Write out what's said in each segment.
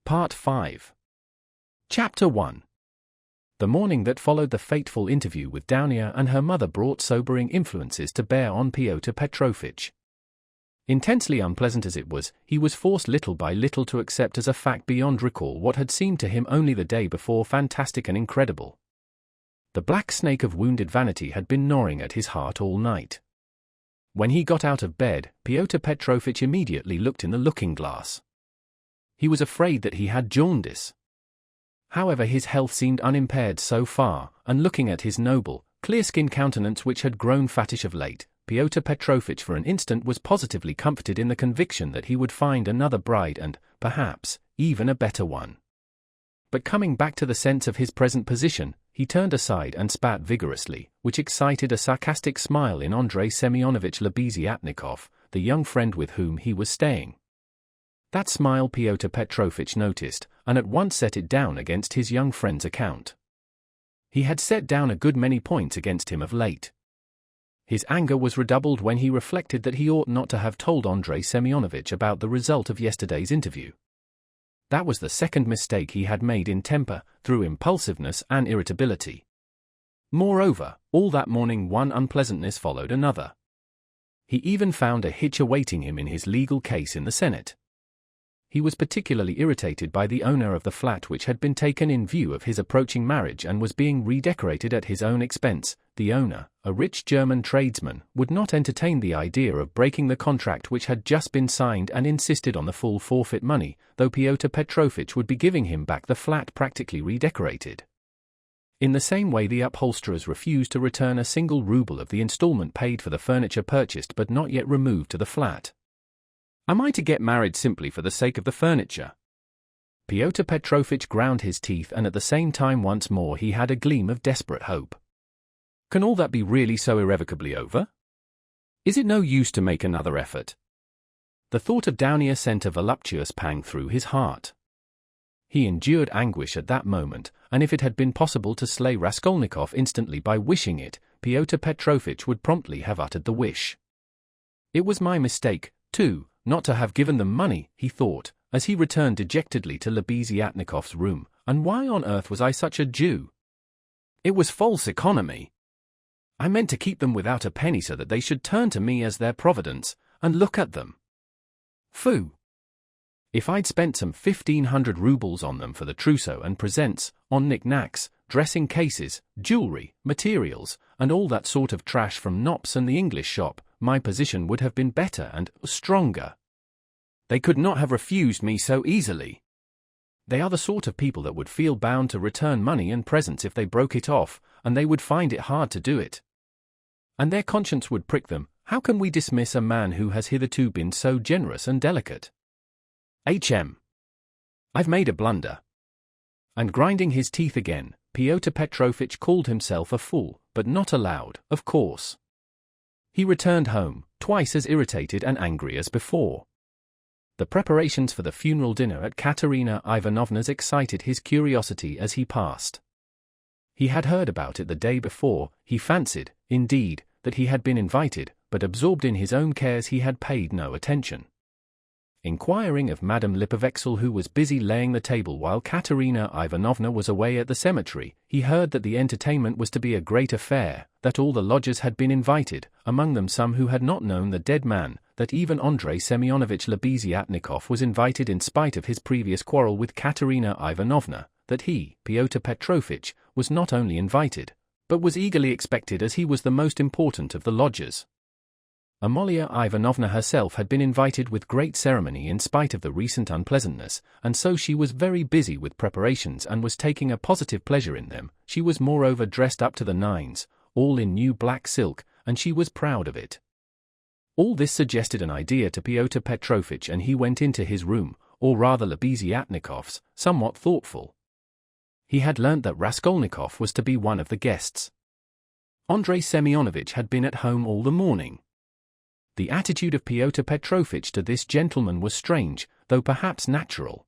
Part 5. Chapter 1. The morning that followed the fateful interview with Dounia and her mother brought sobering influences to bear on Pyotr Petrovitch. Intensely unpleasant as it was, he was forced little by little to accept as a fact beyond recall what had seemed to him only the day before fantastic and incredible. The black snake of wounded vanity had been gnawing at his heart all night. When he got out of bed, Pyotr Petrovitch immediately looked in the looking-glass. He was afraid that he had jaundice. However, his health seemed unimpaired so far, and looking at his noble, clear-skinned countenance which had grown fattish of late, Pyotr Petrovitch for an instant was positively comforted in the conviction that he would find another bride and, perhaps, even a better one. But coming back to the sense of his present position, he turned aside and spat vigorously, which excited a sarcastic smile in Andrei Semyonovitch Lebeziatnikov, the young friend with whom he was staying. That smile Pyotr Petrovitch noticed, and at once set it down against his young friend's account. He had set down a good many points against him of late. His anger was redoubled when he reflected that he ought not to have told Andrei Semyonovitch about the result of yesterday's interview. That was the second mistake he had made in temper, through impulsiveness and irritability. Moreover, all that morning one unpleasantness followed another. He even found a hitch awaiting him in his legal case in the Senate. He was particularly irritated by the owner of the flat which had been taken in view of his approaching marriage and was being redecorated at his own expense. The owner, a rich German tradesman, would not entertain the idea of breaking the contract which had just been signed and insisted on the full forfeit money, though Pyotr Petrovitch would be giving him back the flat practically redecorated. In the same way the upholsterers refused to return a single ruble of the installment paid for the furniture purchased but not yet removed to the flat. Am I to get married simply for the sake of the furniture? Pyotr Petrovitch ground his teeth, and at the same time once more he had a gleam of desperate hope. Can all that be really so irrevocably over? Is it no use to make another effort? The thought of Dounia sent a voluptuous pang through his heart. He endured anguish at that moment, and if it had been possible to slay Raskolnikov instantly by wishing it, Pyotr Petrovitch would promptly have uttered the wish. It was my mistake, too, not to have given them money, he thought, as he returned dejectedly to Lebeziatnikov's room, and why on earth was I such a Jew? It was false economy. I meant to keep them without a penny so that they should turn to me as their providence, and look at them. Phoo! If I'd spent some 1,500 rubles on them for the trousseau and presents, on knick-knacks, dressing cases, jewelry, materials, and all that sort of trash from Knops and the English shop, my position would have been better and stronger. They could not have refused me so easily. They are the sort of people that would feel bound to return money and presents if they broke it off, and they would find it hard to do it. And their conscience would prick them. How can we dismiss a man who has hitherto been so generous and delicate? I've made a blunder. And grinding his teeth again, Pyotr Petrovitch called himself a fool, but not aloud, of course. He returned home, twice as irritated and angry as before. The preparations for the funeral dinner at Katerina Ivanovna's excited his curiosity as he passed. He had heard about it the day before. He fancied, indeed, that he had been invited, but absorbed in his own cares he had paid no attention. Inquiring of Madame Lipovexel, who was busy laying the table while Katerina Ivanovna was away at the cemetery, he heard that the entertainment was to be a great affair, that all the lodgers had been invited, among them some who had not known the dead man, that even Andrei Semyonovitch Lebeziatnikov was invited in spite of his previous quarrel with Katerina Ivanovna, that he, Pyotr Petrovitch, was not only invited, but was eagerly expected as he was the most important of the lodgers. Amalia Ivanovna herself had been invited with great ceremony in spite of the recent unpleasantness, and so she was very busy with preparations and was taking a positive pleasure in them. She was moreover dressed up to the nines, all in new black silk, and she was proud of it. All this suggested an idea to Pyotr Petrovitch, and he went into his room, or rather Lebeziatnikov's, somewhat thoughtful. He had learnt that Raskolnikov was to be one of the guests. Andrei Semyonovitch had been at home all the morning. The attitude of Pyotr Petrovitch to this gentleman was strange, though perhaps natural.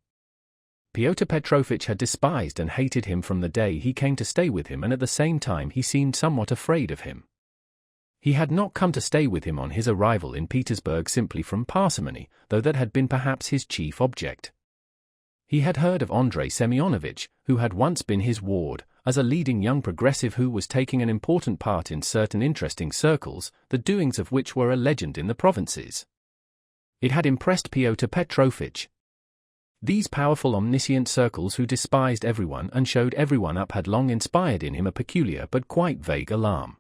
Pyotr Petrovitch had despised and hated him from the day he came to stay with him, and at the same time he seemed somewhat afraid of him. He had not come to stay with him on his arrival in Petersburg simply from parsimony, though that had been perhaps his chief object. He had heard of Andrei Semyonovich, who had once been his ward, as a leading young progressive who was taking an important part in certain interesting circles, the doings of which were a legend in the provinces. It had impressed Pyotr Petrovitch. These powerful omniscient circles who despised everyone and showed everyone up had long inspired in him a peculiar but quite vague alarm.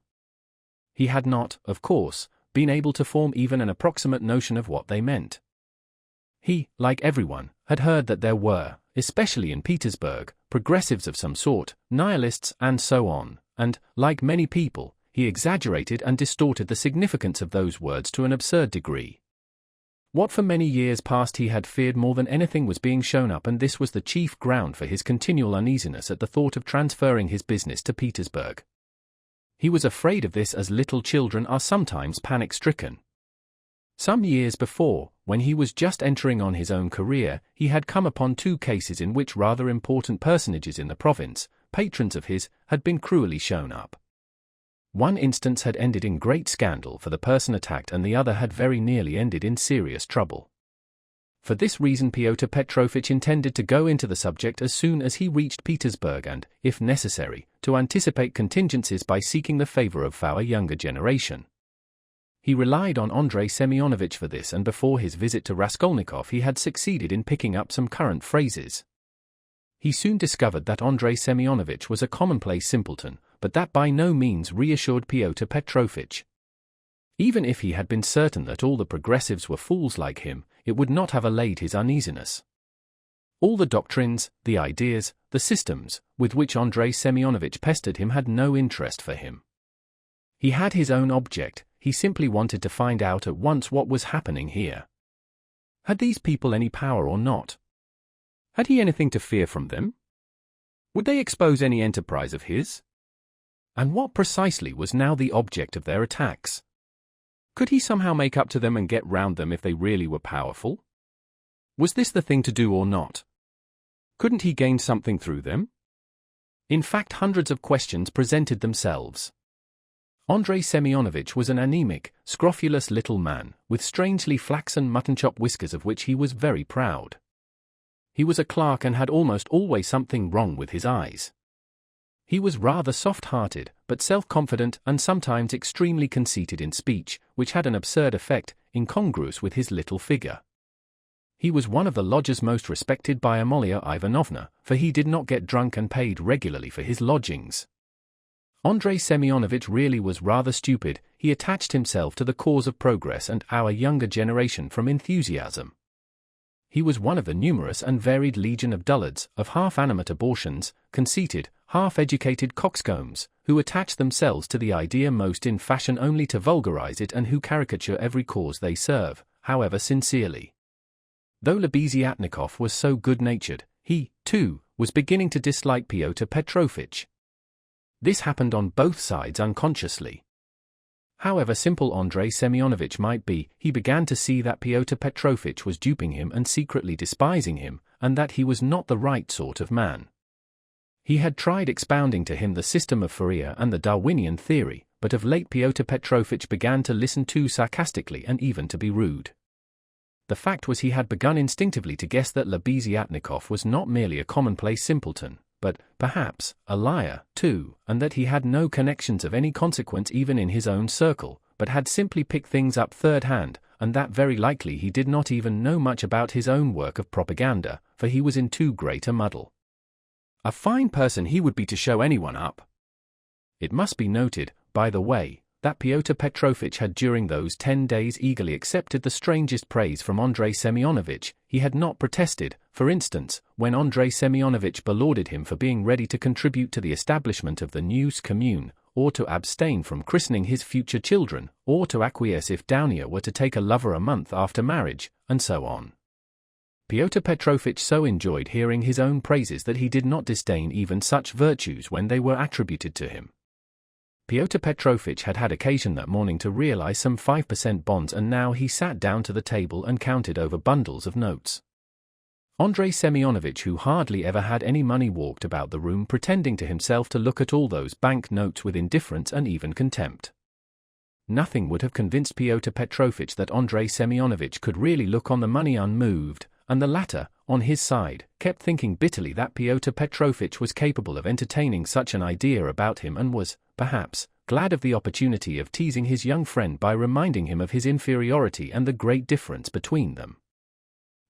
He had not, of course, been able to form even an approximate notion of what they meant. He, like everyone, had heard that there were, especially in Petersburg, progressives of some sort, nihilists and so on, and, like many people, he exaggerated and distorted the significance of those words to an absurd degree. What for many years past he had feared more than anything was being shown up, and this was the chief ground for his continual uneasiness at the thought of transferring his business to Petersburg. He was afraid of this as little children are sometimes panic-stricken. Some years before, when he was just entering on his own career, he had come upon two cases in which rather important personages in the province, patrons of his, had been cruelly shown up. One instance had ended in great scandal for the person attacked, and the other had very nearly ended in serious trouble. For this reason Pyotr Petrovitch intended to go into the subject as soon as he reached Petersburg and, if necessary, to anticipate contingencies by seeking the favor of our younger generation. He relied on Andrei Semyonovich for this, and before his visit to Raskolnikov he had succeeded in picking up some current phrases. He soon discovered that Andrei Semyonovich was a commonplace simpleton, but that by no means reassured Pyotr Petrovitch. Even if he had been certain that all the progressives were fools like him, it would not have allayed his uneasiness. All the doctrines, the ideas, the systems, with which Andrei Semyonovich pestered him had no interest for him. He had his own object. He simply wanted to find out at once what was happening here. Had these people any power or not? Had he anything to fear from them? Would they expose any enterprise of his? And what precisely was now the object of their attacks? Could he somehow make up to them and get round them if they really were powerful? Was this the thing to do or not? Couldn't he gain something through them? In fact, hundreds of questions presented themselves. Andrei Semyonovich was an anemic, scrofulous little man, with strangely flaxen mutton-chop whiskers of which he was very proud. He was a clerk and had almost always something wrong with his eyes. He was rather soft-hearted, but self-confident and sometimes extremely conceited in speech, which had an absurd effect, incongruous with his little figure. He was one of the lodgers most respected by Amalia Ivanovna, for he did not get drunk and paid regularly for his lodgings. Andrei Semyonovich really was rather stupid. He attached himself to the cause of progress and our younger generation from enthusiasm. He was one of the numerous and varied legion of dullards, of half-animate abortions, conceited, half-educated coxcombs, who attach themselves to the idea most in fashion only to vulgarize it, and who caricature every cause they serve, however sincerely. Though Lebeziatnikov was so good-natured, he, too, was beginning to dislike Pyotr Petrovitch. This happened on both sides unconsciously. However simple Andrei Semyonovich might be, he began to see that Pyotr Petrovitch was duping him and secretly despising him, and that he was not the right sort of man. He had tried expounding to him the system of Fourier and the Darwinian theory, but of late Pyotr Petrovitch began to listen too sarcastically and even to be rude. The fact was, he had begun instinctively to guess that Lebeziatnikov was not merely a commonplace simpleton, but, perhaps, a liar, too, and that he had no connections of any consequence even in his own circle, but had simply picked things up third-hand, and that very likely he did not even know much about his own work of propaganda, for he was in too great a muddle. A fine person he would be to show anyone up. It must be noted, by the way, that Pyotr Petrovitch had during those 10 days eagerly accepted the strangest praise from Andrei Semyonovich. He had not protested, for instance, when Andrei Semyonovich belauded him for being ready to contribute to the establishment of the new commune, or to abstain from christening his future children, or to acquiesce if Dounia were to take a lover a month after marriage, and so on. Pyotr Petrovitch so enjoyed hearing his own praises that he did not disdain even such virtues when they were attributed to him. Pyotr Petrovitch had had occasion that morning to realize some 5% bonds, and now he sat down to the table and counted over bundles of notes. Andrei Semyonovich, who hardly ever had any money, walked about the room pretending to himself to look at all those bank notes with indifference and even contempt. Nothing would have convinced Pyotr Petrovitch that Andrei Semyonovich could really look on the money unmoved, and the latter, on his side, kept thinking bitterly that Pyotr Petrovitch was capable of entertaining such an idea about him and was, perhaps, glad of the opportunity of teasing his young friend by reminding him of his inferiority and the great difference between them.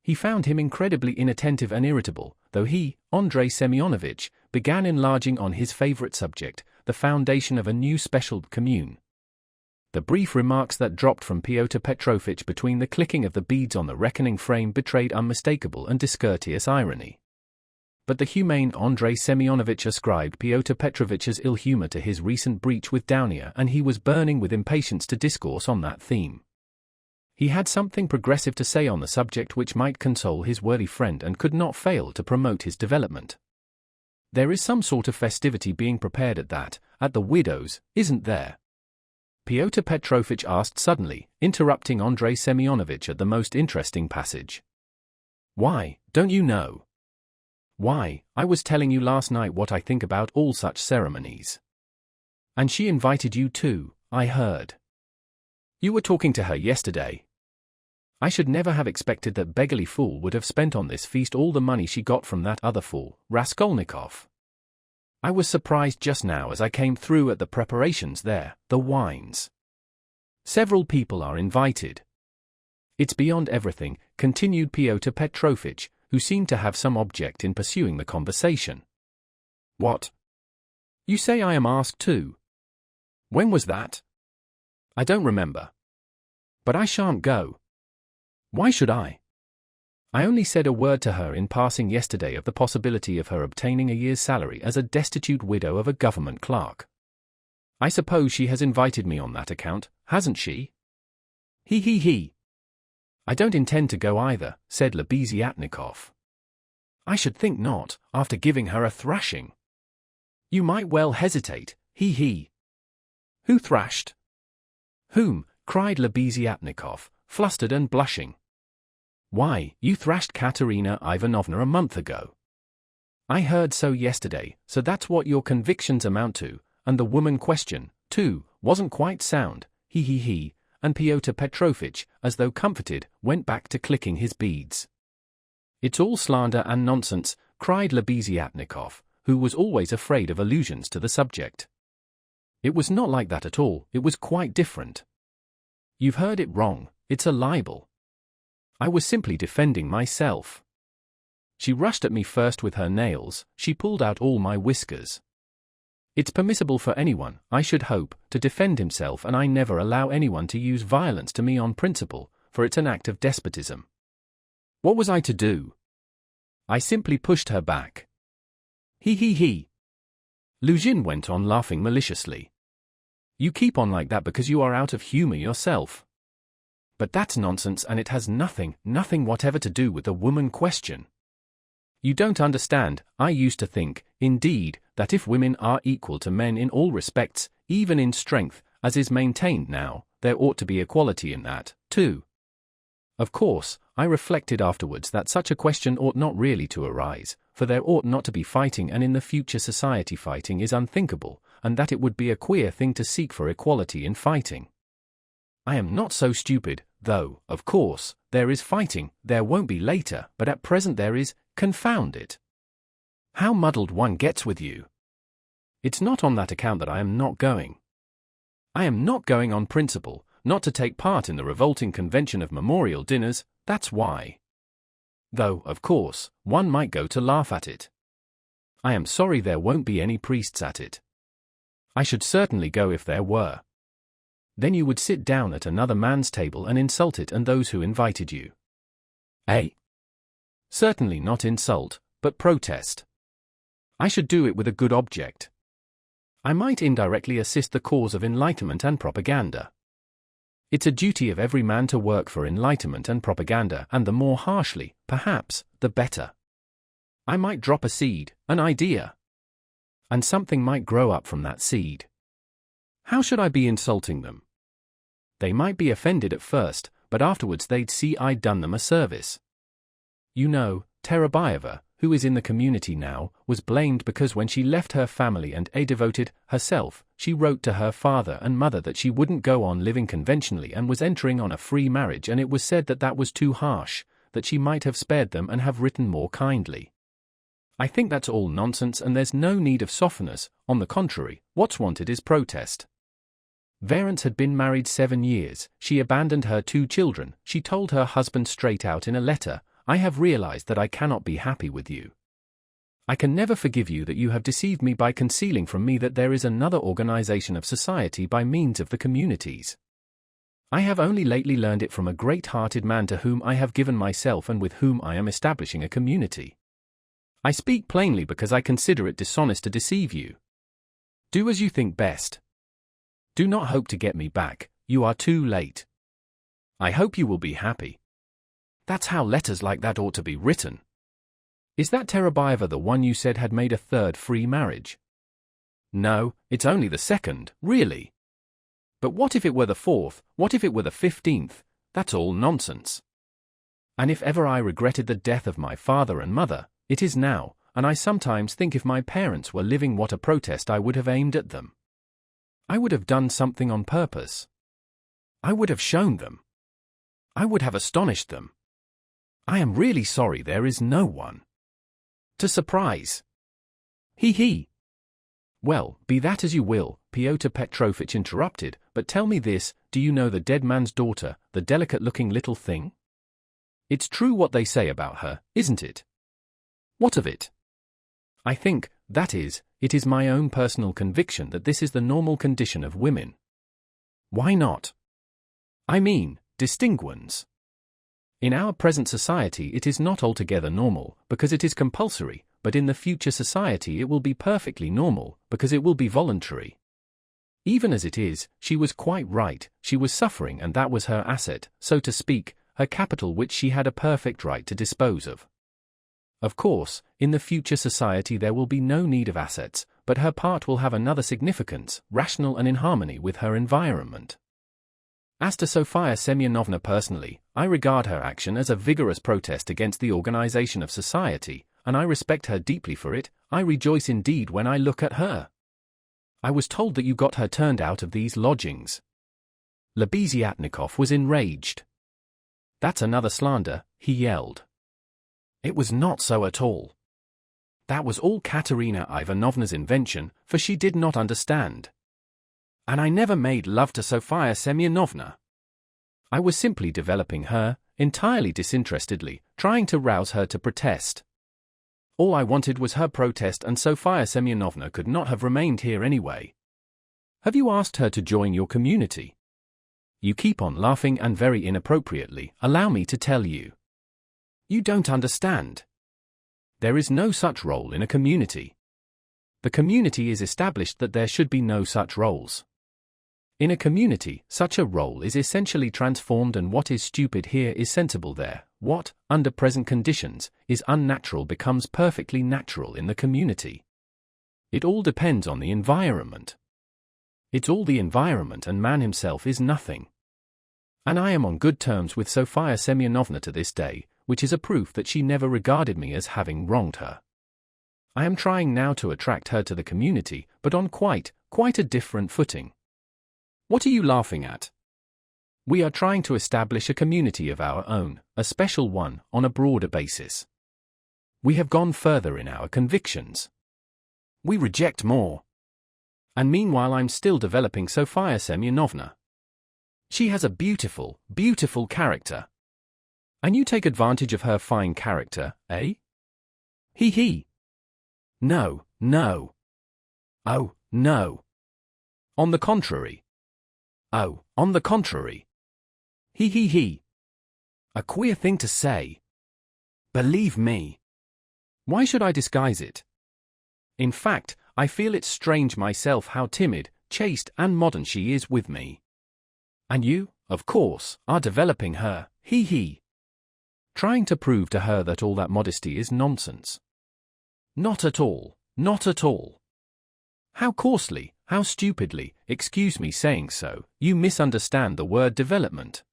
He found him incredibly inattentive and irritable, though he, Andrei Semyonovitch, began enlarging on his favorite subject, the foundation of a new special commune. The brief remarks that dropped from Pyotr Petrovitch between the clicking of the beads on the reckoning frame betrayed unmistakable and discourteous irony. But the humane Andrei Semyonovitch ascribed Pyotr Petrovitch's ill humor to his recent breach with Dounia, and he was burning with impatience to discourse on that theme. He had something progressive to say on the subject which might console his worthy friend and could not fail to promote his development. There is some sort of festivity being prepared at the widow's, isn't there? Pyotr Petrovitch asked suddenly, interrupting Andrei Semyonovitch at the most interesting passage. Why, don't you know? Why, I was telling you last night what I think about all such ceremonies. And she invited you too, I heard. You were talking to her yesterday. I should never have expected that beggarly fool would have spent on this feast all the money she got from that other fool, Raskolnikov. I was surprised just now as I came through at the preparations there, the wines. Several people are invited. It's beyond everything, continued Pyotr Petrovitch, who seemed to have some object in pursuing the conversation. What? You say I am asked too? When was that? I don't remember. But I shan't go. Why should I? I only said a word to her in passing yesterday of the possibility of her obtaining a year's salary as a destitute widow of a government clerk. I suppose she has invited me on that account, hasn't she? He. I don't intend to go either, said Lebeziatnikov. I should think not, after giving her a thrashing. You might well hesitate, he. Who thrashed? Whom? Cried Lebeziatnikov, flustered and blushing. Why, you thrashed Katerina Ivanovna a month ago. I heard so yesterday, so that's what your convictions amount to, and the woman question, too, wasn't quite sound, he, and Pyotr Petrovitch, as though comforted, went back to clicking his beads. It's all slander and nonsense, cried Lebeziatnikov, who was always afraid of allusions to the subject. It was not like that at all, it was quite different. You've heard it wrong, it's a libel. I was simply defending myself. She rushed at me first with her nails, she pulled out all my whiskers. It's permissible for anyone, I should hope, to defend himself, and I never allow anyone to use violence to me on principle, for it's an act of despotism. What was I to do? I simply pushed her back. He. Luzhin went on laughing maliciously. You keep on like that because you are out of humor yourself. But that's nonsense, and it has nothing whatever to do with the woman question. You don't understand. I used to think, indeed, that if women are equal to men in all respects, even in strength, as is maintained now, there ought to be equality in that, too. Of course, I reflected afterwards that such a question ought not really to arise, for there ought not to be fighting, and in the future society fighting is unthinkable, and that it would be a queer thing to seek for equality in fighting. I am not so stupid, though, of course, there is fighting, there won't be later, but at present there is, confound it. How muddled one gets with you. It's not on that account that I am not going. I am not going on principle, not to take part in the revolting convention of memorial dinners, that's why. Though, of course, one might go to laugh at it. I am sorry there won't be any priests at it. I should certainly go if there were. Then you would sit down at another man's table and insult it and those who invited you. Eh? Certainly not insult, but protest. I should do it with a good object. I might indirectly assist the cause of enlightenment and propaganda. It's a duty of every man to work for enlightenment and propaganda, and the more harshly, perhaps, the better. I might drop a seed, an idea. And something might grow up from that seed. How should I be insulting them? They might be offended at first, but afterwards they'd see I'd done them a service. You know, Terabayeva, who is in the community now, was blamed because when she left her family and devoted herself, she wrote to her father and mother that she wouldn't go on living conventionally and was entering on a free marriage, and it was said that that was too harsh, that she might have spared them and have written more kindly. I think that's all nonsense and there's no need of softeners. On the contrary, what's wanted is protest. Varence had been married 7 years, she abandoned her 2 children, she told her husband straight out in a letter, "I have realized that I cannot be happy with you. I can never forgive you that you have deceived me by concealing from me that there is another organization of society by means of the communities. I have only lately learned it from a great-hearted man to whom I have given myself and with whom I am establishing a community. I speak plainly because I consider it dishonest to deceive you. Do as you think best. Do not hope to get me back, you are too late. I hope you will be happy." That's how letters like that ought to be written. Is that Terabayeva the one you said had made a 3rd free marriage? No, it's only the 2nd, really. But what if it were the 4th, what if it were the 15th? That's all nonsense. And if ever I regretted the death of my father and mother, it is now, and I sometimes think if my parents were living what a protest I would have aimed at them. I would have done something on purpose. I would have shown them. I would have astonished them. I am really sorry there is no one to surprise. He. Well, be that as you will, Pyotr Petrovitch interrupted, but tell me this, do you know the dead man's daughter, the delicate-looking little thing? It's true what they say about her, isn't it? What of it? I think, that is, it is my own personal conviction that this is the normal condition of women. Why not? I mean, distinct ones. In our present society it is not altogether normal, because it is compulsory, but in the future society it will be perfectly normal, because it will be voluntary. Even as it is, she was quite right, she was suffering and that was her asset, so to speak, her capital which she had a perfect right to dispose of. Of course, in the future society there will be no need of assets, but her part will have another significance, rational and in harmony with her environment. As to Sofia Semyonovna personally, I regard her action as a vigorous protest against the organization of society, and I respect her deeply for it. I rejoice indeed when I look at her. I was told that you got her turned out of these lodgings. Lebeziatnikov was enraged. That's another slander, he yelled. It was not so at all. That was all Katerina Ivanovna's invention, for she did not understand. And I never made love to Sofia Semyonovna. I was simply developing her, entirely disinterestedly, trying to rouse her to protest. All I wanted was her protest and Sofia Semyonovna could not have remained here anyway. Have you asked her to join your community? You keep on laughing and very inappropriately, allow me to tell you. You don't understand. There is no such role in a community. The community is established that there should be no such roles. In a community, such a role is essentially transformed and what is stupid here is sensible there. What, under present conditions, is unnatural becomes perfectly natural in the community. It all depends on the environment. It's all the environment and man himself is nothing. And I am on good terms with Sofia Semyonovna to this day, which is a proof that she never regarded me as having wronged her. I am trying now to attract her to the community, but on quite a different footing. What are you laughing at? We are trying to establish a community of our own, a special one, on a broader basis. We have gone further in our convictions. We reject more. And meanwhile I'm still developing Sofia Semyonovna. She has a beautiful, beautiful character. And you take advantage of her fine character, eh? He. No. Oh, no. On the contrary. Oh, on the contrary. He. A queer thing to say. Believe me. Why should I disguise it? In fact, I feel it strange myself how timid, chaste and modern she is with me. And you, of course, are developing her, he. Trying to prove to her that all that modesty is nonsense. Not at all, not at all. How coarsely, how stupidly, excuse me saying so, you misunderstand the word development.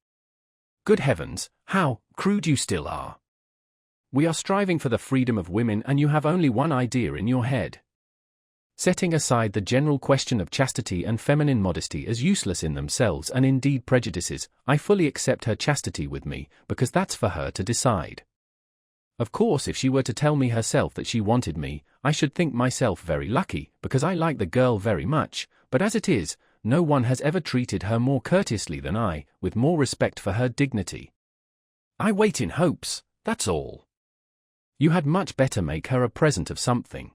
Good heavens, how crude you still are. We are striving for the freedom of women and you have only one idea in your head. Setting aside the general question of chastity and feminine modesty as useless in themselves and indeed prejudices, I fully accept her chastity with me, because that's for her to decide. Of course, if she were to tell me herself that she wanted me, I should think myself very lucky, because I like the girl very much, but as it is, no one has ever treated her more courteously than I, with more respect for her dignity. I wait in hopes, that's all. You had much better make her a present of something.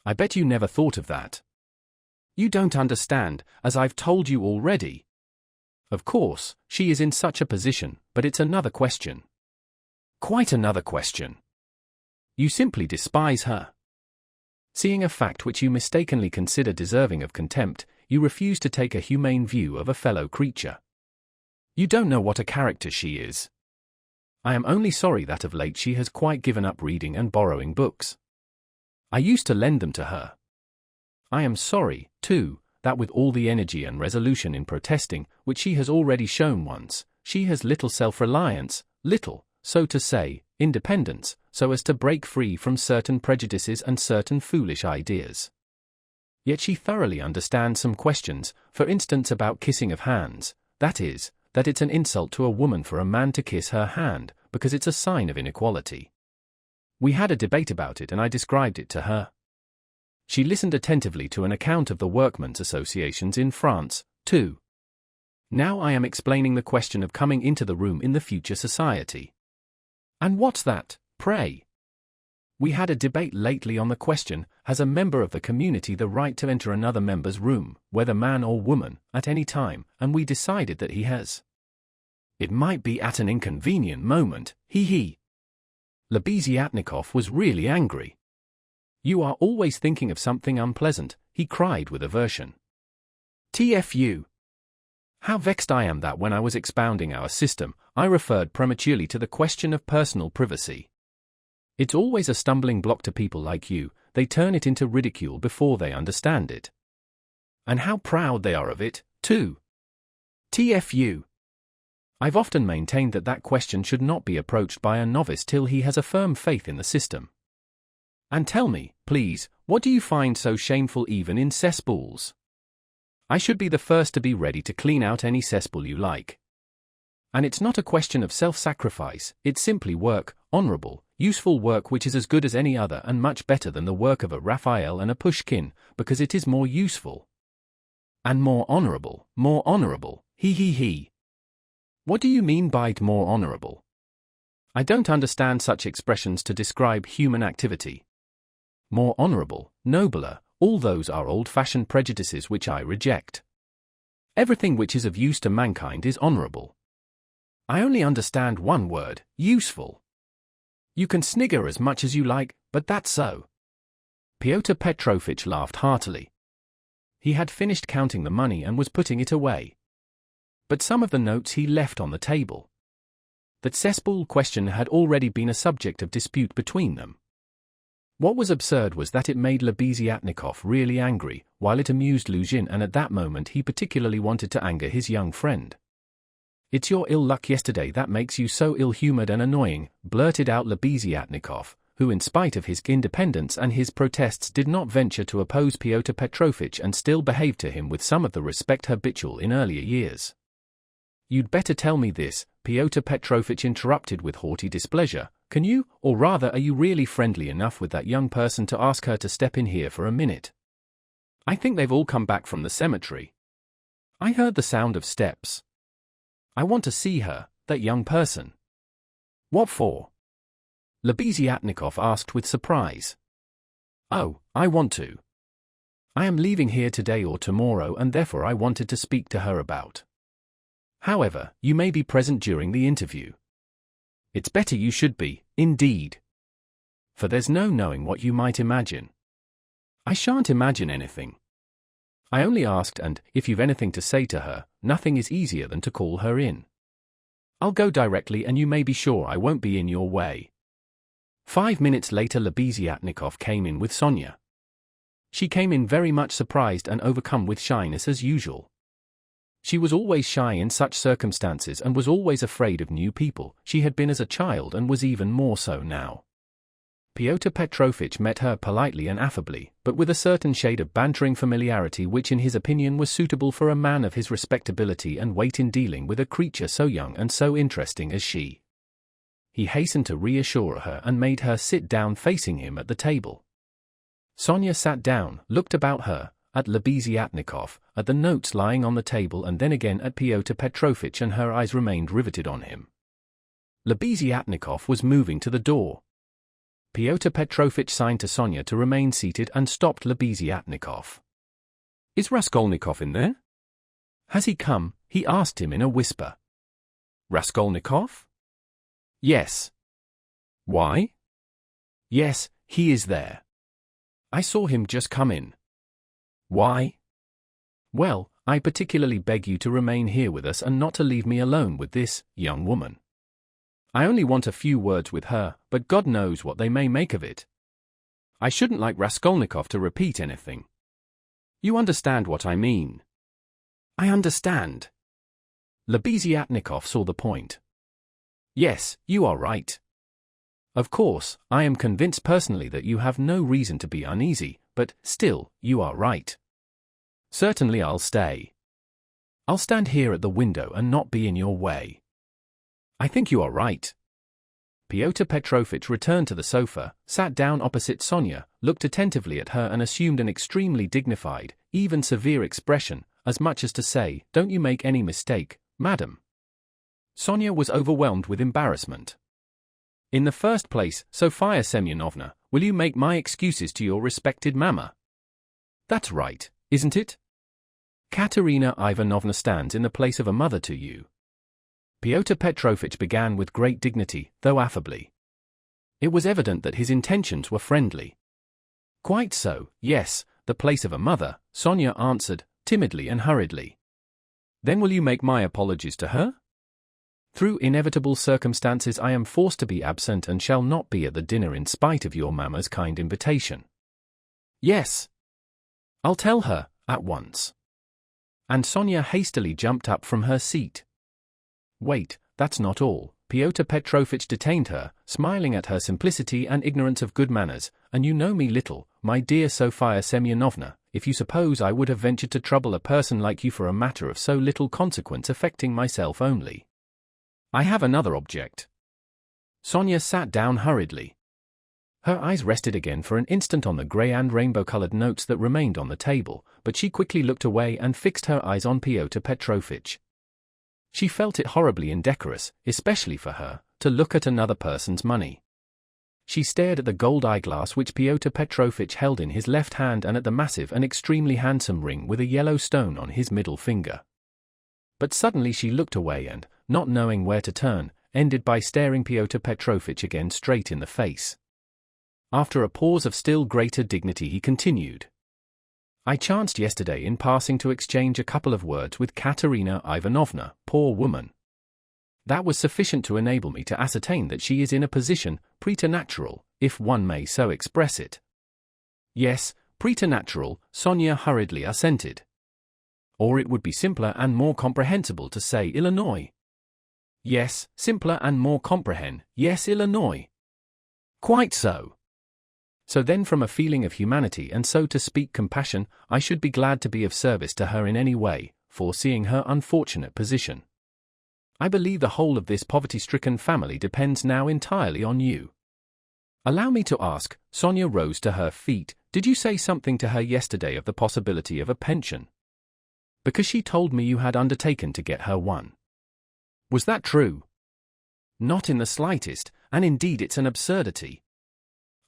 I bet you never thought of that. You don't understand, as I've told you already. Of course, she is in such a position, but it's another question. Quite another question. You simply despise her. Seeing a fact which you mistakenly consider deserving of contempt, you refuse to take a humane view of a fellow creature. You don't know what a character she is. I am only sorry that of late she has quite given up reading and borrowing books. I used to lend them to her. I am sorry, too, that with all the energy and resolution in protesting, which she has already shown once, she has little self-reliance, little, so to say, independence, so as to break free from certain prejudices and certain foolish ideas. Yet she thoroughly understands some questions, for instance about kissing of hands, that is, that it's an insult to a woman for a man to kiss her hand, because it's a sign of inequality. We had a debate about it and I described it to her. She listened attentively to an account of the workmen's associations in France, too. Now I am explaining the question of coming into the room in the future society. And what's that, pray? We had a debate lately on the question, has a member of the community the right to enter another member's room, whether man or woman, at any time, and we decided that he has. It might be at an inconvenient moment, he. Lebeziatnikov was really angry. You are always thinking of something unpleasant, he cried with aversion. TFU. How vexed I am that when I was expounding our system, I referred prematurely to the question of personal privacy. It's always a stumbling block to people like you, they turn it into ridicule before they understand it. And how proud they are of it, too. TFU. I've often maintained that that question should not be approached by a novice till he has a firm faith in the system. And tell me, please, what do you find so shameful even in cesspools? I should be the first to be ready to clean out any cesspool you like. And it's not a question of self-sacrifice, it's simply work, honorable, useful work which is as good as any other and much better than the work of a Raphael and a Pushkin, because it is more useful. And more honorable, he. What do you mean by more honorable? I don't understand such expressions to describe human activity. More honorable, nobler, all those are old-fashioned prejudices which I reject. Everything which is of use to mankind is honorable. I only understand one word, useful. You can snigger as much as you like, but that's so. Pyotr Petrovitch laughed heartily. He had finished counting the money and was putting it away. But some of the notes he left on the table. That cesspool question had already been a subject of dispute between them. What was absurd was that it made Lebeziatnikov really angry, while it amused Luzhin, and at that moment he particularly wanted to anger his young friend. It's your ill luck yesterday that makes you so ill-humored and annoying, blurted out Lebeziatnikov, who in spite of his independence and his protests did not venture to oppose Pyotr Petrovitch and still behaved to him with some of the respect habitual in earlier years. You'd better tell me this, Pyotr Petrovitch interrupted with haughty displeasure. Can you, or rather are you really friendly enough with that young person to ask her to step in here for a minute? I think they've all come back from the cemetery. I heard the sound of steps. I want to see her, that young person. What for? Lebeziatnikov asked with surprise. Oh, I want to. I am leaving here today or tomorrow and therefore I wanted to speak to her about. However, you may be present during the interview. It's better you should be, indeed. For there's no knowing what you might imagine. I shan't imagine anything. I only asked, and, if you've anything to say to her, nothing is easier than to call her in. I'll go directly and you may be sure I won't be in your way. 5 minutes later Lebeziatnikov came in with Sonia. She came in very much surprised and overcome with shyness as usual. She was always shy in such circumstances and was always afraid of new people. She had been as a child and was even more so now. Pyotr Petrovitch met her politely and affably, but with a certain shade of bantering familiarity which in his opinion was suitable for a man of his respectability and weight in dealing with a creature so young and so interesting as she. He hastened to reassure her and made her sit down facing him at the table. Sonia sat down, looked about her, at Lebeziatnikov, at the notes lying on the table and then again at Pyotr Petrovitch, and her eyes remained riveted on him. Lebeziatnikov was moving to the door. Pyotr Petrovitch signed to Sonia to remain seated and stopped Lebeziatnikov. "Is Raskolnikov in there?" "Has he come?" he asked him in a whisper. "Raskolnikov?" "Yes." "Why?" "Yes, he is there. I saw him just come in." "Why?" "Well, I particularly beg you to remain here with us and not to leave me alone with this young woman. I only want a few words with her, but God knows what they may make of it. I shouldn't like Raskolnikov to repeat anything. You understand what I mean?" "I understand." Lebeziatnikov saw the point. "Yes, you are right. Of course, I am convinced personally that you have no reason to be uneasy, but still, you are right. Certainly I'll stay. I'll stand here at the window and not be in your way." "I think you are right." Pyotr Petrovitch returned to the sofa, sat down opposite Sonia, looked attentively at her and assumed an extremely dignified, even severe expression, as much as to say, "Don't you make any mistake, madam." Sonia was overwhelmed with embarrassment. "In the first place, Sofia Semyonovna, will you make my excuses to your respected mamma?" "That's right, isn't it? Katerina Ivanovna stands in the place of a mother to you." Pyotr Petrovitch began with great dignity, though affably. It was evident that his intentions were friendly. "Quite so, yes, the place of a mother," Sonia answered, timidly and hurriedly. "Then will you make my apologies to her?" "Through inevitable circumstances I am forced to be absent and shall not be at the dinner in spite of your mamma's kind invitation." "Yes. I'll tell her, at once." And Sonia hastily jumped up from her seat. "Wait, that's not all." Pyotr Petrovitch detained her, smiling at her simplicity and ignorance of good manners. "And you know me little, my dear Sofia Semyonovna, if you suppose I would have ventured to trouble a person like you for a matter of so little consequence affecting myself only. I have another object." Sonia sat down hurriedly. Her eyes rested again for an instant on the grey and rainbow-colored notes that remained on the table, but she quickly looked away and fixed her eyes on Pyotr Petrovitch. She felt it horribly indecorous, especially for her, to look at another person's money. She stared at the gold eyeglass which Pyotr Petrovitch held in his left hand and at the massive and extremely handsome ring with a yellow stone on his middle finger. But suddenly she looked away and, not knowing where to turn, ended by staring Pyotr Petrovitch again straight in the face. After a pause of still greater dignity he continued. "I chanced yesterday in passing to exchange a couple of words with Katerina Ivanovna, poor woman. That was sufficient to enable me to ascertain that she is in a position preternatural, if one may so express it." "Yes, preternatural," Sonia hurriedly assented. "Or it would be simpler and more comprehensible to say Illinois." "Yes, simpler and more yes, Illinois." "Quite so. So then from a feeling of humanity and so to speak compassion, I should be glad to be of service to her in any way, foreseeing her unfortunate position. I believe the whole of this poverty-stricken family depends now entirely on you. Allow me to ask," Sonia rose to her feet, "did you say something to her yesterday of the possibility of a pension? Because she told me you had undertaken to get her one. Was that true?" "Not in the slightest, and indeed it's an absurdity.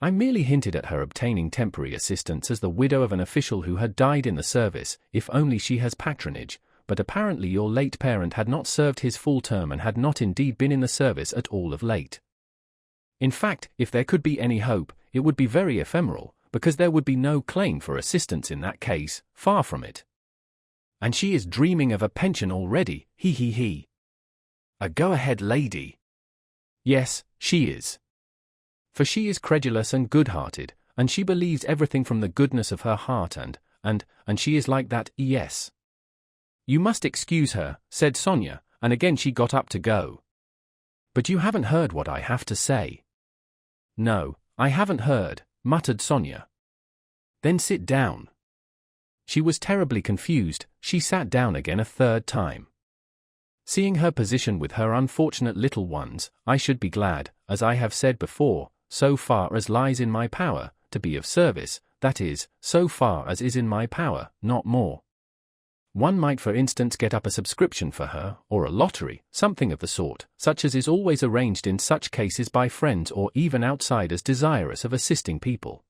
I merely hinted at her obtaining temporary assistance as the widow of an official who had died in the service, if only she has patronage, but apparently your late parent had not served his full term and had not indeed been in the service at all of late. In fact, if there could be any hope, it would be very ephemeral, because there would be no claim for assistance in that case, far from it. And she is dreaming of a pension already, he. A go-ahead lady. Yes, she is. For she is credulous and good-hearted, and she believes everything from the goodness of her heart and she is like that, yes." "You must excuse her," said Sonia, and again she got up to go. "But you haven't heard what I have to say." "No, I haven't heard, muttered Sonia. Then sit down. She was terribly confused. She sat down again a third time. Seeing her position with her unfortunate little ones, I should be glad, as I have said before, so far as lies in my power, to be of service, that is, so far as is in my power, not more. One might for instance get up a subscription for her, or a lottery, something of the sort, such as is always arranged in such cases by friends or even outsiders desirous of assisting people.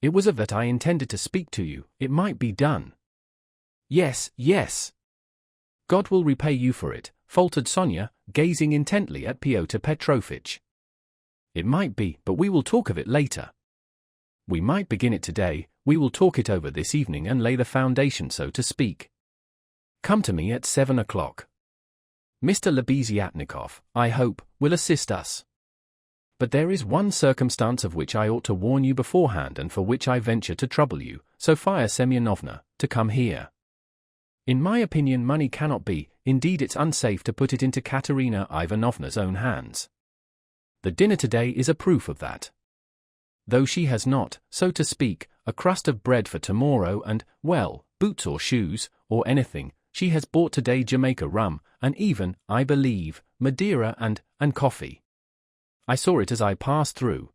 It was of that I intended to speak to you. It might be done. Yes, yes. God will repay you for it, faltered Sonia, gazing intently at Pyotr Petrovitch. It might be, but we will talk of it later. We might begin it today. We will talk it over this evening and lay the foundation, so to speak. Come to me at 7 o'clock. Mr. Lebeziatnikov, I hope, will assist us. But there is one circumstance of which I ought to warn you beforehand and for which I venture to trouble you, Sofia Semyonovna, to come here. In my opinion money cannot be, indeed it's unsafe to put it into Katerina Ivanovna's own hands. The dinner today is a proof of that. Though she has not, so to speak, a crust of bread for tomorrow and, well, boots or shoes, or anything, she has bought today Jamaica rum, and even, I believe, Madeira and coffee. I saw it as I passed through.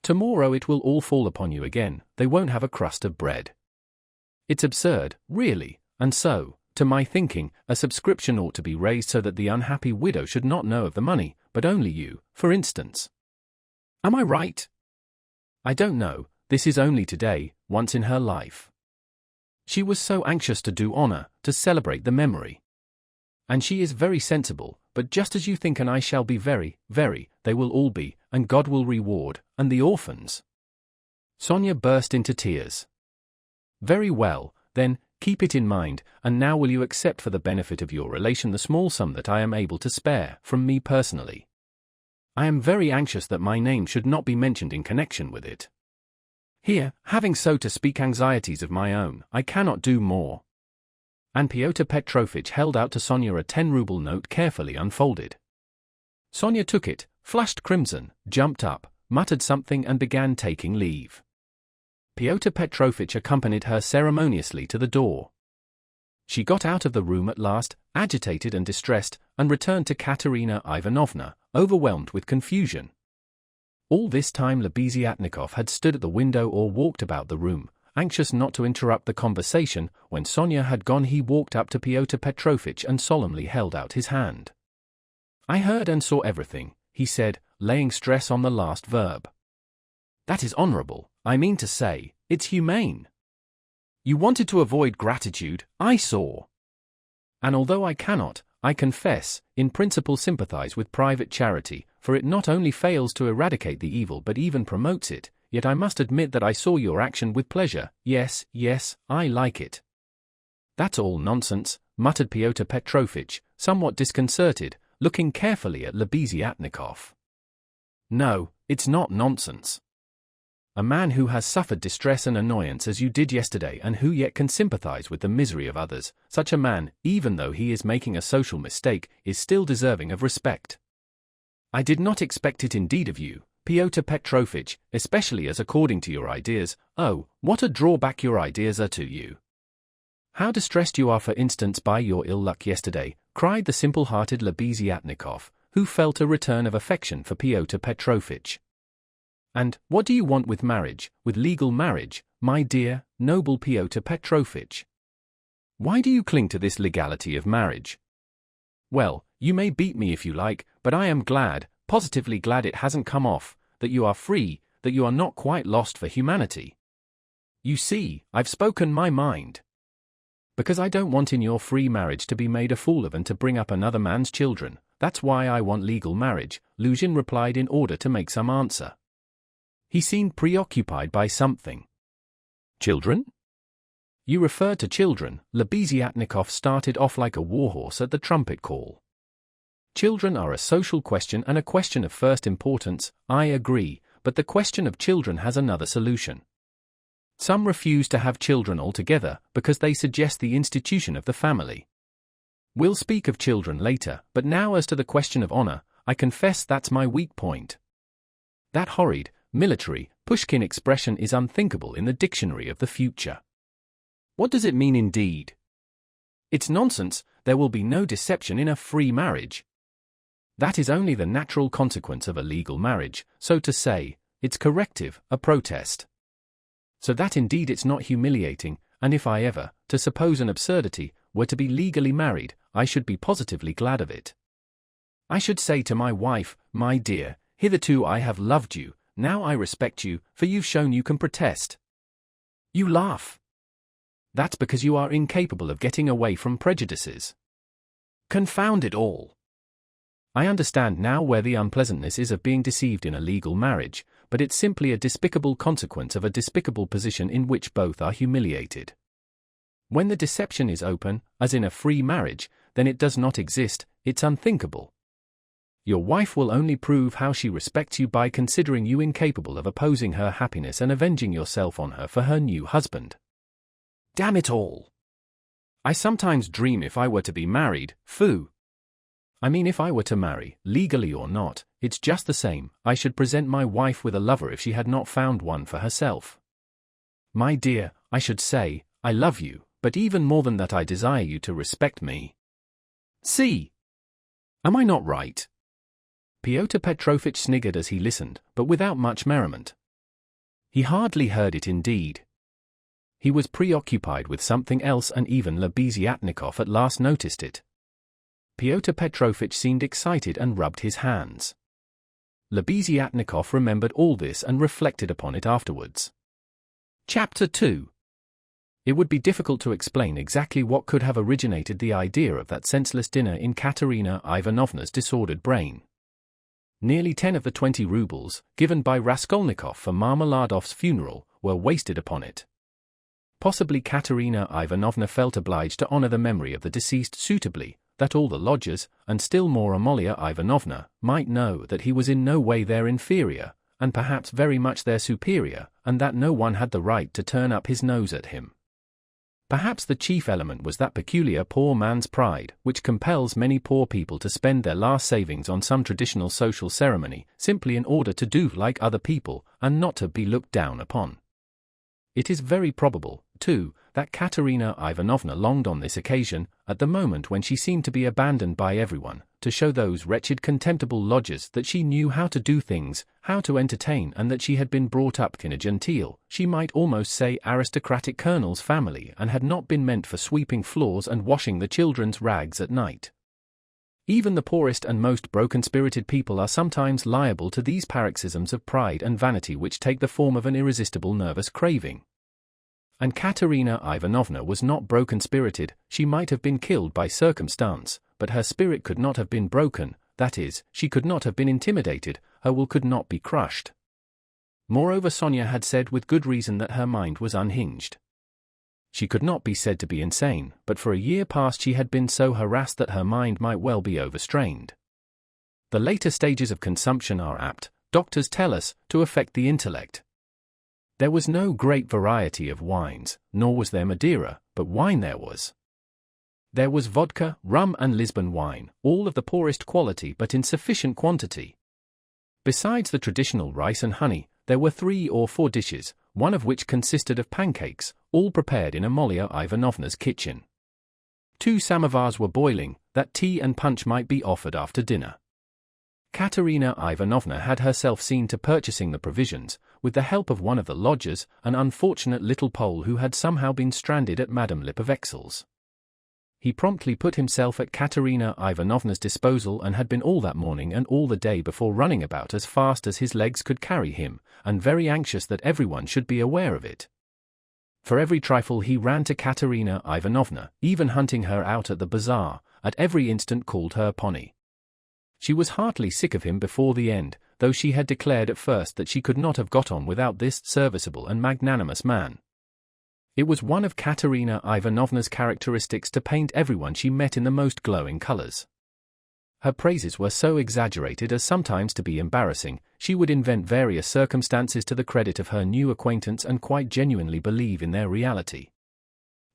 Tomorrow it will all fall upon you again, they won't have a crust of bread. It's absurd, really, and so, to my thinking, a subscription ought to be raised so that the unhappy widow should not know of the money, but only you, for instance. Am I right? I don't know, this is only today, once in her life. She was so anxious to do honor, to celebrate the memory. And she is very sensible, but just as you think and I shall be very, they will all be, and God will reward, and the orphans. Sonia burst into tears. Very well, then, keep it in mind, and now will you accept for the benefit of your relation the small sum that I am able to spare, from me personally? I am very anxious that my name should not be mentioned in connection with it. Here, having so to speak anxieties of my own, I cannot do more. And Pyotr Petrovitch held out to Sonia a 10-ruble note carefully unfolded. Sonia took it, flushed crimson, jumped up, muttered something and began taking leave. Pyotr Petrovitch accompanied her ceremoniously to the door. She got out of the room at last, agitated and distressed, and returned to Katerina Ivanovna, overwhelmed with confusion. All this time Lebeziatnikov had stood at the window or walked about the room, anxious not to interrupt the conversation. When Sonia had gone he walked up to Pyotr Petrovitch and solemnly held out his hand. I heard and saw everything, he said, laying stress on the last verb. That is honorable, I mean to say, it's humane. You wanted to avoid gratitude, I saw. And although I cannot, I confess, in principle sympathize with private charity, for it not only fails to eradicate the evil but even promotes it, yet I must admit that I saw your action with pleasure. Yes, I like it. That's all nonsense, muttered Pyotr Petrovitch, somewhat disconcerted, looking carefully at Lebeziatnikov. No, it's not nonsense. A man who has suffered distress and annoyance as you did yesterday and who yet can sympathize with the misery of others, such a man, even though he is making a social mistake, is still deserving of respect. I did not expect it indeed of you, Pyotr Petrovitch, especially as according to your ideas, oh, what a drawback your ideas are to you. How distressed you are for instance by your ill luck yesterday, cried the simple-hearted Lebeziatnikov, who felt a return of affection for Pyotr Petrovitch. And, what do you want with marriage, with legal marriage, my dear, noble Pyotr Petrovitch? Why do you cling to this legality of marriage? Well, you may beat me if you like, but I am glad, positively glad it hasn't come off, that you are free, that you are not quite lost for humanity. You see, I've spoken my mind. Because I don't want in your free marriage to be made a fool of and to bring up another man's children, that's why I want legal marriage, Luzhin replied in order to make some answer. He seemed preoccupied by something. Children? You refer to children, Lebeziatnikov started off like a warhorse at the trumpet call. Children are a social question and a question of first importance, I agree, but the question of children has another solution. Some refuse to have children altogether because they suggest the institution of the family. We'll speak of children later, but now as to the question of honor, I confess that's my weak point. That horrid, military, Pushkin expression is unthinkable in the dictionary of the future. What does it mean indeed? It's nonsense. There will be no deception in a free marriage. That is only the natural consequence of a legal marriage, so to say, its corrective, a protest. So that indeed it's not humiliating, and if I ever, to suppose an absurdity, were to be legally married, I should be positively glad of it. I should say to my wife, my dear, hitherto I have loved you, now I respect you, for you've shown you can protest. You laugh. That's because you are incapable of getting away from prejudices. Confound it all. I understand now where the unpleasantness is of being deceived in a legal marriage, but it's simply a despicable consequence of a despicable position in which both are humiliated. When the deception is open, as in a free marriage, then it does not exist, it's unthinkable. Your wife will only prove how she respects you by considering you incapable of opposing her happiness and avenging yourself on her for her new husband. Damn it all! I sometimes dream if I were to be married, phoo! I mean if I were to marry, legally or not, it's just the same, I should present my wife with a lover if she had not found one for herself. My dear, I should say, I love you, but even more than that I desire you to respect me. See? Am I not right? Pyotr Petrovitch sniggered as he listened, but without much merriment. He hardly heard it indeed. He was preoccupied with something else, and even Lebeziatnikov at last noticed it. Pyotr Petrovitch seemed excited and rubbed his hands. Lebeziatnikov remembered all this and reflected upon it afterwards. Chapter 2. It would be difficult to explain exactly what could have originated the idea of that senseless dinner in Katerina Ivanovna's disordered brain. Nearly 10 of the 20 rubles, given by Raskolnikov for Marmeladov's funeral, were wasted upon it. Possibly Katerina Ivanovna felt obliged to honor the memory of the deceased suitably, that all the lodgers, and still more Amalia Ivanovna, might know that he was in no way their inferior, and perhaps very much their superior, and that no one had the right to turn up his nose at him. Perhaps the chief element was that peculiar poor man's pride, which compels many poor people to spend their last savings on some traditional social ceremony, simply in order to do like other people, and not to be looked down upon. It is very probable, too, that Katerina Ivanovna longed on this occasion, at the moment when she seemed to be abandoned by everyone, to show those wretched contemptible lodgers that she knew how to do things, how to entertain, and that she had been brought up in a genteel, she might almost say aristocratic colonel's family, and had not been meant for sweeping floors and washing the children's rags at night. Even the poorest and most broken-spirited people are sometimes liable to these paroxysms of pride and vanity which take the form of an irresistible nervous craving. And Katerina Ivanovna was not broken-spirited, she might have been killed by circumstance, but her spirit could not have been broken, that is, she could not have been intimidated, her will could not be crushed. Moreover, Sonia had said with good reason that her mind was unhinged. She could not be said to be insane, but for a year past she had been so harassed that her mind might well be overstrained. The later stages of consumption are apt, doctors tell us, to affect the intellect. There was no great variety of wines, nor was there Madeira, but wine there was. There was vodka, rum and Lisbon wine, all of the poorest quality but in sufficient quantity. Besides the traditional rice and honey, there were 3 or 4 dishes, one of which consisted of pancakes, all prepared in Amalia Ivanovna's kitchen. 2 samovars were boiling, that tea and punch might be offered after dinner. Katerina Ivanovna had herself seen to purchasing the provisions, with the help of one of the lodgers, an unfortunate little Pole who had somehow been stranded at Madame Lipovexel's. He promptly put himself at Katerina Ivanovna's disposal and had been all that morning and all the day before running about as fast as his legs could carry him, and very anxious that everyone should be aware of it. For every trifle he ran to Katerina Ivanovna, even hunting her out at the bazaar, at every instant called her Pony. She was heartily sick of him before the end, though she had declared at first that she could not have got on without this serviceable and magnanimous man. It was one of Katerina Ivanovna's characteristics to paint everyone she met in the most glowing colors. Her praises were so exaggerated as sometimes to be embarrassing. She would invent various circumstances to the credit of her new acquaintance and quite genuinely believe in their reality.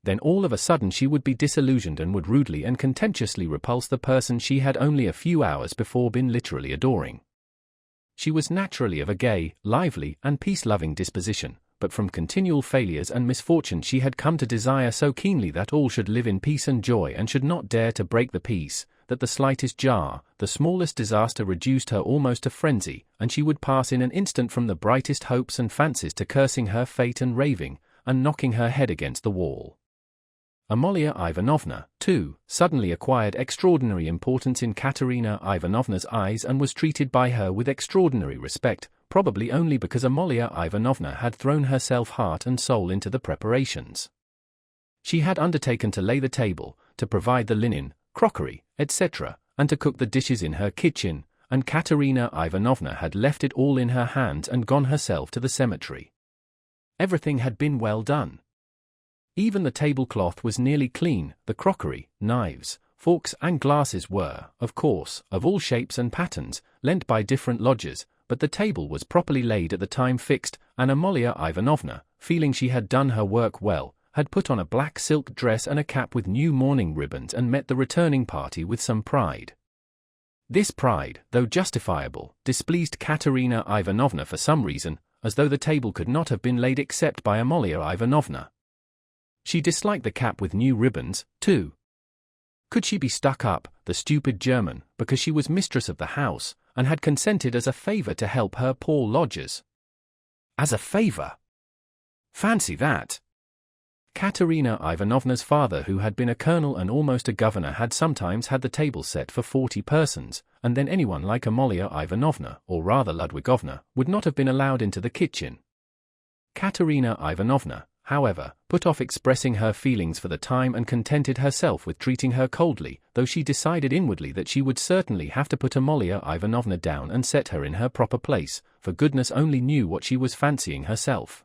Then all of a sudden she would be disillusioned and would rudely and contemptuously repulse the person she had only a few hours before been literally adoring. She was naturally of a gay, lively, and peace-loving disposition, but from continual failures and misfortune she had come to desire so keenly that all should live in peace and joy and should not dare to break the peace, that the slightest jar, the smallest disaster reduced her almost to frenzy, and she would pass in an instant from the brightest hopes and fancies to cursing her fate and raving, and knocking her head against the wall. Amalia Ivanovna, too, suddenly acquired extraordinary importance in Katerina Ivanovna's eyes and was treated by her with extraordinary respect, probably only because Amalia Ivanovna had thrown herself heart and soul into the preparations. She had undertaken to lay the table, to provide the linen, crockery, etc., and to cook the dishes in her kitchen, and Katerina Ivanovna had left it all in her hands and gone herself to the cemetery. Everything had been well done. Even the tablecloth was nearly clean, the crockery, knives, forks and glasses were, of course, of all shapes and patterns, lent by different lodgers, but the table was properly laid at the time fixed, and Amalia Ivanovna, feeling she had done her work well, had put on a black silk dress and a cap with new mourning ribbons and met the returning party with some pride. This pride, though justifiable, displeased Katerina Ivanovna for some reason, as though the table could not have been laid except by Amalia Ivanovna. She disliked the cap with new ribbons, too. Could she be stuck up, the stupid German, because she was mistress of the house, and had consented as a favour to help her poor lodgers? As a favour! Fancy that! Katerina Ivanovna's father, who had been a colonel and almost a governor, had sometimes had the table set for 40 persons, and then anyone like Amalia Ivanovna, or rather Ludwigovna, would not have been allowed into the kitchen. Katerina Ivanovna, however, put off expressing her feelings for the time and contented herself with treating her coldly, though she decided inwardly that she would certainly have to put Amalia Ivanovna down and set her in her proper place, for goodness only knew what she was fancying herself.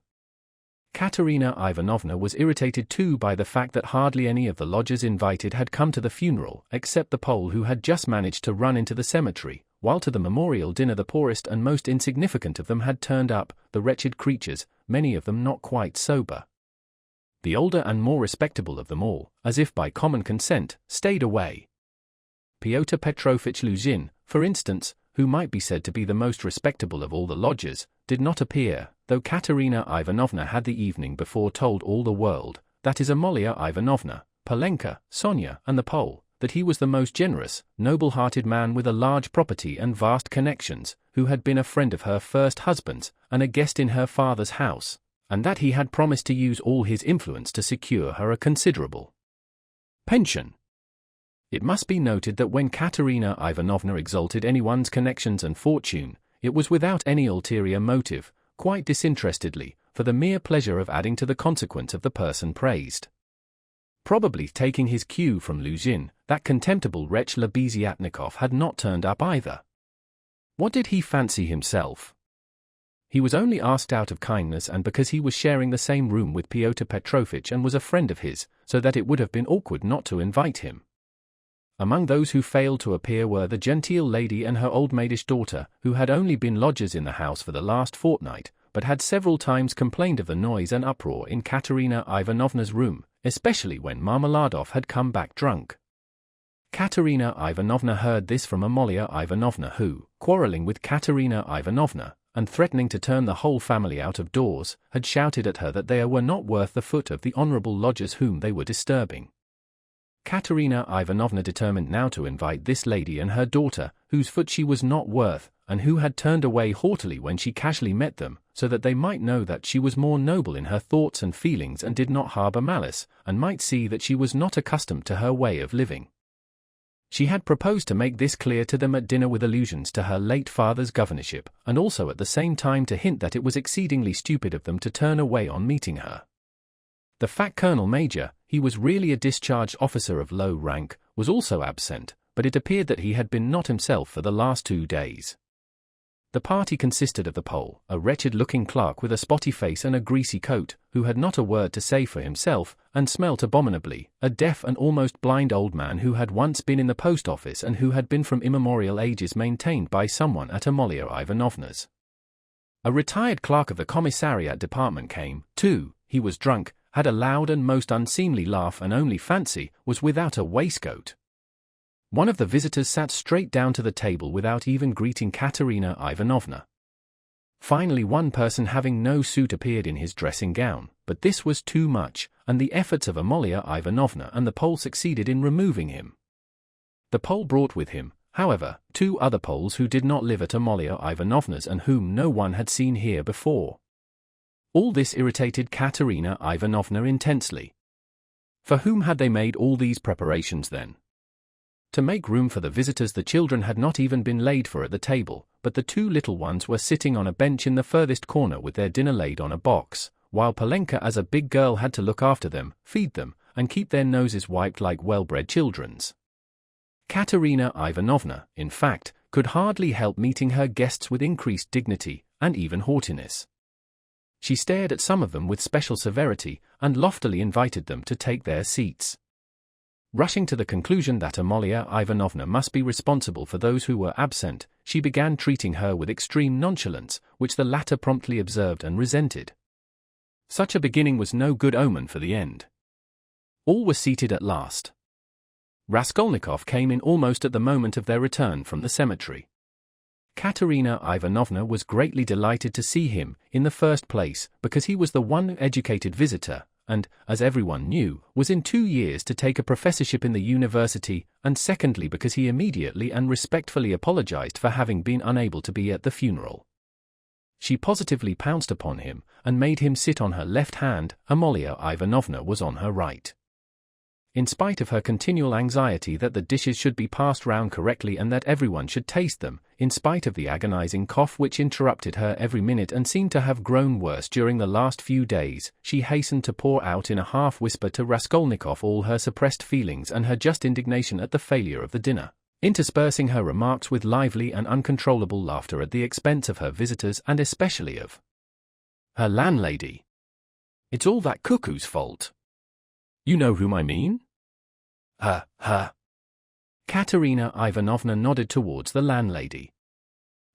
Katerina Ivanovna was irritated too by the fact that hardly any of the lodgers invited had come to the funeral, except the Pole who had just managed to run into the cemetery, while to the memorial dinner the poorest and most insignificant of them had turned up, the wretched creatures, many of them not quite sober. The older and more respectable of them all, as if by common consent, stayed away. Pyotr Petrovitch Luzhin, for instance, who might be said to be the most respectable of all the lodgers, did not appear, though Katerina Ivanovna had the evening before told all the world, that is Amalia Ivanovna, Polenka, Sonia, and the Pole, that he was the most generous, noble-hearted man with a large property and vast connections, who had been a friend of her first husband's, and a guest in her father's house, and that he had promised to use all his influence to secure her a considerable pension. It must be noted that when Katerina Ivanovna exalted anyone's connections and fortune, it was without any ulterior motive, quite disinterestedly, for the mere pleasure of adding to the consequence of the person praised. Probably taking his cue from Luzhin, that contemptible wretch Lebeziatnikov had not turned up either. What did he fancy himself? He was only asked out of kindness and because he was sharing the same room with Pyotr Petrovitch and was a friend of his, so that it would have been awkward not to invite him. Among those who failed to appear were the genteel lady and her old maidish daughter, who had only been lodgers in the house for the last fortnight, but had several times complained of the noise and uproar in Katerina Ivanovna's room, especially when Marmeladov had come back drunk. Katerina Ivanovna heard this from Amalia Ivanovna, who, quarrelling with Katerina Ivanovna, and threatening to turn the whole family out of doors, had shouted at her that they were not worth the foot of the honourable lodgers whom they were disturbing. Katerina Ivanovna determined now to invite this lady and her daughter, whose foot she was not worth, and who had turned away haughtily when she casually met them, so that they might know that she was more noble in her thoughts and feelings and did not harbour malice, and might see that she was not accustomed to her way of living. She had proposed to make this clear to them at dinner with allusions to her late father's governorship, and also at the same time to hint that it was exceedingly stupid of them to turn away on meeting her. The fat colonel-major, he was really a discharged officer of low rank, was also absent, but it appeared that he had been not himself for the last 2 days. The party consisted of the Pole, a wretched-looking clerk with a spotty face and a greasy coat, who had not a word to say for himself, and smelt abominably, a deaf and almost blind old man who had once been in the post office and who had been from immemorial ages maintained by someone at Amalia Ivanovna's. A retired clerk of the commissariat department came, too. He was drunk, had a loud and most unseemly laugh and only fancy was without a waistcoat. One of the visitors sat straight down to the table without even greeting Katerina Ivanovna. Finally, one person having no suit appeared in his dressing gown, but this was too much, and the efforts of Amalia Ivanovna and the Pole succeeded in removing him. The Pole brought with him, however, two other Poles who did not live at Amalia Ivanovna's and whom no one had seen here before. All this irritated Katerina Ivanovna intensely. For whom had they made all these preparations then? To make room for the visitors, the children had not even been laid for at the table, but the two little ones were sitting on a bench in the furthest corner with their dinner laid on a box, while Polenka as a big girl had to look after them, feed them, and keep their noses wiped like well-bred children's. Katerina Ivanovna, in fact, could hardly help meeting her guests with increased dignity, and even haughtiness. She stared at some of them with special severity, and loftily invited them to take their seats. Rushing to the conclusion that Amalia Ivanovna must be responsible for those who were absent, she began treating her with extreme nonchalance, which the latter promptly observed and resented. Such a beginning was no good omen for the end. All were seated at last. Raskolnikov came in almost at the moment of their return from the cemetery. Katerina Ivanovna was greatly delighted to see him, in the first place, because he was the one educated visitor, and, as everyone knew, was in 2 years to take a professorship in the university, and secondly because he immediately and respectfully apologized for having been unable to be at the funeral. She positively pounced upon him, and made him sit on her left hand. Amalia Ivanovna was on her right. In spite of her continual anxiety that the dishes should be passed round correctly and that everyone should taste them, in spite of the agonizing cough which interrupted her every minute and seemed to have grown worse during the last few days, she hastened to pour out in a half-whisper to Raskolnikov all her suppressed feelings and her just indignation at the failure of the dinner, interspersing her remarks with lively and uncontrollable laughter at the expense of her visitors and especially of her landlady. "It's all that cuckoo's fault. You know whom I mean?" Her. Katerina Ivanovna nodded towards the landlady.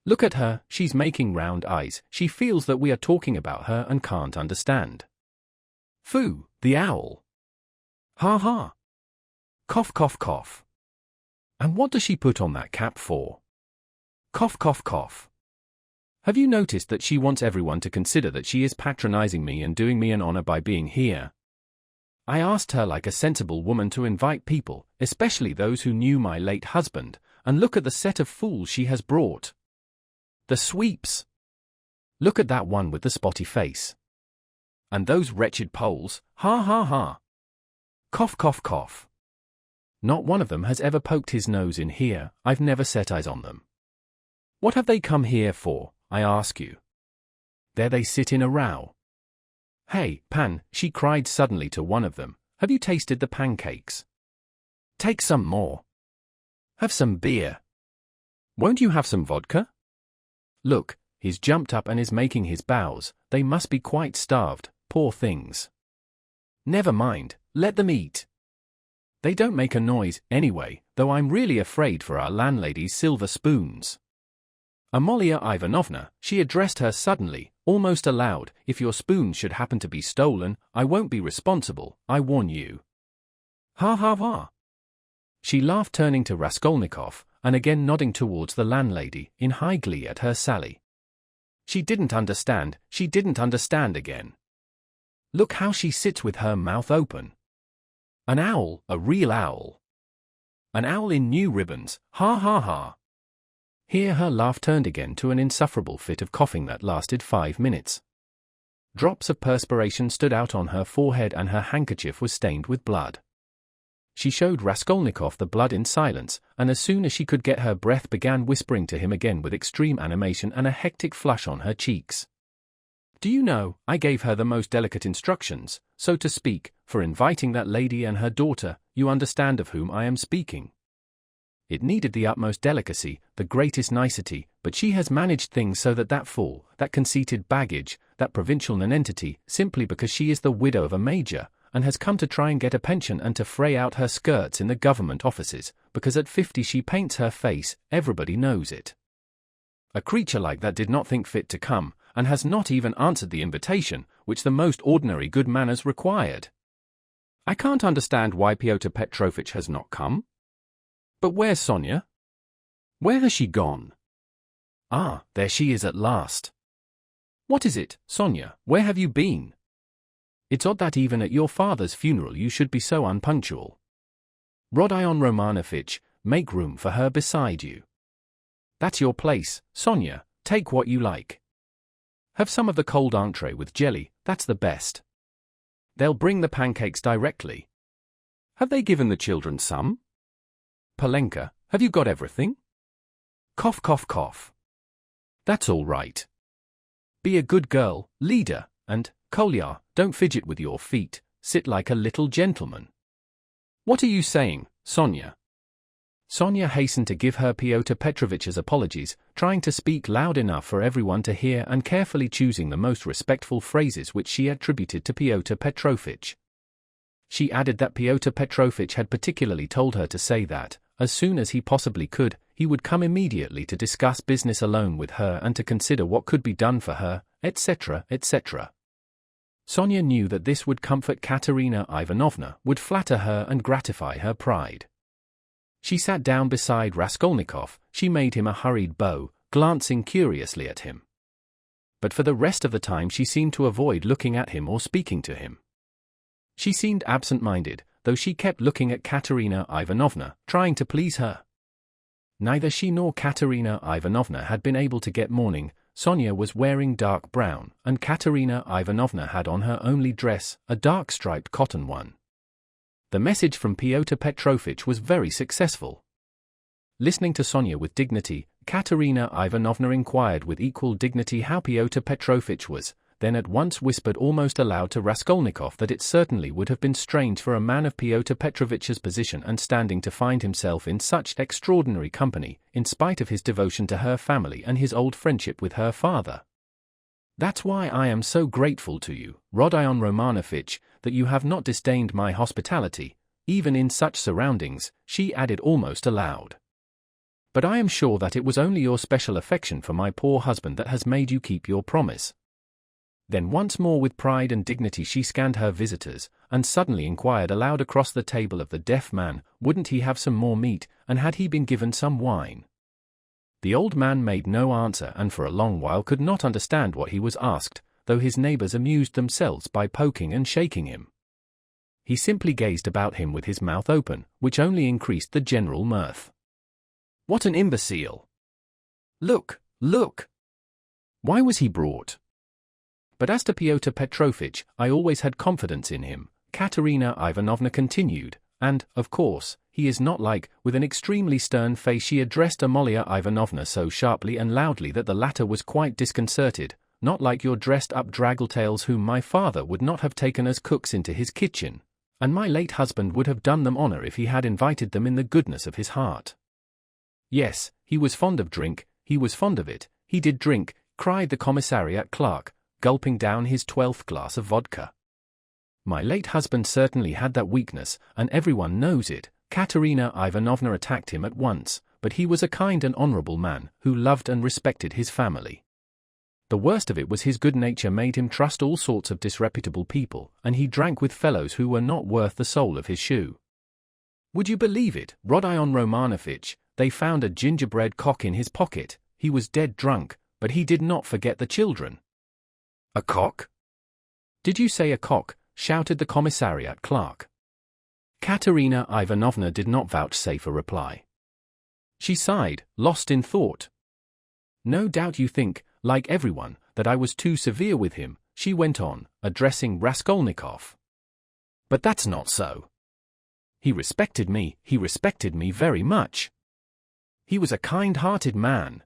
"Look at her, she's making round eyes, she feels that we are talking about her and can't understand. Foo, the owl. Ha ha. Cough cough cough. And what does she put on that cap for? Cough cough cough. Have you noticed that she wants everyone to consider that she is patronizing me and doing me an honor by being here? I asked her like a sensible woman to invite people, especially those who knew my late husband, and look at the set of fools she has brought. The sweeps. Look at that one with the spotty face. And those wretched Poles, ha ha ha. Cough cough cough. Not one of them has ever poked his nose in here, I've never set eyes on them. What have they come here for, I ask you? There they sit in a row. Hey, Pan, she cried suddenly to one of them, have you tasted the pancakes? Take some more. Have some beer. Won't you have some vodka? Look, he's jumped up and is making his bows, they must be quite starved, poor things. Never mind, let them eat. They don't make a noise, anyway, though I'm really afraid for our landlady's silver spoons. Amalia Ivanovna, she addressed her suddenly, almost aloud, if your spoons should happen to be stolen, I won't be responsible, I warn you. Ha ha ha. She laughed, turning to Raskolnikov, and again nodding towards the landlady, in high glee at her sally. She didn't understand again. Look how she sits with her mouth open. An owl, a real owl. An owl in new ribbons, ha ha ha. Here her laugh turned again to an insufferable fit of coughing that lasted 5 minutes. Drops of perspiration stood out on her forehead and her handkerchief was stained with blood. She showed Raskolnikov the blood in silence, and as soon as she could get her breath began whispering to him again with extreme animation and a hectic flush on her cheeks. Do you know, I gave her the most delicate instructions, so to speak, for inviting that lady and her daughter, you understand of whom I am speaking. It needed the utmost delicacy, the greatest nicety, but she has managed things so that fool, that conceited baggage, that provincial nonentity, simply because she is the widow of a major, and has come to try and get a pension and to fray out her skirts in the government offices, because at 50 she paints her face, everybody knows it. A creature like that did not think fit to come, and has not even answered the invitation, which the most ordinary good manners required. I can't understand why Pyotr Petrovitch has not come. But where's Sonia? Where has she gone? Ah, there she is at last. What is it, Sonia? Where have you been? It's odd that even at your father's funeral you should be so unpunctual. Rodion Romanovich, make room for her beside you. That's your place, Sonia, take what you like. Have some of the cold entree with jelly, that's the best. They'll bring the pancakes directly. Have they given the children some? Polenka, have you got everything? Cough, cough, cough. That's all right. Be a good girl, Lida, and, Kolya, don't fidget with your feet, sit like a little gentleman. What are you saying, Sonia? Sonia hastened to give her Pyotr Petrovitch's apologies, trying to speak loud enough for everyone to hear and carefully choosing the most respectful phrases which she attributed to Pyotr Petrovitch. She added that Pyotr Petrovitch had particularly told her to say that, as soon as he possibly could, he would come immediately to discuss business alone with her and to consider what could be done for her, etc., etc. Sonia knew that this would comfort Katerina Ivanovna, would flatter her and gratify her pride. She sat down beside Raskolnikov, she made him a hurried bow, glancing curiously at him. But for the rest of the time she seemed to avoid looking at him or speaking to him. She seemed absent-minded, though she kept looking at Katerina Ivanovna, trying to please her. Neither she nor Katerina Ivanovna had been able to get mourning. Sonia was wearing dark brown, and Katerina Ivanovna had on her only dress, a dark striped cotton one. The message from Pyotr Petrovitch was very successful. Listening to Sonia with dignity, Katerina Ivanovna inquired with equal dignity how Pyotr Petrovitch was, then at once whispered almost aloud to Raskolnikov that it certainly would have been strange for a man of Pyotr Petrovitch's position and standing to find himself in such extraordinary company, in spite of his devotion to her family and his old friendship with her father. That's why I am so grateful to you, Rodion Romanovich, that you have not disdained my hospitality, even in such surroundings, she added almost aloud. But I am sure that it was only your special affection for my poor husband that has made you keep your promise. Then once more with pride and dignity she scanned her visitors, and suddenly inquired aloud across the table of the deaf man, wouldn't he have some more meat, and had he been given some wine? The old man made no answer and for a long while could not understand what he was asked, though his neighbors amused themselves by poking and shaking him. He simply gazed about him with his mouth open, which only increased the general mirth. What an imbecile! Look, look! Why was he brought? But as to Pyotr Petrovitch, I always had confidence in him, Katerina Ivanovna continued, and, of course, he is not like, with an extremely stern face she addressed Amalia Ivanovna so sharply and loudly that the latter was quite disconcerted, not like your dressed-up draggletails whom my father would not have taken as cooks into his kitchen, and my late husband would have done them honor if he had invited them in the goodness of his heart. Yes, he was fond of drink, he was fond of it, he did drink, cried the commissariat clerk, gulping down his 12th glass of vodka. My late husband certainly had that weakness, and everyone knows it. Katerina Ivanovna attacked him at once, but he was a kind and honorable man, who loved and respected his family. The worst of it was his good nature made him trust all sorts of disreputable people, and he drank with fellows who were not worth the sole of his shoe. Would you believe it, Rodion Romanovich, they found a gingerbread cock in his pocket, he was dead drunk, but he did not forget the children. A cock? Did you say a cock? Shouted the commissariat clerk. Katerina Ivanovna did not vouchsafe a reply. She sighed, lost in thought. No doubt you think, like everyone, that I was too severe with him, she went on, addressing Raskolnikov. But that's not so. He respected me very much. He was a kind-hearted man.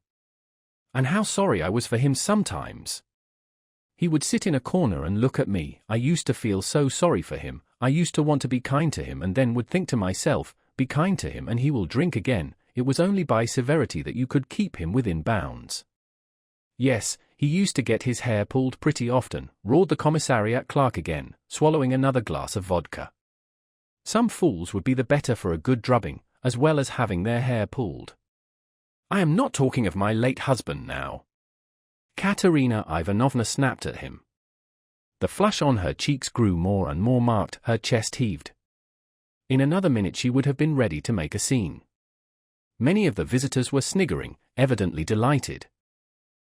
And how sorry I was for him sometimes. He would sit in a corner and look at me. I used to feel so sorry for him, I used to want to be kind to him and then would think to myself, be kind to him and he will drink again. It was only by severity that you could keep him within bounds. Yes, he used to get his hair pulled pretty often, roared the commissariat clerk again, swallowing another glass of vodka. Some fools would be the better for a good drubbing, as well as having their hair pulled. I am not talking of my late husband now. Katerina Ivanovna snapped at him. The flush on her cheeks grew more and more marked, her chest heaved. In another minute she would have been ready to make a scene. Many of the visitors were sniggering, evidently delighted.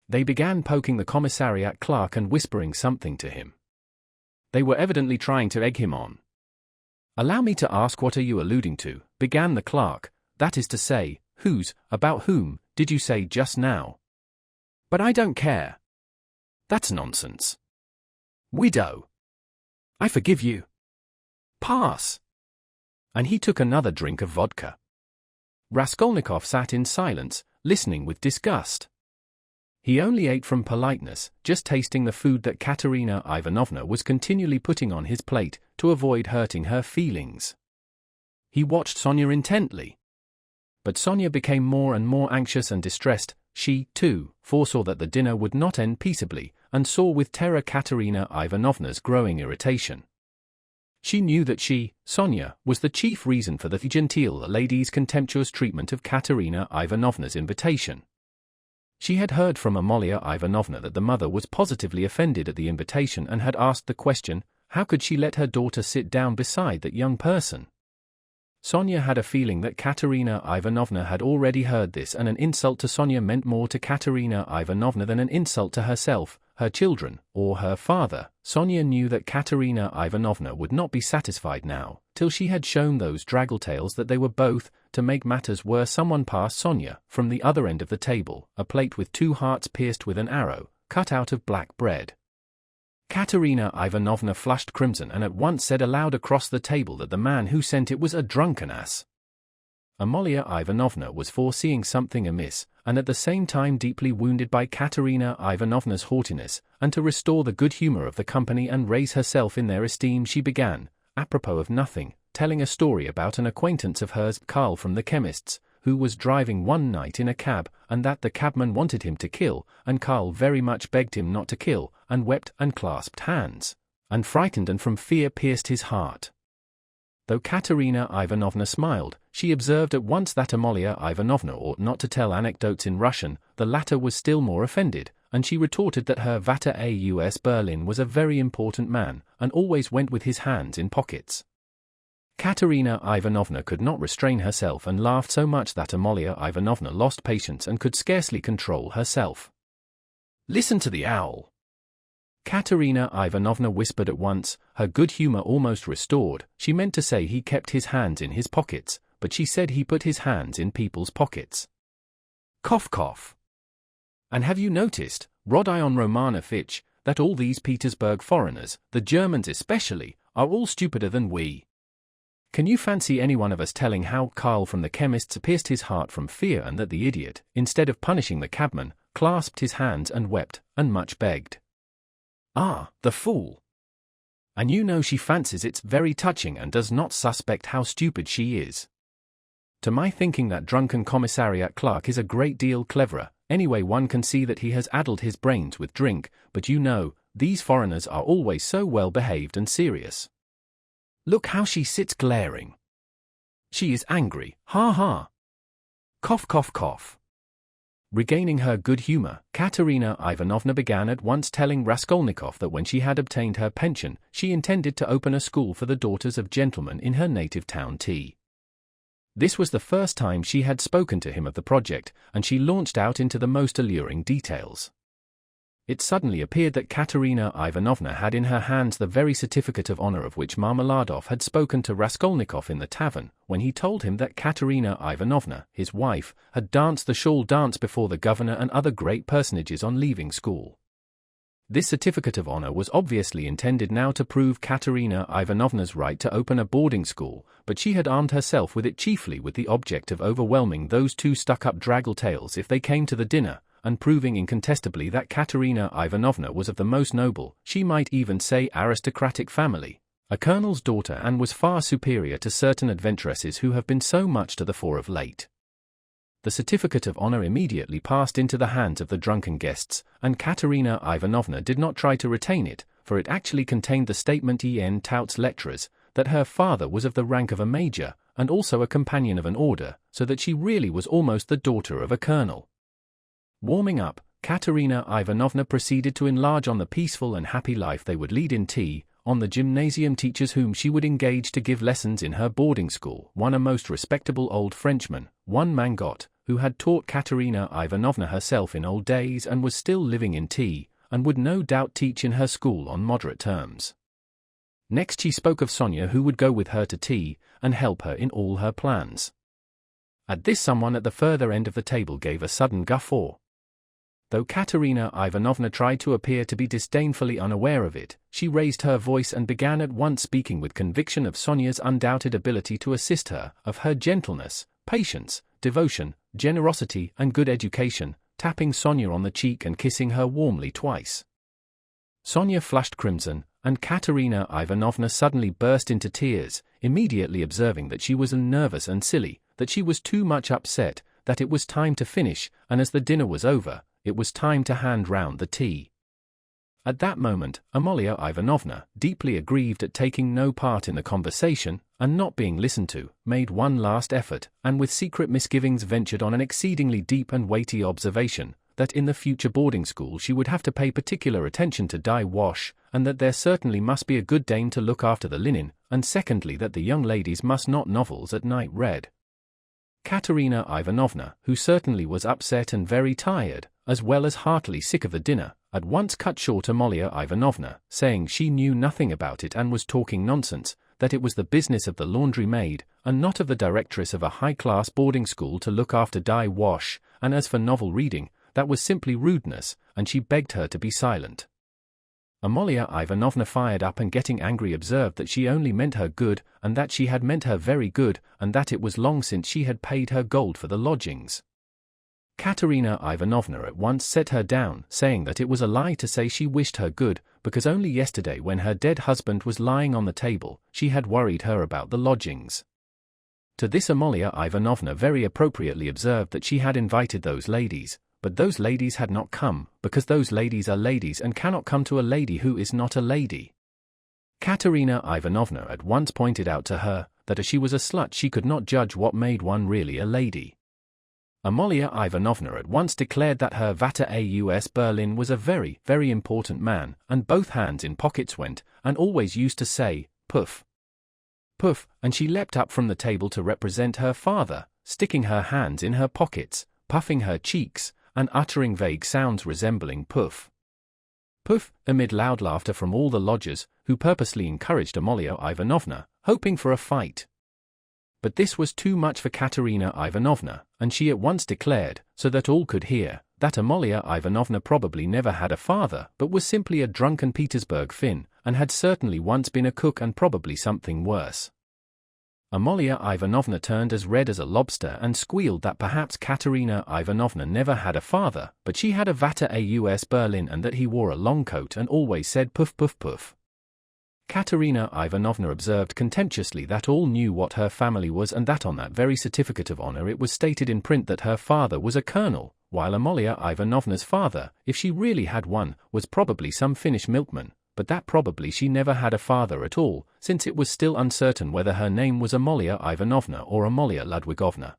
They began poking the commissariat clerk and whispering something to him. They were evidently trying to egg him on. "Allow me to ask, what are you alluding to?" began the clerk. "That is to say, about whom, did you say just now?" "But I don't care." "That's nonsense." "Widow." "I forgive you." "Pass." And he took another drink of vodka. Raskolnikov sat in silence, listening with disgust. He only ate from politeness, just tasting the food that Katerina Ivanovna was continually putting on his plate, to avoid hurting her feelings. He watched Sonia intently. But Sonia became more and more anxious and distressed. She, too, foresaw that the dinner would not end peaceably, and saw with terror Katerina Ivanovna's growing irritation. She knew that she, Sonia, was the chief reason for the genteel lady's contemptuous treatment of Katerina Ivanovna's invitation. She had heard from Amalia Ivanovna that the mother was positively offended at the invitation and had asked the question, how could she let her daughter sit down beside that young person? Sonia had a feeling that Katerina Ivanovna had already heard this, and an insult to Sonia meant more to Katerina Ivanovna than an insult to herself, her children, or her father. Sonia knew that Katerina Ivanovna would not be satisfied now, till she had shown those draggle-tails that they were both. To make matters worse, someone passed Sonia, from the other end of the table, a plate with 2 hearts pierced with an arrow, cut out of black bread. Katerina Ivanovna flushed crimson and at once said aloud across the table that the man who sent it was a drunken ass. Amalia Ivanovna was foreseeing something amiss, and at the same time deeply wounded by Katerina Ivanovna's haughtiness, and to restore the good humor of the company and raise herself in their esteem, she began, apropos of nothing, telling a story about an acquaintance of hers, Karl from the chemist's, who was driving one night in a cab, and that the cabman wanted him to kill, and Karl very much begged him not to kill, and wept and clasped hands, and frightened and from fear pierced his heart. Though Katerina Ivanovna smiled, she observed at once that Amalia Ivanovna ought not to tell anecdotes in Russian. The latter was still more offended, and she retorted that her Vater aus Berlin was a very important man, and always went with his hands in pockets. Katerina Ivanovna could not restrain herself and laughed so much that Amalia Ivanovna lost patience and could scarcely control herself. "Listen to the owl!" Katerina Ivanovna whispered at once, her good humor almost restored. She meant to say he kept his hands in his pockets, but she said he put his hands in people's pockets. Cough cough. "And have you noticed, Rodion Romanovich, that all these Petersburg foreigners, the Germans especially, are all stupider than we? Can you fancy any one of us telling how Karl from the chemist's pierced his heart from fear, and that the idiot, instead of punishing the cabman, clasped his hands and wept, and much begged? Ah, the fool! And you know she fancies it's very touching and does not suspect how stupid she is. To my thinking that drunken commissariat clerk is a great deal cleverer. Anyway, one can see that he has addled his brains with drink, but you know, these foreigners are always so well behaved and serious. Look how she sits glaring. She is angry, ha ha. Cough cough cough." Regaining her good humor, Katerina Ivanovna began at once telling Raskolnikov that when she had obtained her pension, she intended to open a school for the daughters of gentlemen in her native town T. This was the first time she had spoken to him of the project, and she launched out into the most alluring details. It suddenly appeared that Katerina Ivanovna had in her hands the very certificate of honor of which Marmeladov had spoken to Raskolnikov in the tavern, when he told him that Katerina Ivanovna, his wife, had danced the shawl dance before the governor and other great personages on leaving school. This certificate of honor was obviously intended now to prove Katerina Ivanovna's right to open a boarding school, but she had armed herself with it chiefly with the object of overwhelming those 2 stuck-up draggle-tails if they came to the dinner, and proving incontestably that Katerina Ivanovna was of the most noble, she might even say aristocratic family, a colonel's daughter, and was far superior to certain adventuresses who have been so much to the fore of late. The certificate of honor immediately passed into the hands of the drunken guests, and Katerina Ivanovna did not try to retain it, for it actually contained the statement en toutes lettres, that her father was of the rank of a major, and also a companion of an order, so that she really was almost the daughter of a colonel. Warming up, Katerina Ivanovna proceeded to enlarge on the peaceful and happy life they would lead in T, on the gymnasium teachers whom she would engage to give lessons in her boarding school, one a most respectable old Frenchman, one Mangot, who had taught Katerina Ivanovna herself in old days and was still living in T, and would no doubt teach in her school on moderate terms. Next she spoke of Sonia, who would go with her to T, and help her in all her plans. At this someone at the further end of the table gave a sudden guffaw. Though Katerina Ivanovna tried to appear to be disdainfully unaware of it, she raised her voice and began at once speaking with conviction of Sonia's undoubted ability to assist her, of her gentleness, patience, devotion, generosity and good education, tapping Sonia on the cheek and kissing her warmly twice. Sonia flushed crimson, and Katerina Ivanovna suddenly burst into tears, immediately observing that she was nervous and silly, that she was too much upset, that it was time to finish, and as the dinner was over, it was time to hand round the tea. At that moment, Amalia Ivanovna, deeply aggrieved at taking no part in the conversation, and not being listened to, made one last effort, and with secret misgivings ventured on an exceedingly deep and weighty observation, that in the future boarding school she would have to pay particular attention to dye wash, and that there certainly must be a good dame to look after the linen, and secondly that the young ladies must not novels at night read. Katerina Ivanovna, who certainly was upset and very tired, as well as heartily sick of the dinner, at once cut short Amalia Ivanovna, saying she knew nothing about it and was talking nonsense, that it was the business of the laundry maid, and not of the directress of a high-class boarding school to look after dye wash, and as for novel reading, that was simply rudeness, and she begged her to be silent. Amalia Ivanovna fired up and getting angry observed that she only meant her good, and that she had meant her very good, and that it was long since she had paid her gold for the lodgings. Katerina Ivanovna at once set her down, saying that it was a lie to say she wished her good, because only yesterday when her dead husband was lying on the table, she had worried her about the lodgings. To this Amalia Ivanovna very appropriately observed that she had invited those ladies, but those ladies had not come, because those ladies are ladies and cannot come to a lady who is not a lady. Katerina Ivanovna at once pointed out to her, that as she was a slut she could not judge what made one really a lady. Amalia Ivanovna at once declared that her Vater aus Berlin was a very, very important man, and both hands in pockets went, and always used to say, "Puff, puff," and she leapt up from the table to represent her father, sticking her hands in her pockets, puffing her cheeks, and uttering vague sounds resembling puff, puff, amid loud laughter from all the lodgers, who purposely encouraged Amalia Ivanovna, hoping for a fight. But this was too much for Katerina Ivanovna, and she at once declared, so that all could hear, that Amalia Ivanovna probably never had a father but was simply a drunken Petersburg Finn, and had certainly once been a cook and probably something worse. Amalia Ivanovna turned as red as a lobster and squealed that perhaps Katerina Ivanovna never had a father, but she had a Vater aus Berlin and that he wore a long coat and always said puff puff puff. Katerina Ivanovna observed contemptuously that all knew what her family was and that on that very certificate of honor it was stated in print that her father was a colonel, while Amalia Ivanovna's father, if she really had one, was probably some Finnish milkman, but that probably she never had a father at all, since it was still uncertain whether her name was Amalia Ivanovna or Amalia Ludwigovna.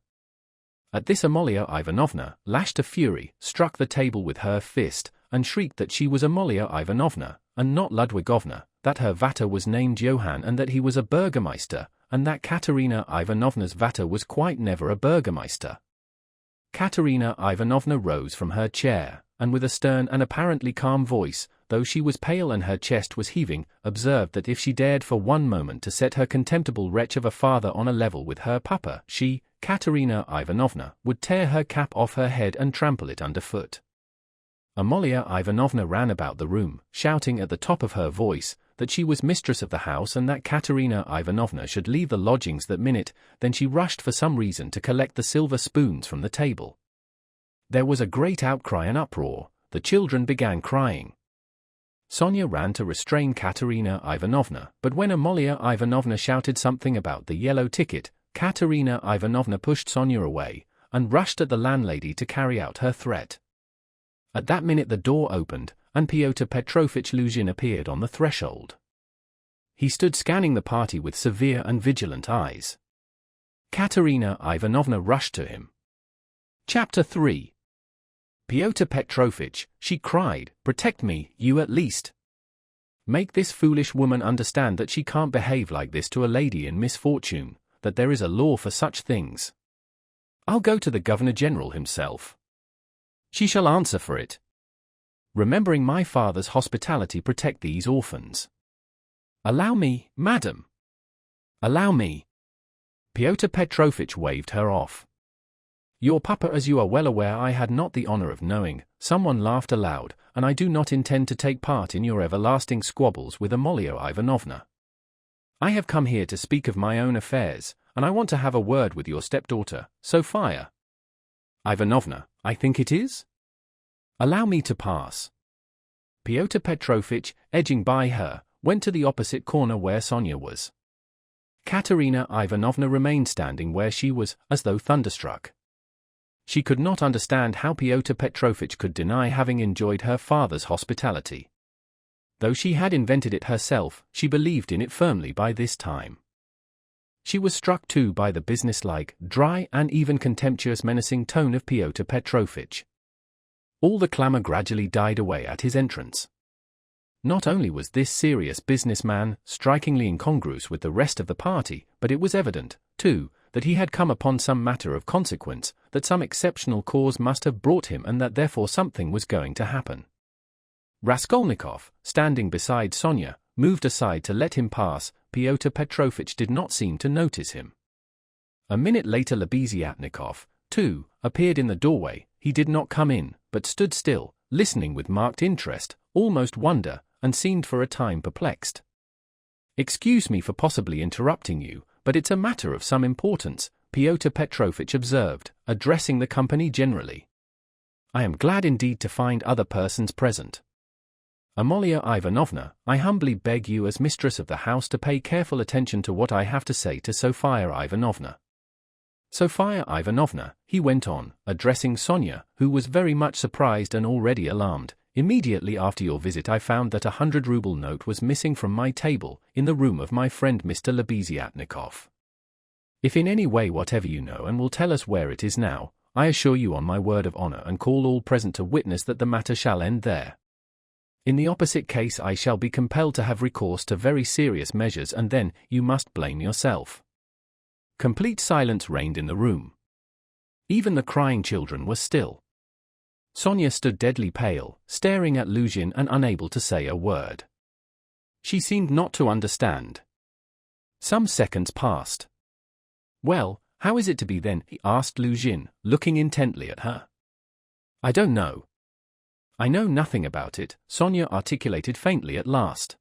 At this Amalia Ivanovna, lashed to fury, struck the table with her fist, and shrieked that she was Amalia Ivanovna, and not Ludwigovna, that her Vater was named Johann and that he was a burgomeister, and that Katerina Ivanovna's Vater was quite never a burgomeister. Katerina Ivanovna rose from her chair, and with a stern and apparently calm voice, though she was pale and her chest was heaving, observed that if she dared for one moment to set her contemptible wretch of a father on a level with her papa, she, Katerina Ivanovna, would tear her cap off her head and trample it underfoot. Amalia Ivanovna ran about the room, shouting at the top of her voice, that she was mistress of the house and that Katerina Ivanovna should leave the lodgings that minute. Then she rushed for some reason to collect the silver spoons from the table. There was a great outcry and uproar, the children began crying. Sonia ran to restrain Katerina Ivanovna, but when Amalia Ivanovna shouted something about the yellow ticket, Katerina Ivanovna pushed Sonia away, and rushed at the landlady to carry out her threat. At that minute the door opened, and Pyotr Petrovitch Luzhin appeared on the threshold. He stood scanning the party with severe and vigilant eyes. Katerina Ivanovna rushed to him. Chapter 3. Pyotr Petrovitch, she cried, protect me, you at least. Make this foolish woman understand that she can't behave like this to a lady in misfortune, that there is a law for such things. I'll go to the Governor-General himself. She shall answer for it. Remembering my father's hospitality, protect these orphans. Allow me, madam. Allow me. Pyotr Petrovitch waved her off. Your papa, as you are well aware, I had not the honor of knowing. Someone laughed aloud, and I do not intend to take part in your everlasting squabbles with Amalia Ivanovna. I have come here to speak of my own affairs, and I want to have a word with your stepdaughter, Sofia Ivanovna, I think it is? Allow me to pass. Pyotr Petrovitch, edging by her, went to the opposite corner where Sonia was. Katerina Ivanovna remained standing where she was, as though thunderstruck. She could not understand how Pyotr Petrovitch could deny having enjoyed her father's hospitality. Though she had invented it herself, she believed in it firmly by this time. She was struck too by the businesslike, dry and even contemptuous menacing tone of Pyotr Petrovitch. All the clamour gradually died away at his entrance. Not only was this serious businessman strikingly incongruous with the rest of the party, but it was evident, too, that he had come upon some matter of consequence, that some exceptional cause must have brought him, and that therefore something was going to happen. Raskolnikov, standing beside Sonia, moved aside to let him pass. Pyotr Petrovitch did not seem to notice him. A minute later Lebeziatnikov, too, appeared in the doorway. He did not come in, but stood still, listening with marked interest, almost wonder, and seemed for a time perplexed. Excuse me for possibly interrupting you, but it's a matter of some importance, Pyotr Petrovitch observed, addressing the company generally. I am glad indeed to find other persons present. Amalia Ivanovna, I humbly beg you as mistress of the house to pay careful attention to what I have to say to Sofia Ivanovna. Sofia Ivanovna, he went on, addressing Sonia, who was very much surprised and already alarmed. Immediately after your visit I found that 100-ruble note was missing from my table, in the room of my friend Mr. Lebeziatnikov. If in any way whatever you know and will tell us where it is now, I assure you on my word of honor and call all present to witness that the matter shall end there. In the opposite case I shall be compelled to have recourse to very serious measures, and then you must blame yourself. Complete silence reigned in the room. Even the crying children were still. Sonia stood deadly pale, staring at Luzhin and unable to say a word. She seemed not to understand. Some seconds passed. Well, how is it to be then? He asked Luzhin, looking intently at her. I don't know. I know nothing about it, Sonia articulated faintly at last.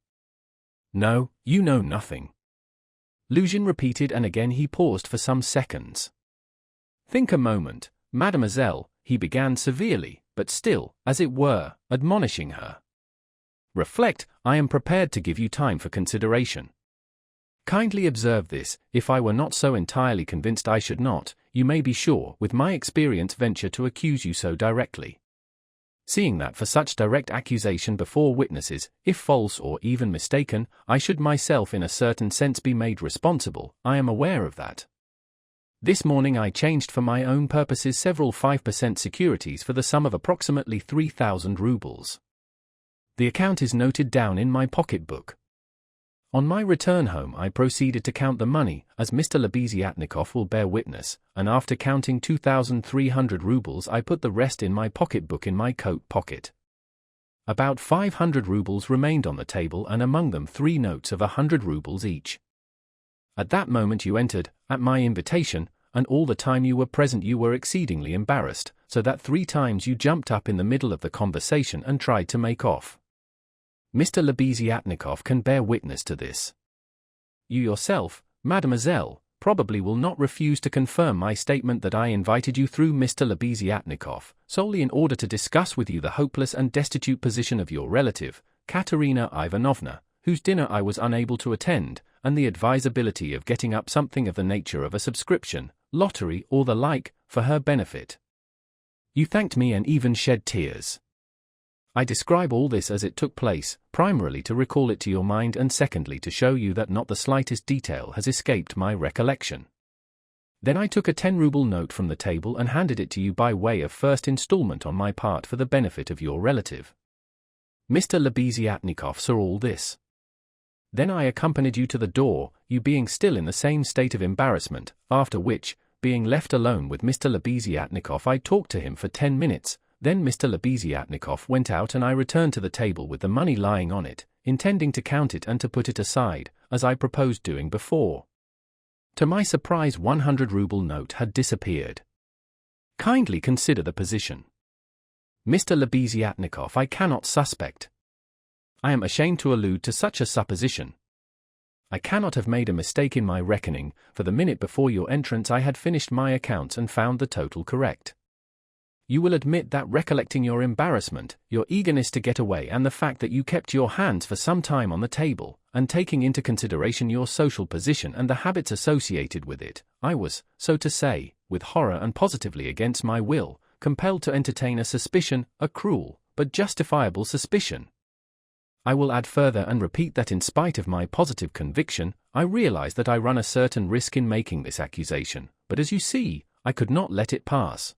No, you know nothing. Luzhin repeated, and again he paused for some seconds. Think a moment, mademoiselle, he began severely, but still, as it were, admonishing her. Reflect, I am prepared to give you time for consideration. Kindly observe this, if I were not so entirely convinced I should not, you may be sure, with my experience, venture to accuse you so directly. Seeing that for such direct accusation before witnesses, if false or even mistaken, I should myself in a certain sense be made responsible, I am aware of that. This morning I changed for my own purposes several 5% securities for the sum of approximately 3,000 rubles. The account is noted down in my pocketbook. On my return home I proceeded to count the money, as Mr. Lebeziatnikov will bear witness, and after counting 2,300 rubles I put the rest in my pocketbook in my coat pocket. About 500 rubles remained on the table, and among them 3 notes of 100 rubles each. At that moment you entered, at my invitation, and all the time you were present you were exceedingly embarrassed, so that 3 times you jumped up in the middle of the conversation and tried to make off. Mr. Lebeziatnikov can bear witness to this. You yourself, mademoiselle, probably will not refuse to confirm my statement that I invited you through Mr. Lebeziatnikov, solely in order to discuss with you the hopeless and destitute position of your relative, Katerina Ivanovna, whose dinner I was unable to attend, and the advisability of getting up something of the nature of a subscription, lottery or the like, for her benefit. You thanked me and even shed tears. I describe all this as it took place, primarily to recall it to your mind and secondly to show you that not the slightest detail has escaped my recollection. Then I took a 10-ruble note from the table and handed it to you by way of first installment on my part for the benefit of your relative. Mr. Lebeziatnikov saw all this. Then I accompanied you to the door, you being still in the same state of embarrassment, after which, being left alone with Mr. Lebeziatnikov, I talked to him for 10 minutes, then Mr. Lebeziatnikov went out and I returned to the table with the money lying on it, intending to count it and to put it aside, as I proposed doing before. To my surprise, 100-ruble note had disappeared. Kindly consider the position. Mr. Lebeziatnikov, I cannot suspect. I am ashamed to allude to such a supposition. I cannot have made a mistake in my reckoning, for the minute before your entrance I had finished my accounts and found the total correct. You will admit that, recollecting your embarrassment, your eagerness to get away, and the fact that you kept your hands for some time on the table, and taking into consideration your social position and the habits associated with it, I was, so to say, with horror and positively against my will, compelled to entertain a suspicion, a cruel, but justifiable suspicion. I will add further and repeat that in spite of my positive conviction, I realize that I run a certain risk in making this accusation, but as you see, I could not let it pass.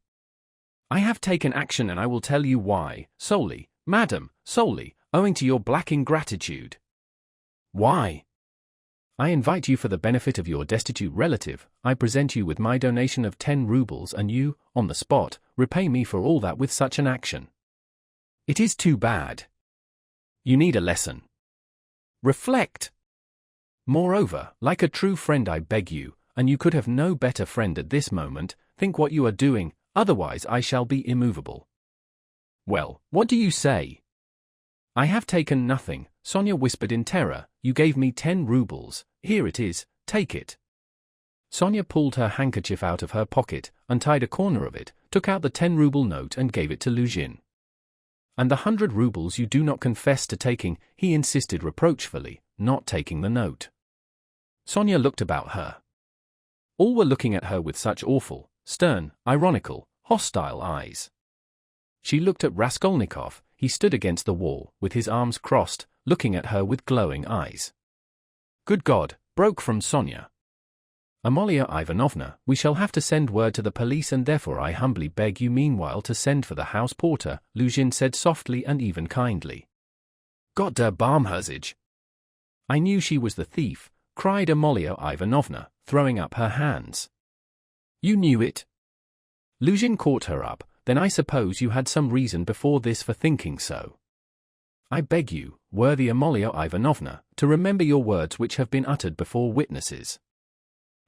I have taken action, and I will tell you why, solely, madam, solely, owing to your black ingratitude. Why? I invite you for the benefit of your destitute relative, I present you with my donation of 10 rubles, and you, on the spot, repay me for all that with such an action. It is too bad. You need a lesson. Reflect. Moreover, like a true friend, I beg you, and you could have no better friend at this moment, think what you are doing, otherwise I shall be immovable. Well, what do you say? I have taken nothing, Sonia whispered in terror. You gave me 10 rubles, here it is, take it. Sonia pulled her handkerchief out of her pocket, untied a corner of it, took out the 10-ruble note and gave it to Luzhin. And the 100 rubles you do not confess to taking, he insisted reproachfully, not taking the note. Sonia looked about her. All were looking at her with such awful, stern, ironical, hostile eyes. She looked at Raskolnikov. He stood against the wall, with his arms crossed, looking at her with glowing eyes. Good God, broke from Sonia. Amalia Ivanovna, we shall have to send word to the police, and therefore I humbly beg you meanwhile to send for the house porter, Luzhin said softly and even kindly. Gott der Barmherzige. I knew she was the thief, cried Amalia Ivanovna, throwing up her hands. You knew it? Luzhin caught her up. Then I suppose you had some reason before this for thinking so. I beg you, worthy Amalia Ivanovna, to remember your words which have been uttered before witnesses.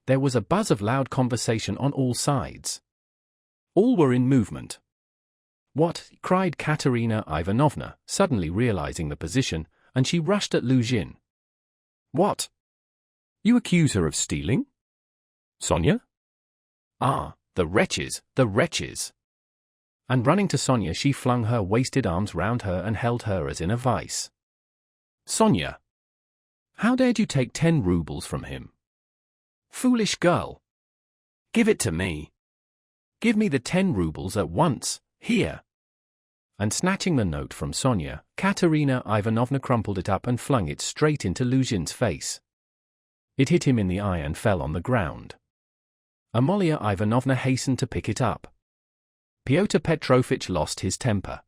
There was a buzz of loud conversation on all sides. All were in movement. What? Cried Katerina Ivanovna, suddenly realizing the position, and she rushed at Luzhin. What? You accuse her of stealing? Sonia? Ah, the wretches, the wretches! And running to Sonia, she flung her wasted arms round her and held her as in a vice. Sonia! How dared you take 10 rubles from him? Foolish girl! Give it to me! Give me the 10 rubles at once, here! And snatching the note from Sonia, Katerina Ivanovna crumpled it up and flung it straight into Luzhin's face. It hit him in the eye and fell on the ground. Amalia Ivanovna hastened to pick it up. Pyotr Petrovitch lost his temper.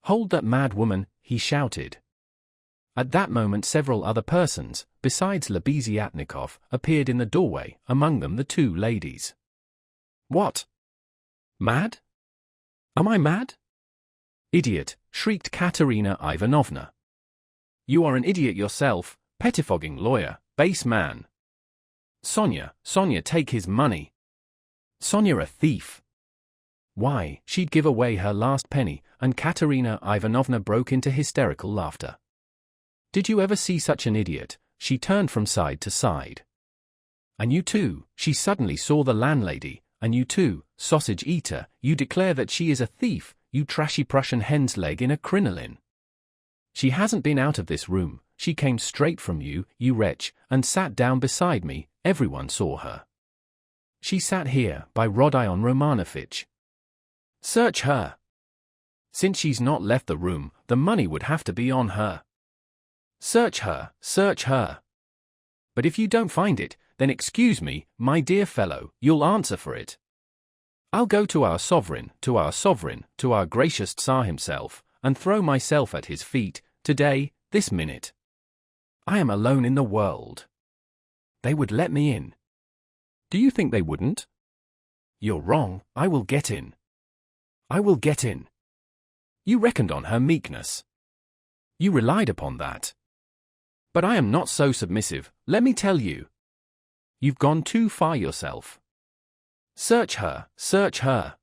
Hold that mad woman, he shouted. At that moment several other persons, besides Lebeziatnikov, appeared in the doorway, among them the 2 ladies. What? Mad? Am I mad? Idiot, shrieked Katerina Ivanovna. You are an idiot yourself, pettifogging lawyer, base man. Sonia, Sonia, take his money. Sonia a thief. Why, she'd give away her last penny, and Katerina Ivanovna broke into hysterical laughter. Did you ever see such an idiot? She turned from side to side. And you too, she suddenly saw the landlady, and you too, sausage eater, you declare that she is a thief, you trashy Prussian hen's leg in a crinoline. She hasn't been out of this room, she came straight from you, you wretch, and sat down beside me, everyone saw her. She sat here, by Rodion Romanovitch. Search her. Since she's not left the room, the money would have to be on her. Search her, search her. But if you don't find it, then excuse me, my dear fellow, you'll answer for it. I'll go to our sovereign, to our sovereign, to our gracious Tsar himself, and throw myself at his feet, today, this minute. I am alone in the world. They would let me in. Do you think they wouldn't? You're wrong, I will get in. I will get in. You reckoned on her meekness. You relied upon that. But I am not so submissive, let me tell you. You've gone too far yourself. Search her, search her.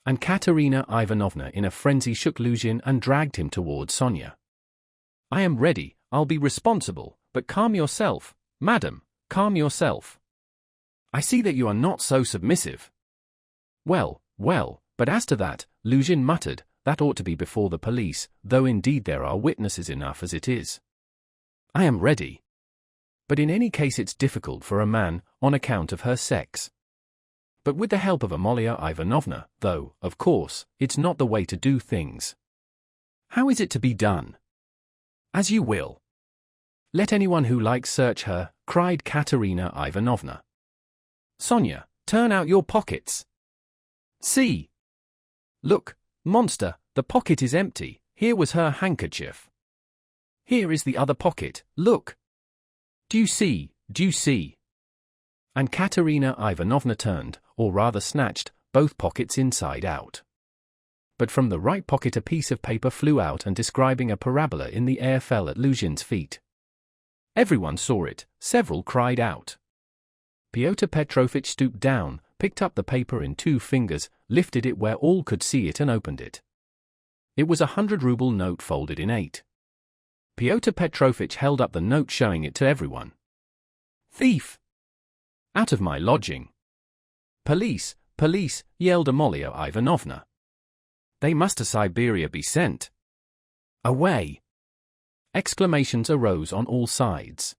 And Katerina Ivanovna in a frenzy shook Luzhin and dragged him towards Sonia. I am ready, I'll be responsible, but calm yourself, madam, calm yourself. I see that you are not so submissive. Well, well, but as to that, Luzhin muttered, that ought to be before the police, though indeed there are witnesses enough as it is. I am ready. But in any case it's difficult for a man, on account of her sex. But with the help of Amalia Ivanovna, though, of course, it's not the way to do things. How is it to be done? As you will. Let anyone who likes search her, cried Katerina Ivanovna. Sonia, turn out your pockets. See. Look, monster, the pocket is empty, here was her handkerchief. Here is the other pocket, look. Do you see, do you see? And Katerina Ivanovna turned, or rather snatched, both pockets inside out. But from the right pocket a piece of paper flew out and describing a parabola in the air fell at Luzhin's feet. Everyone saw it, several cried out. Pyotr Petrovitch stooped down, picked up the paper in 2 fingers, lifted it where all could see it and opened it. It was a 100-ruble note folded in 8. Pyotr Petrovitch held up the note showing it to everyone. Thief! Out of my lodging! Police, police, yelled Amalia Ivanovna. They must to Siberia be sent. Away! Exclamations arose on all sides.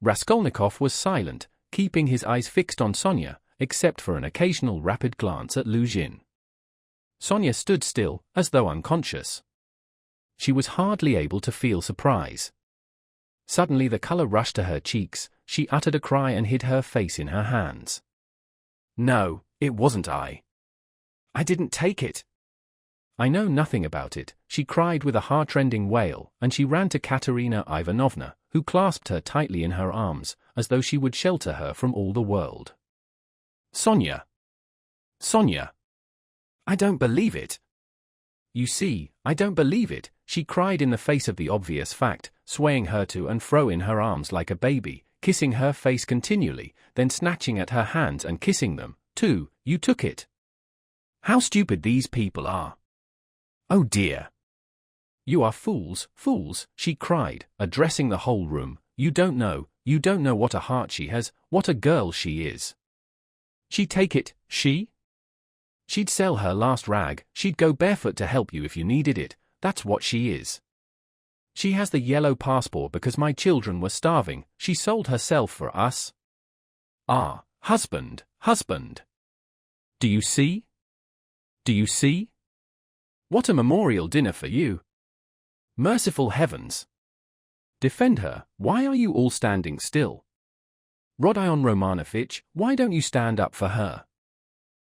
Raskolnikov was silent, keeping his eyes fixed on Sonia, except for an occasional rapid glance at Luzhin. Sonia stood still, as though unconscious. She was hardly able to feel surprise. Suddenly the color rushed to her cheeks, she uttered a cry and hid her face in her hands. No, it wasn't I. I didn't take it. I know nothing about it, she cried with a heart-rending wail, and she ran to Katerina Ivanovna, who clasped her tightly in her arms, as though she would shelter her from all the world. Sonia! Sonia! I don't believe it! You see, I don't believe it, she cried in the face of the obvious fact, swaying her to and fro in her arms like a baby, kissing her face continually, then snatching at her hands and kissing them, too. You took it. How stupid these people are! Oh dear! You are fools, fools, she cried, addressing the whole room. You don't know what a heart she has, what a girl she is. She'd take it, she? She'd sell her last rag, she'd go barefoot to help you if you needed it, that's what she is. She has the yellow passport because my children were starving, she sold herself for us. Ah, husband, husband! Do you see? Do you see? What a memorial dinner for you! Merciful heavens! Defend her, why are you all standing still? Rodion Romanovitch, why don't you stand up for her?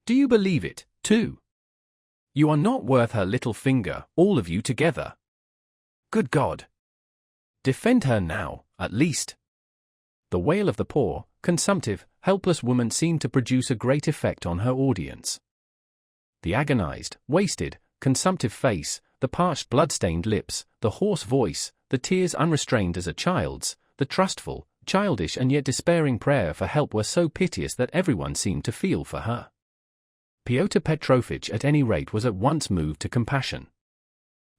Do you believe it, too? You are not worth her little finger, all of you together. Good God! Defend her now, at least. The wail of the poor, consumptive, helpless woman seemed to produce a great effect on her audience. The agonized, wasted, consumptive face, the parched blood-stained lips, the hoarse voice, the tears unrestrained as a child's, the trustful, childish and yet despairing prayer for help were so piteous that everyone seemed to feel for her. Pyotr Petrovitch at any rate was at once moved to compassion.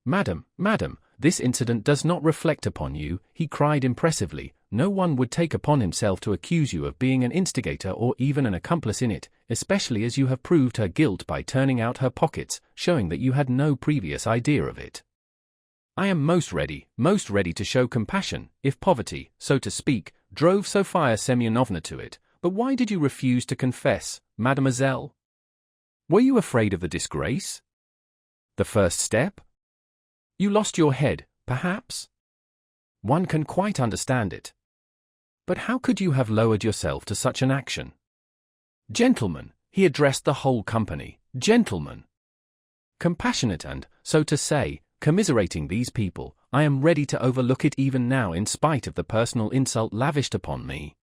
Madam, madam, this incident does not reflect upon you, he cried impressively. No one would take upon himself to accuse you of being an instigator or even an accomplice in it, especially as you have proved her guilt by turning out her pockets, showing that you had no previous idea of it. I am most ready to show compassion, if poverty, so to speak, drove Sofia Semyonovna to it, but why did you refuse to confess, mademoiselle? Were you afraid of the disgrace? The first step? You lost your head, perhaps? One can quite understand it. But how could you have lowered yourself to such an action? Gentlemen, he addressed the whole company, gentlemen. Compassionate and, so to say, commiserating these people. I am ready to overlook it even now in spite of the personal insult lavished upon me.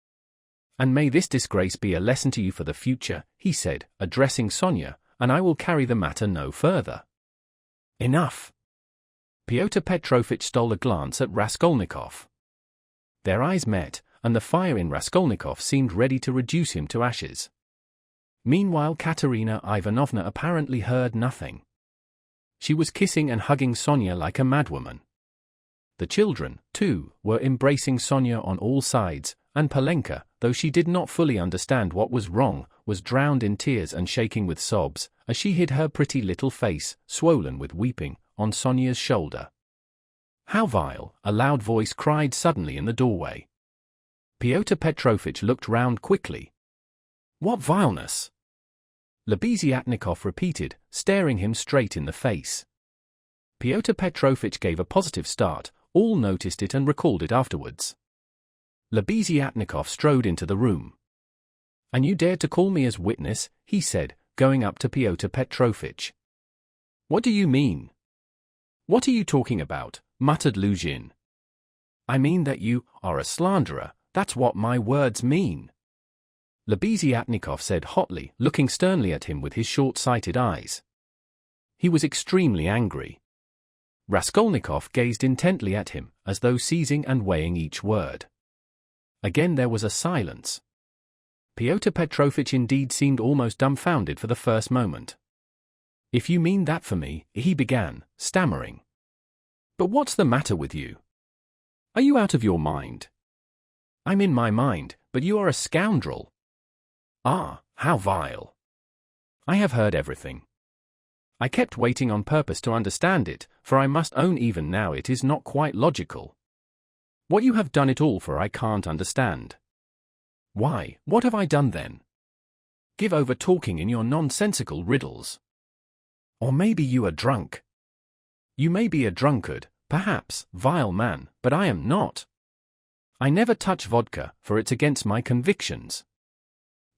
And may this disgrace be a lesson to you for the future, he said, addressing Sonia, and I will carry the matter no further. Enough. Pyotr Petrovitch stole a glance at Raskolnikov. Their eyes met, and the fire in Raskolnikov seemed ready to reduce him to ashes. Meanwhile, Katerina Ivanovna apparently heard nothing. She was kissing and hugging Sonia like a madwoman. The children, too, were embracing Sonia on all sides, and Polenka, though she did not fully understand what was wrong, was drowned in tears and shaking with sobs, as she hid her pretty little face, swollen with weeping, on Sonia's shoulder. "How vile!" a loud voice cried suddenly in the doorway. Pyotr Petrovitch looked round quickly. "What vileness?" Lebeziatnikov repeated, staring him straight in the face. Pyotr Petrovitch gave a positive start. All noticed it and recalled it afterwards. Lebeziatnikov strode into the room. "And you dared to call me as witness," he said, going up to Pyotr Petrovitch. "What do you mean?" "What are you talking about?" muttered Luzhin. "I mean that you are a slanderer, that's what my words mean," Lebeziatnikov said hotly, looking sternly at him with his short-sighted eyes. He was extremely angry. Raskolnikov gazed intently at him, as though seizing and weighing each word. Again there was a silence. Pyotr Petrovitch indeed seemed almost dumbfounded for the first moment. "If you mean that for me," he began, stammering. "But what's the matter with you? Are you out of your mind?" "I'm in my mind, but you are a scoundrel." "Ah, how vile!" "I have heard everything. I kept waiting on purpose to understand it, for I must own even now it is not quite logical. What you have done it all for I can't understand." "Why, what have I done then?" "Give over talking in your nonsensical riddles. Or maybe you are drunk." "You may be a drunkard, perhaps, vile man, but I am not. I never touch vodka, for it's against my convictions.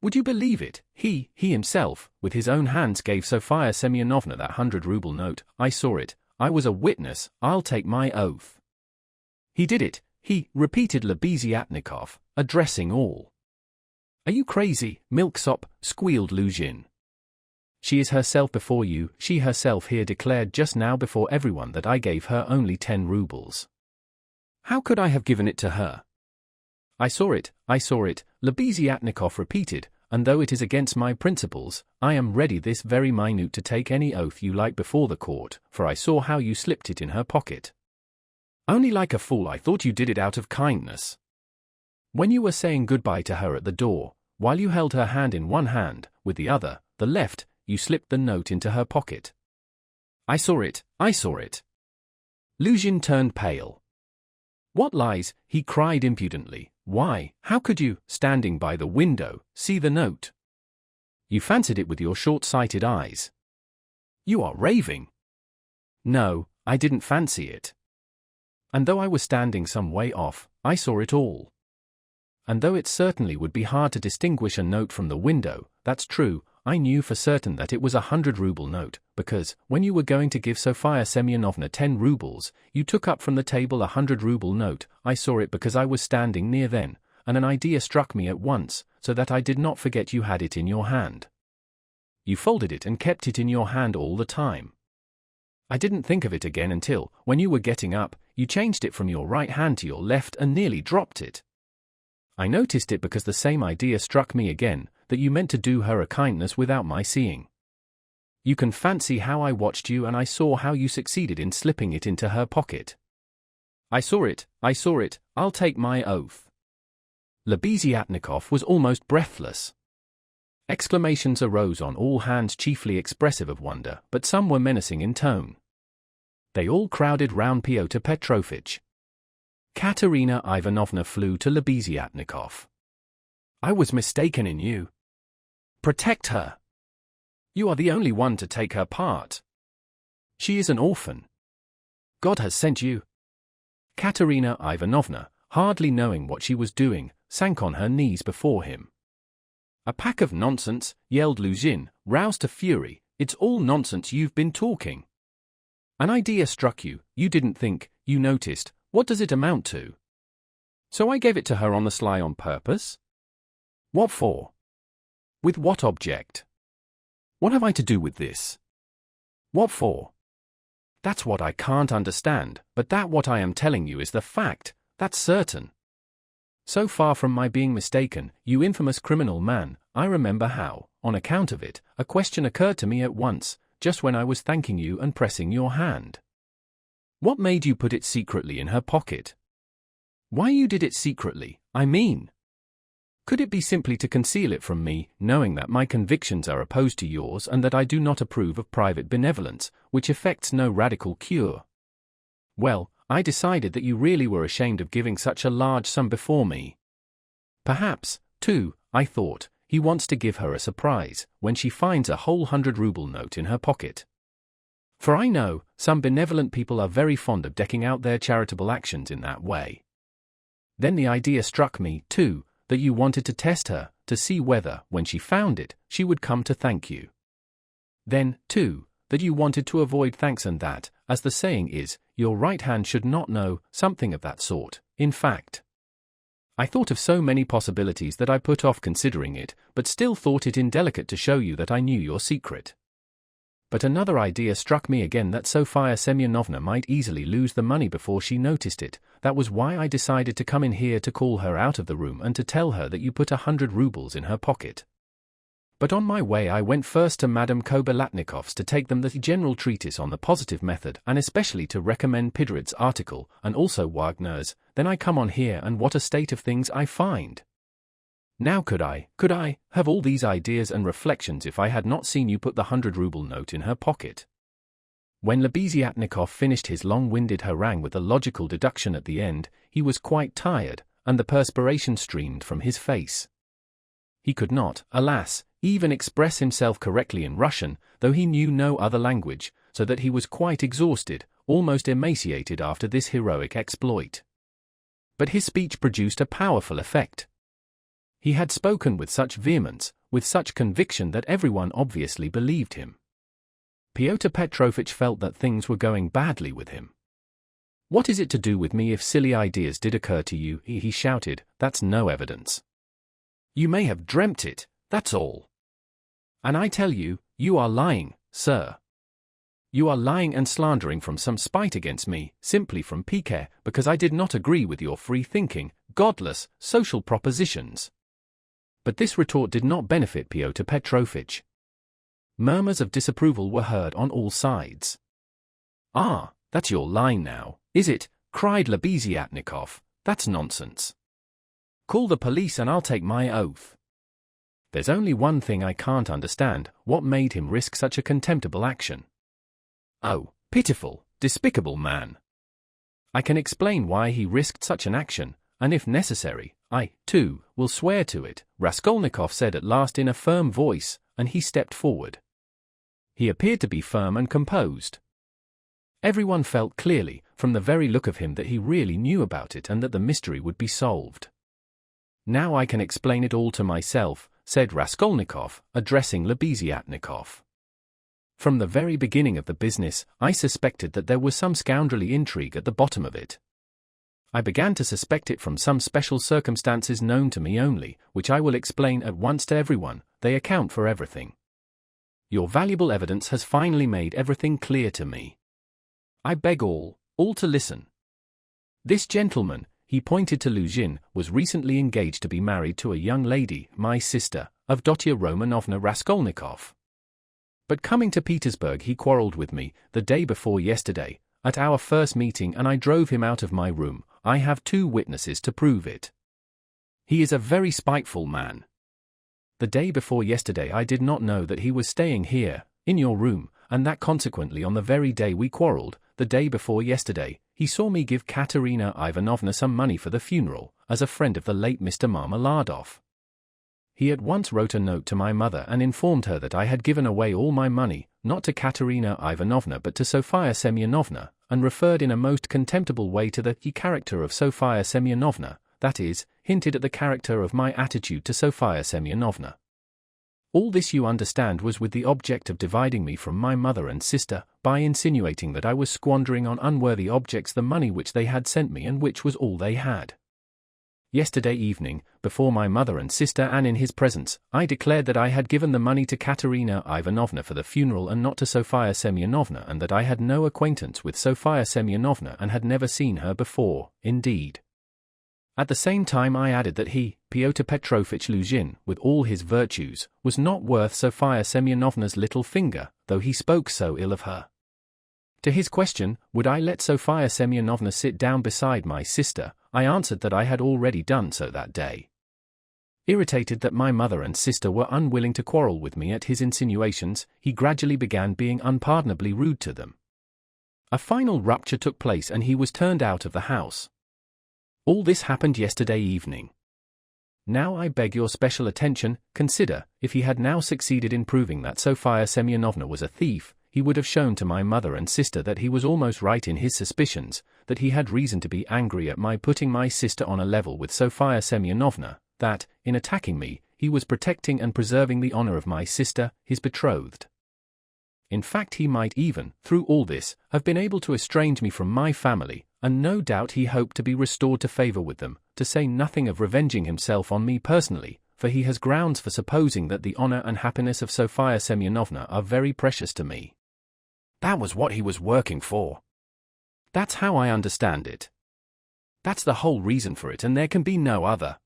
Would you believe it, he himself, with his own hands gave Sofia Semyonovna that 100-ruble note. I saw it, I was a witness, I'll take my oath." "He did it, he," repeated Lebeziatnikov, addressing all. "Are you crazy, milksop?" squealed Luzhin. "She is herself before you, she herself here declared just now before everyone that I gave her only 10 rubles. How could I have given it to her?" I saw it, Lebeziatnikov repeated, "and though it is against my principles, I am ready this very minute to take any oath you like before the court, for I saw how you slipped it in her pocket. Only like a fool I thought you did it out of kindness. When you were saying goodbye to her at the door, while you held her hand in one hand, with the other, the left, you slipped the note into her pocket." I saw it. Luzhin turned pale. "What lies?" he cried impudently. "Why, how could you, standing by the window, see the note? You fancied it with your short-sighted eyes. You are raving." "No, I didn't fancy it. And though I was standing some way off, I saw it all. And though it certainly would be hard to distinguish a note from the window, that's true, I knew for certain that it was a 100-ruble note, because, when you were going to give Sofia Semyonovna 10 rubles, you took up from the table a 100-ruble note. I saw it because I was standing near then, and an idea struck me at once, so that I did not forget you had it in your hand. You folded it and kept it in your hand all the time. I didn't think of it again until, when you were getting up, you changed it from your right hand to your left and nearly dropped it. I noticed it because the same idea struck me again, that you meant to do her a kindness without my seeing. You can fancy how I watched you and I saw how you succeeded in slipping it into her pocket. I saw it, I'll take my oath." Lebeziatnikov was almost breathless. Exclamations arose on all hands, chiefly expressive of wonder, but some were menacing in tone. They all crowded round Pyotr Petrovitch. Katerina Ivanovna flew to Lebeziatnikov. "I was mistaken in you. Protect her. You are the only one to take her part. She is an orphan. God has sent you." Katerina Ivanovna, hardly knowing what she was doing, sank on her knees before him. "A pack of nonsense," yelled Luzhin, roused to fury. "It's all nonsense you've been talking. An idea struck you, you didn't think, you noticed, what does it amount to? So I gave it to her on the sly on purpose? What for? With what object? What have I to do with this? What for? That's what I can't understand, but that what I am telling you is the fact, that's certain. So far from my being mistaken, you infamous criminal man, I remember how, on account of it, a question occurred to me at once, just when I was thanking you and pressing your hand. What made you put it secretly in her pocket? Why you did it secretly, I mean? Could it be simply to conceal it from me, knowing that my convictions are opposed to yours and that I do not approve of private benevolence, which effects no radical cure? Well, I decided that you really were ashamed of giving such a large sum before me. Perhaps, too, I thought, he wants to give her a surprise when she finds a whole 100-ruble note in her pocket. For I know, some benevolent people are very fond of decking out their charitable actions in that way. Then the idea struck me, too, that you wanted to test her, to see whether, when she found it, she would come to thank you. Then, too, that you wanted to avoid thanks and that, as the saying is, your right hand should not know, something of that sort, in fact. I thought of so many possibilities that I put off considering it, but still thought it indelicate to show you that I knew your secret. But another idea struck me again, that Sofia Semyonovna might easily lose the money before she noticed it. That was why I decided to come in here to call her out of the room and to tell her that you put 100 rubles in her pocket. But on my way I went first to Madame Kobylatnikov's to take them the general treatise on the positive method and especially to recommend Pidrid's article and also Wagner's. Then I come on here and what a state of things I find. Now could I have all these ideas and reflections if I had not seen you put the 100-ruble note in her pocket? When Lebeziatnikov finished his long-winded harangue with a logical deduction at the end, he was quite tired, and the perspiration streamed from his face. He could not, alas, even express himself correctly in Russian, though he knew no other language, so that he was quite exhausted, almost emaciated after this heroic exploit. But his speech produced a powerful effect. He had spoken with such vehemence, with such conviction that everyone obviously believed him. Pyotr Petrovitch felt that things were going badly with him. "What is it to do with me if silly ideas did occur to you?" he shouted. "That's no evidence. You may have dreamt it, that's all. And I tell you, you are lying, sir. You are lying and slandering from some spite against me, simply from pique, because I did not agree with your free-thinking, godless, social propositions." But this retort did not benefit Pyotr Petrovitch. Murmurs of disapproval were heard on all sides. "Ah, that's your line now, is it?" cried Lebeziatnikov. "That's nonsense. Call the police and I'll take my oath. There's only one thing I can't understand, what made him risk such a contemptible action? Oh, pitiful, despicable man. I can explain why he risked such an action, and if necessary, I, too, will swear to it," Raskolnikov said at last in a firm voice, and he stepped forward. He appeared to be firm and composed. Everyone felt clearly, from the very look of him, that he really knew about it and that the mystery would be solved. "Now I can explain it all to myself," said Raskolnikov, addressing Lebeziatnikov. "From the very beginning of the business, I suspected that there was some scoundrelly intrigue at the bottom of it. I began to suspect it from some special circumstances known to me only, which I will explain at once to everyone. They account for everything. Your valuable evidence has finally made everything clear to me. I beg all to listen. This gentleman," he pointed to Luzhin, "was recently engaged to be married to a young lady, my sister, Avdotya Romanovna Raskolnikov. But coming to Petersburg he quarreled with me, the day before yesterday, at our first meeting, and I drove him out of my room. I have 2 witnesses to prove it. He is a very spiteful man. The day before yesterday I did not know that he was staying here, in your room, and that consequently on the very day we quarreled, the day before yesterday, he saw me give Katerina Ivanovna some money for the funeral, as a friend of the late Mr. Marmeladov. He at once wrote a note to my mother and informed her that I had given away all my money, not to Katerina Ivanovna but to Sofia Semyonovna, and referred in a most contemptible way to the character of Sofia Semyonovna, that is, hinted at the character of my attitude to Sofia Semyonovna. All this, you understand, was with the object of dividing me from my mother and sister, by insinuating that I was squandering on unworthy objects the money which they had sent me and which was all they had. Yesterday evening, before my mother and sister and in his presence, I declared that I had given the money to Katerina Ivanovna for the funeral and not to Sofia Semyonovna, and that I had no acquaintance with Sofia Semyonovna and had never seen her before, indeed. At the same time I added that he, Pyotr Petrovitch Luzhin, with all his virtues, was not worth Sofia Semyonovna's little finger, though he spoke so ill of her. To his question, would I let Sofia Semyonovna sit down beside my sister, I answered that I had already done so that day. Irritated that my mother and sister were unwilling to quarrel with me at his insinuations, he gradually began being unpardonably rude to them. A final rupture took place and he was turned out of the house. All this happened yesterday evening. Now I beg your special attention. Consider, if he had now succeeded in proving that Sofia Semyonovna was a thief, he would have shown to my mother and sister that he was almost right in his suspicions, that he had reason to be angry at my putting my sister on a level with Sofia Semyonovna, that, in attacking me, he was protecting and preserving the honor of my sister, his betrothed. In fact, he might even, through all this, have been able to estrange me from my family, and no doubt he hoped to be restored to favor with them, to say nothing of revenging himself on me personally, for he has grounds for supposing that the honor and happiness of Sofia Semyonovna are very precious to me. That was what he was working for. That's how I understand it. That's the whole reason for it, and there can be no other.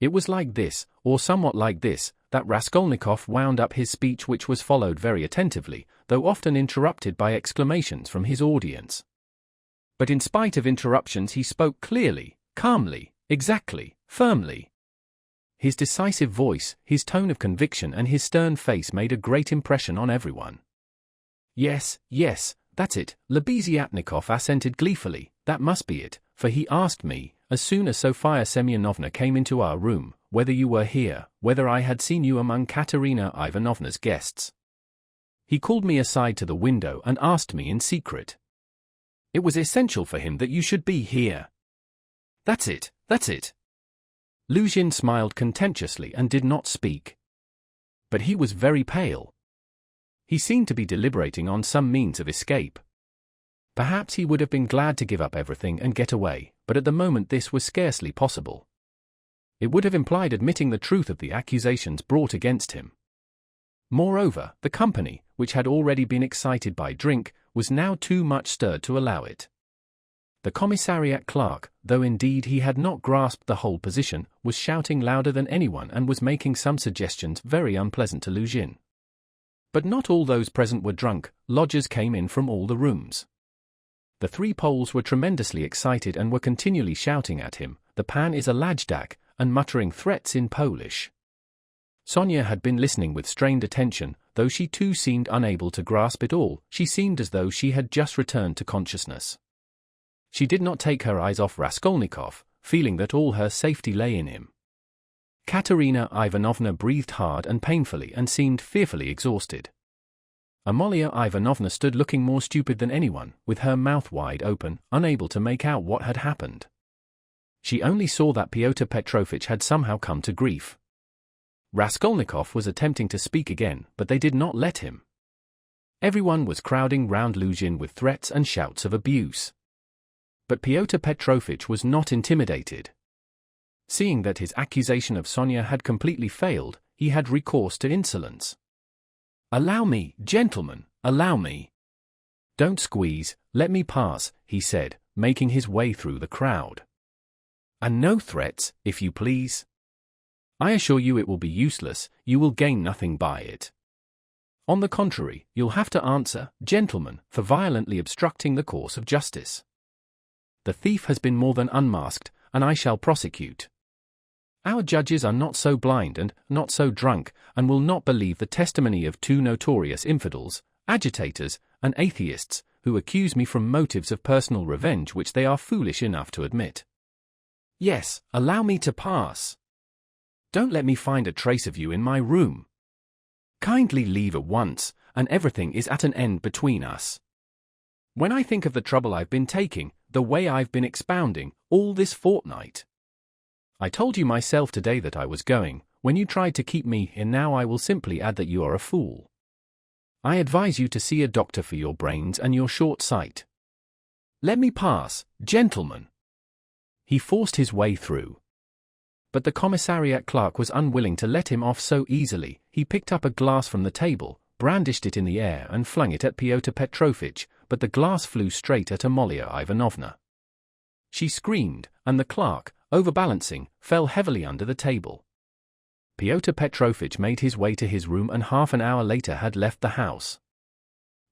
It was like this, or somewhat like this, that Raskolnikov wound up his speech, which was followed very attentively, though often interrupted by exclamations from his audience. But in spite of interruptions he spoke clearly, calmly, exactly, firmly. His decisive voice, his tone of conviction and his stern face made a great impression on everyone. Yes, that's it, Lebeziatnikov assented gleefully, that must be it, for he asked me, as soon as Sofia Semyonovna came into our room, whether you were here, whether I had seen you among Katerina Ivanovna's guests. He called me aside to the window and asked me in secret. It was essential for him that you should be here. That's it. Luzhin smiled contemptuously and did not speak. But he was very pale. He seemed to be deliberating on some means of escape. Perhaps he would have been glad to give up everything and get away, but at the moment this was scarcely possible. It would have implied admitting the truth of the accusations brought against him. Moreover, the company, which had already been excited by drink, was now too much stirred to allow it. The commissariat clerk, though indeed he had not grasped the whole position, was shouting louder than anyone and was making some suggestions very unpleasant to Luzhin. But not all those present were drunk. Lodgers came in from all the rooms. The three Poles were tremendously excited and were continually shouting at him, "The pan is a lajdak," and muttering threats in Polish. Sonia had been listening with strained attention, though she too seemed unable to grasp it all. She seemed as though she had just returned to consciousness. She did not take her eyes off Raskolnikov, feeling that all her safety lay in him. Katerina Ivanovna breathed hard and painfully and seemed fearfully exhausted. Amalia Ivanovna stood looking more stupid than anyone, with her mouth wide open, unable to make out what had happened. She only saw that Pyotr Petrovitch had somehow come to grief. Raskolnikov was attempting to speak again, but they did not let him. Everyone was crowding round Luzhin with threats and shouts of abuse. But Pyotr Petrovitch was not intimidated. Seeing that his accusation of Sonia had completely failed, he had recourse to insolence. "Allow me, gentlemen, allow me. Don't squeeze, let me pass," he said, making his way through the crowd. "And no threats, if you please. I assure you it will be useless, you will gain nothing by it. On the contrary, you'll have to answer, gentlemen, for violently obstructing the course of justice. The thief has been more than unmasked, and I shall prosecute. Our judges are not so blind and not so drunk, and will not believe the testimony of two notorious infidels, agitators, and atheists, who accuse me from motives of personal revenge which they are foolish enough to admit. Yes, allow me to pass. Don't let me find a trace of you in my room. Kindly leave at once, and everything is at an end between us. When I think of the trouble I've been taking, the way I've been expounding, all this fortnight. I told you myself today that I was going, when you tried to keep me, and now I will simply add that you are a fool. I advise you to see a doctor for your brains and your short sight. Let me pass, gentlemen. He forced his way through. But the commissariat clerk was unwilling to let him off so easily. He picked up a glass from the table, brandished it in the air and flung it at Pyotr Petrovitch, but the glass flew straight at Amalia Ivanovna. She screamed, and the clerk, overbalancing, fell heavily under the table. Pyotr Petrovitch made his way to his room and half an hour later had left the house.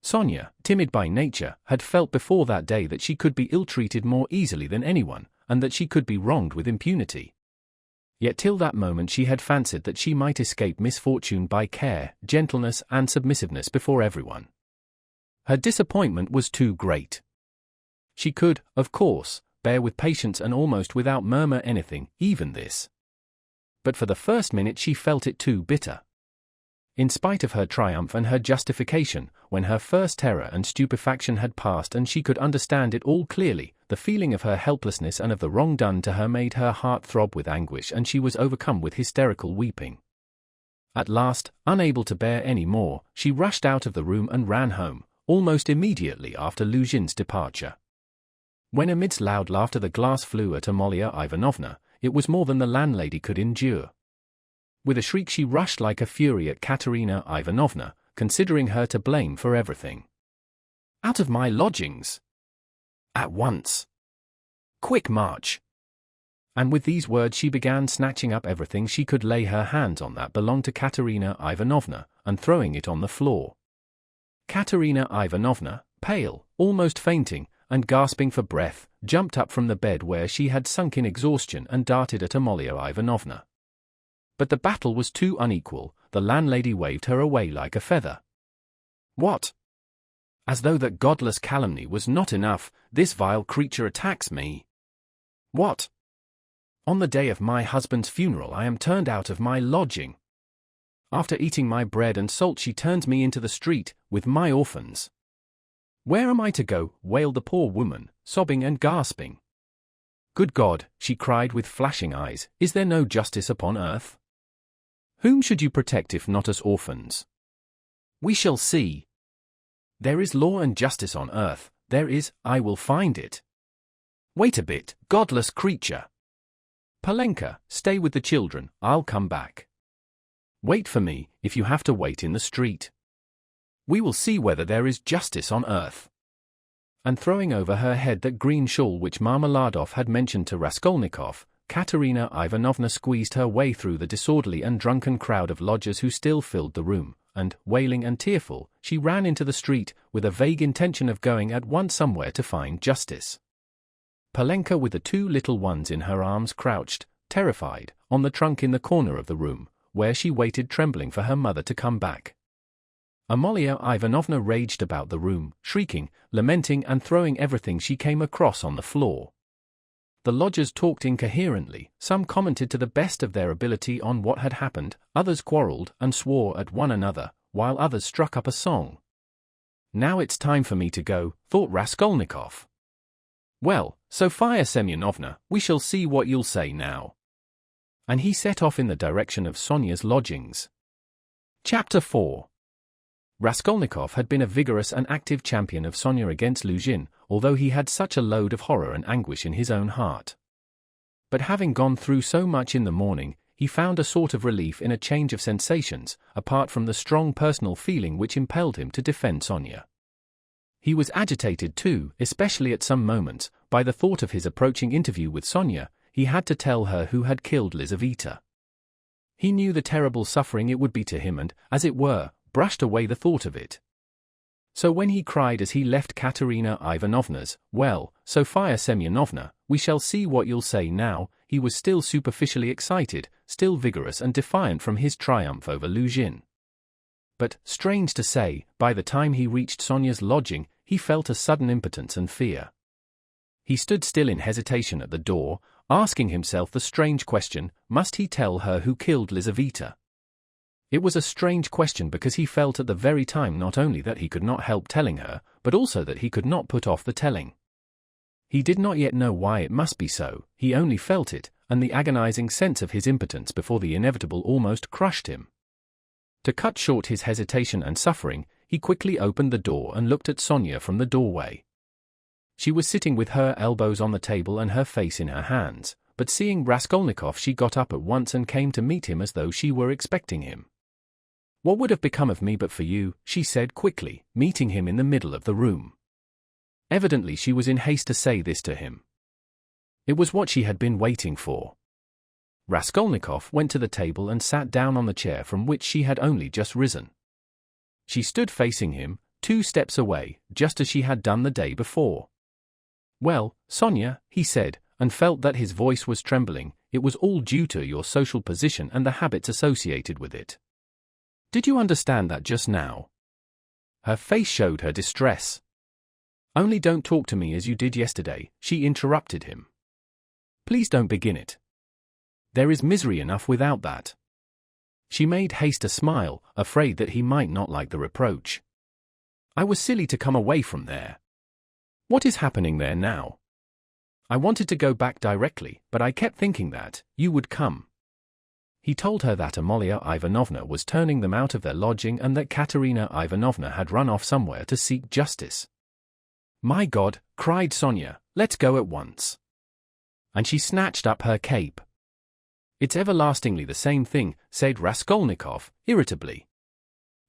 Sonia, timid by nature, had felt before that day that she could be ill-treated more easily than anyone, and that she could be wronged with impunity. Yet till that moment she had fancied that she might escape misfortune by care, gentleness and submissiveness before everyone. Her disappointment was too great. She could, of course, bear with patience and almost without murmur anything, even this. But for the first minute she felt it too bitter. In spite of her triumph and her justification, when her first terror and stupefaction had passed and she could understand it all clearly, the feeling of her helplessness and of the wrong done to her made her heart throb with anguish and she was overcome with hysterical weeping. At last, unable to bear any more, she rushed out of the room and ran home, almost immediately after Luzhin's departure. When amidst loud laughter the glass flew at Amalia Ivanovna, it was more than the landlady could endure. With a shriek she rushed like a fury at Katerina Ivanovna, considering her to blame for everything. "Out of my lodgings! At once! Quick march!" And with these words she began snatching up everything she could lay her hands on that belonged to Katerina Ivanovna, and throwing it on the floor. Katerina Ivanovna, pale, almost fainting, and gasping for breath, jumped up from the bed where she had sunk in exhaustion and darted at Amalia Ivanovna. But the battle was too unequal, the landlady waved her away like a feather. "What? As though that godless calumny was not enough, this vile creature attacks me. What? On the day of my husband's funeral I am turned out of my lodging. After eating my bread and salt she turns me into the street, with my orphans. Where am I to go?" wailed the poor woman, sobbing and gasping. "Good God," she cried with flashing eyes, "is there no justice upon earth? Whom should you protect if not us orphans? We shall see. There is law and justice on earth, there is, I will find it. Wait a bit, godless creature. Polenka, stay with the children, I'll come back. Wait for me, if you have to wait in the street. We will see whether there is justice on earth." And throwing over her head that green shawl which Marmeladov had mentioned to Raskolnikov, Katerina Ivanovna squeezed her way through the disorderly and drunken crowd of lodgers who still filled the room, and, wailing and tearful, she ran into the street, with a vague intention of going at once somewhere to find justice. Polenka with the two little ones in her arms crouched, terrified, on the trunk in the corner of the room, where she waited trembling for her mother to come back. Amalia Ivanovna raged about the room, shrieking, lamenting and throwing everything she came across on the floor. The lodgers talked incoherently, some commented to the best of their ability on what had happened, others quarreled and swore at one another, while others struck up a song. "Now it's time for me to go," thought Raskolnikov. "Well, Sofia Semyonovna, we shall see what you'll say now." And he set off in the direction of Sonia's lodgings. Chapter 4. Raskolnikov had been a vigorous and active champion of Sonia against Luzhin, although he had such a load of horror and anguish in his own heart. But having gone through so much in the morning, he found a sort of relief in a change of sensations, apart from the strong personal feeling which impelled him to defend Sonia. He was agitated too, especially at some moments, by the thought of his approaching interview with Sonia. He had to tell her who had killed Lizaveta. He knew the terrible suffering it would be to him and, as it were, brushed away the thought of it. So when he cried as he left Katerina Ivanovna's, "Well, Sofia Semyonovna, we shall see what you'll say now," he was still superficially excited, still vigorous and defiant from his triumph over Luzhin. But, strange to say, by the time he reached Sonia's lodging, he felt a sudden impotence and fear. He stood still in hesitation at the door, asking himself the strange question, must he tell her who killed Lizaveta? It was a strange question because he felt at the very time not only that he could not help telling her, but also that he could not put off the telling. He did not yet know why it must be so, he only felt it, and the agonizing sense of his impotence before the inevitable almost crushed him. To cut short his hesitation and suffering, he he quickly opened the door and looked at Sonia from the doorway. She was sitting with her elbows on the table and her face in her hands, but seeing Raskolnikov she got up at once and came to meet him as though she were expecting him. "What would have become of me but for you?" she said quickly, meeting him in the middle of the room. Evidently she was in haste to say this to him. It was what she had been waiting for. Raskolnikov went to the table and sat down on the chair from which she had only just risen. She stood facing him, 2 steps away, just as she had done the day before. "Well, Sonia," he said, and felt that his voice was trembling. "It was all due to your social position and the habits associated with it. Did you understand that just now?" Her face showed her distress. "Only don't talk to me as you did yesterday," she interrupted him. "Please don't begin it. There is misery enough without that." She made haste to smile, afraid that he might not like the reproach. "I was silly to come away from there. What is happening there now? I wanted to go back directly, but I kept thinking that you would come." He told her that Amalia Ivanovna was turning them out of their lodging and that Katerina Ivanovna had run off somewhere to seek justice. "My God," cried Sonia, "let's go at once." And she snatched up her cape. "It's everlastingly the same thing," said Raskolnikov, irritably.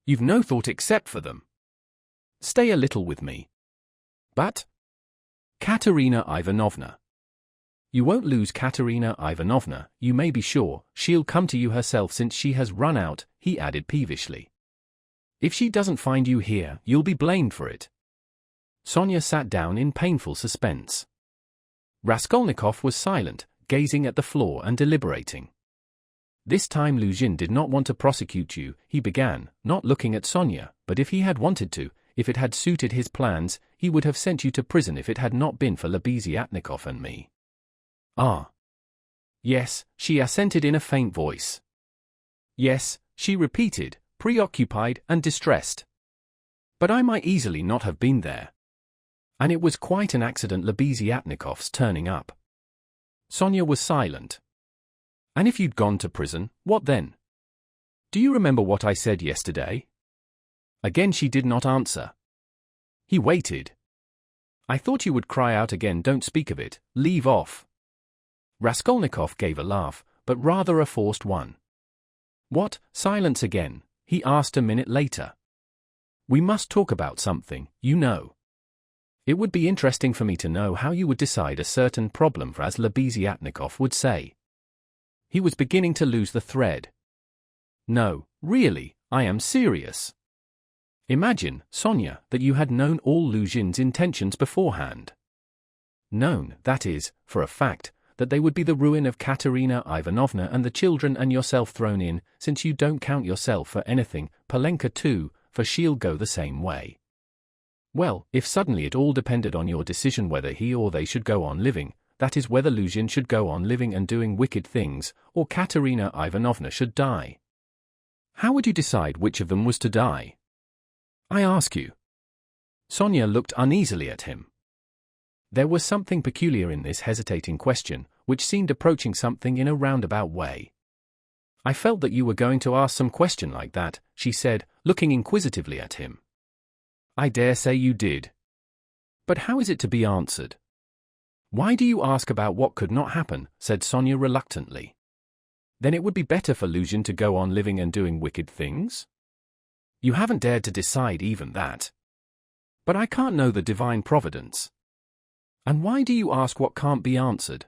"You've no thought except for them. Stay a little with me." "But Katerina Ivanovna." "You won't lose Katerina Ivanovna, you may be sure. She'll come to you herself since she has run out," he added peevishly. "If she doesn't find you here, you'll be blamed for it." Sonia sat down in painful suspense. Raskolnikov was silent, gazing at the floor and deliberating. "This time Luzhin did not want to prosecute you," he began, not looking at Sonia, "but if he had wanted to, if it had suited his plans, he would have sent you to prison if it had not been for Lebeziatnikov and me." "Ah. Yes," she assented in a faint voice. "Yes," she repeated, preoccupied and distressed. "But I might easily not have been there. And it was quite an accident Lebeziatnikov's turning up." Sonia was silent. "And if you'd gone to prison, what then? Do you remember what I said yesterday?" Again she did not answer. He waited. "I thought you would cry out again, 'Don't speak of it, leave off.'" Raskolnikov gave a laugh, but rather a forced one. "What, silence again?" he asked a minute later. "We must talk about something, you know. It would be interesting for me to know how you would decide a certain problem, as Lebeziatnikov would say." He was beginning to lose the thread. "No, really, I am serious. Imagine, Sonia, that you had known all Luzhin's intentions beforehand. Known, that is, for a fact, that they would be the ruin of Katerina Ivanovna and the children and yourself thrown in, since you don't count yourself for anything, Polenka too, for she'll go the same way. Well, if suddenly it all depended on your decision whether he or they should go on living, that is whether Luzhin should go on living and doing wicked things, or Katerina Ivanovna should die. How would you decide which of them was to die? I ask you." Sonia looked uneasily at him. There was something peculiar in this hesitating question, which seemed approaching something in a roundabout way. "I felt that you were going to ask some question like that," she said, looking inquisitively at him. "I dare say you did. But how is it to be answered?" "Why do you ask about what could not happen?" said Sonia reluctantly. "Then it would be better for Luzhin to go on living and doing wicked things? You haven't dared to decide even that. But I can't know the divine providence. And why do you ask what can't be answered?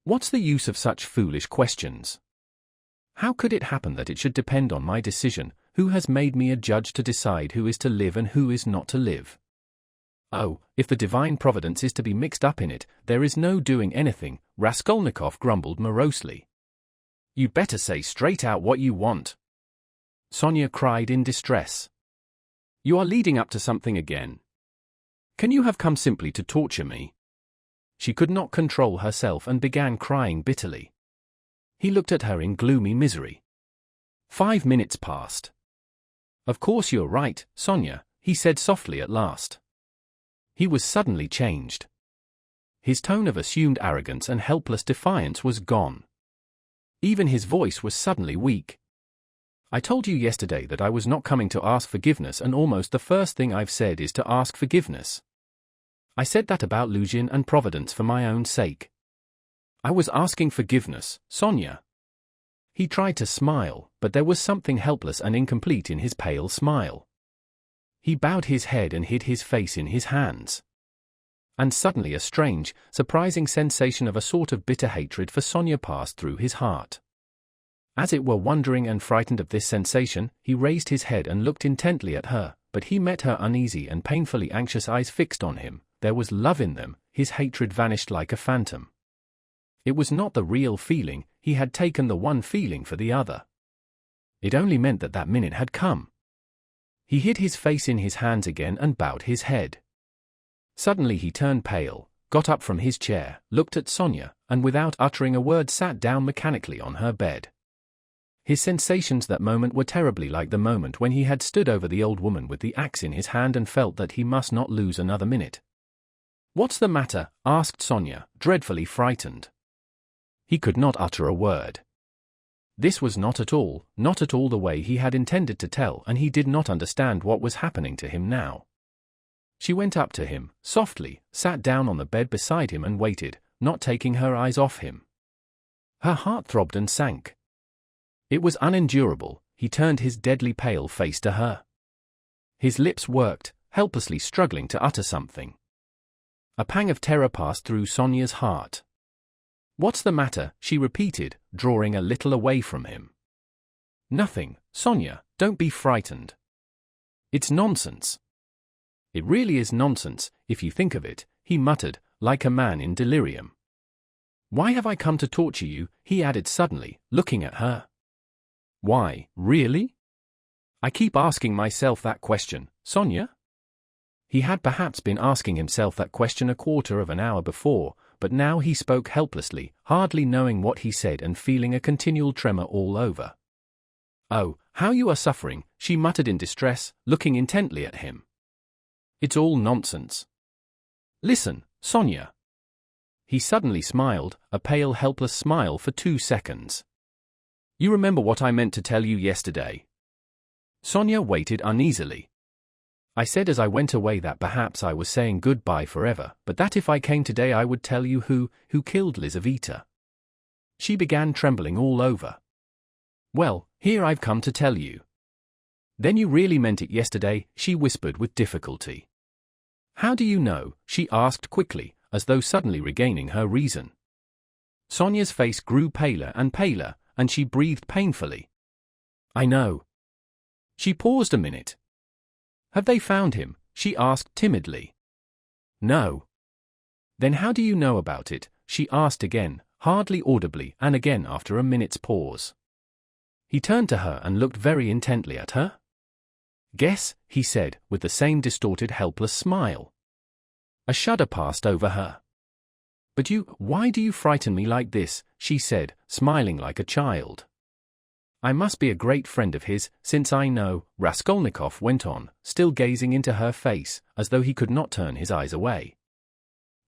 What's the use of such foolish questions? How could it happen that it should depend on my decision? Who has made me a judge to decide who is to live and who is not to live? Oh, if the divine providence is to be mixed up in it, there is no doing anything," Raskolnikov grumbled morosely. "You'd better say straight out what you want," Sonia cried in distress. "You are leading up to something again. Can you have come simply to torture me?" She could not control herself and began crying bitterly. He looked at her in gloomy misery. 5 minutes passed. "Of course you're right, Sonia," he said softly at last. He was suddenly changed. His tone of assumed arrogance and helpless defiance was gone. Even his voice was suddenly weak. I told you yesterday that I was not coming to ask forgiveness, and almost the first thing I've said is to ask forgiveness. I said that about Luzhin and Providence for my own sake. I was asking forgiveness, Sonia." He tried to smile, but there was something helpless and incomplete in his pale smile. He bowed his head and hid his face in his hands. And suddenly a strange, surprising sensation of a sort of bitter hatred for Sonia passed through his heart. As it were wondering and frightened of this sensation, he raised his head and looked intently at her, but he met her uneasy and painfully anxious eyes fixed on him. There was love in them, his hatred vanished like a phantom. It was not the real feeling, he had taken the one feeling for the other. It only meant that that minute had come. He hid his face in his hands again and bowed his head. Suddenly he turned pale, got up from his chair, looked at Sonia, and without uttering a word sat down mechanically on her bed. His sensations that moment were terribly like the moment when he had stood over the old woman with the axe in his hand and felt that he must not lose another minute. "What's the matter?" asked Sonia, dreadfully frightened. He could not utter a word. This was not at all the way he had intended to tell, and he did not understand what was happening to him now. She went up to him, softly, sat down on the bed beside him and waited, not taking her eyes off him. Her heart throbbed and sank. It was unendurable. He turned his deadly pale face to her. His lips worked, helplessly struggling to utter something. A pang of terror passed through Sonia's heart. "What's the matter?" she repeated, drawing a little away from him. "Nothing, Sonia, don't be frightened. It's nonsense." "It really is nonsense, if you think of it," he muttered, like a man in delirium. "Why have I come to torture you?" he added suddenly, looking at her. "Why, really? I keep asking myself that question, Sonia." He had perhaps been asking himself that question a quarter of an hour before, but now he spoke helplessly, hardly knowing what he said and feeling a continual tremor all over. "Oh, how you are suffering," she muttered in distress, looking intently at him. "It's all nonsense. Listen, Sonia." He suddenly smiled, a pale, helpless smile for 2 seconds. "You remember what I meant to tell you yesterday?" Sonia waited uneasily. "I said as I went away that perhaps I was saying goodbye forever, but that if I came today I would tell you who killed Lizaveta." She began trembling all over. "Well, here I've come to tell you." "Then you really meant it yesterday?" she whispered with difficulty. "How do you know?" she asked quickly, as though suddenly regaining her reason. Sonia's face grew paler, and she breathed painfully. "I know." She paused a minute. "Have they found him?" she asked timidly. "No." "Then how do you know about it?" she asked again, hardly audibly, and again after a minute's pause. He turned to her and looked very intently at her. "Guess," he said, with the same distorted, helpless smile. A shudder passed over her. "But why do you frighten me like this?" she said, smiling like a child. "I must be a great friend of his, since I know," Raskolnikov went on, still gazing into her face, as though he could not turn his eyes away.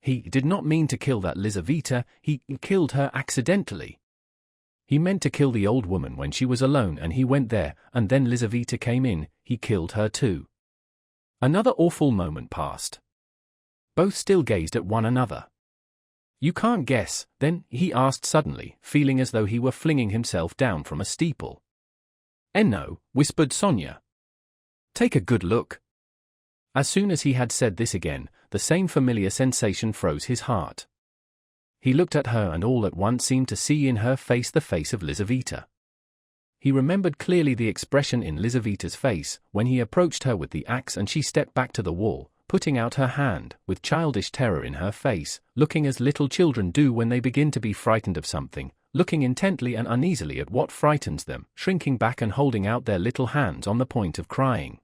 "He did not mean to kill that Lizaveta, he killed her accidentally. He meant to kill the old woman when she was alone and he went there, and then Lizaveta came in, he killed her too." Another awful moment passed. Both still gazed at one another. "You can't guess, then?" he asked suddenly, feeling as though he were flinging himself down from a steeple. "No," whispered Sonia. "Take a good look." As soon as he had said this again, the same familiar sensation froze his heart. He looked at her and all at once seemed to see in her face the face of Lizaveta. He remembered clearly the expression in Lizaveta's face when he approached her with the axe and she stepped back to the wall, putting out her hand, with childish terror in her face, looking as little children do when they begin to be frightened of something, looking intently and uneasily at what frightens them, shrinking back and holding out their little hands on the point of crying.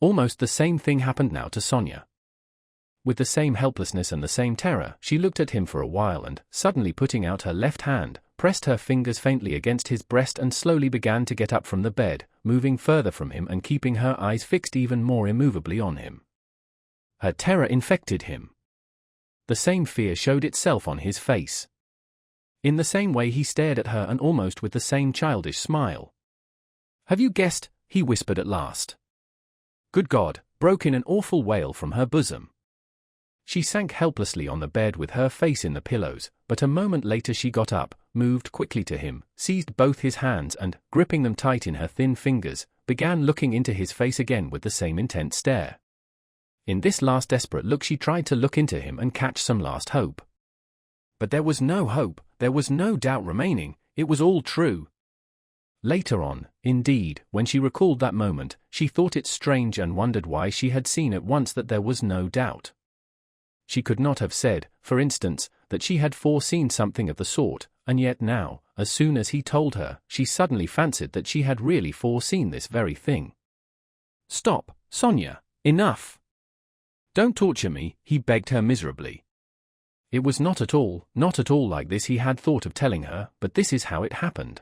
Almost the same thing happened now to Sonia. With the same helplessness and the same terror, she looked at him for a while and, suddenly putting out her left hand, pressed her fingers faintly against his breast and slowly began to get up from the bed, moving further from him and keeping her eyes fixed even more immovably on him. Her terror infected him. The same fear showed itself on his face. In the same way he stared at her and almost with the same childish smile. Have you guessed? He whispered at last. Good God, broke in an awful wail from her bosom. She sank helplessly on the bed with her face in the pillows, but a moment later she got up, moved quickly to him, seized both his hands and, gripping them tight in her thin fingers, began looking into his face again with the same intent stare. In this last desperate look she tried to look into him and catch some last hope. But there was no hope, there was no doubt remaining, it was all true. Later on, indeed, when she recalled that moment, she thought it strange and wondered why she had seen at once that there was no doubt. She could not have said, for instance, that she had foreseen something of the sort, and yet now, as soon as he told her, she suddenly fancied that she had really foreseen this very thing. Stop, Sonia, enough! Don't torture me, he begged her miserably. It was not at all like this he had thought of telling her, but this is how it happened.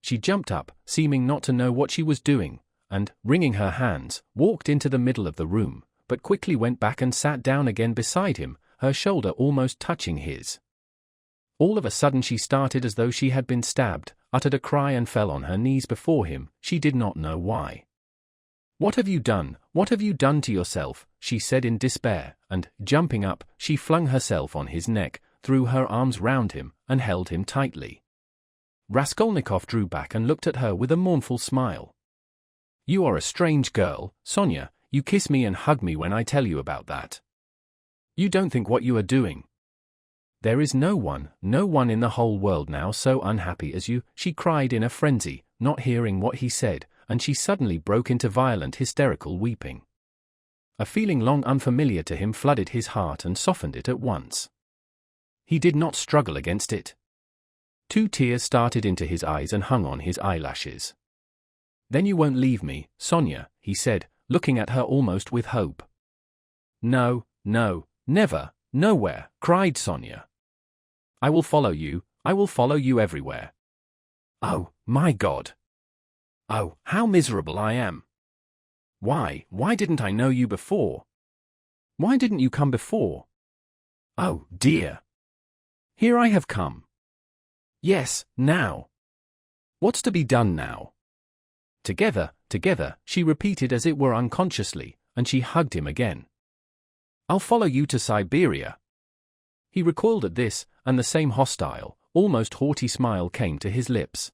She jumped up, seeming not to know what she was doing, and, wringing her hands, walked into the middle of the room, but quickly went back and sat down again beside him, her shoulder almost touching his. All of a sudden she started as though she had been stabbed, uttered a cry and fell on her knees before him, she did not know why. What have you done? What have you done to yourself? She said in despair, and, jumping up, she flung herself on his neck, threw her arms round him, and held him tightly. Raskolnikov drew back and looked at her with a mournful smile. You are a strange girl, Sonia, you kiss me and hug me when I tell you about that. You don't think what you are doing. There is no one in the whole world now so unhappy as you, she cried in a frenzy, not hearing what he said, and she suddenly broke into violent hysterical weeping. A feeling long unfamiliar to him flooded his heart and softened it at once. He did not struggle against it. 2 tears started into his eyes and hung on his eyelashes. Then you won't leave me, Sonia, he said, looking at her almost with hope. No, never, nowhere, cried Sonia. I will follow you everywhere. Oh, my God. Oh, how miserable I am. Why didn't I know you before? Why didn't you come before? Oh, dear. Here I have come. Yes, now. What's to be done now? Together, she repeated as it were unconsciously, and she hugged him again. I'll follow you to Siberia. He recoiled at this, and the same hostile, almost haughty smile came to his lips.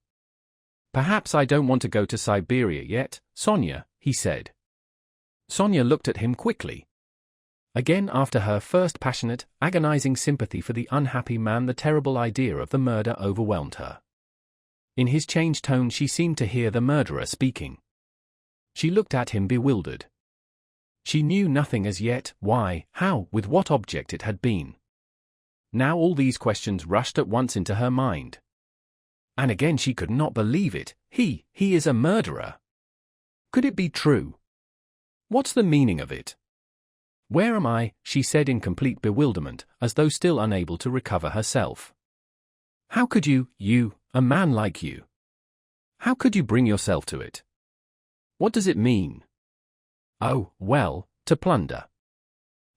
Perhaps I don't want to go to Siberia yet, Sonia, he said. Sonia looked at him quickly. Again, after her first passionate, agonizing sympathy for the unhappy man, the terrible idea of the murder overwhelmed her. In his changed tone she seemed to hear the murderer speaking. She looked at him bewildered. She knew nothing as yet, why, how, with what object it had been. Now all these questions rushed at once into her mind. And again she could not believe it. He is a murderer. Could it be true? What's the meaning of it? Where am I? She said in complete bewilderment, as though still unable to recover herself. How could you, a man like you? How could you bring yourself to it? What does it mean? Oh, well, to plunder.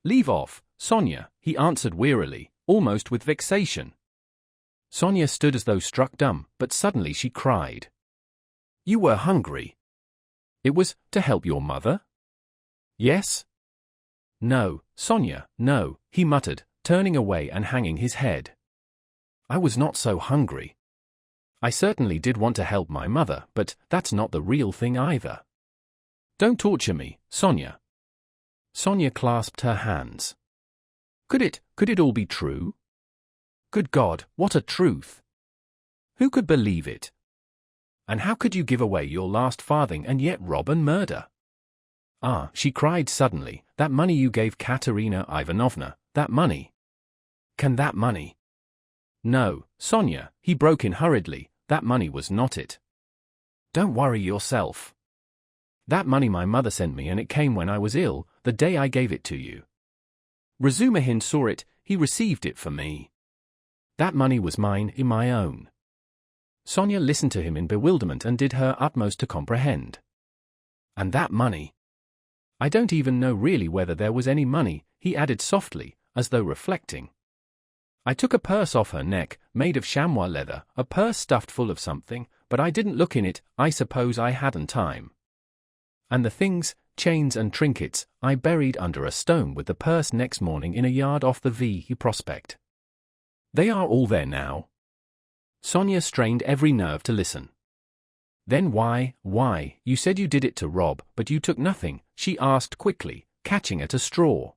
Leave off, Sonia, he answered wearily, almost with vexation. Sonia stood as though struck dumb, but suddenly she cried. You were hungry. It was to help your mother? Yes? No, Sonia, no, he muttered, turning away and hanging his head. I was not so hungry. I certainly did want to help my mother, but that's not the real thing either. Don't torture me, Sonia. Sonia clasped her hands. Could it all be true? Good God, what a truth! Who could believe it? And how could you give away your last farthing and yet rob and murder? Ah, she cried suddenly, that money you gave Katerina Ivanovna, that money. Can that money? No, Sonia, he broke in hurriedly, that money was not it. Don't worry yourself. That money my mother sent me and it came when I was ill, the day I gave it to you. Razumihin saw it, he received it for me. That money was mine, my own. Sonia listened to him in bewilderment and did her utmost to comprehend. And that money? I don't even know really whether there was any money, he added softly, as though reflecting. I took a purse off her neck, made of chamois leather, a purse stuffed full of something, but I didn't look in it, I suppose I hadn't time. And the things, chains and trinkets, I buried under a stone with the purse next morning in a yard off the VU Prospect. They are all there now. Sonia strained every nerve to listen. Then why, you said you did it to rob, but you took nothing, she asked quickly, catching at a straw.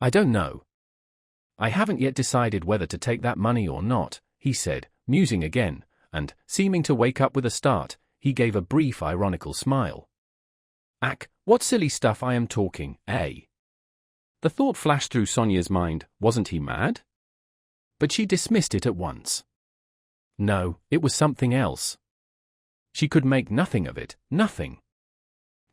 I don't know. I haven't yet decided whether to take that money or not, he said, musing again, and, seeming to wake up with a start, he gave a brief ironical smile. Ack, what silly stuff I am talking, eh? The thought flashed through Sonia's mind, wasn't he mad? But she dismissed it at once. No, it was something else. She could make nothing of it, nothing.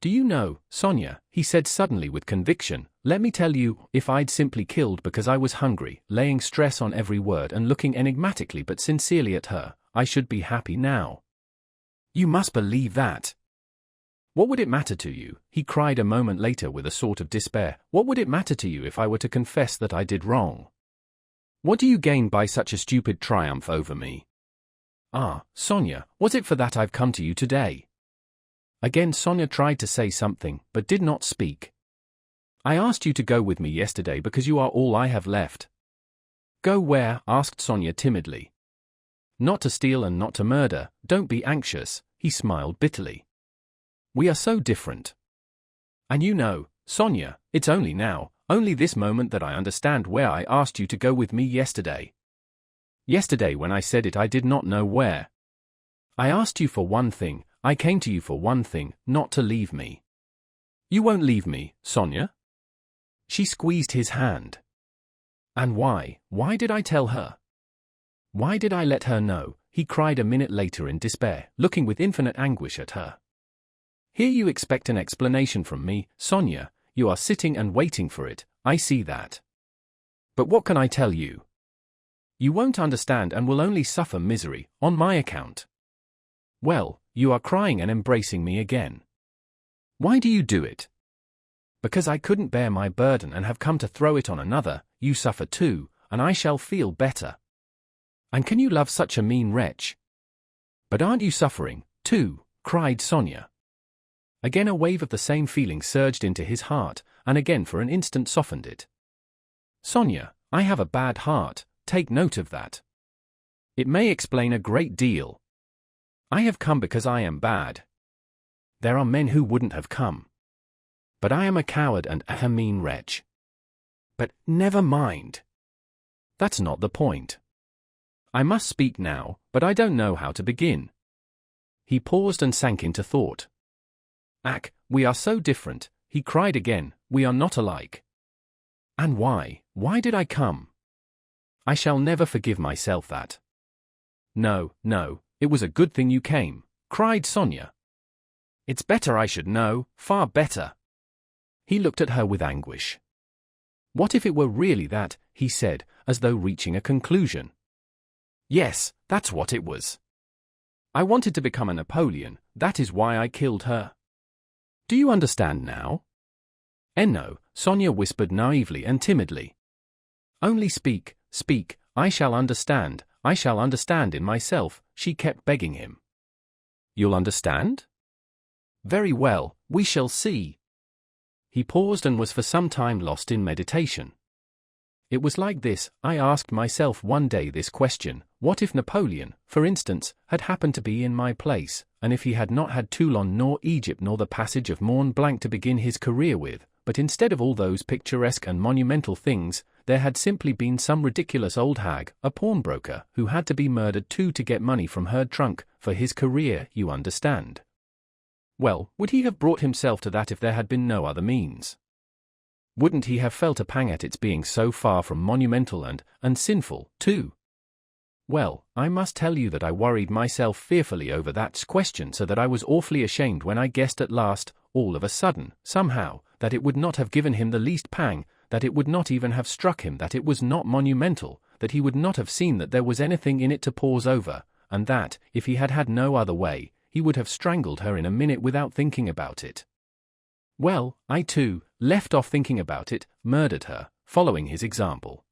Do you know, Sonia, he said suddenly with conviction, let me tell you, if I'd simply killed because I was hungry, laying stress on every word and looking enigmatically but sincerely at her, I should be happy now. You must believe that. What would it matter to you, he cried a moment later with a sort of despair, what would it matter to you if I were to confess that I did wrong? What do you gain by such a stupid triumph over me? Ah, Sonia, was it for that I've come to you today? Again Sonia tried to say something, but did not speak. I asked you to go with me yesterday because you are all I have left. Go where? Asked Sonia timidly. Not to steal and not to murder, don't be anxious, he smiled bitterly. We are so different. And you know, Sonia, it's only now, only this moment that I understand where I asked you to go with me yesterday. Yesterday when I said it I did not know where. I asked you for one thing, I came to you for one thing, not to leave me. You won't leave me, Sonia? She squeezed his hand. And why did I tell her? Why did I let her know? He cried a minute later in despair, looking with infinite anguish at her. Here you expect an explanation from me, Sonia, you are sitting and waiting for it, I see that. But what can I tell you? You won't understand and will only suffer misery, on my account. Well, you are crying and embracing me again. Why do you do it? Because I couldn't bear my burden and have come to throw it on another, you suffer too, and I shall feel better. And can you love such a mean wretch? But aren't you suffering, too? Cried Sonia. Again a wave of the same feeling surged into his heart, and again for an instant softened it. Sonia, I have a bad heart, take note of that. It may explain a great deal. I have come because I am bad. There are men who wouldn't have come. But I am a coward and a mean wretch. But never mind. That's not the point. I must speak now, but I don't know how to begin. He paused and sank into thought. Ack, we are so different, he cried again, we are not alike. And why did I come? I shall never forgive myself that. No, it was a good thing you came, cried Sonia. It's better I should know, far better. He looked at her with anguish. What if it were really that, he said, as though reaching a conclusion. Yes, that's what it was. I wanted to become a Napoleon, that is why I killed her. Do you understand now? No, Sonia whispered naively and timidly. Only speak, I shall understand in myself, she kept begging him. You'll understand? Very well, we shall see. He paused and was for some time lost in meditation. It was like this, I asked myself one day this question, what if Napoleon, for instance, had happened to be in my place, and if he had not had Toulon nor Egypt nor the passage of Mont Blanc to begin his career with, but instead of all those picturesque and monumental things, there had simply been some ridiculous old hag, a pawnbroker, who had to be murdered too to get money from her trunk, for his career, you understand. Well, would he have brought himself to that if there had been no other means? Wouldn't he have felt a pang at its being so far from monumental and sinful, too? Well, I must tell you that I worried myself fearfully over that question so that I was awfully ashamed when I guessed at last, all of a sudden, somehow, that it would not have given him the least pang, that it would not even have struck him that it was not monumental, that he would not have seen that there was anything in it to pause over, and that, if he had had no other way, he would have strangled her in a minute without thinking about it. Well, I too, left off thinking about it, murdered her, following his example.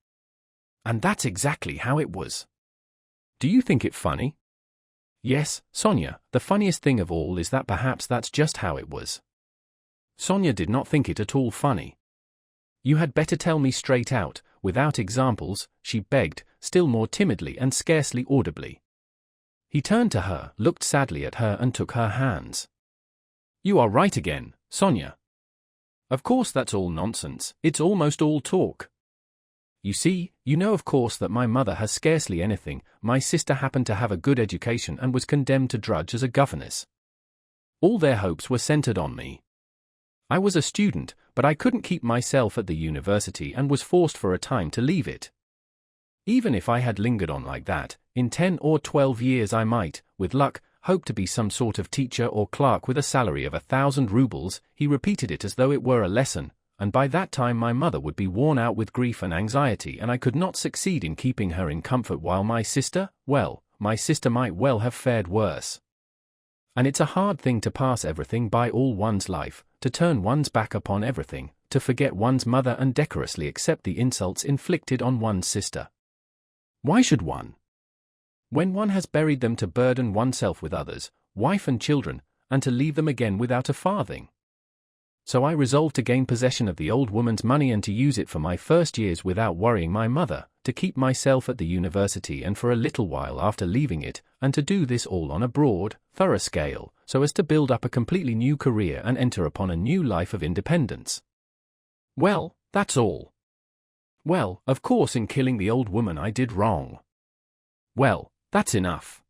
And that's exactly how it was. Do you think it funny? Yes, Sonia, the funniest thing of all is that perhaps that's just how it was. Sonia did not think it at all funny. You had better tell me straight out, without examples, she begged, still more timidly and scarcely audibly. He turned to her, looked sadly at her and took her hands. You are right again, Sonia. Of course that's all nonsense, it's almost all talk. You see, you know of course that my mother has scarcely anything, my sister happened to have a good education and was condemned to drudge as a governess. All their hopes were centered on me. I was a student, but I couldn't keep myself at the university and was forced for a time to leave it. Even if I had lingered on like that, in 10 or 12 years I might, with luck, hope to be some sort of teacher or clerk with a salary of 1,000 rubles. He repeated it as though it were a lesson, and by that time my mother would be worn out with grief and anxiety and I could not succeed in keeping her in comfort while my sister, well, my sister might well have fared worse. And it's a hard thing to pass everything by all one's life, to turn one's back upon everything, to forget one's mother and decorously accept the insults inflicted on one's sister. Why should one? When one has buried them to burden oneself with others, wife and children, and to leave them again without a farthing. So I resolved to gain possession of the old woman's money and to use it for my first years without worrying my mother, to keep myself at the university and for a little while after leaving it, and to do this all on a broad, thorough scale, so as to build up a completely new career and enter upon a new life of independence. Well, that's all. Well, of course in killing the old woman I did wrong. Well, that's enough.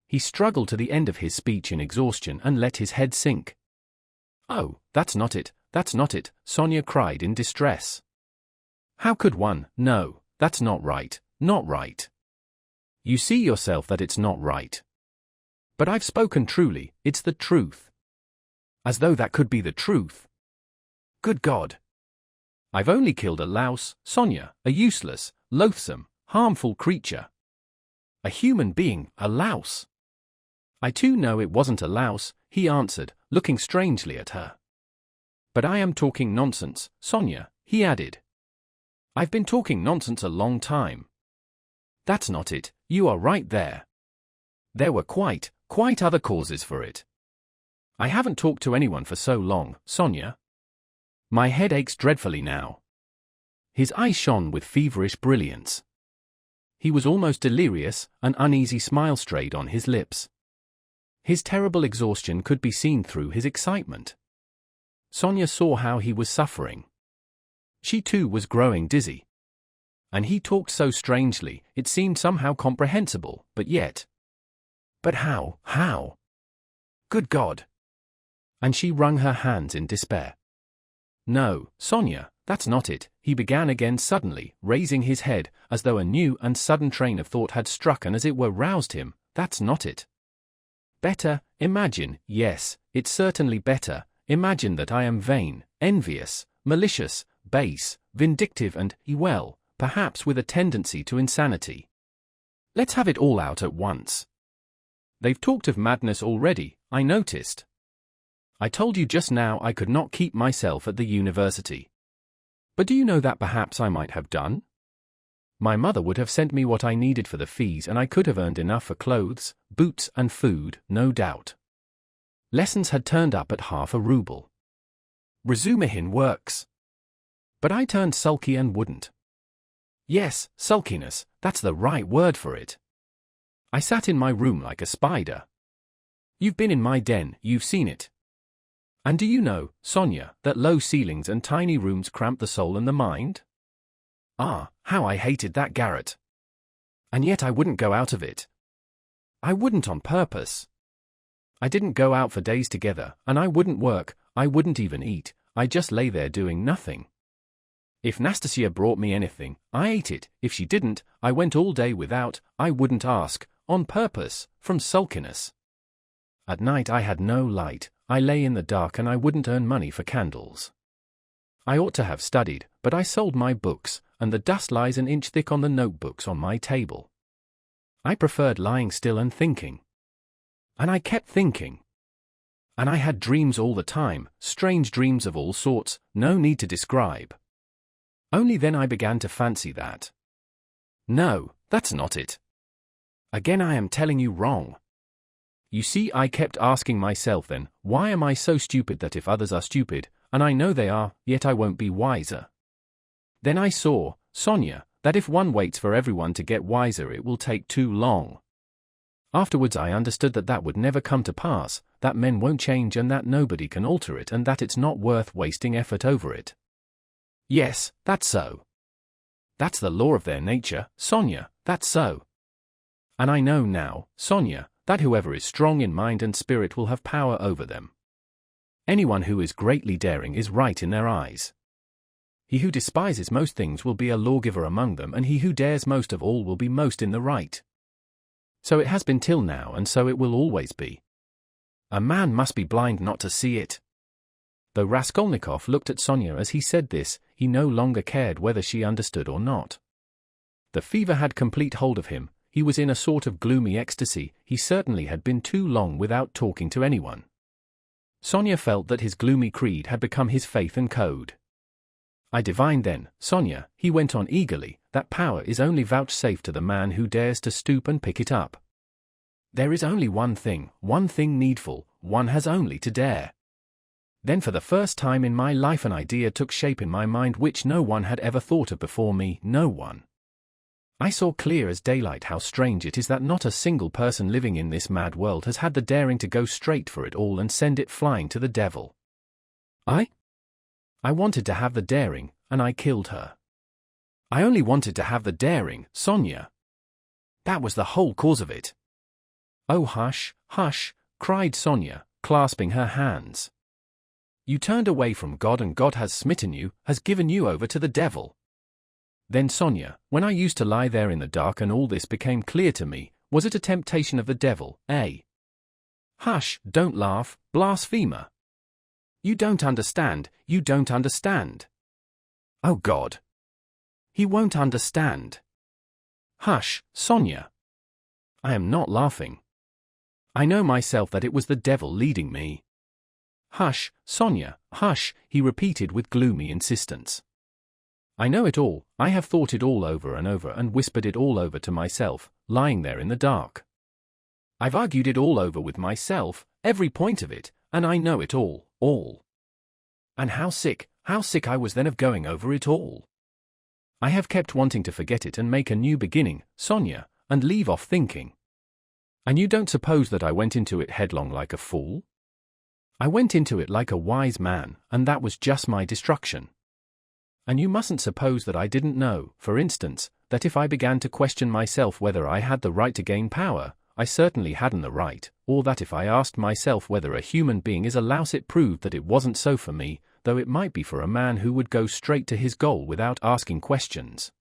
He struggled to the end of his speech in exhaustion and let his head sink. Oh, that's not it, Sonia cried in distress. How could one? No, that's not right, not right. You see yourself that it's not right. But I've spoken truly, it's the truth. As though that could be the truth. Good God. I've only killed a louse, Sonia, a useless, loathsome, harmful creature. A human being, a louse. I too know it wasn't a louse, he answered, looking strangely at her. But I am talking nonsense, Sonia, he added. I've been talking nonsense a long time. That's not it, you are right there. There were quite other causes for it. I haven't talked to anyone for so long, Sonia. My head aches dreadfully now. His eyes shone with feverish brilliance. He was almost delirious, an uneasy smile strayed on his lips. His terrible exhaustion could be seen through his excitement. Sonia saw how he was suffering. She too was growing dizzy. And he talked so strangely, it seemed somehow comprehensible, but yet. But how? Good God! And she wrung her hands in despair. No, Sonia, that's not it, he began again suddenly, raising his head, as though a new and sudden train of thought had struck and as it were roused him. That's not it. Better, imagine, yes, it's certainly better, imagine that I am vain, envious, malicious, base, vindictive and, well, perhaps with a tendency to insanity. Let's have it all out at once. They've talked of madness already, I noticed. I told you just now I could not keep myself at the university. But do you know that perhaps I might have done? My mother would have sent me what I needed for the fees and I could have earned enough for clothes, boots and food, no doubt. Lessons had turned up at half a ruble. Razumihin works. But I turned sulky and wouldn't. Yes, sulkiness, that's the right word for it. I sat in my room like a spider. You've been in my den, you've seen it. And do you know, Sonia, that low ceilings and tiny rooms cramp the soul and the mind? Ah, how I hated that garret. And yet I wouldn't go out of it. I wouldn't on purpose. I didn't go out for days together, and I wouldn't work, I wouldn't even eat, I just lay there doing nothing. If Nastasia brought me anything, I ate it, if she didn't, I went all day without, I wouldn't ask, on purpose, from sulkiness. At night I had no light, I lay in the dark and I wouldn't earn money for candles. I ought to have studied, but I sold my books, and the dust lies an inch thick on the notebooks on my table. I preferred lying still and thinking. And I kept thinking. And I had dreams all the time, strange dreams of all sorts, no need to describe. Only then I began to fancy that. No, that's not it. Again I am telling you wrong. You see, I kept asking myself then, why am I so stupid that if others are stupid, and I know they are, yet I won't be wiser? Then I saw, Sonia, that if one waits for everyone to get wiser it will take too long. Afterwards I understood that that would never come to pass, that men won't change and that nobody can alter it and that it's not worth wasting effort over it. Yes, that's so. That's the law of their nature, Sonia, that's so. And I know now, Sonia, that whoever is strong in mind and spirit will have power over them. Anyone who is greatly daring is right in their eyes. He who despises most things will be a lawgiver among them, and he who dares most of all will be most in the right. So it has been till now, and so it will always be. A man must be blind not to see it. Though Raskolnikov looked at Sonia as he said this, he no longer cared whether she understood or not. The fever had complete hold of him, he was in a sort of gloomy ecstasy, he certainly had been too long without talking to anyone. Sonia felt that his gloomy creed had become his faith and code. I divined then, Sonia, he went on eagerly, that power is only vouchsafed to the man who dares to stoop and pick it up. There is only one thing needful, one has only to dare. Then for the first time in my life an idea took shape in my mind which no one had ever thought of before me, no one. I saw clear as daylight how strange it is that not a single person living in this mad world has had the daring to go straight for it all and send it flying to the devil. I wanted to have the daring, and I killed her. I only wanted to have the daring, Sonia. That was the whole cause of it. Oh, hush, hush, cried Sonia, clasping her hands. You turned away from God and God has smitten you, has given you over to the devil. Then Sonia, when I used to lie there in the dark and all this became clear to me, was it a temptation of the devil, eh? Hush, don't laugh, blasphemer. You don't understand, you don't understand. Oh God. He won't understand. Hush, Sonia. I am not laughing. I know myself that it was the devil leading me. Hush, Sonia, hush, he repeated with gloomy insistence. I know it all, I have thought it all over and whispered it all over to myself, lying there in the dark. I've argued it all over with myself, every point of it, and I know it all. And how sick I was then of going over it all. I have kept wanting to forget it and make a new beginning, Sonia, and leave off thinking. And you don't suppose that I went into it headlong like a fool? I went into it like a wise man, and that was just my destruction. And you mustn't suppose that I didn't know, for instance, that if I began to question myself whether I had the right to gain power, I certainly hadn't the right, or that if I asked myself whether a human being is a louse it proved that it wasn't so for me, though it might be for a man who would go straight to his goal without asking questions.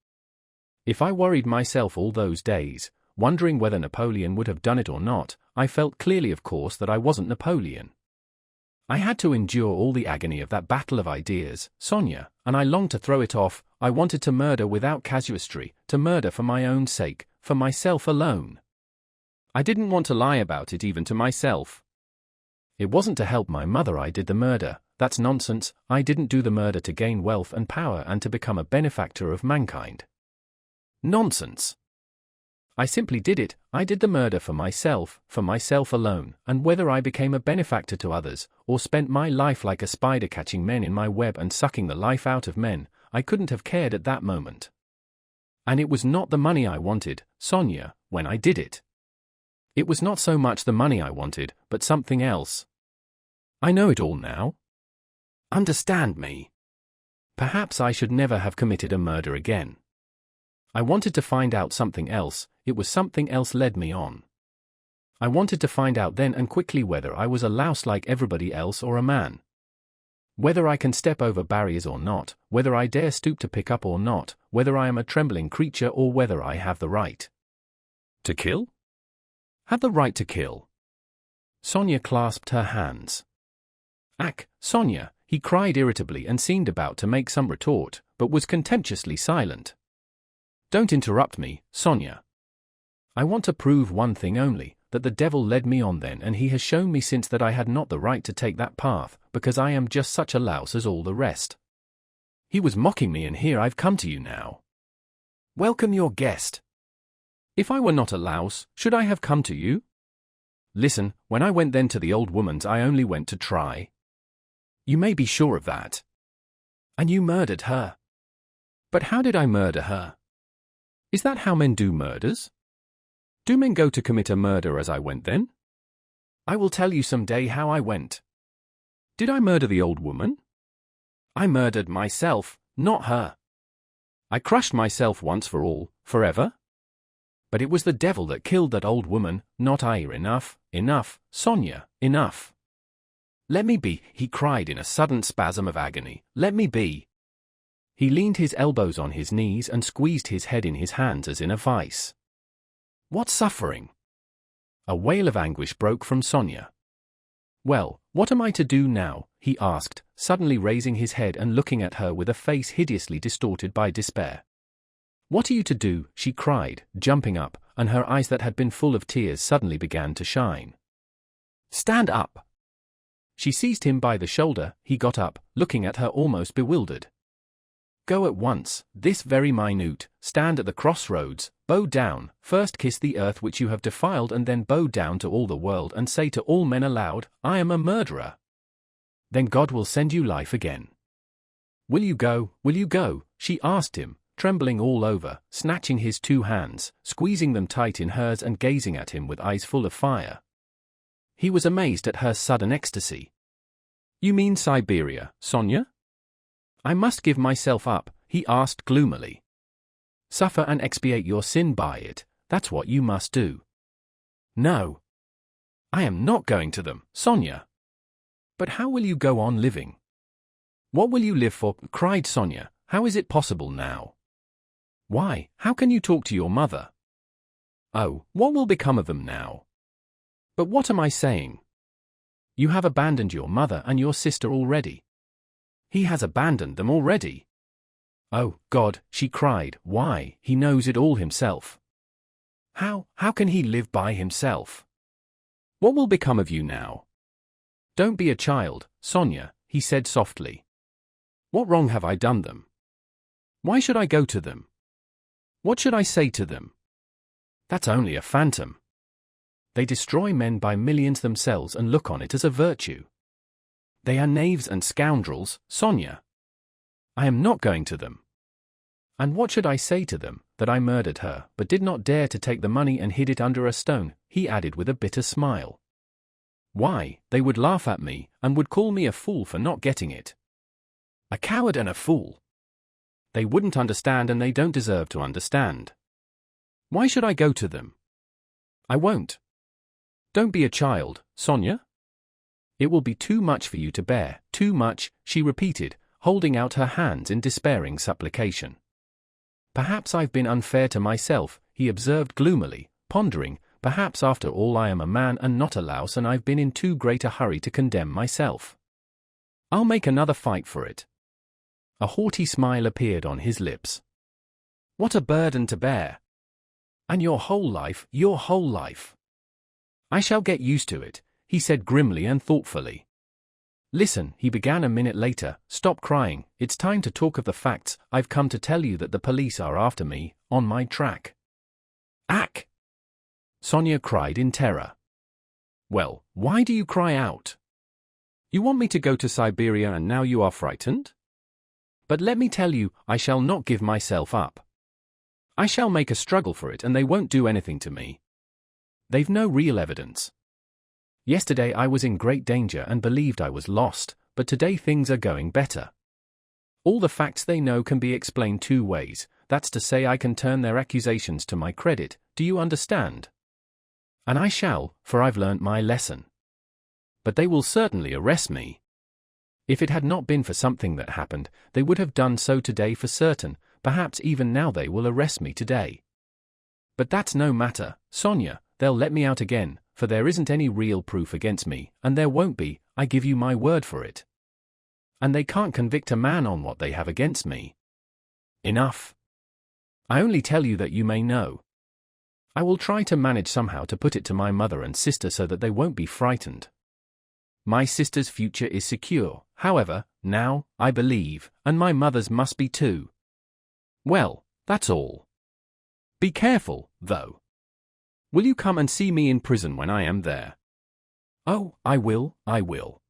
If I worried myself all those days, wondering whether Napoleon would have done it or not, I felt clearly of course that I wasn't Napoleon. I had to endure all the agony of that battle of ideas, Sonia, and I longed to throw it off. I wanted to murder without casuistry, to murder for my own sake, for myself alone. I didn't want to lie about it even to myself. It wasn't to help my mother I did the murder, that's nonsense. I didn't do the murder to gain wealth and power and to become a benefactor of mankind. Nonsense. I simply did it, I did the murder for myself alone, and whether I became a benefactor to others, or spent my life like a spider catching men in my web and sucking the life out of men, I couldn't have cared at that moment. And it was not the money I wanted, Sonia, when I did it. It was not so much the money I wanted, but something else. I know it all now. Understand me. Perhaps I should never have committed a murder again. I wanted to find out something else, it was something else led me on. I wanted to find out then and quickly whether I was a louse like everybody else or a man. Whether I can step over barriers or not, whether I dare stoop to pick up or not, whether I am a trembling creature or whether I have the right. To kill? Have the right to kill. Sonia clasped her hands. Ach, Sonia, he cried irritably and seemed about to make some retort, but was contemptuously silent. Don't interrupt me, Sonia. I want to prove one thing only, that the devil led me on then and he has shown me since that I had not the right to take that path, because I am just such a louse as all the rest. He was mocking me and here I've come to you now. Welcome your guest. If I were not a louse, should I have come to you? Listen, when I went then to the old woman's I only went to try. You may be sure of that. And you murdered her. But how did I murder her? Is that how men do murders? Do men go to commit a murder as I went then? I will tell you some day how I went. Did I murder the old woman? I murdered myself, not her. I crushed myself once for all, forever. But it was the devil that killed that old woman, not I. Enough, enough, Sonia, enough. Let me be, he cried in a sudden spasm of agony. Let me be. He leaned his elbows on his knees and squeezed his head in his hands as in a vice. What suffering? A wail of anguish broke from Sonia. Well, what am I to do now? He asked, suddenly raising his head and looking at her with a face hideously distorted by despair. What are you to do? She cried, jumping up, and her eyes that had been full of tears suddenly began to shine. Stand up! She seized him by the shoulder. He got up, looking at her almost bewildered. Go at once, this very minute, stand at the crossroads, bow down, first kiss the earth which you have defiled and then bow down to all the world and say to all men aloud, I am a murderer. Then God will send you life again. Will you go, will you go? She asked him, trembling all over, snatching his two hands, squeezing them tight in hers and gazing at him with eyes full of fire. He was amazed at her sudden ecstasy. You mean Siberia, Sonia? I must give myself up, he asked gloomily. Suffer and expiate your sin by it, that's what you must do. No. I am not going to them, Sonia. But how will you go on living? What will you live for? Cried Sonia. How is it possible now? Why, how can you talk to your mother? Oh, what will become of them now? But what am I saying? You have abandoned your mother and your sister already. He has abandoned them already. Oh, God, she cried, why, he knows it all himself. How can he live by himself? What will become of you now? Don't be a child, Sonia, he said softly. What wrong have I done them? Why should I go to them? What should I say to them? That's only a phantom. They destroy men by millions themselves and look on it as a virtue. They are knaves and scoundrels, Sonia. I am not going to them. And what should I say to them, that I murdered her, but did not dare to take the money and hid it under a stone, he added with a bitter smile. Why, they would laugh at me, and would call me a fool for not getting it. A coward and a fool. They wouldn't understand and they don't deserve to understand. Why should I go to them? I won't. Don't be a child, Sonia. It will be too much for you to bear, too much, she repeated, holding out her hands in despairing supplication. Perhaps I've been unfair to myself, he observed gloomily, pondering, perhaps after all I am a man and not a louse and I've been in too great a hurry to condemn myself. I'll make another fight for it. A haughty smile appeared on his lips. What a burden to bear! And your whole life, your whole life. I shall get used to it, he said grimly and thoughtfully. Listen, he began a minute later, stop crying, it's time to talk of the facts. I've come to tell you that the police are after me, on my track. Ack! Sonia cried in terror. Well, why do you cry out? You want me to go to Siberia and now you are frightened? But let me tell you, I shall not give myself up. I shall make a struggle for it and they won't do anything to me. They've no real evidence. Yesterday I was in great danger and believed I was lost, but today things are going better. All the facts they know can be explained two ways, that's to say I can turn their accusations to my credit, do you understand? And I shall, for I've learnt my lesson. But they will certainly arrest me. If it had not been for something that happened, they would have done so today for certain, perhaps even now they will arrest me today. But that's no matter, Sonia, they'll let me out again, for there isn't any real proof against me, and there won't be, I give you my word for it. And they can't convict a man on what they have against me. Enough. I only tell you that you may know. I will try to manage somehow to put it to my mother and sister so that they won't be frightened. My sister's future is secure, however, now, I believe, and my mother's must be too. Well, that's all. Be careful, though. Will you come and see me in prison when I am there? "Oh, I will, I will."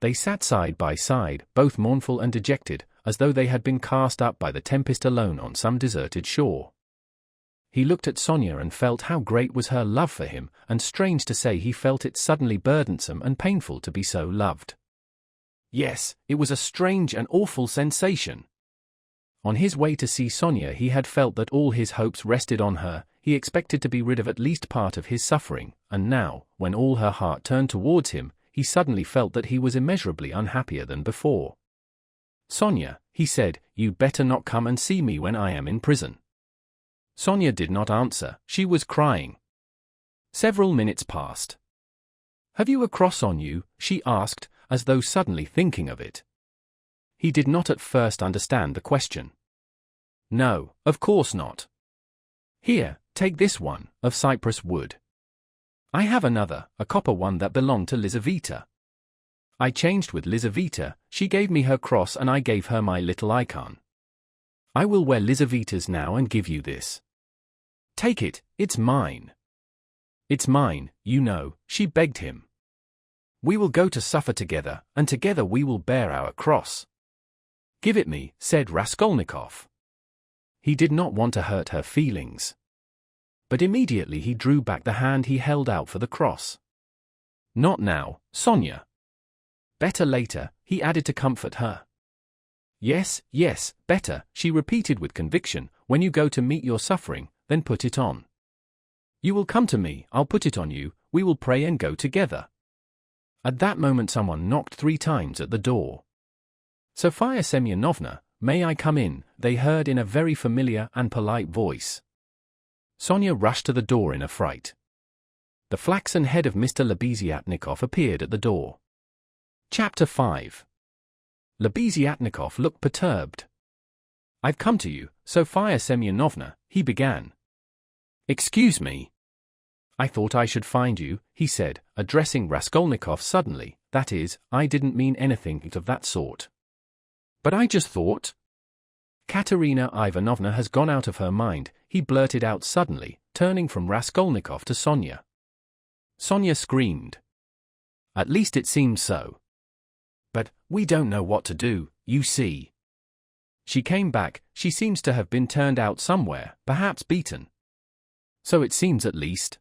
They sat side by side, both mournful and dejected, as though they had been cast up by the tempest alone on some deserted shore. He looked at Sonia and felt how great was her love for him, and strange to say he felt it suddenly burdensome and painful to be so loved. Yes, it was a strange and awful sensation. On his way to see Sonia he had felt that all his hopes rested on her, he expected to be rid of at least part of his suffering, and now, when all her heart turned towards him, he suddenly felt that he was immeasurably unhappier than before. "Sonia," he said, "you'd better not come and see me when I am in prison." Sonia did not answer, she was crying. Several minutes passed. "Have you a cross on you?" she asked, as though suddenly thinking of it. He did not at first understand the question. "No, of course not." "Here, take this one, of cypress wood. I have another, a copper one that belonged to Lizaveta. I changed with Lizaveta, she gave me her cross and I gave her my little icon. I will wear Lizaveta's now and give you this. Take it, it's mine." "It's mine, you know," she begged him. "We will go to suffer together, and together we will bear our cross." "Give it me," said Raskolnikov. He did not want to hurt her feelings. But immediately he drew back the hand he held out for the cross. "Not now, Sonia. Better later," he added to comfort her. "Yes, yes, better," she repeated with conviction, "when you go to meet your suffering, then put it on. You will come to me, I'll put it on you, we will pray and go together." At that moment someone knocked 3 times at the door. "Sofia Semyonovna, may I come in?" they heard in a very familiar and polite voice. Sonia rushed to the door in a fright. The flaxen head of Mr. Lebeziatnikov appeared at the door. Chapter 5. Lebeziatnikov looked perturbed. "I've come to you, Sofia Semyonovna," he began. "Excuse me. I thought I should find you," he said, addressing Raskolnikov suddenly, "that is, I didn't mean anything of that sort. But I just thought—" "Katerina Ivanovna has gone out of her mind," he blurted out suddenly, turning from Raskolnikov to Sonia. Sonia screamed. "At least it seems so. But we don't know what to do, you see. She came back, she seems to have been turned out somewhere, perhaps beaten. So it seems at least.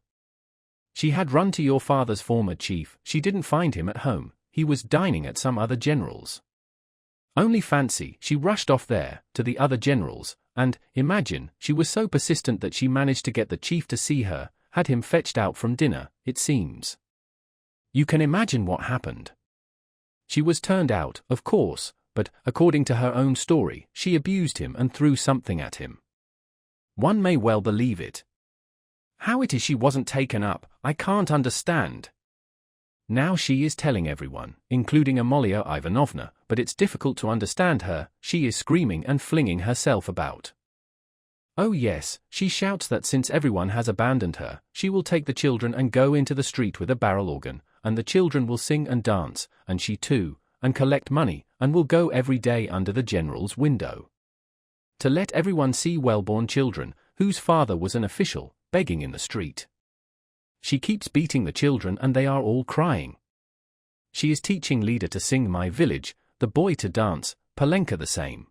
She had run to your father's former chief, she didn't find him at home, he was dining at some other general's. Only fancy, she rushed off there, to the other general's, and, imagine, she was so persistent that she managed to get the chief to see her, had him fetched out from dinner, it seems. You can imagine what happened. She was turned out, of course, but, according to her own story, she abused him and threw something at him. One may well believe it. How it is she wasn't taken up, I can't understand. Now she is telling everyone, including Amalia Ivanovna, but it's difficult to understand her, she is screaming and flinging herself about. Oh yes, she shouts that since everyone has abandoned her, she will take the children and go into the street with a barrel organ, and the children will sing and dance, and she too, and collect money, and will go every day under the general's window. To let everyone see well-born children, whose father was an official, begging in the street. She keeps beating the children and they are all crying. She is teaching Lida to sing My Village, the boy to dance, Palenka the same.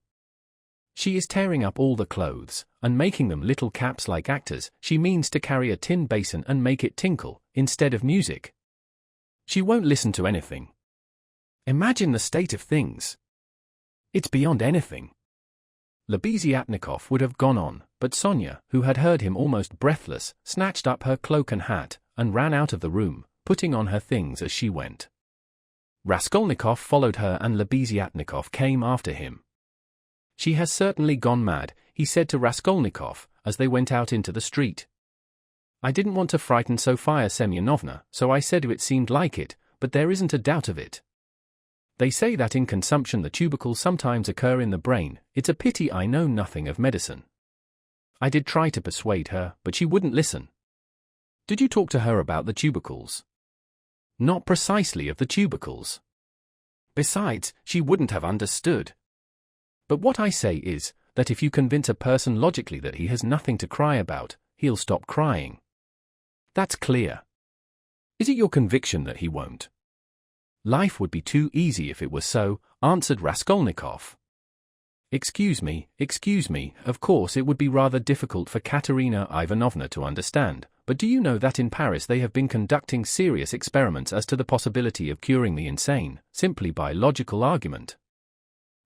She is tearing up all the clothes, and making them little caps like actors. She means to carry a tin basin and make it tinkle, instead of music. She won't listen to anything. Imagine the state of things. It's beyond anything. Lebeziatnikov would have gone on, but Sonia, who had heard him almost breathless, snatched up her cloak and hat, and ran out of the room, putting on her things as she went. Raskolnikov followed her and Lebeziatnikov came after him. She has certainly gone mad, he said to Raskolnikov, as they went out into the street. I didn't want to frighten Sofia Semyonovna, so I said it seemed like it, but there isn't a doubt of it. They say that in consumption the tubercles sometimes occur in the brain, it's a pity I know nothing of medicine. I did try to persuade her, but she wouldn't listen. Did you talk to her about the tubercles? Not precisely of the tubercles. Besides, she wouldn't have understood. But what I say is, that if you convince a person logically that he has nothing to cry about, he'll stop crying. That's clear. Is it your conviction that he won't? Life would be too easy if it were so, answered Raskolnikov. Excuse me, of course it would be rather difficult for Katerina Ivanovna to understand, but do you know that in Paris they have been conducting serious experiments as to the possibility of curing the insane, simply by logical argument?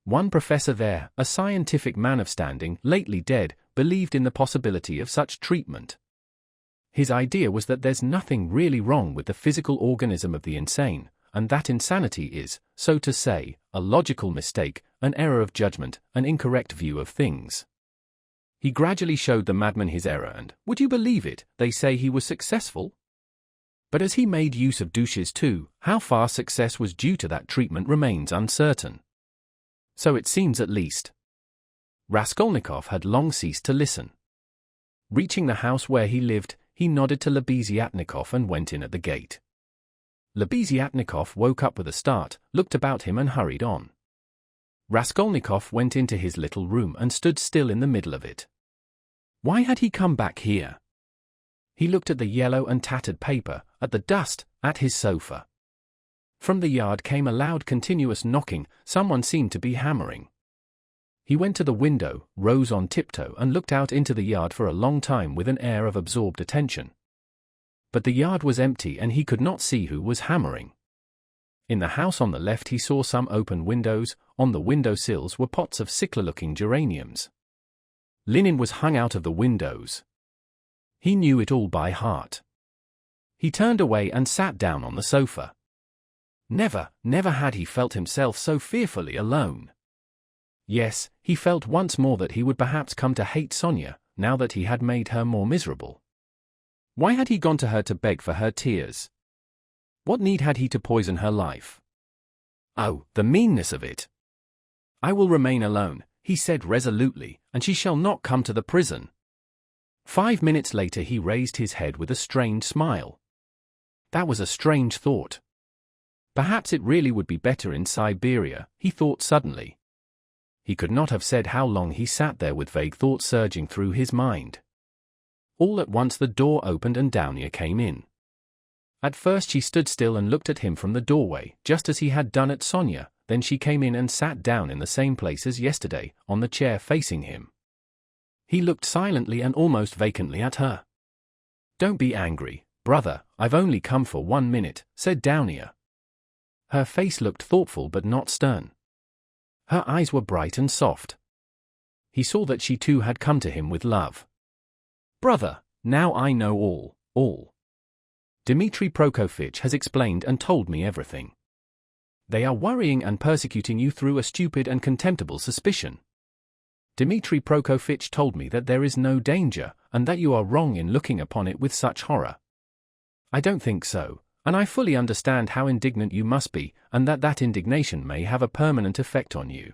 One professor there, a scientific man of standing, lately dead, believed in the possibility of such treatment. His idea was that there's nothing really wrong with the physical organism of the insane, and that insanity is, so to say, a logical mistake, an error of judgment, an incorrect view of things. He gradually showed the madman his error and, would you believe it, they say he was successful? But as he made use of douches too, how far success was due to that treatment remains uncertain. So it seems at least. Raskolnikov had long ceased to listen. Reaching the house where he lived, he nodded to Lebeziatnikov and went in at the gate. Lebeziatnikov woke up with a start, looked about him and hurried on. Raskolnikov went into his little room and stood still in the middle of it. Why had he come back here? He looked at the yellow and tattered paper, at the dust, at his sofa. From the yard came a loud continuous knocking, someone seemed to be hammering. He went to the window, rose on tiptoe and looked out into the yard for a long time with an air of absorbed attention. But the yard was empty and he could not see who was hammering. In the house on the left he saw some open windows, on the window sills were pots of sickly-looking geraniums. Linen was hung out of the windows. He knew it all by heart. He turned away and sat down on the sofa. Never had he felt himself so fearfully alone. Yes, he felt once more that he would perhaps come to hate Sonia, now that he had made her more miserable. Why had he gone to her to beg for her tears? What need had he to poison her life? Oh, the meanness of it! I will remain alone, he said resolutely, and she shall not come to the prison. 5 minutes later he raised his head with a strained smile. That was a strange thought. Perhaps it really would be better in Siberia, he thought suddenly. He could not have said how long he sat there with vague thoughts surging through his mind. All at once the door opened and Downia came in. At first she stood still and looked at him from the doorway, just as he had done at Sonia, then she came in and sat down in the same place as yesterday, on the chair facing him. He looked silently and almost vacantly at her. Don't be angry, brother, I've only come for 1 minute, said Downia. Her face looked thoughtful but not stern. Her eyes were bright and soft. He saw that she too had come to him with love. Brother, now I know all. Dmitri Prokofitch has explained and told me everything. They are worrying and persecuting you through a stupid and contemptible suspicion. Dmitri Prokofitch told me that there is no danger, and that you are wrong in looking upon it with such horror. I don't think so, and I fully understand how indignant you must be, and that indignation may have a permanent effect on you.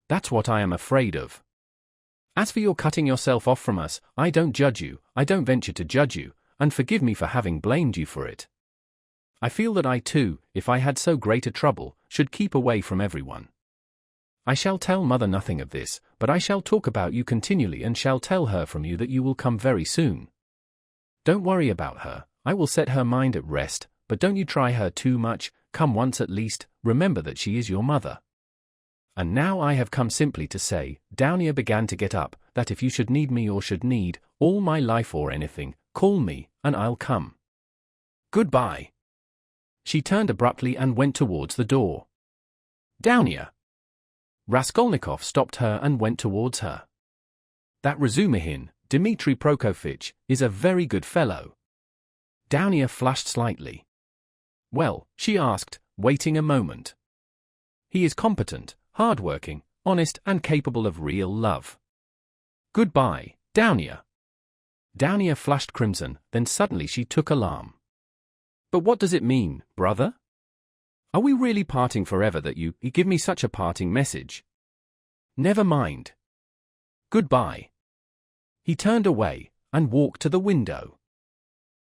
That's what I am afraid of. As for your cutting yourself off from us, I don't judge you, I don't venture to judge you, and forgive me for having blamed you for it. I feel that I too, if I had so great a trouble, should keep away from everyone. I shall tell mother nothing of this, but I shall talk about you continually and shall tell her from you that you will come very soon. Don't worry about her, I will set her mind at rest, but don't you try her too much, come once at least, remember that she is your mother. And now I have come simply to say, Downia began to get up, that if you should need me or should need, all my life or anything, call me, and I'll come. Goodbye. She turned abruptly and went towards the door. Downia! Raskolnikov stopped her and went towards her. That Razumihin, Dmitri Prokofitch, is a very good fellow. Downia flushed slightly. Well, she asked, waiting a moment. He is competent, hard-working, honest and capable of real love. Goodbye, Downia. Downia flushed crimson, then suddenly she took alarm. But what does it mean, brother? Are we really parting forever that you give me such a parting message? Never mind. Goodbye. He turned away, and walked to the window.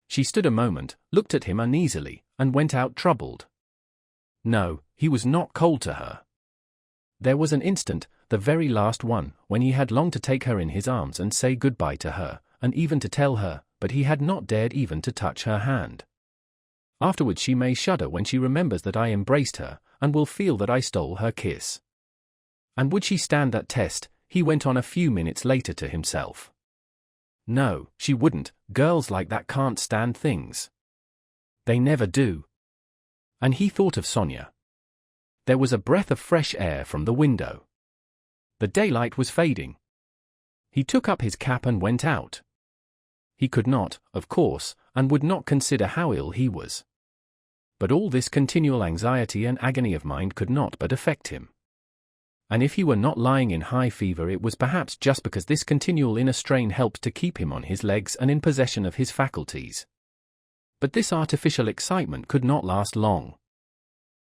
She stood a moment, looked at him uneasily, and went out troubled. No, he was not cold to her. There was an instant, the very last one, when he had longed to take her in his arms and say goodbye to her, and even to tell her, but he had not dared even to touch her hand. Afterwards she may shudder when she remembers that I embraced her, and will feel that I stole her kiss. And would she stand that test? He went on a few minutes later to himself. No, she wouldn't. Girls like that can't stand things. They never do. And he thought of Sonia. There was a breath of fresh air from the window. The daylight was fading. He took up his cap and went out. He could not, of course, and would not consider how ill he was. But all this continual anxiety and agony of mind could not but affect him. And if he were not lying in high fever, it was perhaps just because this continual inner strain helped to keep him on his legs and in possession of his faculties. But this artificial excitement could not last long.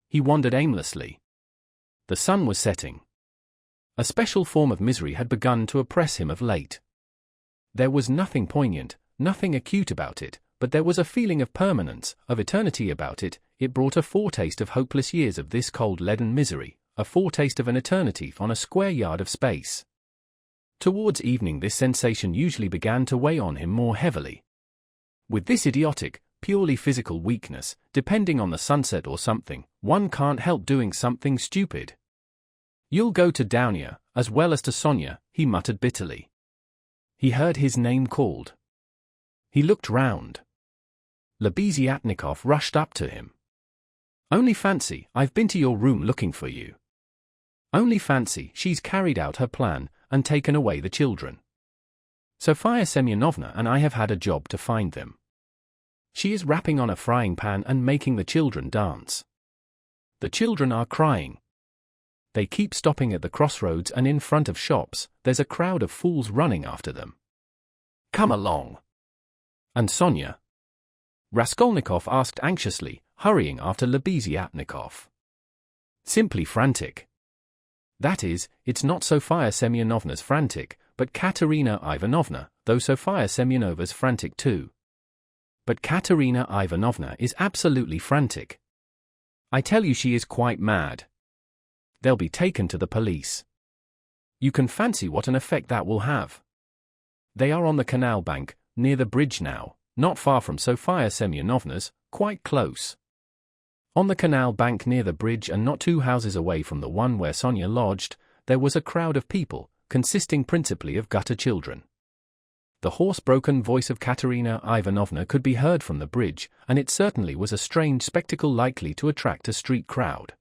He wandered aimlessly. The sun was setting. A special form of misery had begun to oppress him of late. There was nothing poignant, nothing acute about it, but there was a feeling of permanence, of eternity about it. It brought a foretaste of hopeless years of this cold leaden misery, a foretaste of an eternity on a square yard of space. Towards evening this sensation usually began to weigh on him more heavily. With this idiotic, purely physical weakness, depending on the sunset or something, one can't help doing something stupid. You'll go to Dounia, as well as to Sonia, he muttered bitterly. He heard his name called. He looked round. Lebeziatnikov rushed up to him. Only fancy, I've been to your room looking for you. Only fancy, she's carried out her plan, and taken away the children. Sofia Semyonovna and I have had a job to find them. She is rapping on a frying pan and making the children dance. The children are crying. They keep stopping at the crossroads and in front of shops. There's a crowd of fools running after them. Come along. And Sonia? Raskolnikov asked anxiously, hurrying after Lebeziatnikov. Simply frantic. That is, it's not Sofia Semyonovna's frantic, but Katerina Ivanovna, though Sofia Semyonova's frantic too. But Katerina Ivanovna is absolutely frantic. I tell you she is quite mad. They'll be taken to the police. You can fancy what an effect that will have. They are on the canal bank, near the bridge now, not far from Sofia Semyonovna's, quite close. On the canal bank near the bridge and not 2 houses away from the one where Sonia lodged, there was a crowd of people, consisting principally of gutter children. The hoarse-broken voice of Katerina Ivanovna could be heard from the bridge, and it certainly was a strange spectacle likely to attract a street crowd.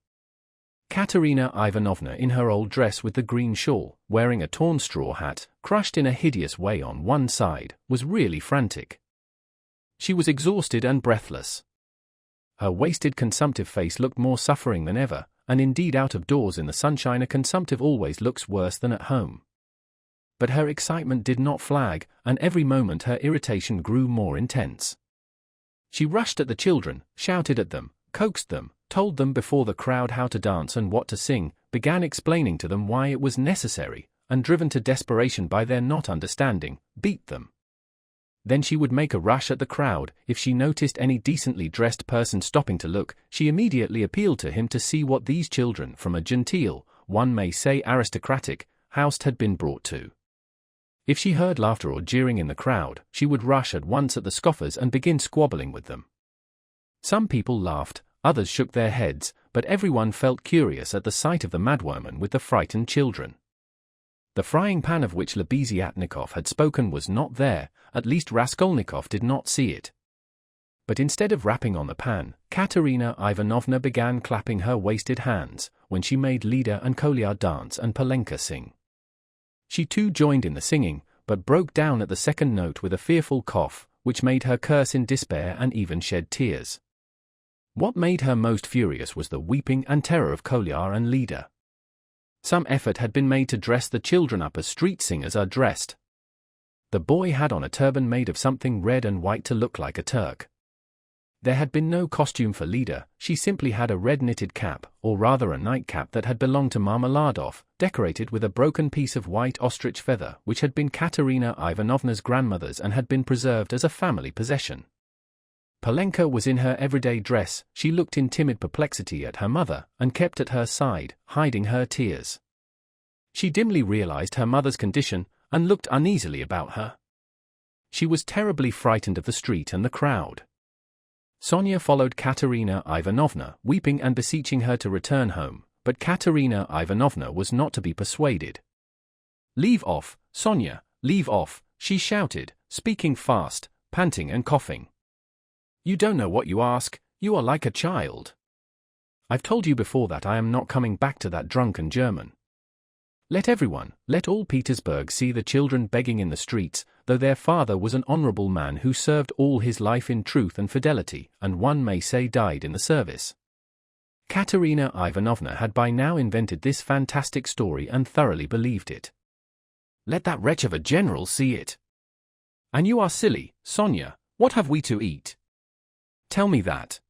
Katerina Ivanovna, in her old dress with the green shawl, wearing a torn straw hat, crushed in a hideous way on one side, was really frantic. She was exhausted and breathless. Her wasted consumptive face looked more suffering than ever, and indeed out of doors in the sunshine a consumptive always looks worse than at home. But her excitement did not flag, and every moment her irritation grew more intense. She rushed at the children, shouted at them, coaxed them, told them before the crowd how to dance and what to sing, began explaining to them why it was necessary, and driven to desperation by their not understanding, beat them. Then she would make a rush at the crowd. If she noticed any decently dressed person stopping to look, she immediately appealed to him to see what these children from a genteel, one may say aristocratic, house had been brought to. If she heard laughter or jeering in the crowd, she would rush at once at the scoffers and begin squabbling with them. Some people laughed, others shook their heads, but everyone felt curious at the sight of the madwoman with the frightened children. The frying pan of which Lebeziatnikov had spoken was not there, at least Raskolnikov did not see it. But instead of rapping on the pan, Katerina Ivanovna began clapping her wasted hands, when she made Lida and Kolya dance and Polenka sing. She too joined in the singing, but broke down at the second note with a fearful cough, which made her curse in despair and even shed tears. What made her most furious was the weeping and terror of Kolya and Lida. Some effort had been made to dress the children up as street singers are dressed. The boy had on a turban made of something red and white to look like a Turk. There had been no costume for Lida, she simply had a red knitted cap, or rather a nightcap that had belonged to Marmeladov, decorated with a broken piece of white ostrich feather which had been Katerina Ivanovna's grandmother's and had been preserved as a family possession. Polenka was in her everyday dress. She looked in timid perplexity at her mother, and kept at her side, hiding her tears. She dimly realized her mother's condition, and looked uneasily about her. She was terribly frightened of the street and the crowd. Sonia followed Katerina Ivanovna, weeping and beseeching her to return home, but Katerina Ivanovna was not to be persuaded. "Leave off, Sonia, leave off," she shouted, speaking fast, panting and coughing. "You don't know what you ask, you are like a child. I've told you before that I am not coming back to that drunken German. Let everyone, let all Petersburg see the children begging in the streets, though their father was an honorable man who served all his life in truth and fidelity, and one may say died in the service." Katerina Ivanovna had by now invented this fantastic story and thoroughly believed it. "Let that wretch of a general see it. And you are silly, Sonia, what have we to eat? Tell me that.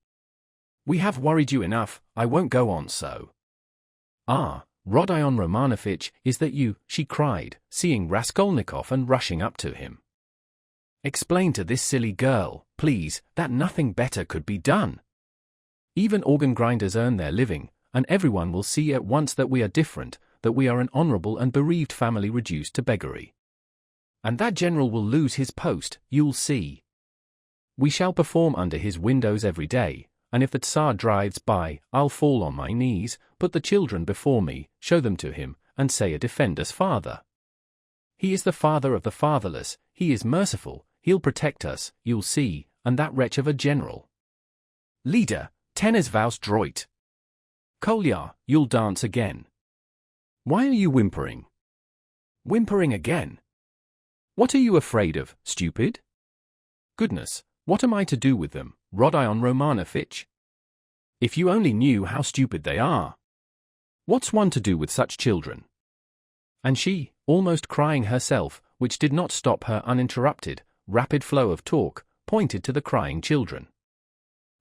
We have worried you enough, I won't go on so." "Ah, Rodion Romanovitch, is that you?" she cried, seeing Raskolnikov and rushing up to him. "Explain to this silly girl, please, that nothing better could be done. Even organ grinders earn their living, and everyone will see at once that we are different, that we are an honorable and bereaved family reduced to beggary. And that general will lose his post, you'll see. We shall perform under his windows every day, and if the Tsar drives by, I'll fall on my knees, put the children before me, show them to him, and say a defender's father. He is the father of the fatherless, he is merciful, he'll protect us, you'll see, and that wretch of a general. Leader, tenez vaus droit. Kolya, you'll dance again. Why are you whimpering? Whimpering again? What are you afraid of, stupid? Goodness, what am I to do with them, Rodion Romanovitch? If you only knew how stupid they are. What's one to do with such children?" And she, almost crying herself, which did not stop her uninterrupted, rapid flow of talk, pointed to the crying children.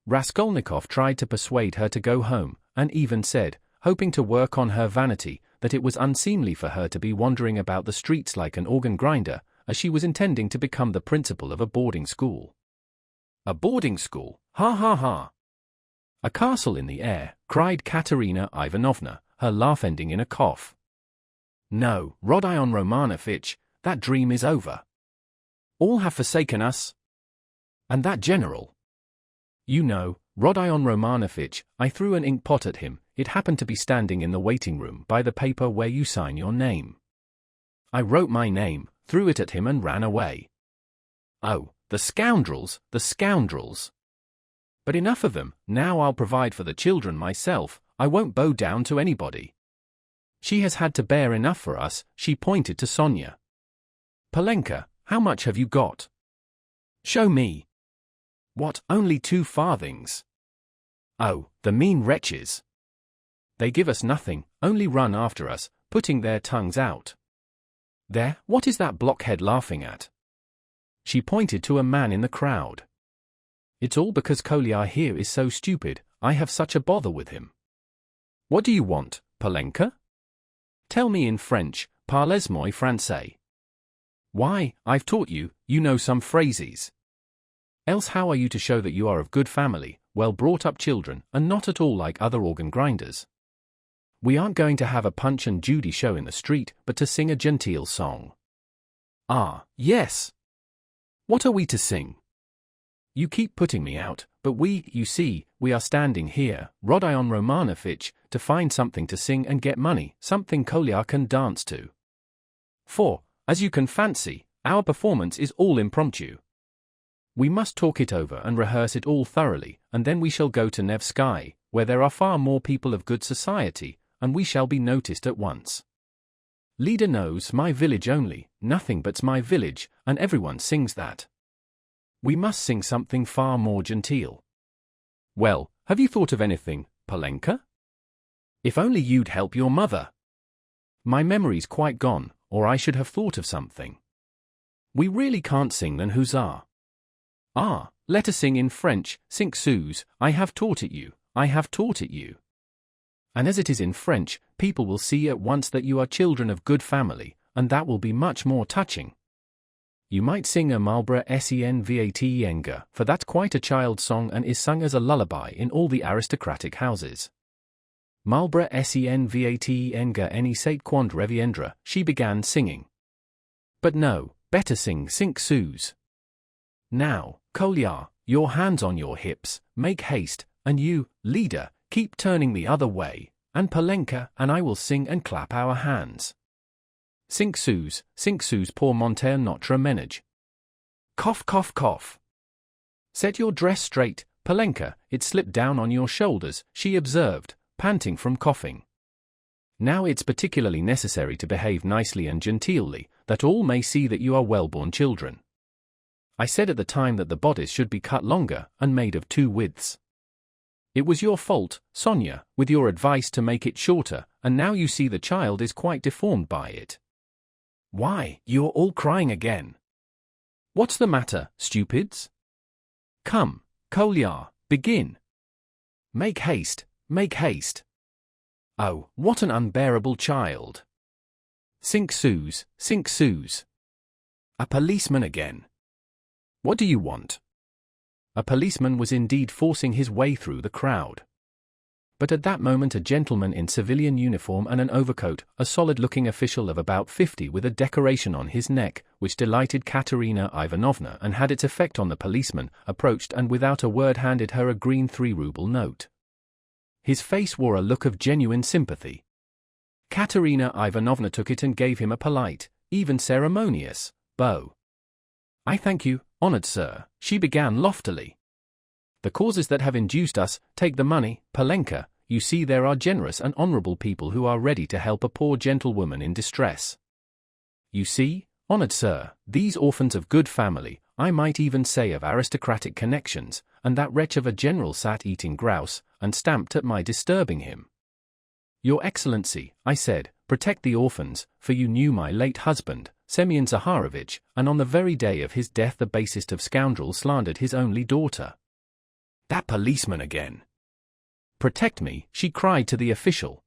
Raskolnikov tried to persuade her to go home, and even said, hoping to work on her vanity, that it was unseemly for her to be wandering about the streets like an organ grinder, as she was intending to become the principal of a boarding school. "A boarding school, ha ha ha! A castle in the air," cried Katerina Ivanovna, her laugh ending in a cough. "No, Rodion Romanovitch, that dream is over. All have forsaken us. And that general. You know, Rodion Romanovitch, I threw an ink pot at him, it happened to be standing in the waiting room by the paper where you sign your name. I wrote my name, threw it at him and ran away. Oh, the scoundrels, the scoundrels! But enough of them, now I'll provide for the children myself, I won't bow down to anybody. She has had to bear enough for us," she pointed to Sonia. "Polenka, how much have you got? Show me." "What, only 2 farthings? Oh, the mean wretches! They give us nothing, only run after us, putting their tongues out. There, what is that blockhead laughing at?" She pointed to a man in the crowd. "It's all because Kolya here is so stupid, I have such a bother with him. What do you want, Polenka? Tell me in French, parlez-moi français. Why, I've taught you, you know some phrases. Else how are you to show that you are of good family, well-brought-up children, and not at all like other organ grinders? We aren't going to have a Punch and Judy show in the street, but to sing a genteel song." "Ah, yes. What are we to sing? You keep putting me out, but you see, we are standing here, Rodion Romanovitch, to find something to sing and get money, something Kolya can dance to. For, as you can fancy, our performance is all impromptu. We must talk it over and rehearse it all thoroughly, and then we shall go to Nevsky, where there are far more people of good society, and we shall be noticed at once. Leader knows my village only, nothing but my village, and everyone sings that. We must sing something far more genteel. Well, have you thought of anything, Polenka? If only you'd help your mother. My memory's quite gone, or I should have thought of something. We really can't sing then huzzah. Ah, let us sing in French, cinq sous, I have taught it you, I have taught it you. And as it is in French, people will see at once that you are children of good family, and that will be much more touching. You might sing a Marlborough Senvatenge, for that's quite a child's song and is sung as a lullaby in all the aristocratic houses. Marlborough Senvatenge any sate quant reviendra, she began singing. But no, better sing cinq sous. Now, Kolya, your hands on your hips, make haste, and you, leader, keep turning the other way, and Palenka and I will sing and clap our hands. Cinq sous pour monter notre ménage. Cough, cough, cough. Set your dress straight, Palenka, it slipped down on your shoulders, she observed, panting from coughing. Now it's particularly necessary to behave nicely and genteelly, that all may see that you are well-born children. I said at the time that the bodice should be cut longer and made of 2 widths. It was your fault, Sonia, with your advice to make it shorter, and now you see the child is quite deformed by it. Why, you're all crying again. What's the matter, stupids? Come, Kolyar, begin. Make haste, make haste. Oh, what an unbearable child. Cinq sous. A policeman again. What do you want? A policeman was indeed forcing his way through the crowd. But at that moment a gentleman in civilian uniform and an overcoat, a solid-looking official of about 50 with a decoration on his neck, which delighted Katerina Ivanovna and had its effect on the policeman, approached and without a word handed her a green 3-ruble note. His face wore a look of genuine sympathy. Katerina Ivanovna took it and gave him a polite, even ceremonious, bow. I thank you, honored sir, she began loftily. The causes that have induced us, take the money, Palenka, you see there are generous and honorable people who are ready to help a poor gentlewoman in distress. You see, honored sir, these orphans of good family, I might even say of aristocratic connections, and that wretch of a general sat eating grouse, and stamped at my disturbing him. Your Excellency, I said, protect the orphans, for you knew my late husband, Semyon Zaharovich, and on the very day of his death the basest of scoundrels slandered his only daughter. That policeman again. Protect me, she cried to the official.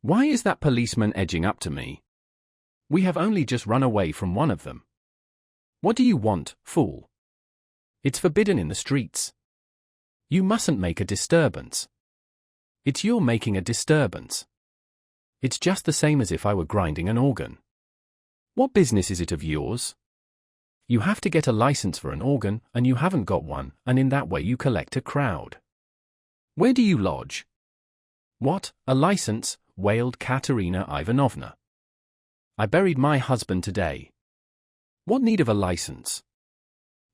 Why is that policeman edging up to me? We have only just run away from one of them. What do you want, fool? It's forbidden in the streets. You mustn't make a disturbance. It's you're making a disturbance. It's just the same as if I were grinding an organ. What business is it of yours? You have to get a license for an organ, and you haven't got one, and in that way you collect a crowd. Where do you lodge? What, a license? Wailed Katerina Ivanovna. I buried my husband today. What need of a license?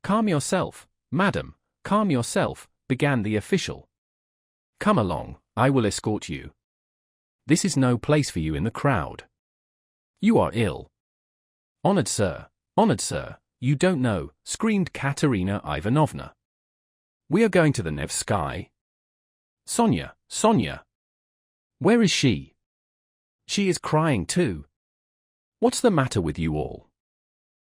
Calm yourself, madam, calm yourself, began the official. Come along, I will escort you. This is no place for you in the crowd. You are ill. Honored sir, you don't know, screamed Katerina Ivanovna. We are going to the Nevsky. Sonia. Where is she? She is crying too. What's the matter with you all?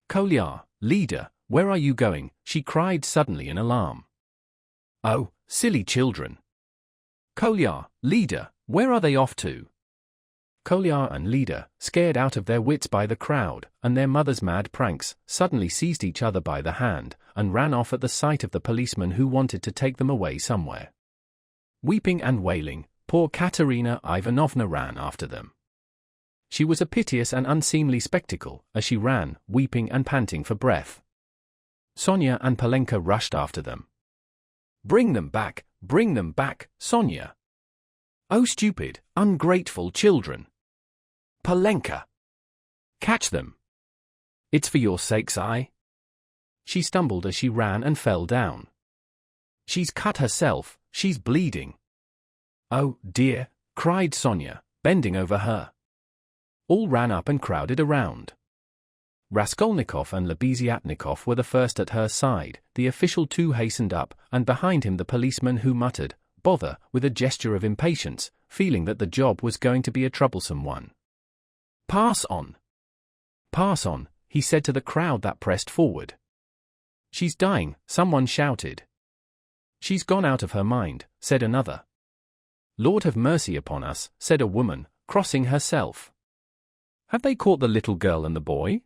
Kolyar, leader, where are you going? She cried suddenly in alarm. Oh, silly children. Kolyar, leader, where are they off to? Kolyar and Leda, scared out of their wits by the crowd and their mother's mad pranks, suddenly seized each other by the hand and ran off at the sight of the policeman who wanted to take them away somewhere. Weeping and wailing, poor Katerina Ivanovna ran after them. She was a piteous and unseemly spectacle as she ran, weeping and panting for breath. Sonia and Palenka rushed after them. Bring them back, Sonia. Oh stupid, ungrateful children. Palenka. Catch them. It's for your sakes She stumbled as she ran and fell down. She's cut herself, she's bleeding. Oh dear, cried Sonia, bending over her. All ran up and crowded around. Raskolnikov and Lebeziatnikov were the first at her side, the official too hastened up, and behind him the policeman who muttered, bother, with a gesture of impatience, feeling that the job was going to be a troublesome one. Pass on, he said to the crowd that pressed forward. She's dying, someone shouted. She's gone out of her mind, said another. Lord have mercy upon us, said a woman, crossing herself. Have they caught the little girl and the boy?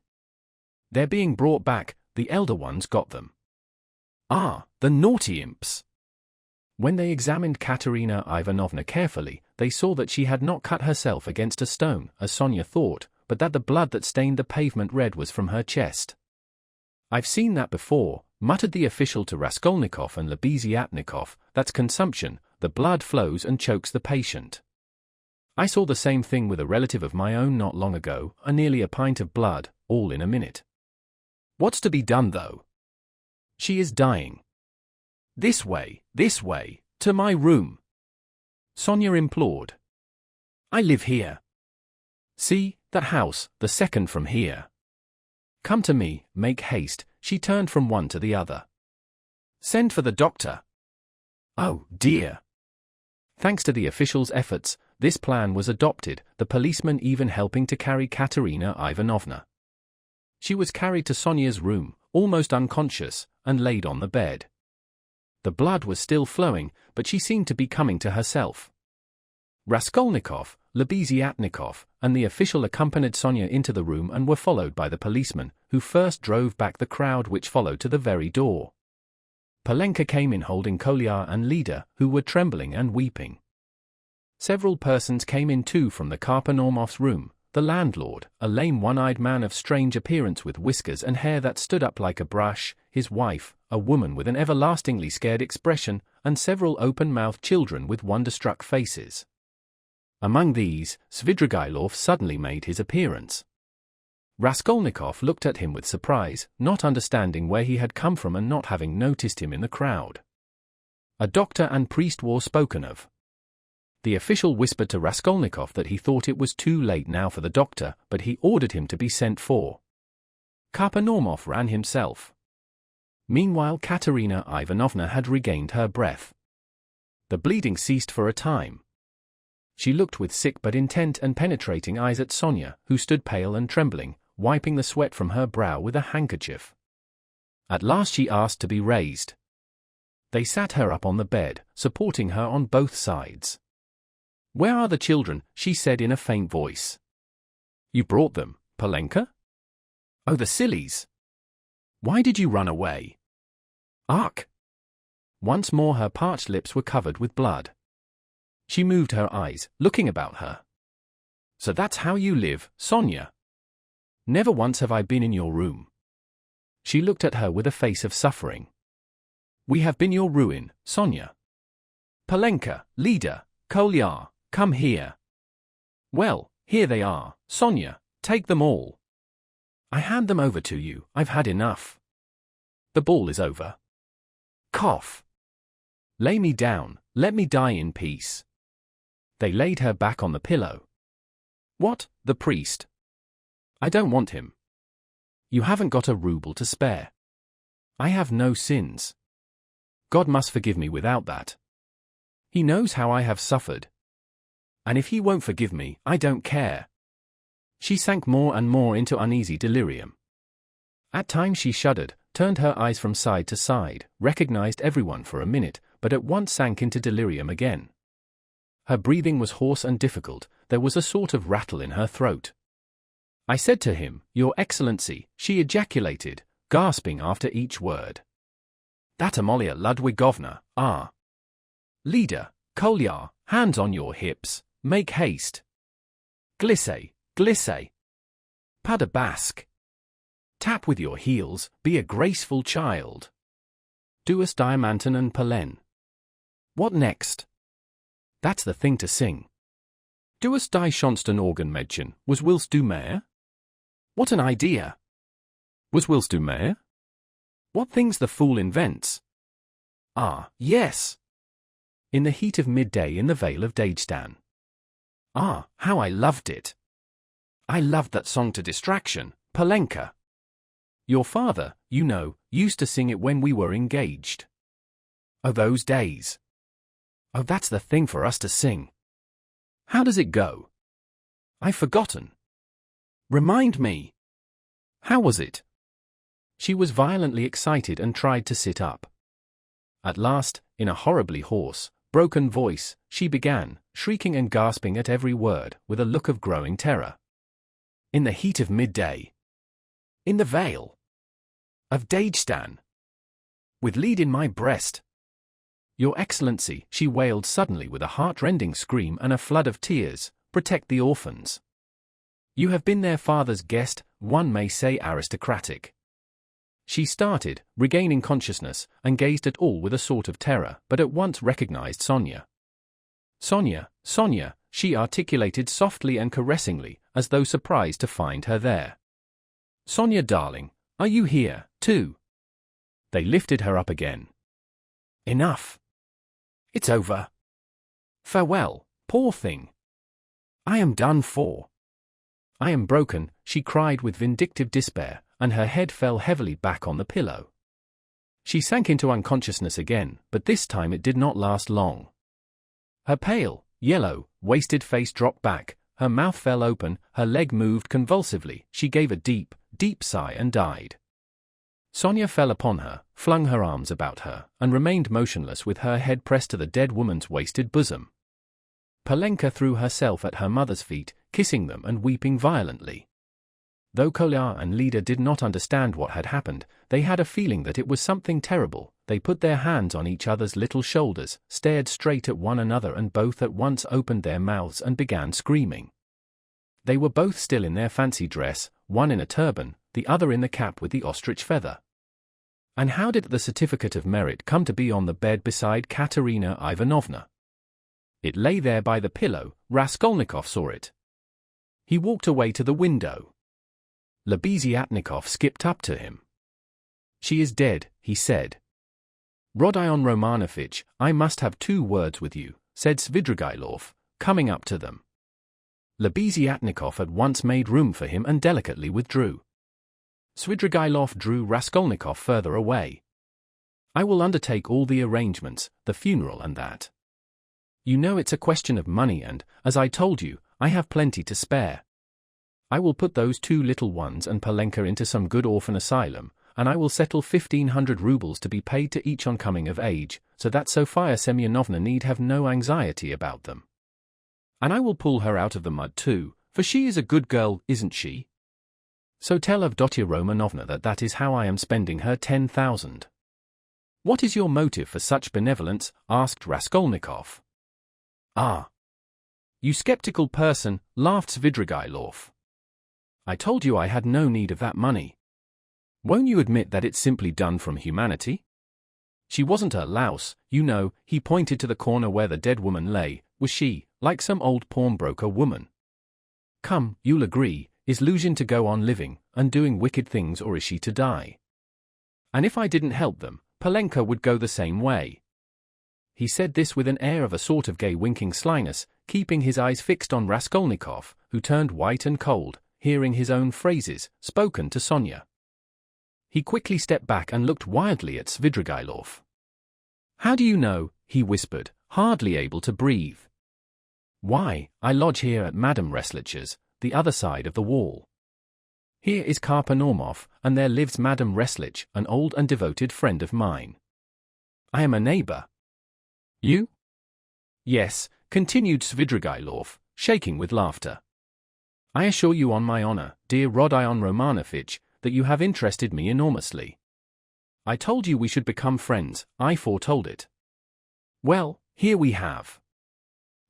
They're being brought back, the elder ones got them. Ah, the naughty imps! When they examined Katerina Ivanovna carefully, they saw that she had not cut herself against a stone, as Sonia thought, but that the blood that stained the pavement red was from her chest. I've seen that before, muttered the official to Raskolnikov and Lebeziatnikov, that's consumption, the blood flows and chokes the patient. I saw the same thing with a relative of my own not long ago, nearly a pint of blood, all in a minute. What's to be done though? She is dying. This way, to my room. Sonia implored. I live here. See, that house, the second from here. Come to me, make haste. She turned from one to the other. Send for the doctor. Oh, dear. Thanks to the official's efforts, this plan was adopted, the policeman even helping to carry Katerina Ivanovna. She was carried to Sonia's room, almost unconscious, and laid on the bed. The blood was still flowing, but she seemed to be coming to herself. Raskolnikov, Lebeziatnikov, and the official accompanied Sonia into the room and were followed by the policeman, who first drove back the crowd which followed to the very door. Polenka came in holding Kolyar and Lida, who were trembling and weeping. Several persons came in too from the Karpanormov's room, the landlord, a lame one-eyed man of strange appearance with whiskers and hair that stood up like a brush, his wife, a woman with an everlastingly scared expression, and several open-mouthed children with wonder-struck faces. Among these, Svidrigailov suddenly made his appearance. Raskolnikov looked at him with surprise, not understanding where he had come from and not having noticed him in the crowd. A doctor and priest were spoken of. The official whispered to Raskolnikov that he thought it was too late now for the doctor, but he ordered him to be sent for. Karpanormov ran himself. Meanwhile Katerina Ivanovna had regained her breath. The bleeding ceased for a time. She looked with sick but intent and penetrating eyes at Sonia, who stood pale and trembling, wiping the sweat from her brow with a handkerchief. At last she asked to be raised. They sat her up on the bed, supporting her on both sides. "Where are the children?" she said in a faint voice. "You brought them, Polenka? Oh, the sillies! Why did you run away?" "Ach!" Once more her parched lips were covered with blood. She moved her eyes, looking about her. "So that's how you live, Sonia? Never once have I been in your room." She looked at her with a face of suffering. "We have been your ruin, Sonia. Polenka, Lida, Kolyar, come here." "Well, here they are, Sonia, take them all." "I hand them over to you, I've had enough. The ball is over. Cough. Lay me down, let me die in peace." They laid her back on the pillow. "What, the priest? I don't want him. You haven't got a ruble to spare. I have no sins. God must forgive me without that. He knows how I have suffered. And if he won't forgive me, I don't care." She sank more and more into uneasy delirium. At times she shuddered, turned her eyes from side to side, recognized everyone for a minute, but at once sank into delirium again. Her breathing was hoarse and difficult, there was a sort of rattle in her throat. "I said to him, 'Your Excellency,'" she ejaculated, gasping after each word. "That Amalia Ludwigovna, ah. Lida, Kolyar, hands on your hips, make haste. Glisse, glisse. Padabask. Tap with your heels, be a graceful child. Duas Diamanten and Polen. What next? That's the thing to sing. Duas die Schonsten Orgenmädchen, was willst du mehr? What an idea! Was willst du mehr? What things the fool invents! Ah, yes! In the heat of midday in the Vale of Dagestan. Ah, how I loved it! I loved that song to distraction, Polenka. Your father, you know, used to sing it when we were engaged. Oh, those days! Oh, that's the thing for us to sing. How does it go? I've forgotten. Remind me. How was it? She was violently excited and tried to sit up. At last, in a horribly hoarse, broken voice, she began, shrieking and gasping at every word, with a look of growing terror. In the heat of midday. In the Vale of Dagestan. With lead in my breast. Your Excellency, she wailed suddenly with a heart-rending scream and a flood of tears, protect the orphans. You have been their father's guest, one may say aristocratic. She started, regaining consciousness, and gazed at all with a sort of terror, but at once recognized Sonia. "Sonia, Sonia," she articulated softly and caressingly, as though surprised to find her there. "Sonia, darling, are you here, too?" They lifted her up again. "Enough. It's over. Farewell, poor thing. I am done for. I am broken," she cried with vindictive despair, and her head fell heavily back on the pillow. She sank into unconsciousness again, but this time it did not last long. Her pale, yellow, wasted face dropped back, her mouth fell open, her leg moved convulsively, she gave a deep, deep sigh and died. Sonia fell upon her, flung her arms about her, and remained motionless with her head pressed to the dead woman's wasted bosom. Polenka threw herself at her mother's feet, kissing them and weeping violently. Though Kolya and Lida did not understand what had happened, they had a feeling that it was something terrible. They put their hands on each other's little shoulders, stared straight at one another, and both at once opened their mouths and began screaming. They were both still in their fancy dress, one in a turban, the other in the cap with the ostrich feather. And how did the certificate of merit come to be on the bed beside Katerina Ivanovna? It lay there by the pillow. Raskolnikov saw it. He walked away to the window. Lebeziatnikov skipped up to him. "She is dead," he said. "Rodion Romanovich, I must have 2 words with you," said Svidrigailov, coming up to them. Lebeziatnikov at once made room for him and delicately withdrew. Svidrigailov drew Raskolnikov further away. "I will undertake all the arrangements, the funeral and that. You know it's a question of money and, as I told you, I have plenty to spare. I will put those 2 little ones and Polenka into some good orphan asylum, and I will settle 1,500 rubles to be paid to each on coming of age, so that Sofia Semyonovna need have no anxiety about them. And I will pull her out of the mud too, for she is a good girl, isn't she? So tell Avdotya Romanovna that is how I am spending her 10,000. What is your motive for such benevolence?" asked Raskolnikov. "Ah, you skeptical person," laughed Svidrigailov. "I told you I had no need of that money. Won't you admit that it's simply done from humanity? She wasn't a louse, you know," he pointed to the corner where the dead woman lay, "was she, like some old pawnbroker woman? Come, you'll agree, is Luzhin to go on living, and doing wicked things, or is she to die? And if I didn't help them, Polenka would go the same way." He said this with an air of a sort of gay winking slyness, keeping his eyes fixed on Raskolnikov, who turned white and cold, hearing his own phrases, spoken to Sonia. He quickly stepped back and looked wildly at Svidrigailov. "How do you know?" he whispered, hardly able to breathe. "Why, I lodge here at Madame Reslich's, the other side of the wall. Here is Karpanormov, and there lives Madame Reslich, an old and devoted friend of mine. I am a neighbor." "You?" "Yes," continued Svidrigailov, shaking with laughter. "I assure you on my honor, dear Rodion Romanovich, that you have interested me enormously. I told you we should become friends, I foretold it. Well, here we have.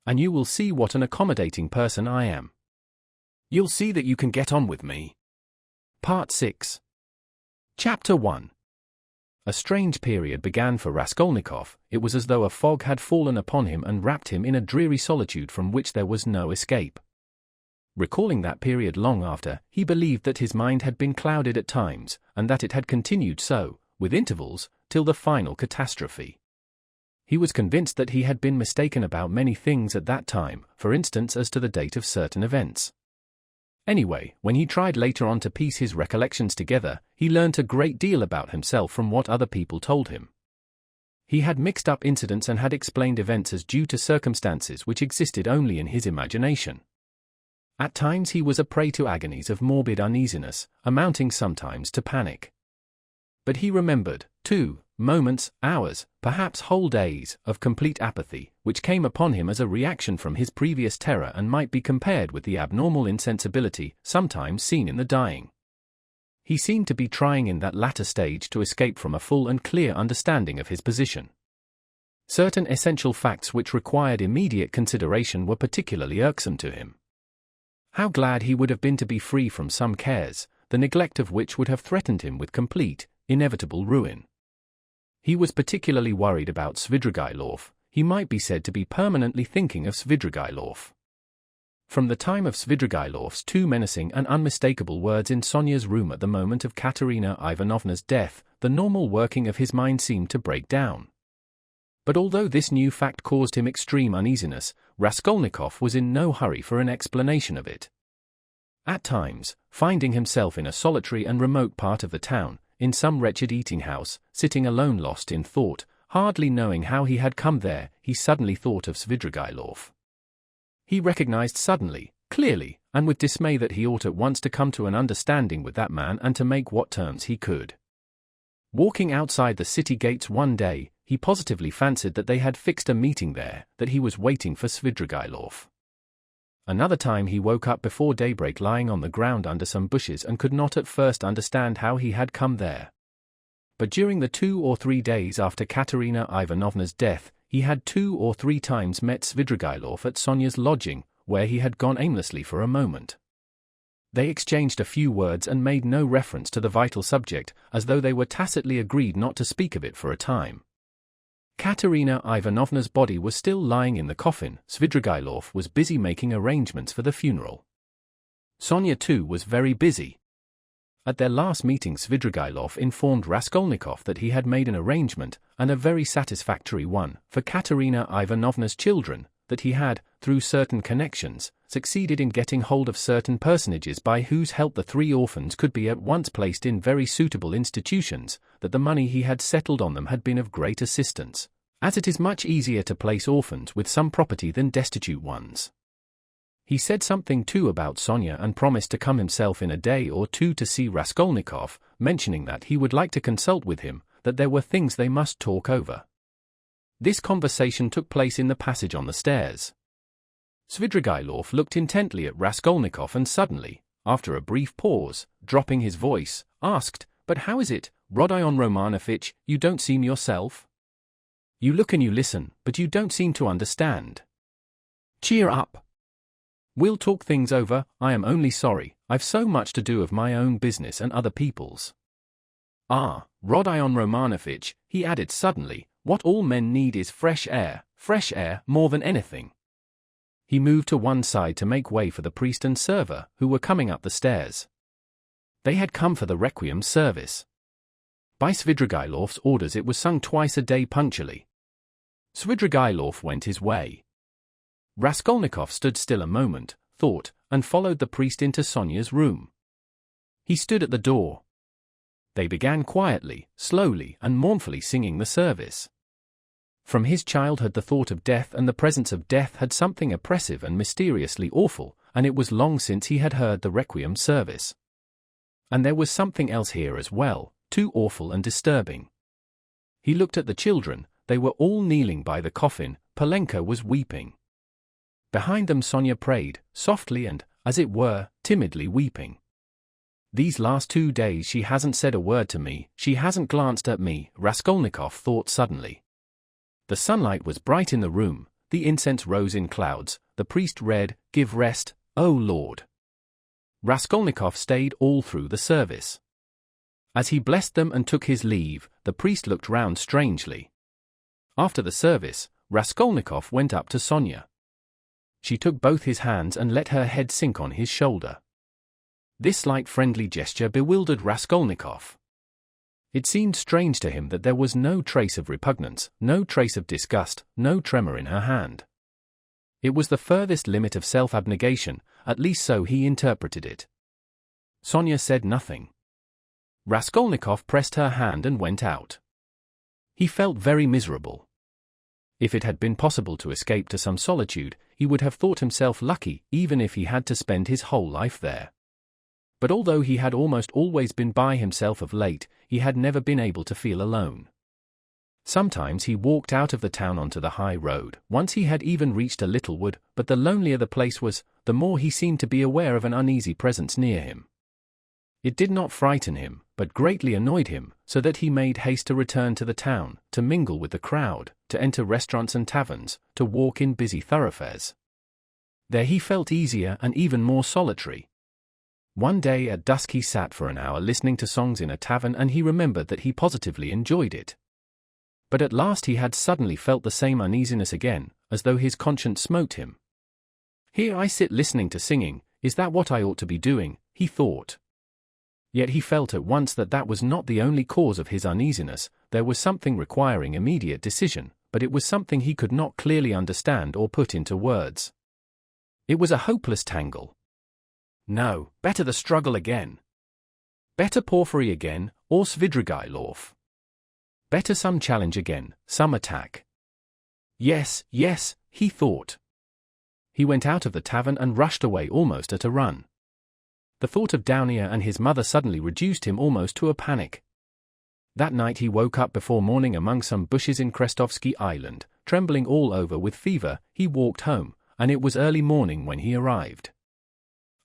And you will see what an accommodating person I am. You'll see that you can get on with me." Part 6. Chapter 1. A strange period began for Raskolnikov. It was as though a fog had fallen upon him and wrapped him in a dreary solitude from which there was no escape. Recalling that period long after, he believed that his mind had been clouded at times, and that it had continued so, with intervals, till the final catastrophe. He was convinced that he had been mistaken about many things at that time, for instance as to the date of certain events. Anyway, when he tried later on to piece his recollections together, he learnt a great deal about himself from what other people told him. He had mixed up incidents and had explained events as due to circumstances which existed only in his imagination. At times he was a prey to agonies of morbid uneasiness, amounting sometimes to panic. But he remembered, too, moments, hours, perhaps whole days, of complete apathy, which came upon him as a reaction from his previous terror and might be compared with the abnormal insensibility sometimes seen in the dying. He seemed to be trying in that latter stage to escape from a full and clear understanding of his position. Certain essential facts which required immediate consideration were particularly irksome to him. How glad he would have been to be free from some cares, the neglect of which would have threatened him with complete, inevitable ruin. He was particularly worried about Svidrigailov. He might be said to be permanently thinking of Svidrigailov. From the time of Svidrigailov's two menacing and unmistakable words in Sonia's room at the moment of Katerina Ivanovna's death, the normal working of his mind seemed to break down. But although this new fact caused him extreme uneasiness, Raskolnikov was in no hurry for an explanation of it. At times, finding himself in a solitary and remote part of the town, in some wretched eating house, sitting alone lost in thought, hardly knowing how he had come there, he suddenly thought of Svidrigailov. He recognized suddenly, clearly, and with dismay that he ought at once to come to an understanding with that man and to make what terms he could. Walking outside the city gates one day, he positively fancied that they had fixed a meeting there, that he was waiting for Svidrigailov. Another time he woke up before daybreak lying on the ground under some bushes and could not at first understand how he had come there. But during the 2 or 3 days after Katerina Ivanovna's death, he had 2 or 3 times met Svidrigailov at Sonia's lodging, where he had gone aimlessly for a moment. They exchanged a few words and made no reference to the vital subject, as though they were tacitly agreed not to speak of it for a time. Katerina Ivanovna's body was still lying in the coffin. Svidrigailov was busy making arrangements for the funeral. Sonia too was very busy. At their last meeting Svidrigailov informed Raskolnikov that he had made an arrangement, and a very satisfactory one, for Katerina Ivanovna's children, that he had, through certain connections, succeeded in getting hold of certain personages by whose help the 3 orphans could be at once placed in very suitable institutions, that the money he had settled on them had been of great assistance, as it is much easier to place orphans with some property than destitute ones. He said something too about Sonia and promised to come himself in a day or 2 to see Raskolnikov, mentioning that he would like to consult with him, that there were things they must talk over. This conversation took place in the passage on the stairs. Svidrigailov looked intently at Raskolnikov and suddenly, after a brief pause, dropping his voice, asked, "But how is it, Rodion Romanovich, you don't seem yourself? You look and you listen, but you don't seem to understand. Cheer up. We'll talk things over. I am only sorry, I've so much to do of my own business and other people's. Ah, Rodion Romanovich," he added suddenly, "what all men need is fresh air more than anything." He moved to one side to make way for the priest and server, who were coming up the stairs. They had come for the requiem service. By Svidrigailov's orders it was sung twice a day punctually. Svidrigailov went his way. Raskolnikov stood still a moment, thought, and followed the priest into Sonia's room. He stood at the door. They began quietly, slowly, and mournfully singing the service. From his childhood the thought of death and the presence of death had something oppressive and mysteriously awful, and it was long since he had heard the requiem service. And there was something else here as well, too awful and disturbing. He looked at the children, they were all kneeling by the coffin. Polenka was weeping. Behind them Sonia prayed, softly and, as it were, timidly weeping. "These last 2 days she hasn't said a word to me, she hasn't glanced at me," Raskolnikov thought suddenly. The sunlight was bright in the room, the incense rose in clouds, the priest read, "Give rest, O Lord." Raskolnikov stayed all through the service. As he blessed them and took his leave, the priest looked round strangely. After the service, Raskolnikov went up to Sonia. She took both his hands and let her head sink on his shoulder. This slight friendly gesture bewildered Raskolnikov. It seemed strange to him that there was no trace of repugnance, no trace of disgust, no tremor in her hand. It was the furthest limit of self-abnegation, at least so he interpreted it. Sonia said nothing. Raskolnikov pressed her hand and went out. He felt very miserable. If it had been possible to escape to some solitude, he would have thought himself lucky, even if he had to spend his whole life there. But although he had almost always been by himself of late, he had never been able to feel alone. Sometimes he walked out of the town onto the high road, once he had even reached a little wood, but the lonelier the place was, the more he seemed to be aware of an uneasy presence near him. It did not frighten him, but greatly annoyed him, so that he made haste to return to the town, to mingle with the crowd, to enter restaurants and taverns, to walk in busy thoroughfares. There he felt easier and even more solitary. One day at dusk he sat for an hour listening to songs in a tavern, and he remembered that he positively enjoyed it. But at last he had suddenly felt the same uneasiness again, as though his conscience smote him. Here I sit listening to singing, is that what I ought to be doing, he thought. Yet he felt at once that that was not the only cause of his uneasiness. There was something requiring immediate decision, but it was something he could not clearly understand or put into words. It was a hopeless tangle. No, better the struggle again. Better Porphyry again, or Svidrigailov. Better some challenge again, some attack. Yes, yes, he thought. He went out of the tavern and rushed away almost at a run. The thought of Dounia and his mother suddenly reduced him almost to a panic. That night he woke up before morning among some bushes in Krestovsky Island, trembling all over with fever. He walked home, and it was early morning when he arrived.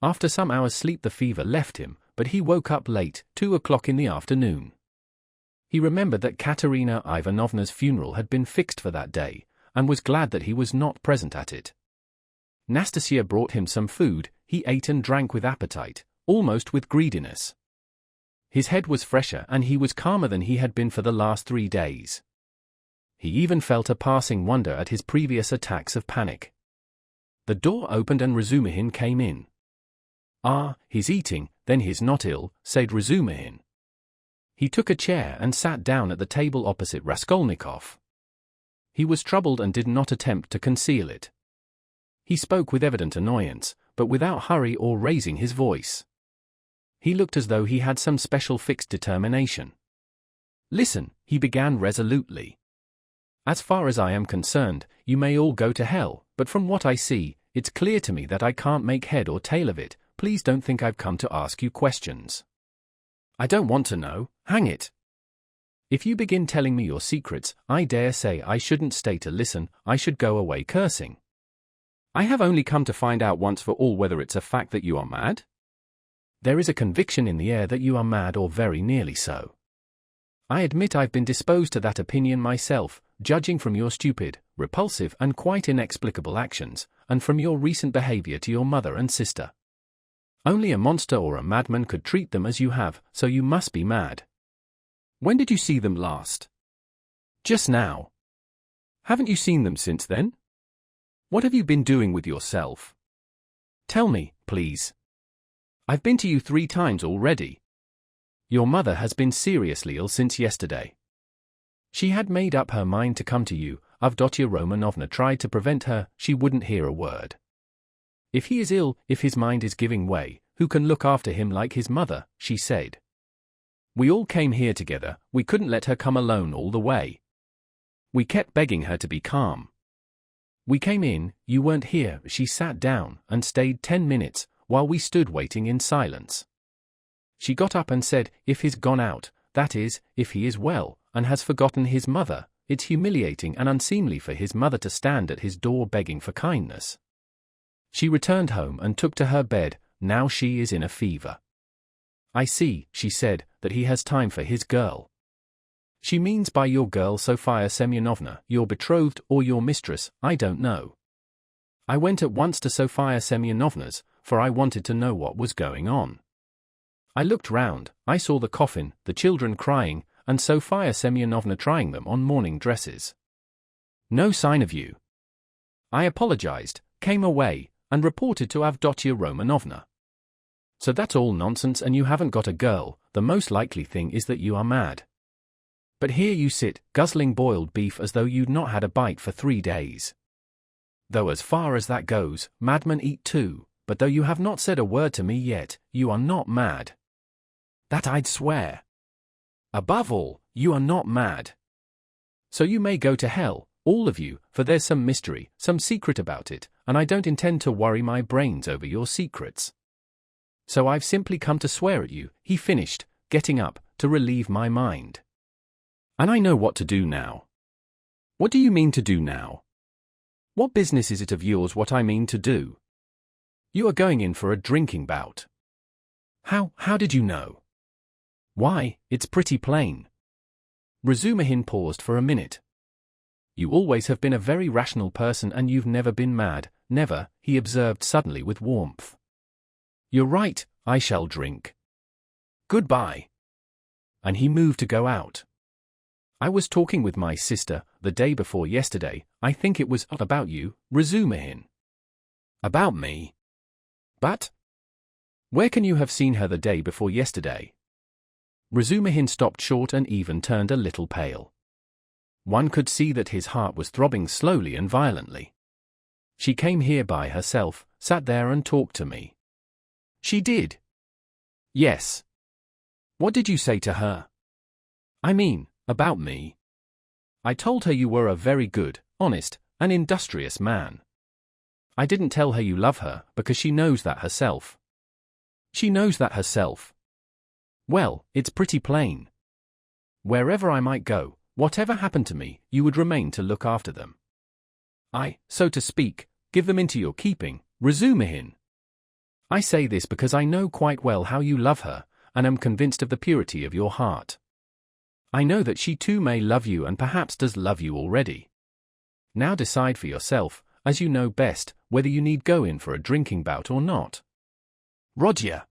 After some hours' sleep the fever left him, but he woke up late, 2 o'clock in the afternoon. He remembered that Katerina Ivanovna's funeral had been fixed for that day, and was glad that he was not present at it. Nastasia brought him some food. He ate and drank with appetite, almost with greediness. His head was fresher and he was calmer than he had been for the last 3 days. He even felt a passing wonder at his previous attacks of panic. The door opened and Razumihin came in. "Ah, he's eating, then he's not ill," said Razumihin. He took a chair and sat down at the table opposite Raskolnikov. He was troubled and did not attempt to conceal it. He spoke with evident annoyance, but without hurry or raising his voice. He looked as though he had some special fixed determination. "Listen," he began resolutely. "As far as I am concerned, you may all go to hell, but from what I see, it's clear to me that I can't make head or tail of it. Please don't think I've come to ask you questions. I don't want to know, hang it. If you begin telling me your secrets, I dare say I shouldn't stay to listen, I should go away cursing. I have only come to find out once for all whether it's a fact that you are mad. There is a conviction in the air that you are mad or very nearly so. I admit I've been disposed to that opinion myself, judging from your stupid, repulsive and quite inexplicable actions, and from your recent behavior to your mother and sister. Only a monster or a madman could treat them as you have, so you must be mad. When did you see them last? Just now. Haven't you seen them since then? What have you been doing with yourself? Tell me, please. I've been to you 3 times already. Your mother has been seriously ill since yesterday. She had made up her mind to come to you. Avdotya Romanovna tried to prevent her, she wouldn't hear a word. If he is ill, if his mind is giving way, who can look after him like his mother, she said. We all came here together, we couldn't let her come alone all the way. We kept begging her to be calm. We came in, you weren't here, she sat down and stayed 10 minutes, while we stood waiting in silence. She got up and said, if he's gone out, that is, if he is well, and has forgotten his mother, it's humiliating and unseemly for his mother to stand at his door begging for kindness. She returned home and took to her bed, now she is in a fever. I see, she said, that he has time for his girl. She means by your girl Sofia Semyonovna, your betrothed or your mistress, I don't know. I went at once to Sofia Semyonovna's, for I wanted to know what was going on. I looked round, I saw the coffin, the children crying, and Sofia Semyonovna trying them on morning dresses. No sign of you. I apologized, came away, and reported to Avdotya Romanovna. So that's all nonsense and you haven't got a girl, the most likely thing is that you are mad. But here you sit, guzzling boiled beef as though you'd not had a bite for 3 days. Though as far as that goes, madmen eat too, but though you have not said a word to me yet, you are not mad. That I'd swear. Above all, you are not mad. So you may go to hell, all of you, for there's some mystery, some secret about it, and I don't intend to worry my brains over your secrets. So I've simply come to swear at you, he finished, getting up, to relieve my mind. And I know what to do now. What do you mean to do now? What business is it of yours what I mean to do? You are going in for a drinking bout. How did you know? Why, it's pretty plain. Razumihin paused for a minute. You always have been a very rational person and you've never been mad, never, he observed suddenly with warmth. You're right, I shall drink. Goodbye. And he moved to go out. I was talking with my sister the day before yesterday. I think it was about you, Razumihin. About me? But? Where can you have seen her the day before yesterday? Razumihin stopped short and even turned a little pale. One could see that his heart was throbbing slowly and violently. She came here by herself, sat there and talked to me. She did? Yes. What did you say to her? I mean, about me. I told her you were a very good, honest, and industrious man. I didn't tell her you love her, because she knows that herself. She knows that herself. Well, it's pretty plain. Wherever I might go, whatever happened to me, you would remain to look after them. I, so to speak, give them into your keeping, Razumihin. I say this because I know quite well how you love her, and am convinced of the purity of your heart. I know that she too may love you and perhaps does love you already. Now decide for yourself, as you know best, whether you need go in for a drinking bout or not. Rodya.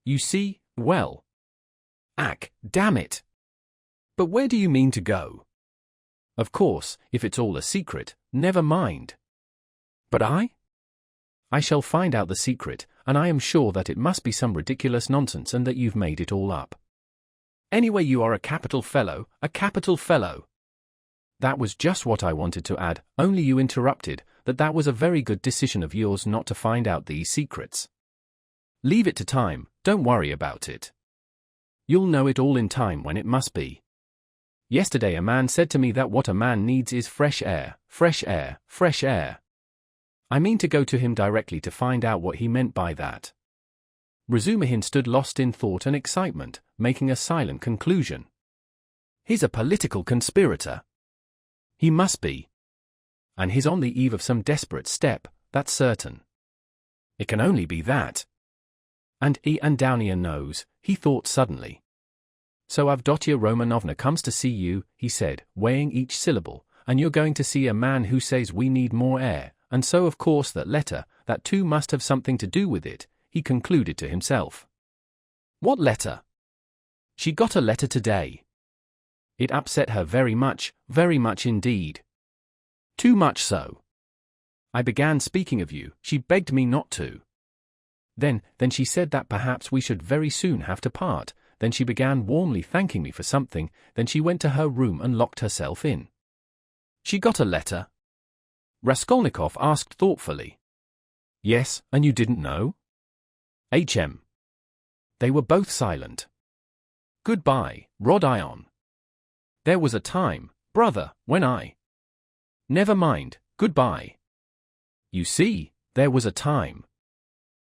You see, well. Ack, damn it. But where do you mean to go? Of course, if it's all a secret, never mind. But I? I shall find out the secret, and I am sure that it must be some ridiculous nonsense and that you've made it all up. Anyway, you are a capital fellow, a capital fellow. That was just what I wanted to add, only you interrupted, that was a very good decision of yours not to find out these secrets. Leave it to time, don't worry about it. You'll know it all in time when it must be. Yesterday a man said to me that what a man needs is fresh air, fresh air, fresh air. I mean to go to him directly to find out what he meant by that. Razumihin stood lost in thought and excitement, making a silent conclusion. He's a political conspirator. He must be. And he's on the eve of some desperate step, that's certain. It can only be that. And Downia knows, he thought suddenly. So Avdotya Romanovna comes to see you, he said, weighing each syllable, and you're going to see a man who says we need more air, and so of course that letter, that too must have something to do with it, he concluded to himself. What letter? She got a letter today. It upset her very much indeed. Too much so. I began speaking of you, she begged me not to. Then she said that perhaps we should very soon have to part, then she began warmly thanking me for something, then she went to her room and locked herself in. She got a letter? Raskolnikov asked thoughtfully. Yes, and you didn't know? H.M. They were both silent. Goodbye, Rodion. There was a time, brother, when I... Never mind, goodbye. You see, there was a time.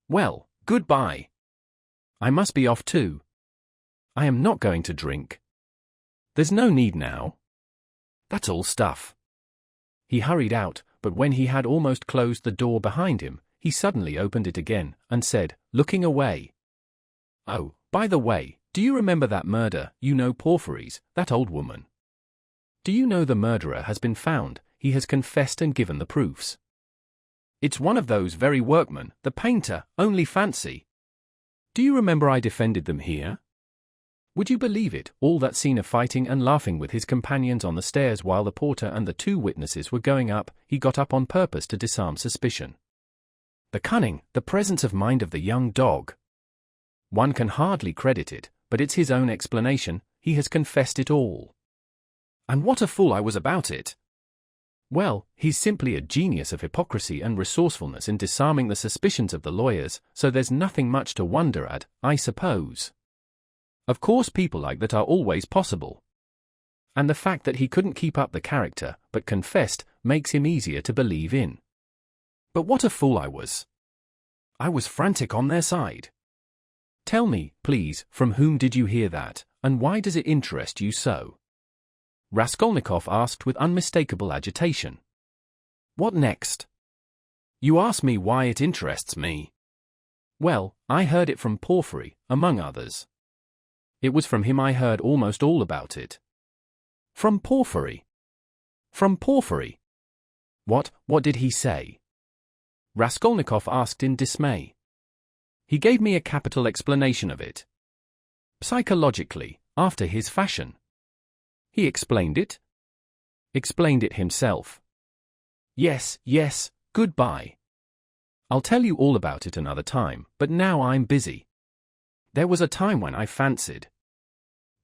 Well, goodbye. I must be off too. I am not going to drink. There's no need now. That's all stuff. He hurried out, but when he had almost closed the door behind him, he suddenly opened it again, and said, looking away. Oh, by the way, do you remember that murder, you know Porphyry's, that old woman? Do you know the murderer has been found, he has confessed and given the proofs. It's one of those very workmen, the painter, only fancy. Do you remember I defended them here? Would you believe it, all that scene of fighting and laughing with his companions on the stairs while the porter and the two witnesses were going up, he got up on purpose to disarm suspicion. The cunning, the presence of mind of the young dog. One can hardly credit it, but it's his own explanation, he has confessed it all. And what a fool I was about it! Well, he's simply a genius of hypocrisy and resourcefulness in disarming the suspicions of the lawyers, so there's nothing much to wonder at, I suppose. Of course people like that are always possible. And the fact that he couldn't keep up the character, but confessed, makes him easier to believe in. But what a fool I was! I was frantic on their side. Tell me, please, from whom did you hear that, and why does it interest you so? Raskolnikov asked with unmistakable agitation. What next? You ask me why it interests me. Well, I heard it from Porphyry, among others. It was from him I heard almost all about it. From Porphyry? From Porphyry? What did he say? Raskolnikov asked in dismay. He gave me a capital explanation of it. Psychologically, after his fashion. He explained it? Explained it himself. Yes, goodbye. I'll tell you all about it another time, but now I'm busy. There was a time when I fancied.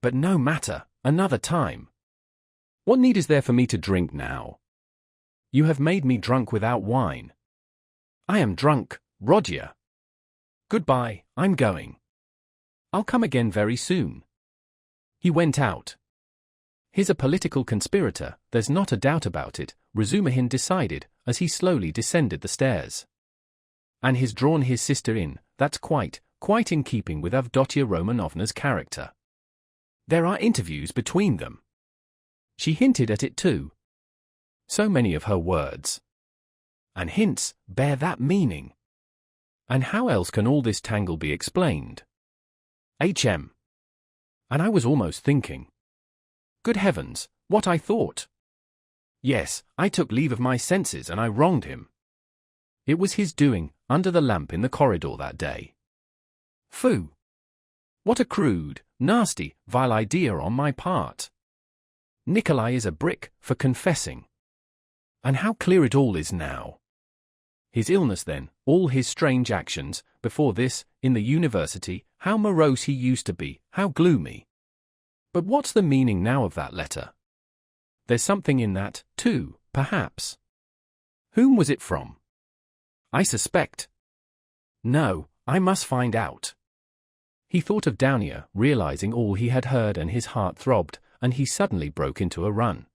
But no matter, another time. What need is there for me to drink now? You have made me drunk without wine. I am drunk, Roger. Goodbye, I'm going. I'll come again very soon. He went out. He's a political conspirator, there's not a doubt about it, Razumihin decided, as he slowly descended the stairs. And he's drawn his sister in, that's quite in keeping with Avdotya Romanovna's character. There are interviews between them. She hinted at it too. So many of her words. And hints bear that meaning. And how else can all this tangle be explained? And I was almost thinking. Good heavens, what I thought. Yes, I took leave of my senses and I wronged him. It was his doing, under the lamp in the corridor that day. Phoo! What a crude, nasty, vile idea on my part. Nikolai is a brick for confessing. And how clear it all is now. His illness then, all his strange actions, before this, in the university, how morose he used to be, how gloomy. But what's the meaning now of that letter? There's something in that, too, perhaps. Whom was it from? I suspect. No, I must find out. He thought of Dounia, realizing all he had heard, and his heart throbbed, and he suddenly broke into a run.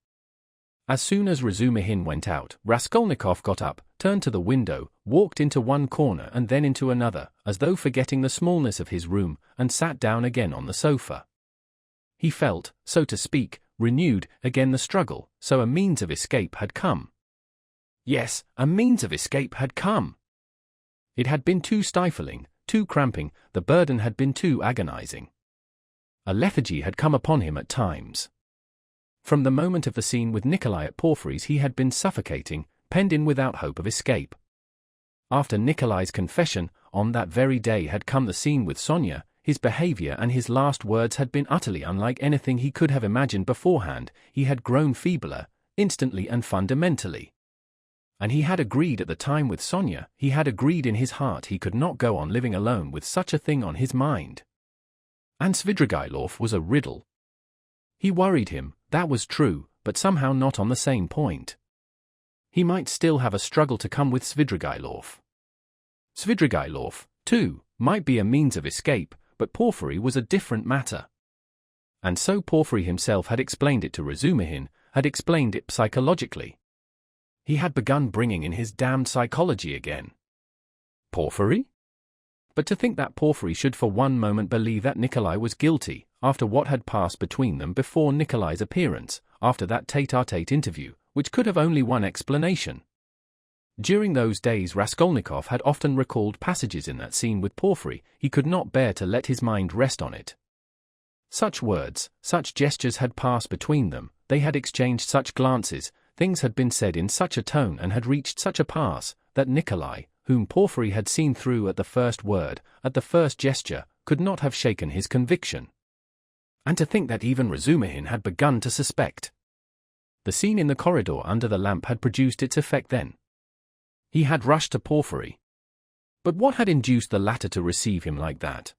As soon as Razumihin went out, Raskolnikov got up, turned to the window, walked into one corner and then into another, as though forgetting the smallness of his room, and sat down again on the sofa. He felt, so to speak, renewed again the struggle, so a means of escape had come. Yes, a means of escape had come. It had been too stifling, too cramping, the burden had been too agonizing. A lethargy had come upon him at times. From the moment of the scene with Nikolai at Porfiry's he had been suffocating, penned in without hope of escape. After Nikolai's confession, on that very day had come the scene with Sonia. His behavior and his last words had been utterly unlike anything he could have imagined beforehand. He had grown feebler, instantly and fundamentally. And he had agreed at the time with Sonia, he had agreed in his heart he could not go on living alone with such a thing on his mind. And Svidrigailov was a riddle. He worried him, that was true, but somehow not on the same point. He might still have a struggle to come with Svidrigailov. Svidrigailov, too, might be a means of escape, but Porfiry was a different matter. And so Porfiry himself had explained it to Razumihin, had explained it psychologically. He had begun bringing in his damned psychology again. Porfiry? But to think that Porfiry should for one moment believe that Nikolai was guilty, after what had passed between them before Nikolai's appearance, after that tete-a-tete interview, which could have only one explanation. During those days Raskolnikov had often recalled passages in that scene with Porfiry. He could not bear to let his mind rest on it. Such words, such gestures had passed between them, they had exchanged such glances, things had been said in such a tone and had reached such a pass, that Nikolai, whom Porfiry had seen through at the first word, at the first gesture, could not have shaken his conviction. And to think that even Razumihin had begun to suspect. The scene in the corridor under the lamp had produced its effect then. He had rushed to Porfiry. But what had induced the latter to receive him like that?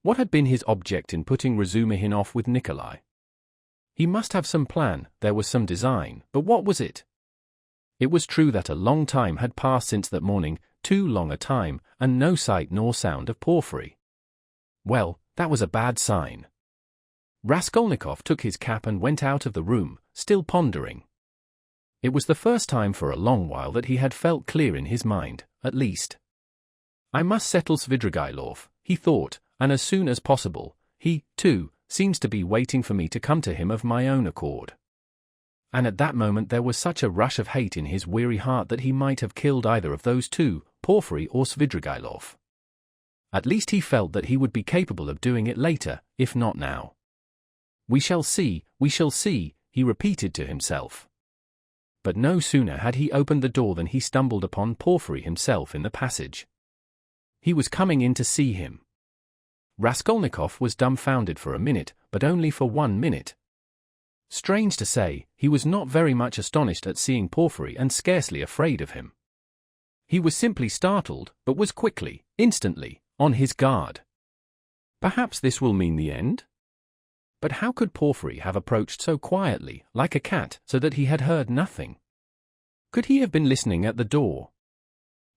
What had been his object in putting Razumihin off with Nikolai? He must have some plan, there was some design, but what was it? It was true that a long time had passed since that morning, too long a time, and no sight nor sound of Porfiry. Well, that was a bad sign. Raskolnikov took his cap and went out of the room, still pondering. It was the first time for a long while that he had felt clear in his mind, at least. I must settle Svidrigailov, he thought, and as soon as possible. He, too, seems to be waiting for me to come to him of my own accord. And at that moment there was such a rush of hate in his weary heart that he might have killed either of those two, Porfiry or Svidrigailov. At least he felt that he would be capable of doing it later, if not now. We shall see, he repeated to himself. But no sooner had he opened the door than he stumbled upon Porfiry himself in the passage. He was coming in to see him. Raskolnikov was dumbfounded for a minute, but only for 1 minute. Strange to say, he was not very much astonished at seeing Porfiry and scarcely afraid of him. He was simply startled, but was quickly, instantly, on his guard. Perhaps this will mean the end? But how could Porfiry have approached so quietly, like a cat, so that he had heard nothing? Could he have been listening at the door?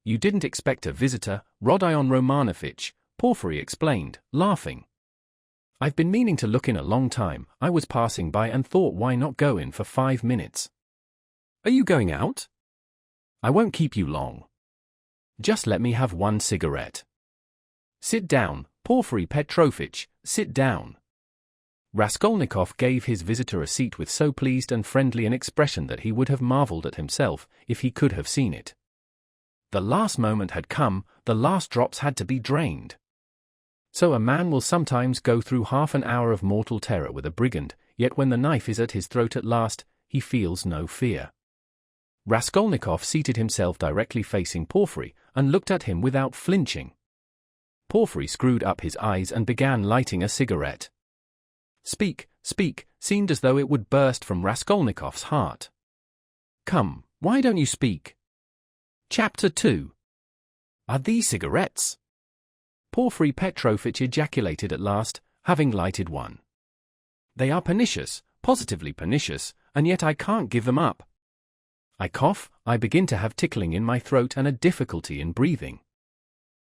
You didn't expect a visitor, Rodion Romanovitch, Porfiry explained, laughing. I've been meaning to look in a long time. I was passing by and thought, why not go in for 5 minutes? Are you going out? I won't keep you long. Just let me have 1 cigarette. Sit down, Porfiry Petrovitch, sit down. Raskolnikov gave his visitor a seat with so pleased and friendly an expression that he would have marveled at himself if he could have seen it. The last moment had come, the last drops had to be drained. So a man will sometimes go through half an hour of mortal terror with a brigand, yet when the knife is at his throat at last, he feels no fear. Raskolnikov seated himself directly facing Porfiry and looked at him without flinching. Porfiry screwed up his eyes and began lighting a cigarette. Speak, speak, seemed as though it would burst from Raskolnikov's heart. Come, why don't you speak? Chapter 2. Are these cigarettes? Porfiry Petrovitch ejaculated at last, having lighted one. They are pernicious, positively pernicious, and yet I can't give them up. I cough, I begin to have tickling in my throat and a difficulty in breathing.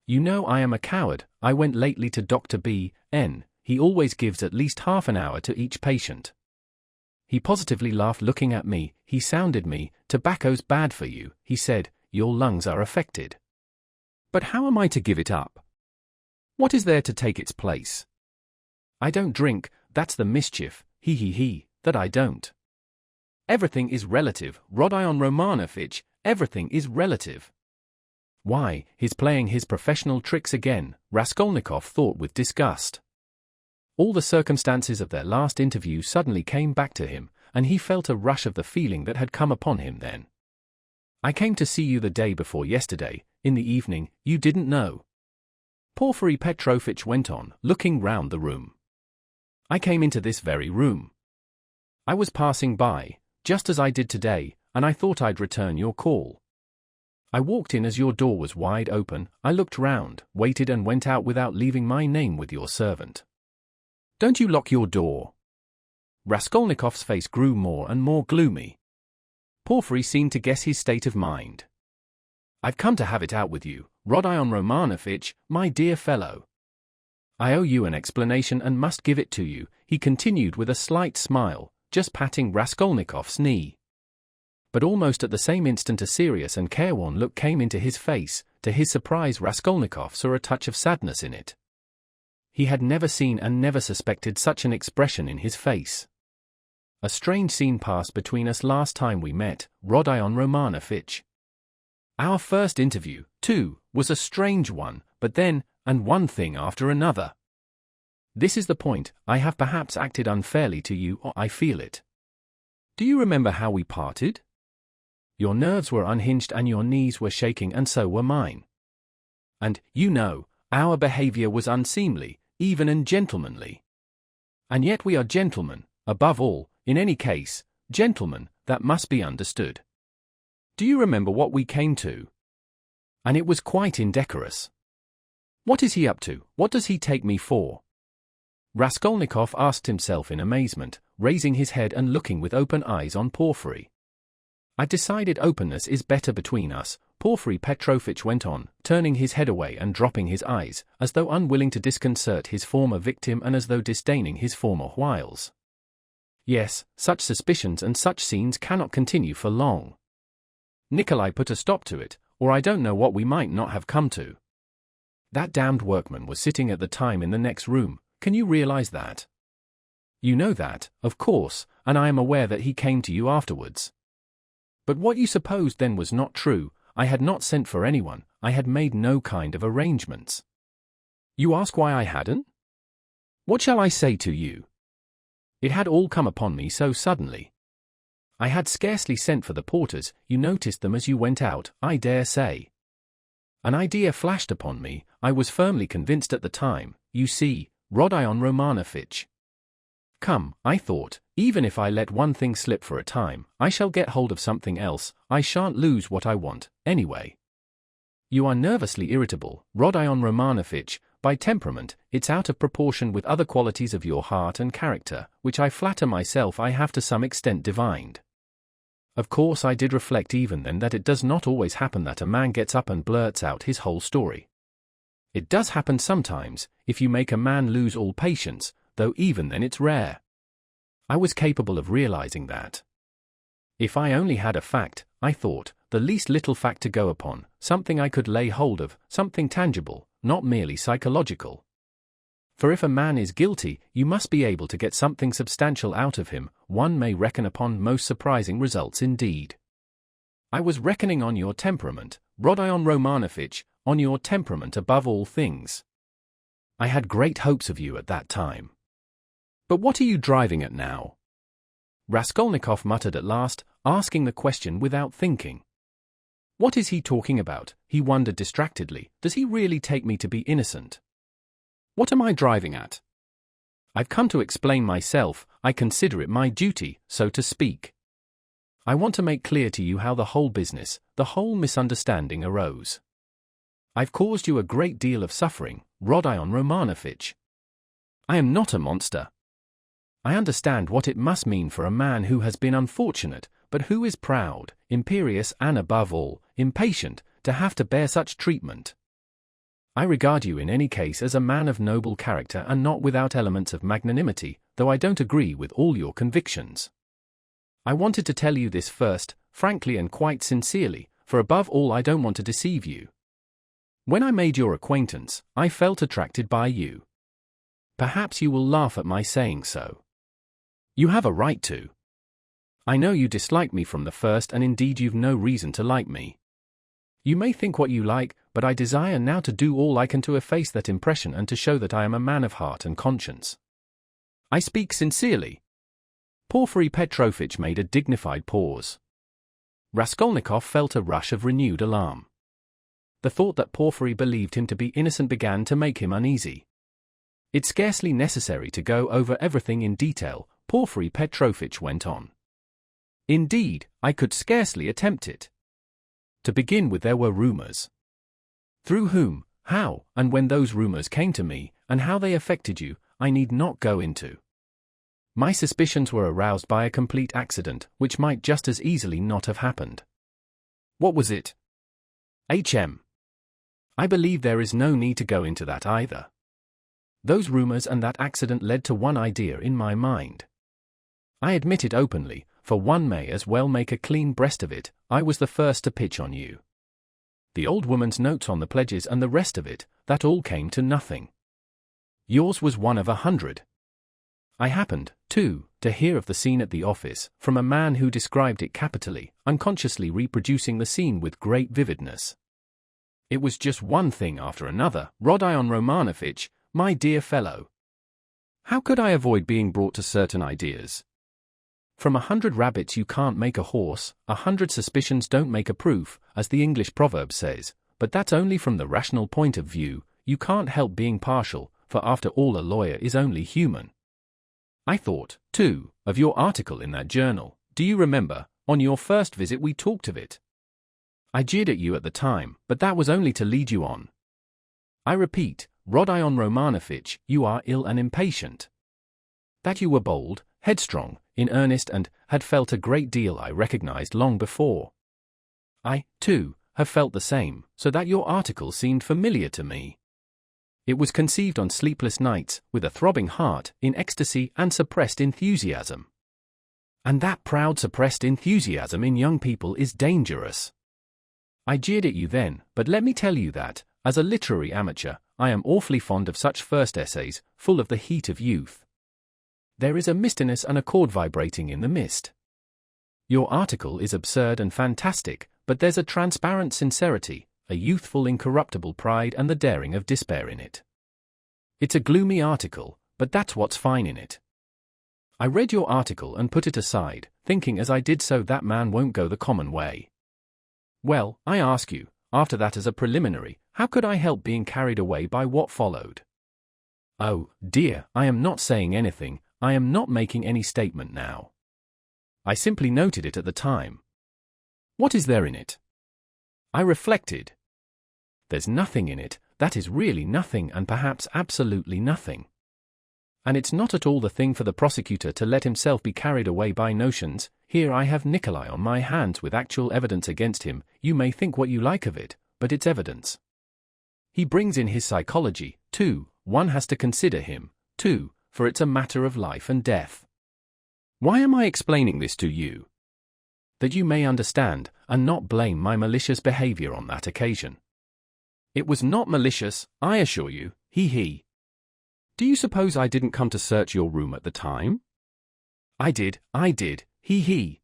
You know I am a coward. I went lately to Dr. B.N. He always gives at least half an hour to each patient. He positively laughed looking at me. He sounded me. Tobacco's bad for you, he said. Your lungs are affected. But how am I to give it up? What is there to take its place? I don't drink, that's the mischief, that I don't. Everything is relative, Rodion Romanovitch, everything is relative. Why, he's playing his professional tricks again, Raskolnikov thought with disgust. All the circumstances of their last interview suddenly came back to him, and he felt a rush of the feeling that had come upon him then. I came to see you the day before yesterday, in the evening, you didn't know. Porfiry Petrovitch went on, looking round the room. I came into this very room. I was passing by, just as I did today, and I thought I'd return your call. I walked in as your door was wide open, I looked round, waited and went out without leaving my name with your servant. Don't you lock your door? Raskolnikov's face grew more and more gloomy. Porfiry seemed to guess his state of mind. I've come to have it out with you, Rodion Romanovitch, my dear fellow. I owe you an explanation and must give it to you, he continued with a slight smile, just patting Raskolnikov's knee. But almost at the same instant a serious and careworn look came into his face. To his surprise Raskolnikov saw a touch of sadness in it. He had never seen and never suspected such an expression in his face. A strange scene passed between us last time we met, Rodion Romanovitch. Our first interview, too, was a strange one, but then, and one thing after another. This is the point, I have perhaps acted unfairly to you, or I feel it. Do you remember how we parted? Your nerves were unhinged and your knees were shaking and so were mine. And, you know, our behavior was unseemly, even ungentlemanly. And yet we are gentlemen, above all, in any case, gentlemen, that must be understood. Do you remember what we came to? And it was quite indecorous. What is he up to? What does he take me for? Raskolnikov asked himself in amazement, raising his head and looking with open eyes on Porfiry. I decided openness is better between us, Porfiry Petrovitch went on, turning his head away and dropping his eyes, as though unwilling to disconcert his former victim and as though disdaining his former wiles. Yes, such suspicions and such scenes cannot continue for long. Nikolai put a stop to it, or I don't know what we might not have come to. That damned workman was sitting at the time in the next room, can you realize that? You know that, of course, and I am aware that he came to you afterwards. But what you supposed then was not true. I had not sent for anyone, I had made no kind of arrangements. You ask why I hadn't? What shall I say to you? It had all come upon me so suddenly. I had scarcely sent for the porters, you noticed them as you went out, I dare say. An idea flashed upon me, I was firmly convinced at the time, you see, Rodion Romanovich. Come, I thought, even if I let one thing slip for a time, I shall get hold of something else, I shan't lose what I want, anyway. You are nervously irritable, Rodion Romanovich. By temperament, it's out of proportion with other qualities of your heart and character, which I flatter myself I have to some extent divined. Of course I did reflect even then that it does not always happen that a man gets up and blurts out his whole story. It does happen sometimes, if you make a man lose all patience, though even then it's rare. I was capable of realizing that. If I only had a fact, I thought, the least little fact to go upon, something I could lay hold of, something tangible, not merely psychological. For if a man is guilty, you must be able to get something substantial out of him, one may reckon upon most surprising results indeed. I was reckoning on your temperament, Rodion Romanovich, on your temperament above all things. I had great hopes of you at that time. But what are you driving at now? Raskolnikov muttered at last, asking the question without thinking. What is he talking about? He wondered distractedly. Does he really take me to be innocent? What am I driving at? I've come to explain myself, I consider it my duty, so to speak. I want to make clear to you how the whole business, the whole misunderstanding arose. I've caused you a great deal of suffering, Rodion Romanovich. I am not a monster. I understand what it must mean for a man who has been unfortunate, but who is proud, imperious and above all, impatient, to have to bear such treatment. I regard you in any case as a man of noble character and not without elements of magnanimity, though I don't agree with all your convictions. I wanted to tell you this first, frankly and quite sincerely, for above all I don't want to deceive you. When I made your acquaintance, I felt attracted by you. Perhaps you will laugh at my saying so. You have a right to. I know you dislike me from the first, and indeed you've no reason to like me. You may think what you like, but I desire now to do all I can to efface that impression and to show that I am a man of heart and conscience. I speak sincerely. Porfiry Petrovitch made a dignified pause. Raskolnikov felt a rush of renewed alarm. The thought that Porfiry believed him to be innocent began to make him uneasy. It's scarcely necessary to go over everything in detail, Porfiry Petrovitch went on. Indeed, I could scarcely attempt it. To begin with, there were rumors. Through whom, how, and when those rumors came to me, and how they affected you, I need not go into. My suspicions were aroused by a complete accident, which might just as easily not have happened. What was it? I believe there is no need to go into that either. Those rumors and that accident led to one idea in my mind. I admit it openly, for one may as well make a clean breast of it, I was the first to pitch on you. The old woman's notes on the pledges and the rest of it, that all came to nothing. Yours was one of 100. I happened, too, to hear of the scene at the office, from a man who described it capitally, unconsciously reproducing the scene with great vividness. It was just one thing after another, Rodion Romanovich, my dear fellow. How could I avoid being brought to certain ideas? From 100 rabbits you can't make a horse, 100 suspicions don't make a proof, as the English proverb says, but that's only from the rational point of view, you can't help being partial, for after all a lawyer is only human. I thought, too, of your article in that journal, do you remember, on your first visit we talked of it. I jeered at you at the time, but that was only to lead you on. I repeat, Rodion Romanovich, you are ill and impatient. That you were bold, headstrong, in earnest and had felt a great deal I recognized long before. I, too, have felt the same, so that your article seemed familiar to me. It was conceived on sleepless nights, with a throbbing heart, in ecstasy and suppressed enthusiasm. And that proud suppressed enthusiasm in young people is dangerous. I jeered at you then, but let me tell you that, as a literary amateur, I am awfully fond of such first essays, full of the heat of youth. There is a mistiness and a chord vibrating in the mist. Your article is absurd and fantastic, but there's a transparent sincerity, a youthful incorruptible pride and the daring of despair in it. It's a gloomy article, but that's what's fine in it. I read your article and put it aside, thinking as I did so that man won't go the common way. Well, I ask you, after that as a preliminary, how could I help being carried away by what followed? Oh, dear, I am not saying anything, I am not making any statement now. I simply noted it at the time. What is there in it? I reflected. There's nothing in it, that is really nothing and perhaps absolutely nothing. And it's not at all the thing for the prosecutor to let himself be carried away by notions. Here I have Nikolai on my hands with actual evidence against him. You may think what you like of it, but it's evidence. He brings in his psychology, too. One has to consider him, too, for it's a matter of life and death. Why am I explaining this to you? That you may understand, and not blame my malicious behavior on that occasion. It was not malicious, I assure you, he. Do you suppose I didn't come to search your room at the time? I did, he.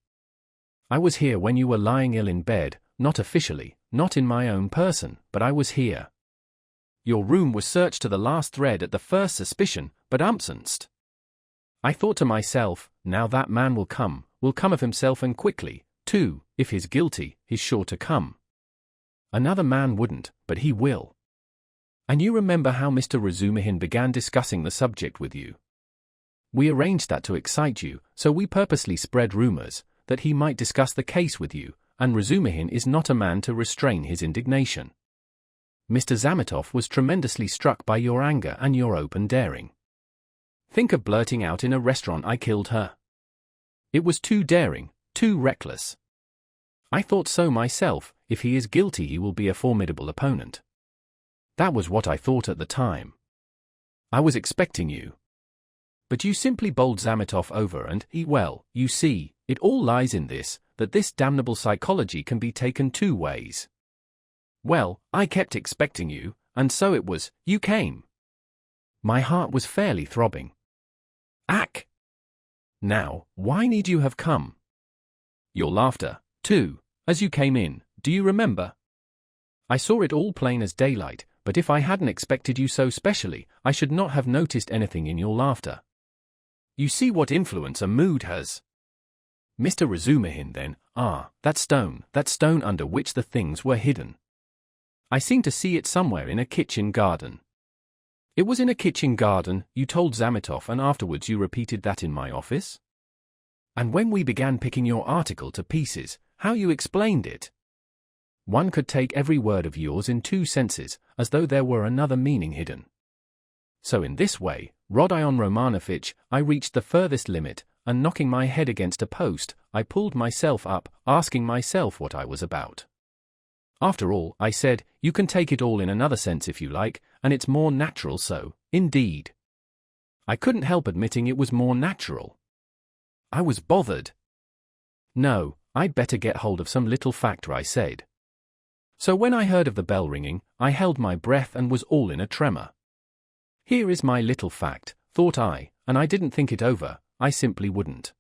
I was here when you were lying ill in bed, not officially, not in my own person, but I was here. Your room was searched to the last thread at the first suspicion, but unsenst. I thought to myself, now that man will come of himself and quickly, too, if he's guilty, he's sure to come. Another man wouldn't, but he will. And you remember how Mr. Razumihin began discussing the subject with you. We arranged that to excite you, so we purposely spread rumors, that he might discuss the case with you, and Razumihin is not a man to restrain his indignation. Mr. Zametov was tremendously struck by your anger and your open daring. Think of blurting out in a restaurant, "I killed her." It was too daring, too reckless. I thought so myself. If he is guilty he will be a formidable opponent. That was what I thought at the time. I was expecting you. But you simply bowled Zametov over and, well, you see, it all lies in this, that this damnable psychology can be taken two ways. Well, I kept expecting you, and so it was, you came. My heart was fairly throbbing. Ack! Now, why need you have come? Your laughter, too, as you came in, do you remember? I saw it all plain as daylight, but if I hadn't expected you so specially, I should not have noticed anything in your laughter. You see what influence a mood has. Mr. Razumihin then, that stone under which the things were hidden. I seem to see it somewhere in a kitchen garden. It was in a kitchen garden, you told Zametov, and afterwards you repeated that in my office? And when we began picking your article to pieces, how you explained it. One could take every word of yours in two senses, as though there were another meaning hidden. So in this way, Rodion Romanovitch, I reached the furthest limit, and knocking my head against a post, I pulled myself up, asking myself what I was about. After all, I said, you can take it all in another sense if you like, and it's more natural so, indeed. I couldn't help admitting it was more natural. I was bothered. No, I'd better get hold of some little factor, I said. So when I heard of the bell ringing, I held my breath and was all in a tremor. Here is my little fact, thought I, and I didn't think it over, I simply wouldn't.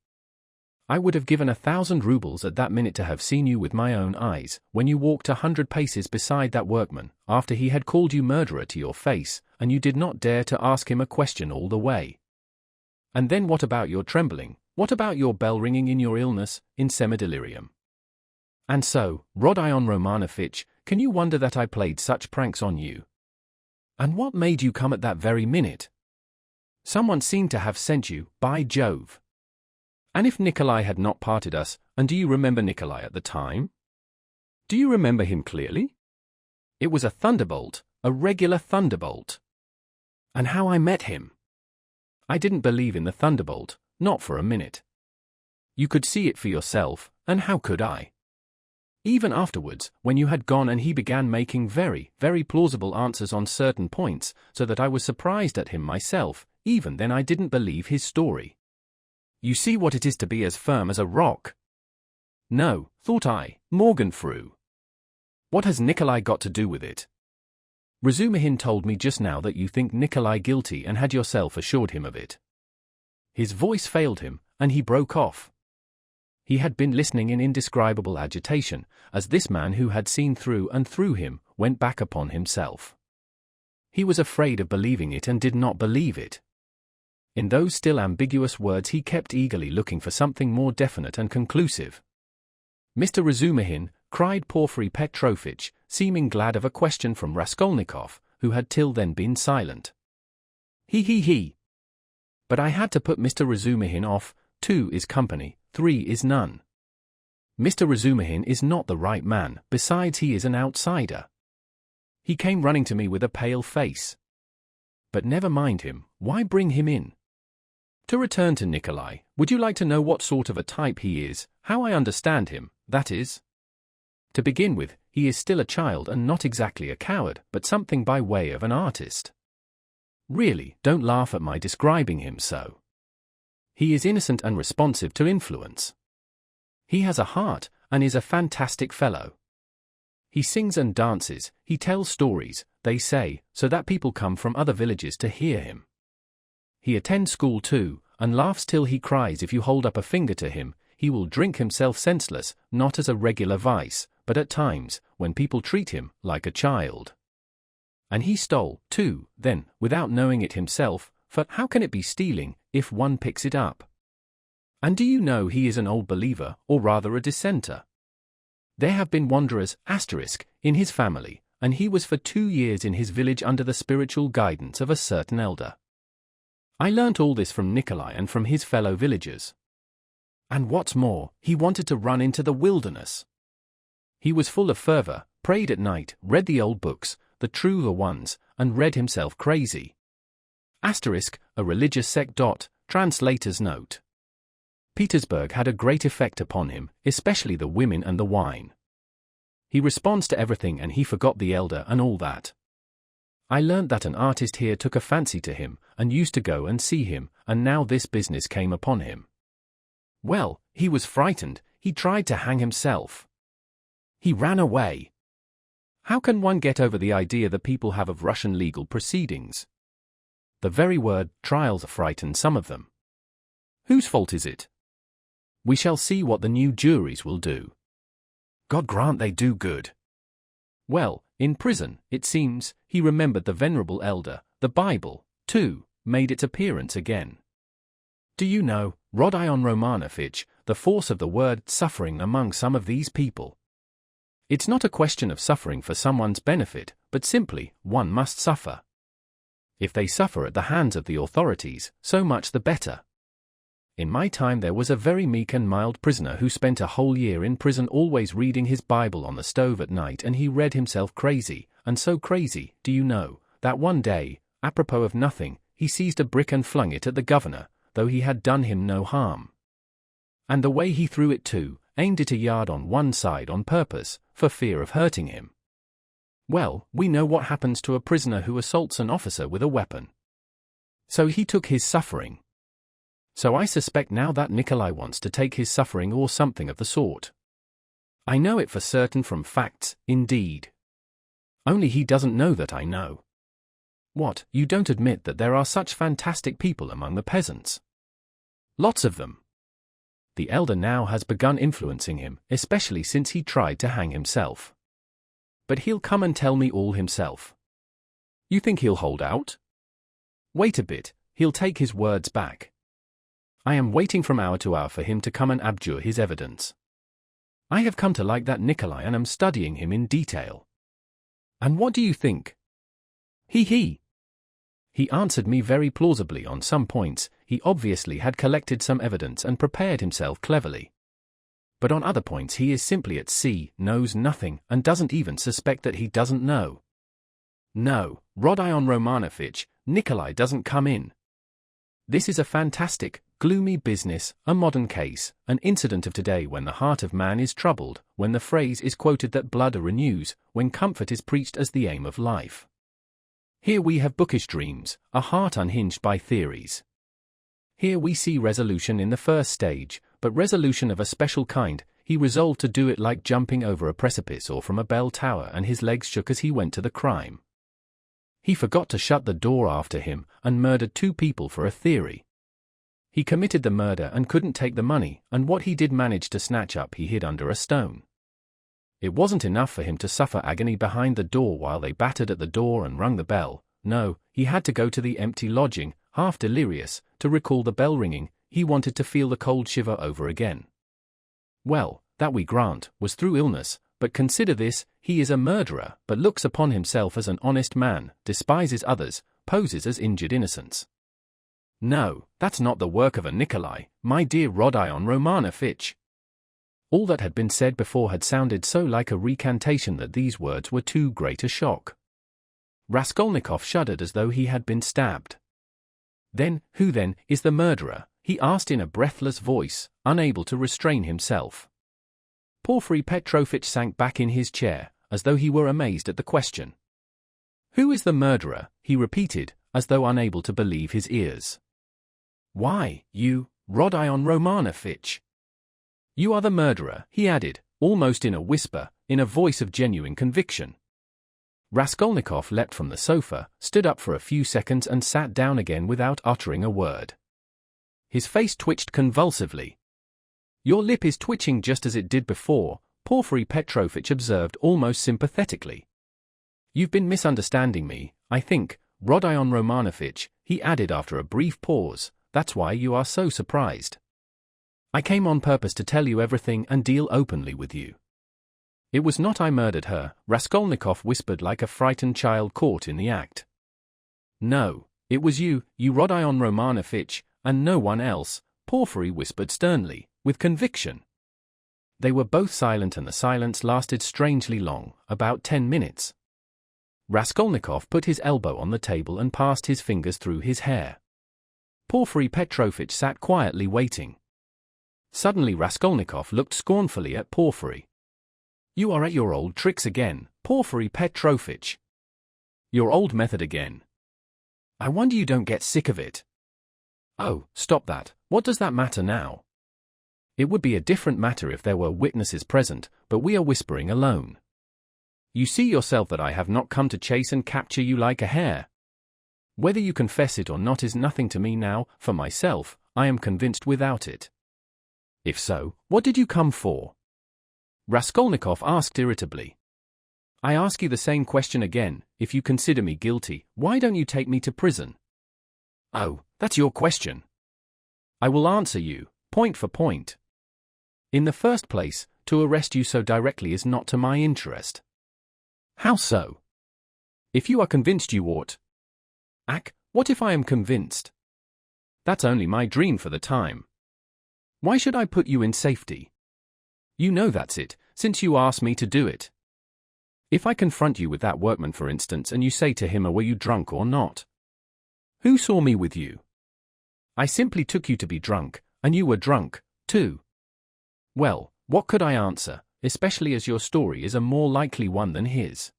I would have given 1,000 rubles at that minute to have seen you with my own eyes, when you walked 100 paces beside that workman, after he had called you murderer to your face, and you did not dare to ask him a question all the way. And then what about your trembling, what about your bell ringing in your illness, in semi-delirium? And so, Rodion Romanovitch, can you wonder that I played such pranks on you? And what made you come at that very minute? Someone seemed to have sent you, by Jove. And if Nikolai had not parted us, and do you remember Nikolai at the time? Do you remember him clearly? It was a thunderbolt, a regular thunderbolt. And how I met him. I didn't believe in the thunderbolt, not for a minute. You could see it for yourself, and how could I? Even afterwards, when you had gone and he began making very, very plausible answers on certain points, so that I was surprised at him myself, even then I didn't believe his story. You see what it is to be as firm as a rock. No, thought I, Morgenfrau. What has Nikolai got to do with it? Razumihin told me just now that you think Nikolai guilty and had yourself assured him of it. His voice failed him, and he broke off. He had been listening in indescribable agitation, as this man who had seen through and through him, went back upon himself. He was afraid of believing it and did not believe it. In those still ambiguous words he kept eagerly looking for something more definite and conclusive. Mr. Razumihin, cried Porfiry Petrovitch, seeming glad of a question from Raskolnikov, who had till then been silent. He. But I had to put Mr. Razumihin off. 2 is company, 3 is none. Mr. Razumihin is not the right man, besides he is an outsider. He came running to me with a pale face. But never mind him, why bring him in? To return to Nikolai, would you like to know what sort of a type he is, how I understand him, that is? To begin with, he is still a child and not exactly a coward, but something by way of an artist. Really, don't laugh at my describing him so. He is innocent and responsive to influence. He has a heart, and is a fantastic fellow. He sings and dances, he tells stories, they say, so that people come from other villages to hear him. He attends school too, and laughs till he cries if you hold up a finger to him. He will drink himself senseless, not as a regular vice, but at times, when people treat him like a child. And he stole, too, then, without knowing it himself, for how can it be stealing, if one picks it up? And do you know he is an old believer, or rather a dissenter? There have been wanderers, in his family, and he was for 2 years in his village under the spiritual guidance of a certain elder. I learnt all this from Nikolai and from his fellow villagers. And what's more, he wanted to run into the wilderness. He was full of fervor, prayed at night, read the old books, the truer ones, and read himself crazy. A religious sect. Translator's note. Petersburg had a great effect upon him, especially the women and the wine. He responds to everything and he forgot the elder and all that. I learnt that an artist here took a fancy to him, and used to go and see him, and now this business came upon him. Well, he was frightened, he tried to hang himself. He ran away. How can one get over the idea the people have of Russian legal proceedings? The very word trials frighten some of them. Whose fault is it? We shall see what the new juries will do. God grant they do good. Well, in prison, it seems, he remembered the venerable elder, the Bible, too, made its appearance again. Do you know, Rodion Romanovitch, the force of the word suffering among some of these people? It's not a question of suffering for someone's benefit, but simply, one must suffer. If they suffer at the hands of the authorities, so much the better. In my time there was a very meek and mild prisoner who spent a whole year in prison always reading his Bible on the stove at night, and he read himself crazy, and so crazy, do you know, that one day, apropos of nothing, he seized a brick and flung it at the governor, though he had done him no harm. And the way he threw it too, aimed it a yard on one side on purpose, for fear of hurting him. Well, we know what happens to a prisoner who assaults an officer with a weapon. So he took his suffering. So I suspect now that Nikolai wants to take his suffering or something of the sort. I know it for certain from facts, indeed. Only he doesn't know that I know. What, you don't admit that there are such fantastic people among the peasants? Lots of them. The elder now has begun influencing him, especially since he tried to hang himself. But he'll come and tell me all himself. You think he'll hold out? Wait a bit, he'll take his words back. I am waiting from hour to hour for him to come and abjure his evidence. I have come to like that Nikolai and am studying him in detail. And what do you think? He answered me very plausibly on some points. He obviously had collected some evidence and prepared himself cleverly. But on other points he is simply at sea, knows nothing, and doesn't even suspect that he doesn't know. No, Rodion Romanovitch, Nikolai doesn't come in. This is a fantastic, gloomy business, a modern case, an incident of today when the heart of man is troubled, when the phrase is quoted that blood renews, when comfort is preached as the aim of life. Here we have bookish dreams, a heart unhinged by theories. Here we see resolution in the first stage, but resolution of a special kind. He resolved to do it like jumping over a precipice or from a bell tower, and his legs shook as he went to the crime. He forgot to shut the door after him, and murdered 2 people for a theory. He committed the murder and couldn't take the money, and what he did manage to snatch up he hid under a stone. It wasn't enough for him to suffer agony behind the door while they battered at the door and rung the bell. No, he had to go to the empty lodging, half delirious, to recall the bell ringing. He wanted to feel the cold shiver over again. Well, that we grant, was through illness, but consider this, he is a murderer, but looks upon himself as an honest man, despises others, poses as injured innocence. No, that's not the work of a Nikolai, my dear Rodion Romanovitch. All that had been said before had sounded so like a recantation that these words were too great a shock. Raskolnikov shuddered as though he had been stabbed. Then, who then is the murderer? He asked in a breathless voice, unable to restrain himself. Porfiry Petrovitch sank back in his chair, as though he were amazed at the question. Who is the murderer? He repeated, as though unable to believe his ears. Why, you, Rodion Romanovitch. You are the murderer, he added, almost in a whisper, in a voice of genuine conviction. Raskolnikov leapt from the sofa, stood up for a few seconds and sat down again without uttering a word. His face twitched convulsively. Your lip is twitching just as it did before, Porfiry Petrovitch observed almost sympathetically. You've been misunderstanding me, I think, Rodion Romanovitch, he added after a brief pause, that's why you are so surprised. I came on purpose to tell you everything and deal openly with you. It was not I murdered her, Raskolnikov whispered like a frightened child caught in the act. No, it was you Rodion Romanovitch, and no one else, Porfiry whispered sternly, with conviction. They were both silent and the silence lasted strangely long, about 10 minutes. Raskolnikov put his elbow on the table and passed his fingers through his hair. Porfiry Petrovitch sat quietly waiting. Suddenly Raskolnikov looked scornfully at Porfiry. You are at your old tricks again, Porfiry Petrovitch. Your old method again. I wonder you don't get sick of it. Oh, stop that, what does that matter now? It would be a different matter if there were witnesses present, but we are whispering alone. You see yourself that I have not come to chase and capture you like a hare. Whether you confess it or not is nothing to me now, for myself, I am convinced without it. If so, what did you come for? Raskolnikov asked irritably. I ask you the same question again, if you consider me guilty, why don't you take me to prison? Oh, that's your question. I will answer you, point for point. In the first place, to arrest you so directly is not to my interest. How so? If you are convinced you ought. What if I am convinced? That's only my dream for the time. Why should I put you in safety? You know that's it, since you asked me to do it. If I confront you with that workman for instance and you say to him, were you drunk or not? Who saw me with you? I simply took you to be drunk, and you were drunk, too. Well, what could I answer, especially as your story is a more likely one than his?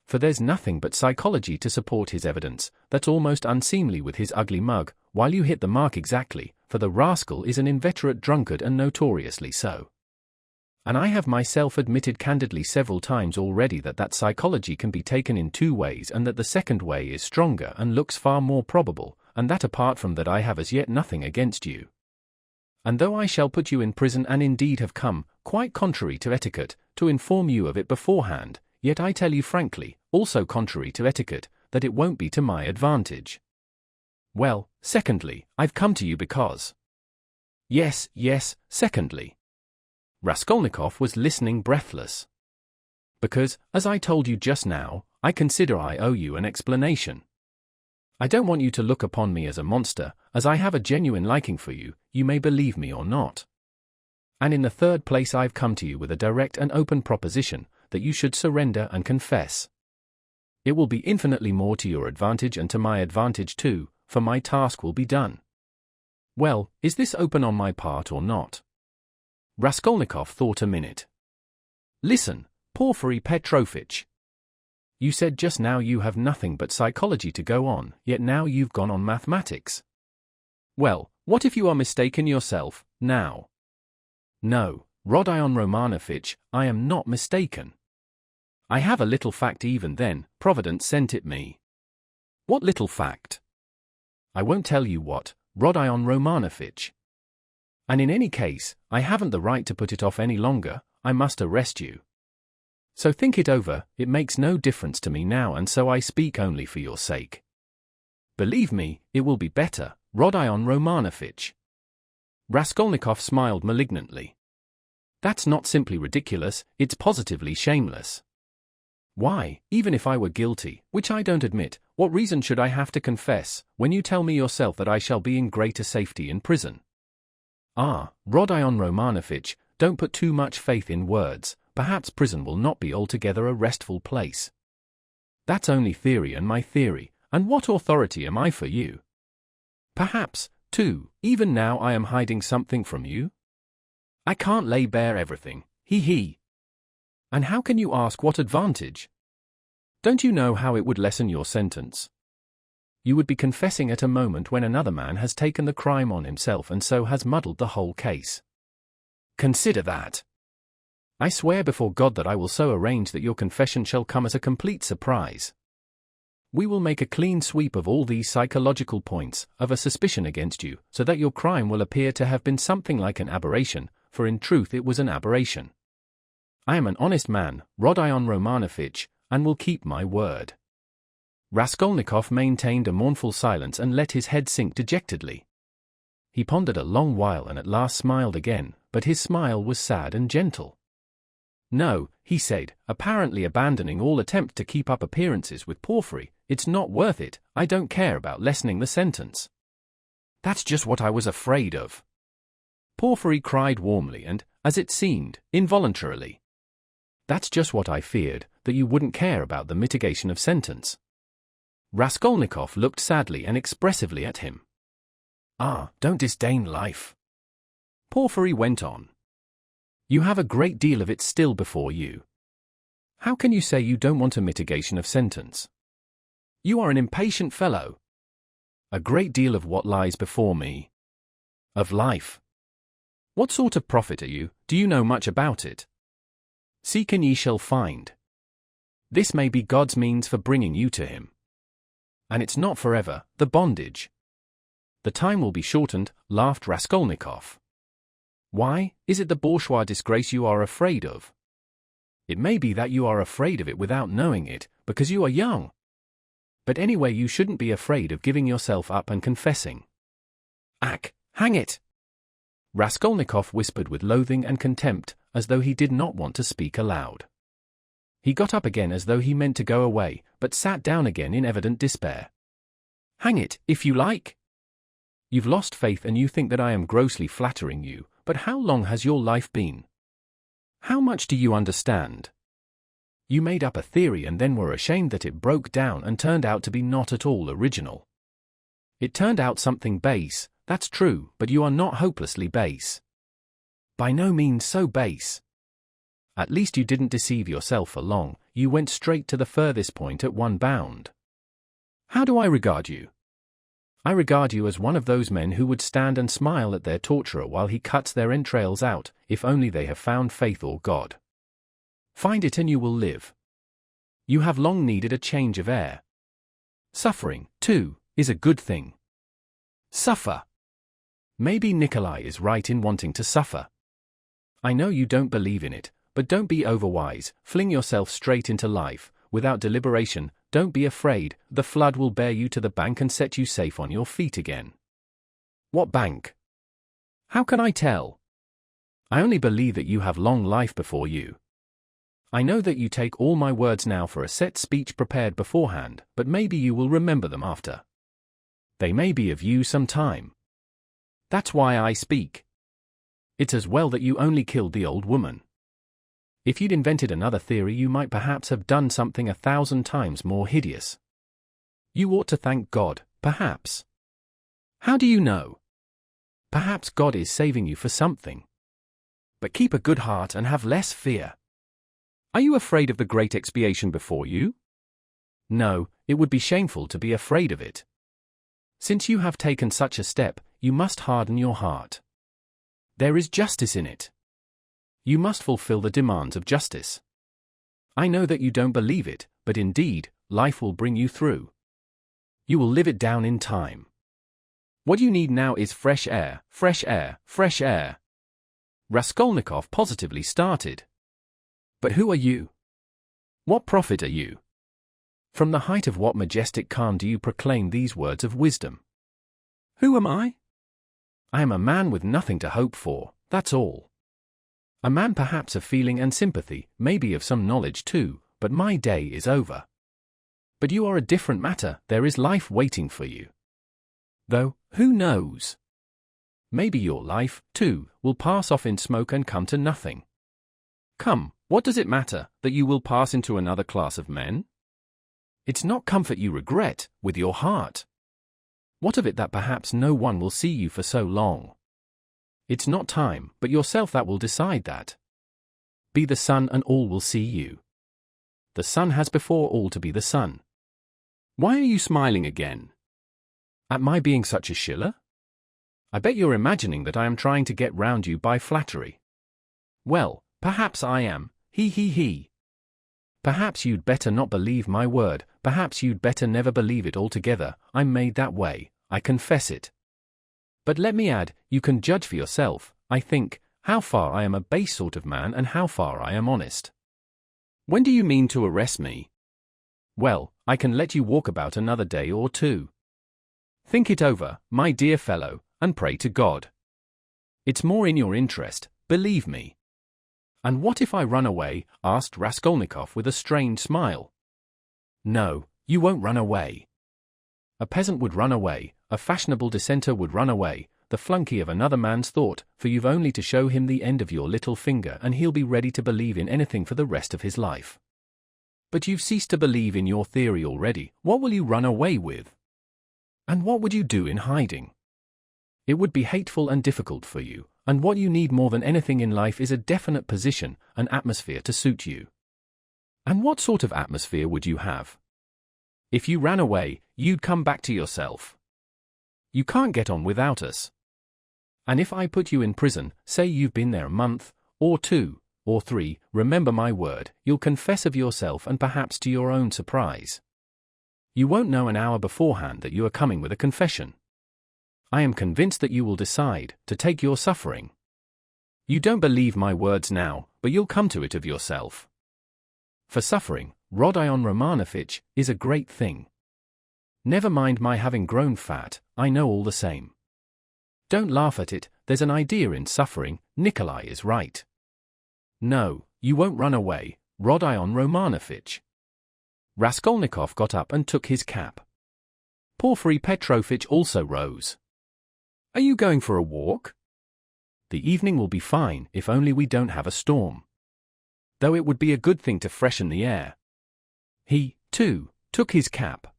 For there's nothing but psychology to support his evidence, that's almost unseemly with his ugly mug, while you hit the mark exactly, for the rascal is an inveterate drunkard and notoriously so. And I have myself admitted candidly several times already that psychology can be taken in two ways and that the second way is stronger and looks far more probable, and that apart from that I have as yet nothing against you. And though I shall put you in prison and indeed have come, quite contrary to etiquette, to inform you of it beforehand, yet I tell you frankly, also contrary to etiquette, that it won't be to my advantage. Well, secondly, I've come to you because… Yes, secondly. Raskolnikov was listening breathless. Because, as I told you just now, I consider I owe you an explanation. I don't want you to look upon me as a monster, as I have a genuine liking for you, you may believe me or not. And in the third place I've come to you with a direct and open proposition, that you should surrender and confess. It will be infinitely more to your advantage and to my advantage too, for my task will be done. Well, is this open on my part or not? Raskolnikov thought a minute. Listen, Porfiry Petrovitch. You said just now you have nothing but psychology to go on, yet now you've gone on mathematics. Well, what if you are mistaken yourself, now? No, Rodion Romanovitch, I am not mistaken. I have a little fact even then, Providence sent it me. What little fact? I won't tell you what, Rodion Romanovitch. And in any case, I haven't the right to put it off any longer, I must arrest you. So think it over, it makes no difference to me now and so I speak only for your sake. Believe me, it will be better, Rodion Romanovitch. Raskolnikov smiled malignantly. That's not simply ridiculous, it's positively shameless. Why, even if I were guilty, which I don't admit, what reason should I have to confess, when you tell me yourself that I shall be in greater safety in prison? Ah, Rodion Romanovich, don't put too much faith in words, perhaps prison will not be altogether a restful place. That's only theory and my theory, and what authority am I for you? Perhaps, too, even now I am hiding something from you? I can't lay bare everything, he. And how can you ask what advantage? Don't you know how it would lessen your sentence? You would be confessing at a moment when another man has taken the crime on himself and so has muddled the whole case. Consider that. I swear before God that I will so arrange that your confession shall come as a complete surprise. We will make a clean sweep of all these psychological points of a suspicion against you, so that your crime will appear to have been something like an aberration, for in truth it was an aberration. I am an honest man, Rodion Romanovich, and will keep my word. Raskolnikov maintained a mournful silence and let his head sink dejectedly. He pondered a long while and at last smiled again, but his smile was sad and gentle. No, he said, apparently abandoning all attempt to keep up appearances with Porfiry, it's not worth it, I don't care about lessening the sentence. That's just what I was afraid of. Porfiry cried warmly and, as it seemed, involuntarily. That's just what I feared, that you wouldn't care about the mitigation of sentence. Raskolnikov looked sadly and expressively at him. Ah, don't disdain life. Porfiry went on. You have a great deal of it still before you. How can you say you don't want a mitigation of sentence? You are an impatient fellow. A great deal of what lies before me. Of life. What sort of prophet are you? Do you know much about it? Seek and ye shall find. This may be God's means for bringing you to him. And it's not forever, the bondage. The time will be shortened, laughed Raskolnikov. Why, is it the bourgeois disgrace you are afraid of? It may be that you are afraid of it without knowing it, because you are young. But anyway you shouldn't be afraid of giving yourself up and confessing. Ack, hang it! Raskolnikov whispered with loathing and contempt, as though he did not want to speak aloud. He got up again as though he meant to go away, but sat down again in evident despair. Hang it, if you like! You've lost faith and you think that I am grossly flattering you, but how long has your life been? How much do you understand? You made up a theory and then were ashamed that it broke down and turned out to be not at all original. It turned out something base, that's true, but you are not hopelessly base. By no means so base. At least you didn't deceive yourself for long, you went straight to the furthest point at one bound. How do I regard you? I regard you as one of those men who would stand and smile at their torturer while he cuts their entrails out, if only they have found faith or God. Find it and you will live. You have long needed a change of air. Suffering, too, is a good thing. Suffer. Maybe Nikolai is right in wanting to suffer. I know you don't believe in it, but don't be overwise, fling yourself straight into life, without deliberation, don't be afraid, the flood will bear you to the bank and set you safe on your feet again. What bank? How can I tell? I only believe that you have long life before you. I know that you take all my words now for a set speech prepared beforehand, but maybe you will remember them after. They may be of use some time. That's why I speak. It's as well that you only killed the old woman. If you'd invented another theory you might perhaps have done something 1,000 times more hideous. You ought to thank God, perhaps. How do you know? Perhaps God is saving you for something. But keep a good heart and have less fear. Are you afraid of the great expiation before you? No, it would be shameful to be afraid of it. Since you have taken such a step, you must harden your heart. There is justice in it. You must fulfill the demands of justice. I know that you don't believe it, but indeed, life will bring you through. You will live it down in time. What you need now is fresh air, fresh air, fresh air. Raskolnikov positively started. But who are you? What prophet are you? From the height of what majestic calm do you proclaim these words of wisdom? Who am I? I am a man with nothing to hope for, that's all. A man perhaps of feeling and sympathy, maybe of some knowledge too, but my day is over. But you are a different matter, there is life waiting for you. Though, who knows? Maybe your life, too, will pass off in smoke and come to nothing. Come, what does it matter, that you will pass into another class of men? It's not comfort you regret, with your heart. What of it that perhaps no one will see you for so long? It's not time, but yourself that will decide that. Be the sun and all will see you. The sun has before all to be the sun. Why are you smiling again? At my being such a shiller? I bet you're imagining that I am trying to get round you by flattery. Well, perhaps I am, he. Perhaps you'd better not believe my word, perhaps you'd better never believe it altogether, I'm made that way, I confess it. But let me add, you can judge for yourself, I think, how far I am a base sort of man and how far I am honest. When do you mean to arrest me? Well, I can let you walk about another day or two. Think it over, my dear fellow, and pray to God. It's more in your interest, believe me. And what if I run away? Asked Raskolnikov with a strained smile. No, you won't run away. A peasant would run away, a fashionable dissenter would run away, the flunky of another man's thought, for you've only to show him the end of your little finger and he'll be ready to believe in anything for the rest of his life. But you've ceased to believe in your theory already, what will you run away with? And what would you do in hiding? It would be hateful and difficult for you, and what you need more than anything in life is a definite position, an atmosphere to suit you. And what sort of atmosphere would you have? If you ran away, you'd come back to yourself. You can't get on without us. And if I put you in prison, say you've been there a month, or 2, or 3, remember my word, you'll confess of yourself and perhaps to your own surprise. You won't know an hour beforehand that you are coming with a confession. I am convinced that you will decide to take your suffering. You don't believe my words now, but you'll come to it of yourself. For suffering, Rodion Romanovitch, is a great thing. Never mind my having grown fat, I know all the same. Don't laugh at it, there's an idea in suffering, Nikolai is right. No, you won't run away, Rodion Romanovitch. Raskolnikov got up and took his cap. Porfiry Petrovitch also rose. Are you going for a walk? The evening will be fine if only we don't have a storm. Though it would be a good thing to freshen the air. He, too, took his cap.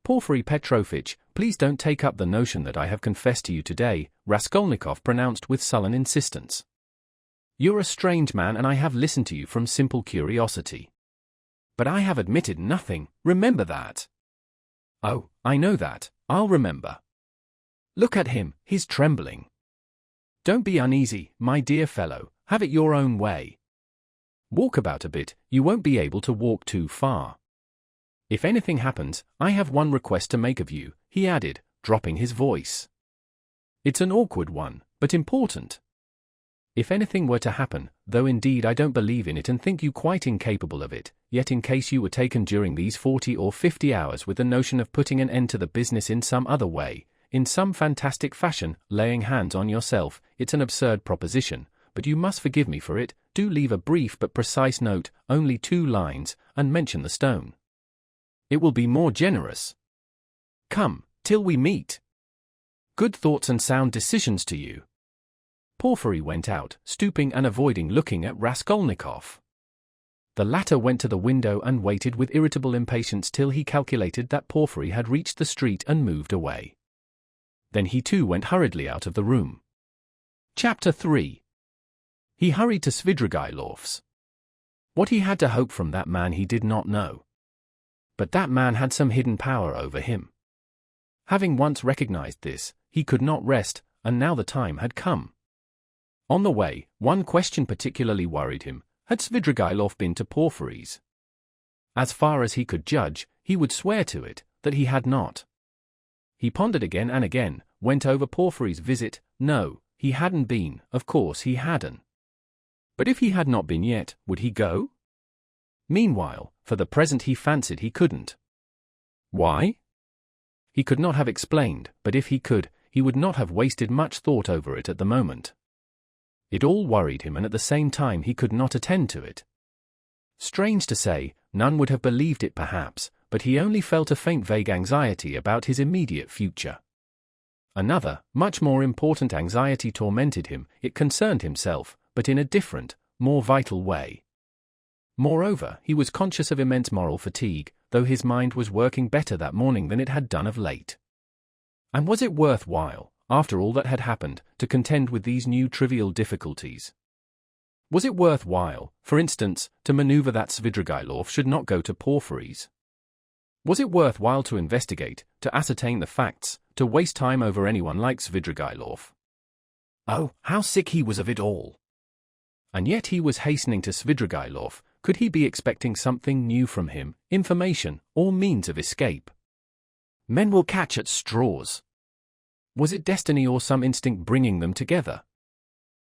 Porfiry Petrovitch, please don't take up the notion that I have confessed to you today, Raskolnikov pronounced with sullen insistence. You're a strange man and I have listened to you from simple curiosity. But I have admitted nothing, remember that. Oh, I know that, I'll remember. Look at him, he's trembling. Don't be uneasy, my dear fellow, have it your own way. Walk about a bit, you won't be able to walk too far. If anything happens, I have one request to make of you, he added, dropping his voice. It's an awkward one, but important. If anything were to happen, though indeed I don't believe in it and think you quite incapable of it, yet in case you were taken during these 40 or 50 hours with the notion of putting an end to the business in some other way, in some fantastic fashion, laying hands on yourself, it's an absurd proposition, but you must forgive me for it, do leave a brief but precise note, only 2 lines, and mention the stone. It will be more generous. Come, till we meet. Good thoughts and sound decisions to you. Porfiry went out, stooping and avoiding looking at Raskolnikov. The latter went to the window and waited with irritable impatience till he calculated that Porfiry had reached the street and moved away. Then he too went hurriedly out of the room. Chapter 3. He hurried to Svidrigailov's. What he had to hope from that man he did not know. But that man had some hidden power over him. Having once recognized this, he could not rest, and now the time had come. On the way, one question particularly worried him. Had Svidrigailov been to Porfiry's? As far as he could judge, he would swear to it, that he had not. He pondered again and again, went over Porfiry's visit. No, he hadn't been, of course he hadn't. But if he had not been yet, would he go? Meanwhile, for the present he fancied he couldn't. Why? He could not have explained, but if he could, he would not have wasted much thought over it at the moment. It all worried him, and at the same time he could not attend to it. Strange to say, none would have believed it perhaps, but he only felt a faint vague anxiety about his immediate future. Another, much more important anxiety tormented him. It concerned himself, but in a different, more vital way. Moreover, he was conscious of immense moral fatigue, though his mind was working better that morning than it had done of late. And was it worthwhile, after all that had happened, to contend with these new trivial difficulties? Was it worthwhile, for instance, to maneuver that Svidrigailov should not go to Porphyry's? Was it worthwhile to investigate, to ascertain the facts, to waste time over anyone like Svidrigailov? Oh, how sick he was of it all! And yet he was hastening to Svidrigailov. Could he be expecting something new from him, information, or means of escape? Men will catch at straws. Was it destiny or some instinct bringing them together?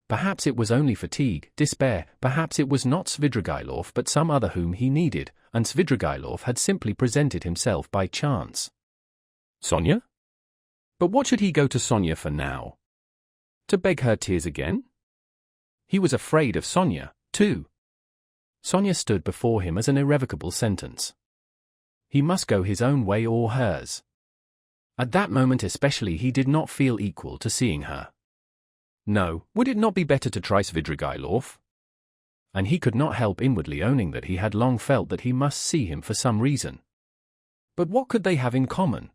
Perhaps it was only fatigue, despair, perhaps it was not Svidrigailov but some other whom he needed, and Svidrigailov had simply presented himself by chance. Sonia? But what should he go to Sonia for now? To beg her tears again? He was afraid of Sonia, too. Sonia stood before him as an irrevocable sentence. He must go his own way or hers. At that moment especially he did not feel equal to seeing her. No, would it not be better to try Svidrigailov? And he could not help inwardly owning that he had long felt that he must see him for some reason. But what could they have in common?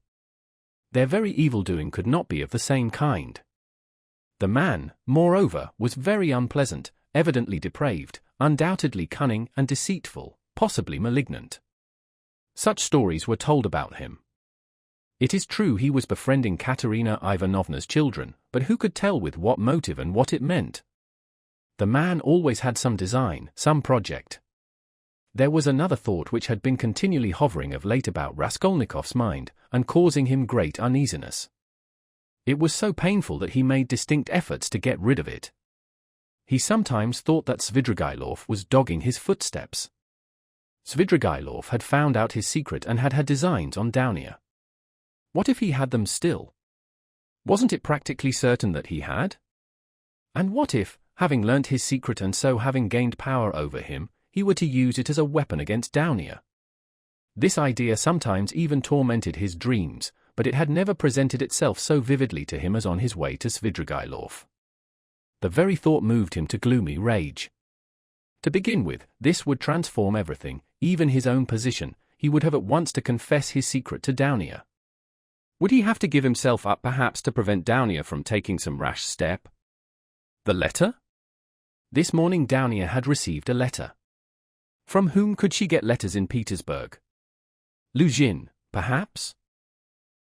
Their very evil-doing could not be of the same kind. The man, moreover, was very unpleasant, evidently depraved, undoubtedly cunning and deceitful, possibly malignant. Such stories were told about him. It is true he was befriending Katerina Ivanovna's children, but who could tell with what motive and what it meant? The man always had some design, some project. There was another thought which had been continually hovering of late about Raskolnikov's mind, and causing him great uneasiness. It was so painful that he made distinct efforts to get rid of it. He sometimes thought that Svidrigailov was dogging his footsteps. Svidrigailov had found out his secret and had designs on Downia. What if he had them still? Wasn't it practically certain that he had? And what if, having learnt his secret and so having gained power over him, he were to use it as a weapon against Downia? This idea sometimes even tormented his dreams, but it had never presented itself so vividly to him as on his way to Svidrigailov. The very thought moved him to gloomy rage. To begin with, this would transform everything, even his own position. He would have at once to confess his secret to Downia. Would he have to give himself up perhaps to prevent Downia from taking some rash step? The letter? This morning Downia had received a letter. From whom could she get letters in Petersburg? Luzhin, perhaps?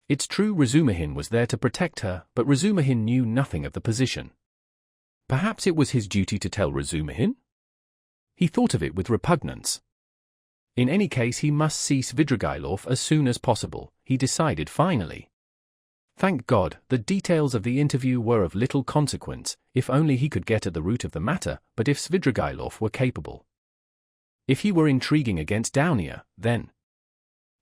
It's true Razumihin was there to protect her, but Razumihin knew nothing of the position. Perhaps it was his duty to tell Razumihin? He thought of it with repugnance. In any case he must see Svidrigailov as soon as possible, he decided finally. Thank God, the details of the interview were of little consequence, if only he could get at the root of the matter, but if Svidrigailov were capable. If he were intriguing against Downia, then.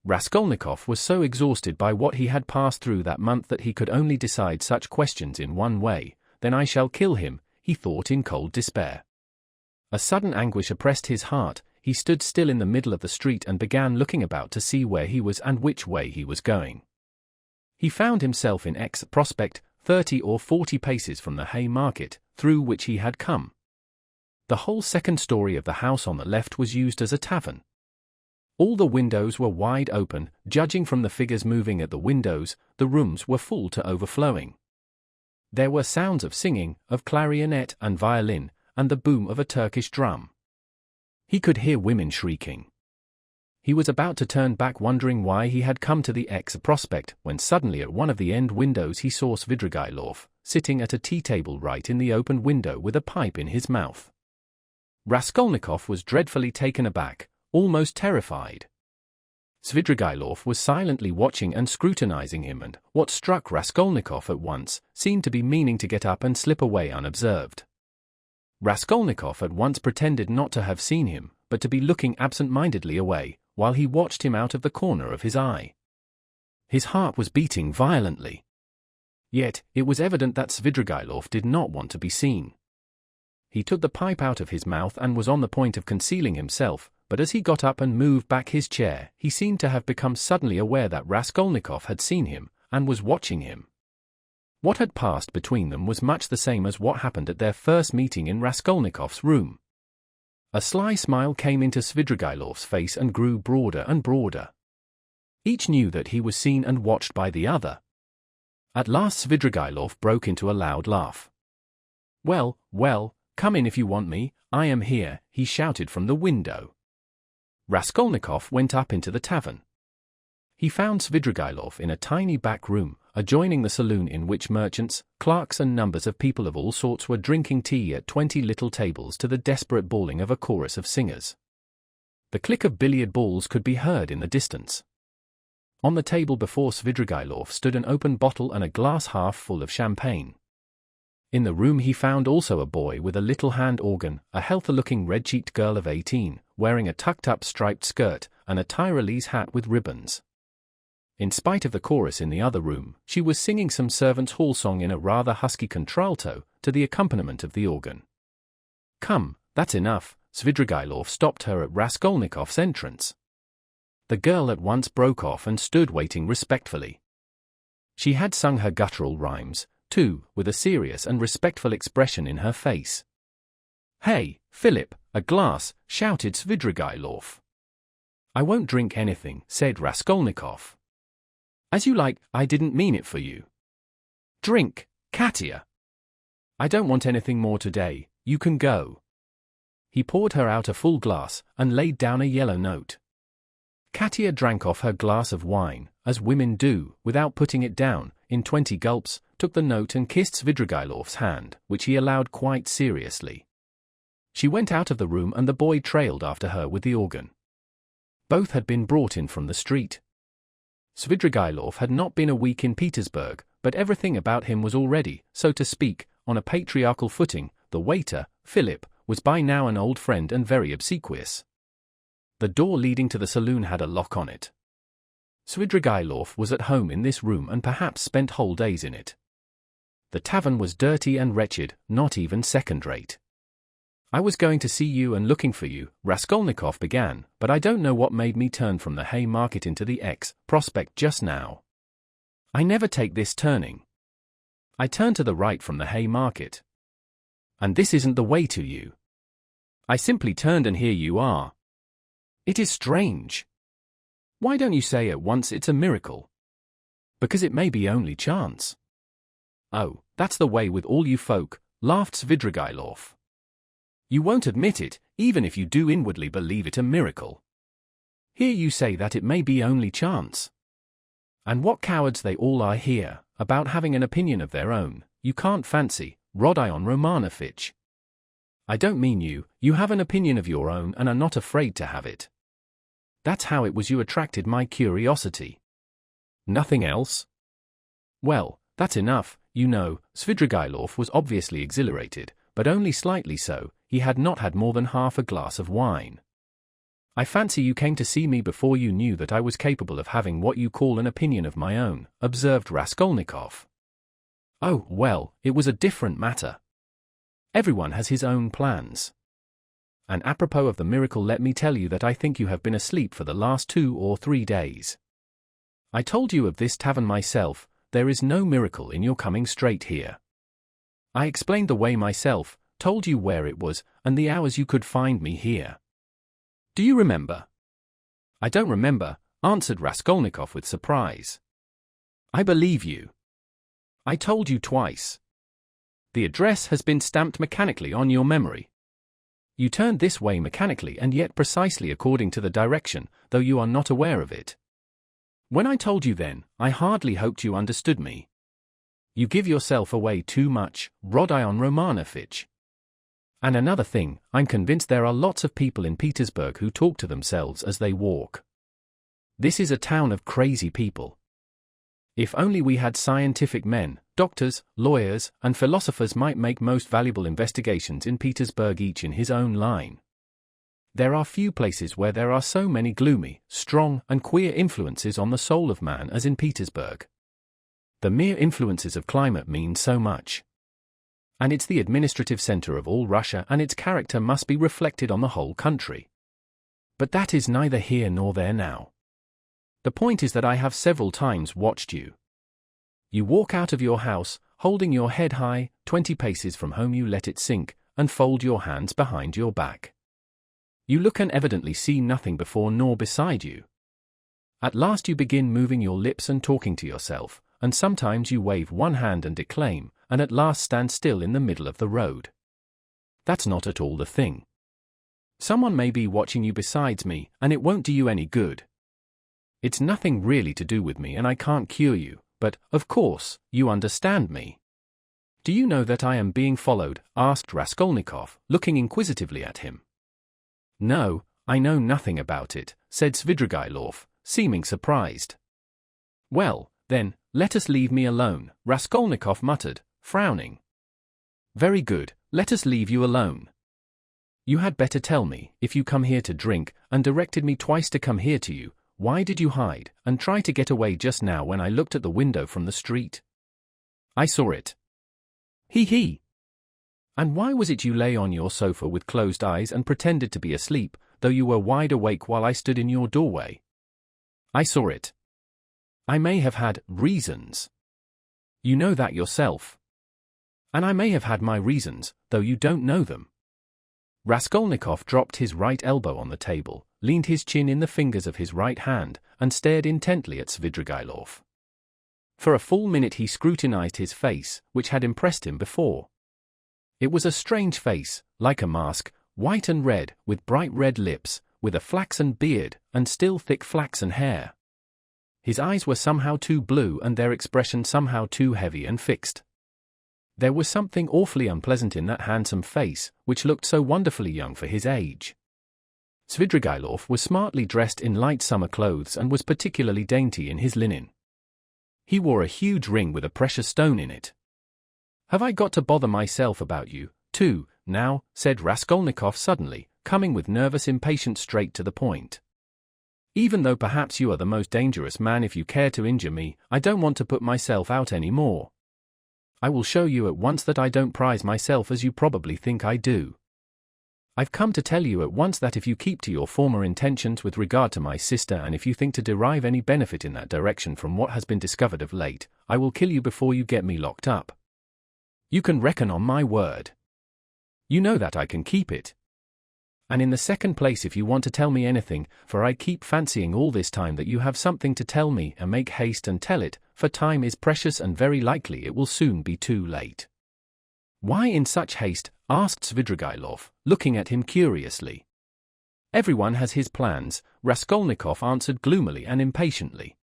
Raskolnikov was so exhausted by what he had passed through that month that he could only decide such questions in one way. Then I shall kill him, he thought in cold despair. A sudden anguish oppressed his heart. He stood still in the middle of the street and began looking about to see where he was and which way he was going. He found himself in X Prospect, 30 or 40 paces from the Hay Market, through which he had come. The whole second story of the house on the left was used as a tavern. All the windows were wide open. Judging from the figures moving at the windows, the rooms were full to overflowing. There were sounds of singing, of clarionet and violin, and the boom of a Turkish drum. He could hear women shrieking. He was about to turn back wondering why he had come to the X Prospect, when suddenly at one of the end windows he saw Svidrigailov, sitting at a tea table right in the open window with a pipe in his mouth. Raskolnikov was dreadfully taken aback, almost terrified. Svidrigailov was silently watching and scrutinizing him, and, what struck Raskolnikov at once, seemed to be meaning to get up and slip away unobserved. Raskolnikov at once pretended not to have seen him, but to be looking absent-mindedly away, while he watched him out of the corner of his eye. His heart was beating violently. Yet, it was evident that Svidrigailov did not want to be seen. he took the pipe out of his mouth and was on the point of concealing himself, but as he got up and moved back his chair, he seemed to have become suddenly aware that Raskolnikov had seen him, and was watching him. What had passed between them was much the same as what happened at their first meeting in Raskolnikov's room. A sly smile came into Svidrigailov's face and grew broader and broader. Each knew that he was seen and watched by the other. At last Svidrigailov broke into a loud laugh. "Well, well, come in if you want me, I am here," he shouted from the window. Raskolnikov went up into the tavern. He found Svidrigailov in a tiny back room, adjoining the saloon in which merchants, clerks and numbers of people of all sorts were drinking tea at 20 little tables to the desperate bawling of a chorus of singers. The click of billiard balls could be heard in the distance. On the table before Svidrigailov stood an open bottle and a glass half full of champagne. In the room he found also a boy with a little hand organ, a healthy-looking red-cheeked girl of 18, wearing a tucked-up striped skirt, and a Tyrolese hat with ribbons. In spite of the chorus in the other room, she was singing some servants' hall song in a rather husky contralto, to the accompaniment of the organ. "Come, that's enough," Svidrigailov stopped her at Raskolnikov's entrance. The girl at once broke off and stood waiting respectfully. She had sung her guttural rhymes, too, with a serious and respectful expression in her face. "Hey, Philip, a glass," shouted Svidrigailov. "I won't drink anything," said Raskolnikov. "As you like, I didn't mean it for you." "Drink, Katya." "I don't want anything more today, you can go." He poured her out a full glass, and laid down a yellow note. Katya drank off her glass of wine, as women do, without putting it down, in 20 gulps, took the note and kissed Svidrigailov's hand, which he allowed quite seriously. She went out of the room and the boy trailed after her with the organ. Both had been brought in from the street. Svidrigailov had not been a week in Petersburg, but everything about him was already, so to speak, on a patriarchal footing. The waiter, Philip, was by now an old friend and very obsequious. The door leading to the saloon had a lock on it. Svidrigailov was at home in this room and perhaps spent whole days in it. The tavern was dirty and wretched, not even second-rate. "I was going to see you and looking for you," Raskolnikov began, "but I don't know what made me turn from the Haymarket into the Prospect just now. I never take this turning. I turn to the right from the Haymarket. And this isn't the way to you. I simply turned and here you are. It is strange. Why don't you say at once it's a miracle? Because it may be only chance." "Oh, that's the way with all you folk," laughed Svidrigailov. "You won't admit it, even if you do inwardly believe it a miracle. Here you say that it may be only chance. And what cowards they all are here, about having an opinion of their own, you can't fancy, Rodion Romanovitch. I don't mean you, you have an opinion of your own and are not afraid to have it. That's how it was you attracted my curiosity. Nothing else? Well, that's enough, you know." Svidrigailov was obviously exhilarated, but only slightly so. He had not had more than half a glass of wine. "I fancy you came to see me before you knew that I was capable of having what you call an opinion of my own," observed Raskolnikov. "Oh, well, it was a different matter. Everyone has his own plans. And apropos of the miracle, let me tell you that I think you have been asleep for the last 2 or 3 days. I told you of this tavern myself, there is no miracle in your coming straight here. I explained the way myself, told you where it was, and the hours you could find me here. Do you remember?" "I don't remember," answered Raskolnikov with surprise. "I believe you. I told you twice. The address has been stamped mechanically on your memory. You turned this way mechanically and yet precisely according to the direction, though you are not aware of it. When I told you then, I hardly hoped you understood me. You give yourself away too much, Rodion Romanovitch. And another thing, I'm convinced there are lots of people in Petersburg who talk to themselves as they walk. This is a town of crazy people. If only we had scientific men, doctors, lawyers, and philosophers might make most valuable investigations in Petersburg, each in his own line. There are few places where there are so many gloomy, strong, and queer influences on the soul of man as in Petersburg. The mere influences of climate mean so much. And it's the administrative center of all Russia, and its character must be reflected on the whole country. But that is neither here nor there now. The point is that I have several times watched you. You walk out of your house, holding your head high, 20 paces from home you let it sink, and fold your hands behind your back. You look and evidently see nothing before nor beside you. At last you begin moving your lips and talking to yourself, and sometimes you wave one hand and declaim, and at last stand still in the middle of the road. That's not at all the thing. Someone may be watching you besides me, and it won't do you any good. It's nothing really to do with me, and I can't cure you, but, of course, you understand me. Do you know that I am being followed? Asked Raskolnikov, looking inquisitively at him. No, I know nothing about it, said Svidrigailov, seeming surprised. Well, then, let us leave me alone, Raskolnikov muttered, frowning. Very good, let us leave you alone. You had better tell me, if you come here to drink, and directed me twice to come here to you, why did you hide, and try to get away just now when I looked at the window from the street? I saw it. He. And why was it you lay on your sofa with closed eyes and pretended to be asleep, though you were wide awake while I stood in your doorway? I saw it. I may have had reasons. You know that yourself. And I may have had my reasons, though you don't know them. Raskolnikov dropped his right elbow on the table, leaned his chin in the fingers of his right hand, and stared intently at Svidrigailov. For a full minute he scrutinized his face, which had impressed him before. It was a strange face, like a mask, white and red, with bright red lips, with a flaxen beard, and still thick flaxen hair. His eyes were somehow too blue and their expression somehow too heavy and fixed. There was something awfully unpleasant in that handsome face, which looked so wonderfully young for his age. Svidrigailov was smartly dressed in light summer clothes and was particularly dainty in his linen. He wore a huge ring with a precious stone in it. Have I got to bother myself about you, too, now? Said Raskolnikov suddenly, coming with nervous impatience straight to the point. Even though perhaps you are the most dangerous man, if you care to injure me, I don't want to put myself out any more. I will show you at once that I don't prize myself as you probably think I do. I've come to tell you at once that if you keep to your former intentions with regard to my sister, and if you think to derive any benefit in that direction from what has been discovered of late, I will kill you before you get me locked up. You can reckon on my word. You know that I can keep it. And in the second place, if you want to tell me anything, for I keep fancying all this time that you have something to tell me, and make haste and tell it, for time is precious and very likely it will soon be too late. Why in such haste? Asked Svidrigailov, looking at him curiously. Everyone has his plans, Raskolnikov answered gloomily and impatiently.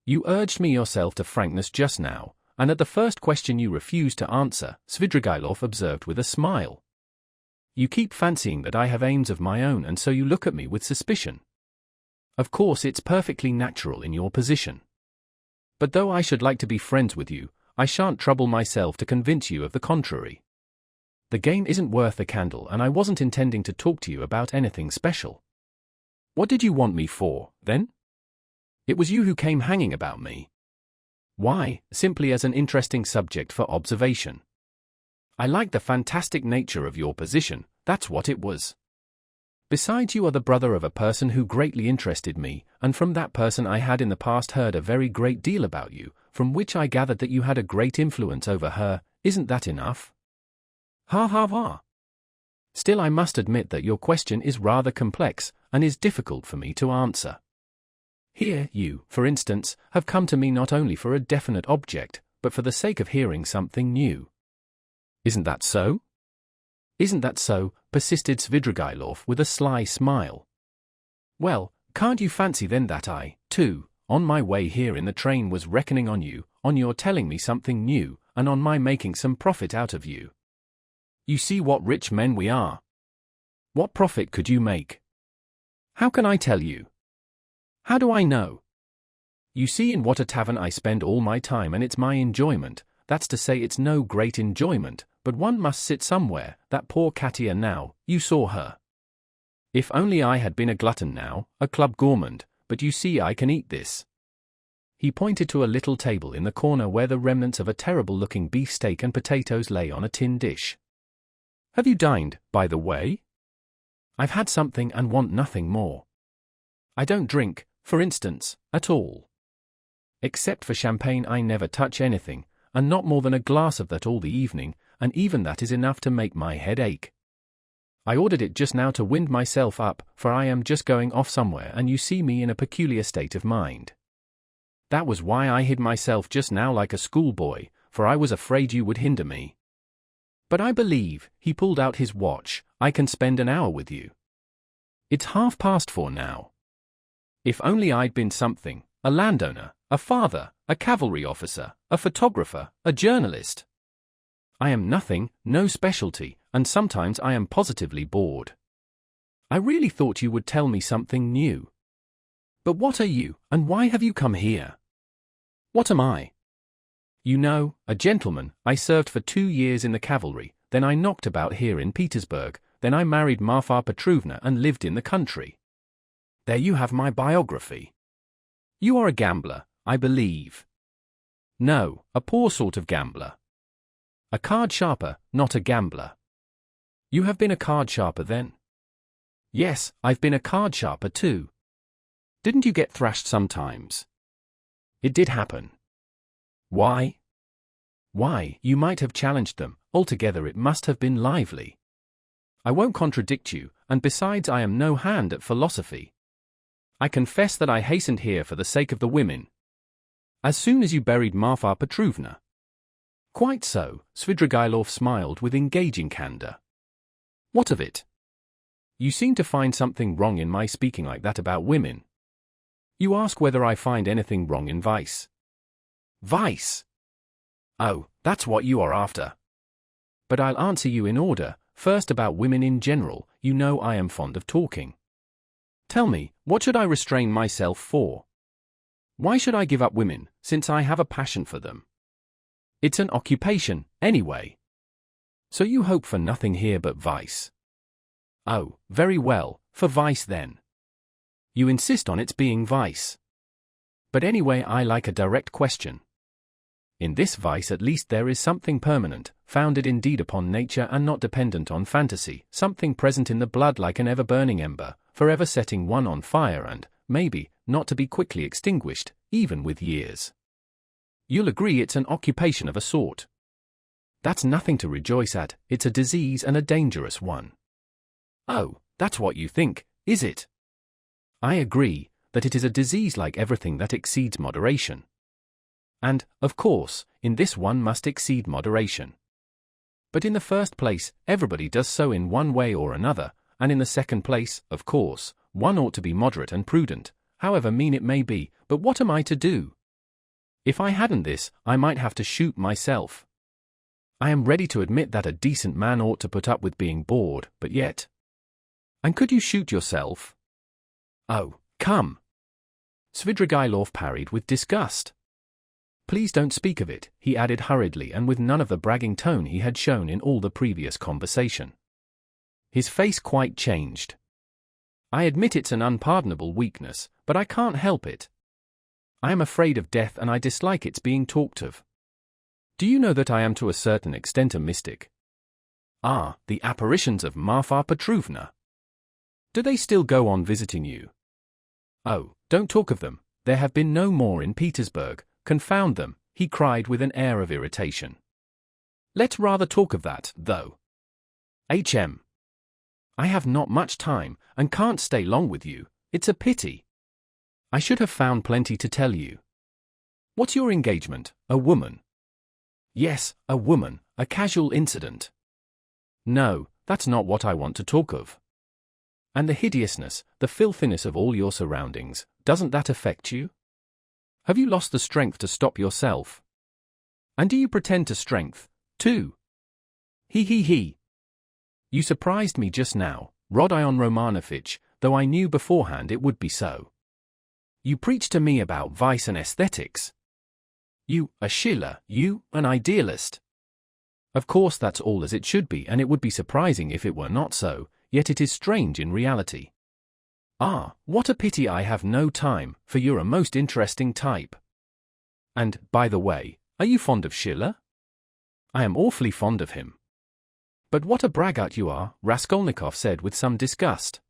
You urged me yourself to frankness just now, and at the first question you refused to answer, Svidrigailov observed with a smile. You keep fancying that I have aims of my own, and so you look at me with suspicion. Of course it's perfectly natural in your position. But though I should like to be friends with you, I shan't trouble myself to convince you of the contrary. The game isn't worth a candle, and I wasn't intending to talk to you about anything special. What did you want me for, then? It was you who came hanging about me. Why? Simply as an interesting subject for observation. I liked the fantastic nature of your position, that's what it was. Besides, you are the brother of a person who greatly interested me, and from that person I had in the past heard a very great deal about you, from which I gathered that you had a great influence over her. Isn't that enough? Ha ha ha. Still, I must admit that your question is rather complex, and is difficult for me to answer. Here, you, for instance, have come to me not only for a definite object, but for the sake of hearing something new. Isn't that so? Isn't that so? Persisted Svidrigailov with a sly smile. Well, can't you fancy then that I, too, on my way here in the train was reckoning on you, on your telling me something new, and on my making some profit out of you? You see what rich men we are. What profit could you make? How can I tell you? How do I know? You see in what a tavern I spend all my time, and it's my enjoyment. That's to say, it's no great enjoyment, but one must sit somewhere. That poor Katia now, you saw her. If only I had been a glutton now, a club gourmand, but you see I can eat this. He pointed to a little table in the corner where the remnants of a terrible-looking beefsteak and potatoes lay on a tin dish. Have you dined, by the way? I've had something and want nothing more. I don't drink, for instance, at all. Except for champagne I never touch anything, and not more than a glass of that all the evening, and even that is enough to make my head ache. I ordered it just now to wind myself up, for I am just going off somewhere and you see me in a peculiar state of mind. That was why I hid myself just now like a schoolboy, for I was afraid you would hinder me. But I believe, he pulled out his watch, I can spend an hour with you. It's 4:30 now. If only I'd been something, a landowner, a father, a cavalry officer, a photographer, a journalist. I am nothing, no specialty, and sometimes I am positively bored. I really thought you would tell me something new. But what are you, and why have you come here? What am I? You know, a gentleman. I served for 2 years in the cavalry, then I knocked about here in Petersburg, then I married Marfa Petrovna and lived in the country. There you have my biography. You are a gambler, I believe. No, a poor sort of gambler. A card sharper, not a gambler. You have been a card sharper then? Yes, I've been a card sharper too. Didn't you get thrashed sometimes? It did happen. Why? Why, you might have challenged them, altogether it must have been lively. I won't contradict you, and besides I am no hand at philosophy. I confess that I hastened here for the sake of the women. As soon as you buried Marfa Petrovna. Quite so, Svidrigailov smiled with engaging candor. What of it? You seem to find something wrong in my speaking like that about women. You ask whether I find anything wrong in vice. Vice? Oh, that's what you are after. But I'll answer you in order, first about women in general. You know I am fond of talking. Tell me, what should I restrain myself for? Why should I give up women, since I have a passion for them? It's an occupation, anyway. So you hope for nothing here but vice. Oh, very well, for vice then. You insist on its being vice. But anyway, I like a direct question. In this vice at least there is something permanent, founded indeed upon nature and not dependent on fantasy, something present in the blood like an ever-burning ember, forever setting one on fire and, maybe, not to be quickly extinguished, even with years. You'll agree it's an occupation of a sort. That's nothing to rejoice at, it's a disease and a dangerous one. Oh, that's what you think, is it? I agree that it is a disease like everything that exceeds moderation. And, of course, in this one must exceed moderation. But in the first place, everybody does so in one way or another, and in the second place, of course, one ought to be moderate and prudent, however mean it may be, but what am I to do? If I hadn't this, I might have to shoot myself. I am ready to admit that a decent man ought to put up with being bored, but yet... And could you shoot yourself? Oh, come! Svidrigailov parried with disgust. Please don't speak of it, he added hurriedly and with none of the bragging tone he had shown in all the previous conversation. His face quite changed. I admit it's an unpardonable weakness, but I can't help it. I am afraid of death and I dislike its being talked of. Do you know that I am to a certain extent a mystic? Ah, the apparitions of Marfa Petrovna. Do they still go on visiting you? Oh, don't talk of them, there have been no more in Petersburg, confound them, he cried with an air of irritation. Let's rather talk of that, though. I have not much time, and can't stay long with you, it's a pity. I should have found plenty to tell you. What's your engagement, a woman? Yes, a woman, a casual incident. No, that's not what I want to talk of. And the hideousness, the filthiness of all your surroundings, doesn't that affect you? Have you lost the strength to stop yourself? And do you pretend to strength, too? He. You surprised me just now, Rodion Romanovitch, though I knew beforehand it would be so. You preach to me about vice and aesthetics. You, a Schiller, you, an idealist. Of course that's all as it should be, and it would be surprising if it were not so, yet it is strange in reality. Ah, what a pity I have no time, for you're a most interesting type. And, by the way, are you fond of Schiller? I am awfully fond of him. But what a braggart you are, Raskolnikov said with some disgust.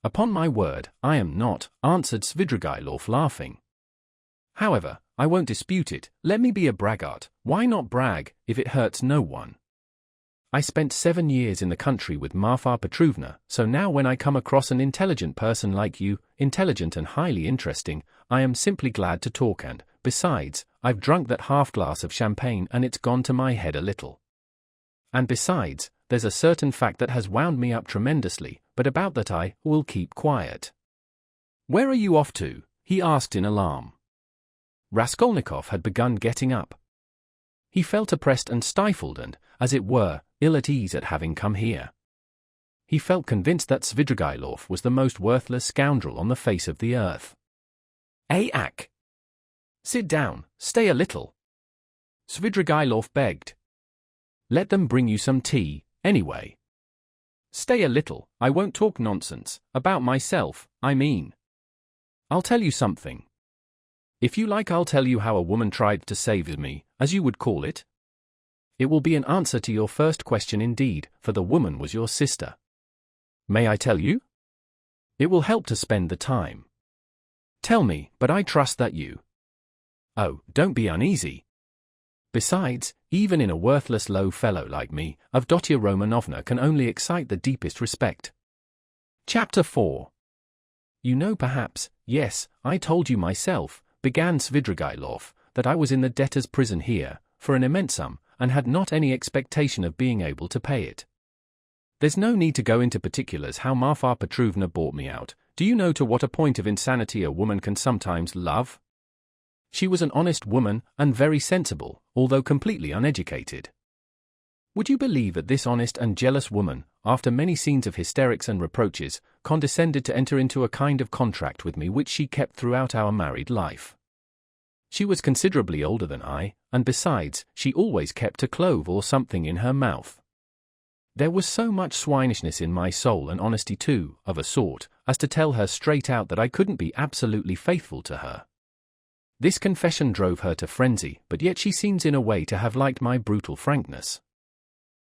Upon my word, I am not, answered Svidrigailov, laughing. However, I won't dispute it. Let me be a braggart. Why not brag, if it hurts no one? I spent 7 years in the country with Marfa Petrovna, so now when I come across an intelligent person like you, intelligent and highly interesting, I am simply glad to talk, and, besides, I've drunk that half-glass of champagne and it's gone to my head a little. And besides, there's a certain fact that has wound me up tremendously, but about that I will keep quiet. Where are you off to? He asked in alarm. Raskolnikov had begun getting up. He felt oppressed and stifled and, as it were, ill at ease at having come here. He felt convinced that Svidrigailov was the most worthless scoundrel on the face of the earth. Ak! Sit down, stay a little. Svidrigailov begged. Let them bring you some tea, anyway. Stay a little, I won't talk nonsense, about myself, I mean. I'll tell you something. If you like, I'll tell you how a woman tried to save me, as you would call it. It will be an answer to your first question indeed, for the woman was your sister. May I tell you? It will help to spend the time. Tell me, but I trust that you... Oh, don't be uneasy. Besides, even in a worthless low fellow like me, Avdotia Romanovna can only excite the deepest respect. Chapter 4. You know perhaps, yes, I told you myself, began Svidrigailov, that I was in the debtor's prison here, for an immense sum, and had not any expectation of being able to pay it. There's no need to go into particulars how Marfa Petrovna bought me out. Do you know to what a point of insanity a woman can sometimes love? She was an honest woman, and very sensible, although completely uneducated. Would you believe that this honest and jealous woman, after many scenes of hysterics and reproaches, condescended to enter into a kind of contract with me which she kept throughout our married life? She was considerably older than I, and besides, she always kept a clove or something in her mouth. There was so much swinishness in my soul, and honesty too, of a sort, as to tell her straight out that I couldn't be absolutely faithful to her. This confession drove her to frenzy, but yet she seems in a way to have liked my brutal frankness.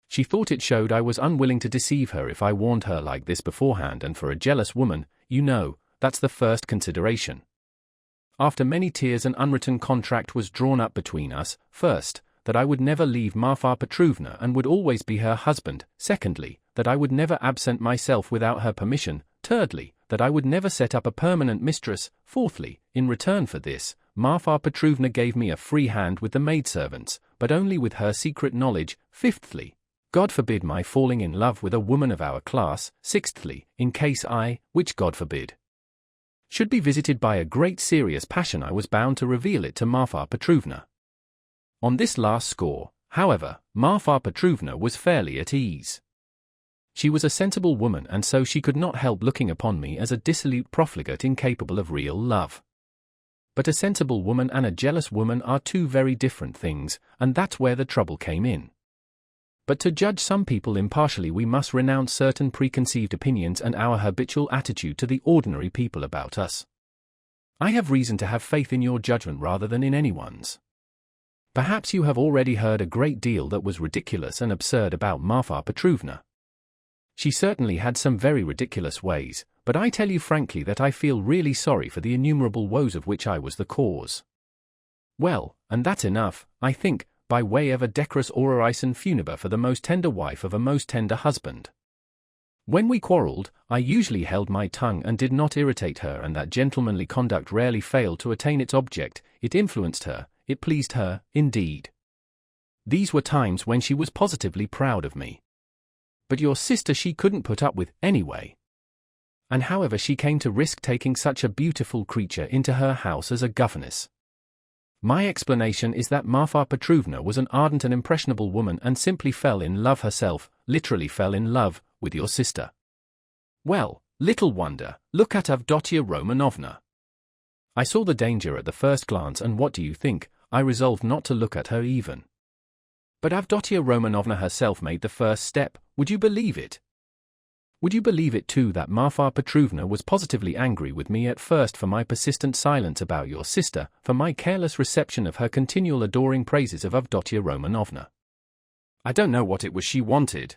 She thought it showed I was unwilling to deceive her if I warned her like this beforehand, and for a jealous woman, you know, that's the first consideration. After many tears, an unwritten contract was drawn up between us. First, that I would never leave Marfa Petrovna and would always be her husband. Secondly, that I would never absent myself without her permission. Thirdly, that I would never set up a permanent mistress. Fourthly, in return for this, Marfa Petrovna gave me a free hand with the maidservants, but only with her secret knowledge. Fifthly, God forbid my falling in love with a woman of our class. Sixthly, in case I, which God forbid, should be visited by a great serious passion, I was bound to reveal it to Marfa Petrovna. On this last score, however, Marfa Petrovna was fairly at ease. She was a sensible woman, and so she could not help looking upon me as a dissolute profligate incapable of real love. But a sensible woman and a jealous woman are two very different things, and that's where the trouble came in. But to judge some people impartially, we must renounce certain preconceived opinions and our habitual attitude to the ordinary people about us. I have reason to have faith in your judgment rather than in anyone's. Perhaps you have already heard a great deal that was ridiculous and absurd about Marfa Petrovna. She certainly had some very ridiculous ways, but I tell you frankly that I feel really sorry for the innumerable woes of which I was the cause. Well, and that's enough, I think, by way of a decorous orison funebre for the most tender wife of a most tender husband. When we quarrelled, I usually held my tongue and did not irritate her, and that gentlemanly conduct rarely failed to attain its object. It influenced her, it pleased her, indeed. These were times when she was positively proud of me. But your sister she couldn't put up with, anyway. And however she came to risk taking such a beautiful creature into her house as a governess. My explanation is that Marfa Petrovna was an ardent and impressionable woman and simply fell in love herself, literally fell in love, with your sister. Well, little wonder, look at Avdotia Romanovna. I saw the danger at the first glance, and what do you think? I resolved not to look at her even. But Avdotia Romanovna herself made the first step, would you believe it? Would you believe it too that Marfa Petrovna was positively angry with me at first for my persistent silence about your sister, for my careless reception of her continual adoring praises of Avdotya Romanovna? I don't know what it was she wanted.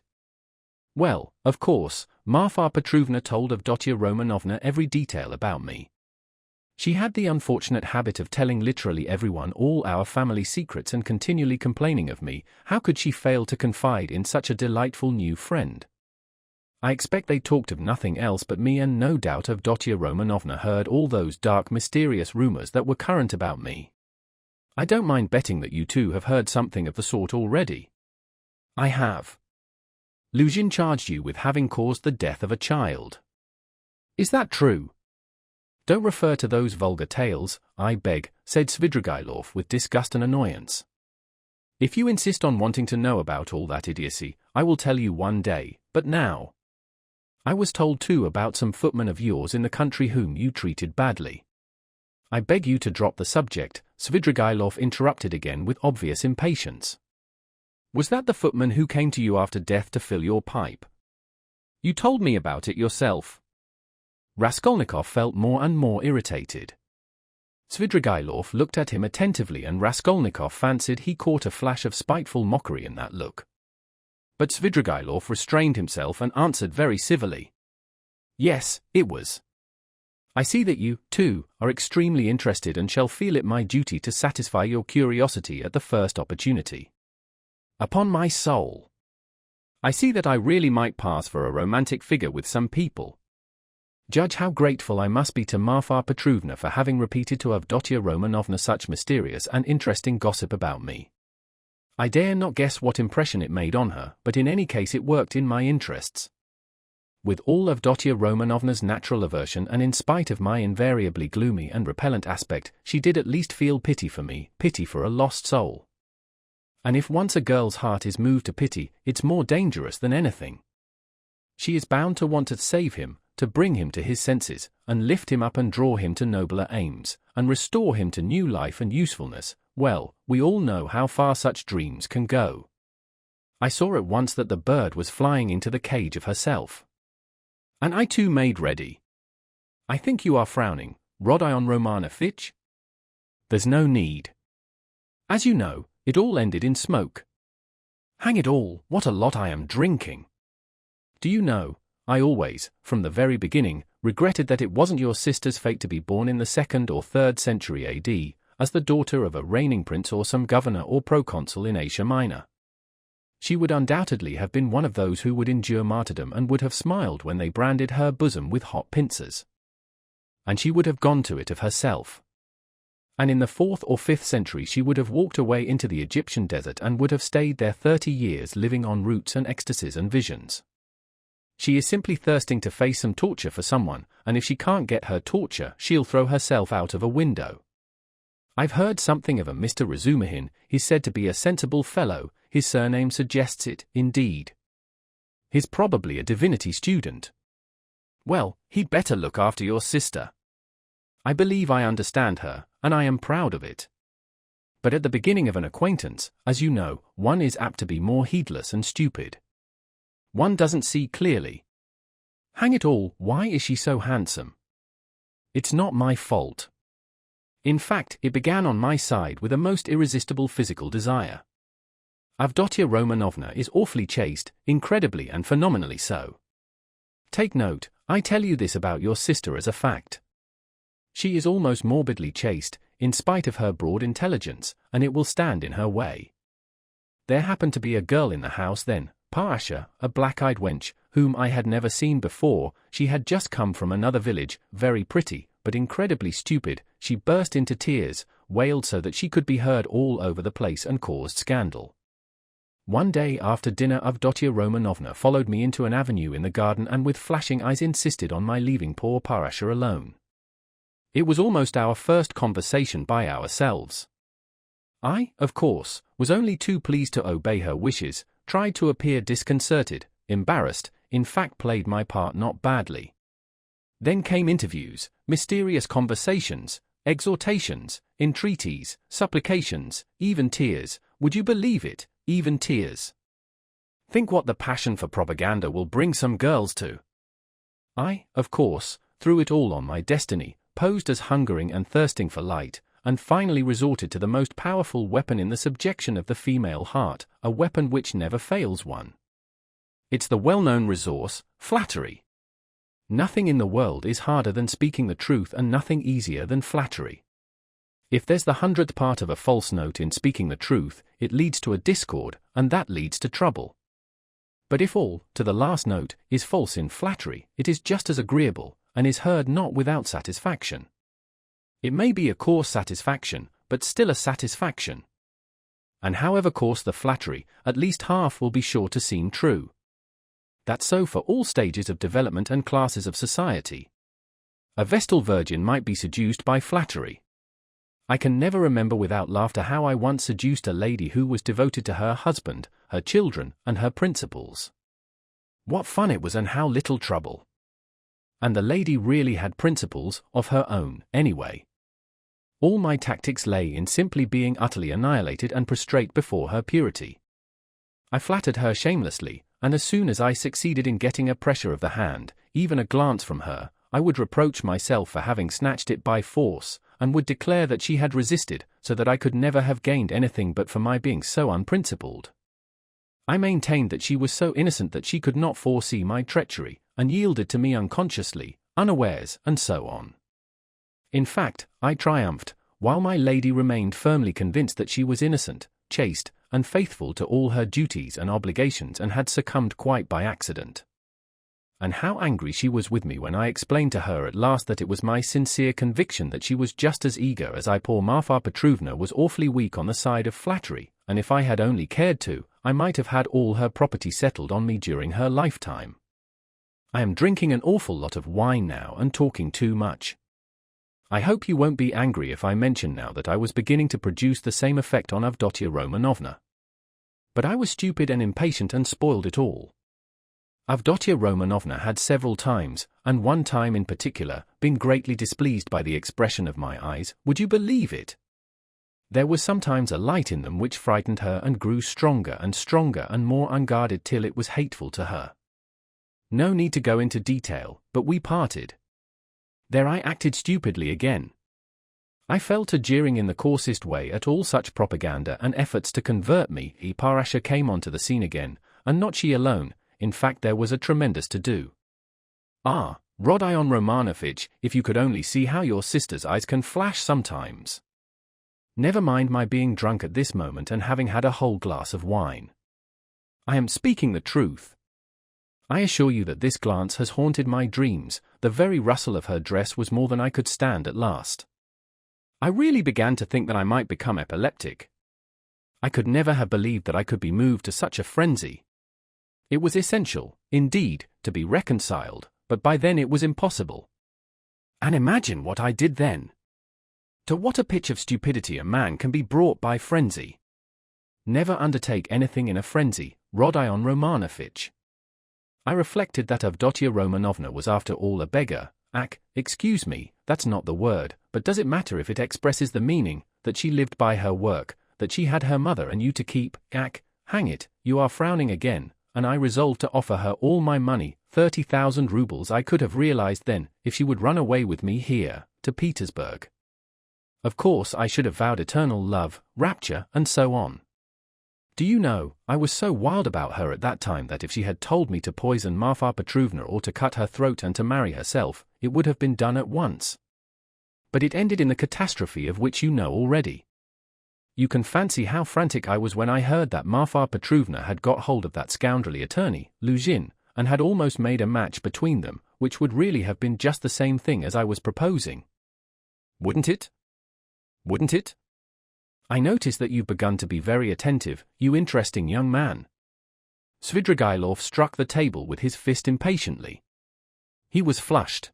Well, of course, Marfa Petrovna told Avdotya Romanovna every detail about me. She had the unfortunate habit of telling literally everyone all our family secrets and continually complaining of me. How could she fail to confide in such a delightful new friend? I expect they talked of nothing else but me, and no doubt Avdotya Romanovna heard all those dark, mysterious rumors that were current about me. I don't mind betting that you too have heard something of the sort already. I have. Luzhin charged you with having caused the death of a child. Is that true? Don't refer to those vulgar tales, I beg, said Svidrigailov with disgust and annoyance. If you insist on wanting to know about all that idiocy, I will tell you one day, but now. I was told too about some footmen of yours in the country whom you treated badly. I beg you to drop the subject, Svidrigailov interrupted again with obvious impatience. Was that the footman who came to you after death to fill your pipe? You told me about it yourself. Raskolnikov felt more and more irritated. Svidrigailov looked at him attentively, and Raskolnikov fancied he caught a flash of spiteful mockery in that look. But Svidrigailov restrained himself and answered very civilly. Yes, it was. I see that you, too, are extremely interested and shall feel it my duty to satisfy your curiosity at the first opportunity. Upon my soul. I see that I really might pass for a romantic figure with some people. Judge how grateful I must be to Marfa Petrovna for having repeated to Avdotya Romanovna such mysterious and interesting gossip about me. I dare not guess what impression it made on her, but in any case it worked in my interests. With all Avdotya Romanovna's natural aversion, and in spite of my invariably gloomy and repellent aspect, she did at least feel pity for me, pity for a lost soul. And if once a girl's heart is moved to pity, it's more dangerous than anything. She is bound to want to save him, to bring him to his senses, and lift him up and draw him to nobler aims, and restore him to new life and usefulness. Well, we all know how far such dreams can go. I saw at once that the bird was flying into the cage of herself. And I too made ready. I think you are frowning, Rodion Romanovitch? There's no need. As you know, it all ended in smoke. Hang it all, what a lot I am drinking. Do you know, I always, from the very beginning, regretted that it wasn't your sister's fate to be born in the 2nd or 3rd century AD, as the daughter of a reigning prince or some governor or proconsul in Asia Minor. She would undoubtedly have been one of those who would endure martyrdom and would have smiled when they branded her bosom with hot pincers. And she would have gone to it of herself. And in the 4th or 5th century she would have walked away into the Egyptian desert and would have stayed there 30 years living on roots and ecstasies and visions. She is simply thirsting to face some torture for someone, and if she can't get her torture, she'll throw herself out of a window. I've heard something of a Mr. Razumihin. He's said to be a sensible fellow, his surname suggests it, indeed. He's probably a divinity student. Well, he'd better look after your sister. I believe I understand her, and I am proud of it. But at the beginning of an acquaintance, as you know, one is apt to be more heedless and stupid. One doesn't see clearly. Hang it all, why is she so handsome? It's not my fault. In fact, it began on my side with a most irresistible physical desire. Avdotya Romanovna is awfully chaste, incredibly and phenomenally so. Take note, I tell you this about your sister as a fact. She is almost morbidly chaste, in spite of her broad intelligence, and it will stand in her way. There happened to be a girl in the house then, Parasha, a black-eyed wench, whom I had never seen before. She had just come from another village, very pretty, but incredibly stupid. She burst into tears, wailed so that she could be heard all over the place and caused scandal. One day after dinner Avdotya Romanovna followed me into an avenue in the garden and with flashing eyes insisted on my leaving poor Parasha alone. It was almost our first conversation by ourselves. I, of course, was only too pleased to obey her wishes, tried to appear disconcerted, embarrassed, in fact played my part not badly. Then came interviews, mysterious conversations, exhortations, entreaties, supplications, even tears. Would you believe it, even tears? Think what the passion for propaganda will bring some girls to. I, of course, threw it all on my destiny, posed as hungering and thirsting for light, and finally resorted to the most powerful weapon in the subjection of the female heart, a weapon which never fails one. It's the well-known resource, flattery. Nothing in the world is harder than speaking the truth and nothing easier than flattery. If there's the 100th part of a false note in speaking the truth, it leads to a discord, and that leads to trouble. But if all, to the last note, is false in flattery, it is just as agreeable, and is heard not without satisfaction. It may be a coarse satisfaction, but still a satisfaction. And however coarse the flattery, at least half will be sure to seem true. That's so for all stages of development and classes of society. A Vestal virgin might be seduced by flattery. I can never remember without laughter how I once seduced a lady who was devoted to her husband, her children, and her principles. What fun it was and how little trouble. And the lady really had principles, of her own, anyway. All my tactics lay in simply being utterly annihilated and prostrate before her purity. I flattered her shamelessly, and as soon as I succeeded in getting a pressure of the hand, even a glance from her, I would reproach myself for having snatched it by force, and would declare that she had resisted, so that I could never have gained anything but for my being so unprincipled. I maintained that she was so innocent that she could not foresee my treachery, and yielded to me unconsciously, unawares, and so on. In fact, I triumphed, while my lady remained firmly convinced that she was innocent, chaste, and faithful to all her duties and obligations and had succumbed quite by accident. And how angry she was with me when I explained to her at last that it was my sincere conviction that she was just as eager as I. Poor Marfa Petrovna was awfully weak on the side of flattery, and if I had only cared to, I might have had all her property settled on me during her lifetime. I am drinking an awful lot of wine now and talking too much. I hope you won't be angry if I mention now that I was beginning to produce the same effect on Avdotia Romanovna. But I was stupid and impatient and spoiled it all. Avdotia Romanovna had several times, and one time in particular, been greatly displeased by the expression of my eyes. Would you believe it? There was sometimes a light in them which frightened her and grew stronger and more unguarded till it was hateful to her. No need to go into detail, but we parted. There I acted stupidly again. I fell to jeering in the coarsest way at all such propaganda and efforts to convert me. Parasha came onto the scene again, and not she alone. In fact, there was a tremendous to-do. Ah, Rodion Romanovitch, if you could only see how your sister's eyes can flash sometimes. Never mind my being drunk at this moment and having had a whole glass of wine. I am speaking the truth. I assure you that this glance has haunted my dreams. The very rustle of her dress was more than I could stand at last. I really began to think that I might become epileptic. I could never have believed that I could be moved to such a frenzy. It was essential, indeed, to be reconciled, but by then it was impossible. And imagine what I did then. To what a pitch of stupidity a man can be brought by frenzy. Never undertake anything in a frenzy, Rodion Romanovitch. I reflected that Avdotia Romanovna was after all a beggar. Excuse me, that's not the word, but does it matter if it expresses the meaning, that she lived by her work, that she had her mother and you to keep? Hang it, you are frowning again. And I resolved to offer her all my money, 30,000 rubles I could have realized then, if she would run away with me here, to Petersburg. Of course I should have vowed eternal love, rapture, and so on. Do you know, I was so wild about her at that time that if she had told me to poison Marfa Petrovna or to cut her throat and to marry herself, it would have been done at once. But it ended in the catastrophe of which you know already. You can fancy how frantic I was when I heard that Marfa Petrovna had got hold of that scoundrelly attorney, Luzhin, and had almost made a match between them, which would really have been just the same thing as I was proposing. Wouldn't it? Wouldn't it? I notice that you've begun to be very attentive, you interesting young man. Svidrigailov struck the table with his fist impatiently. He was flushed.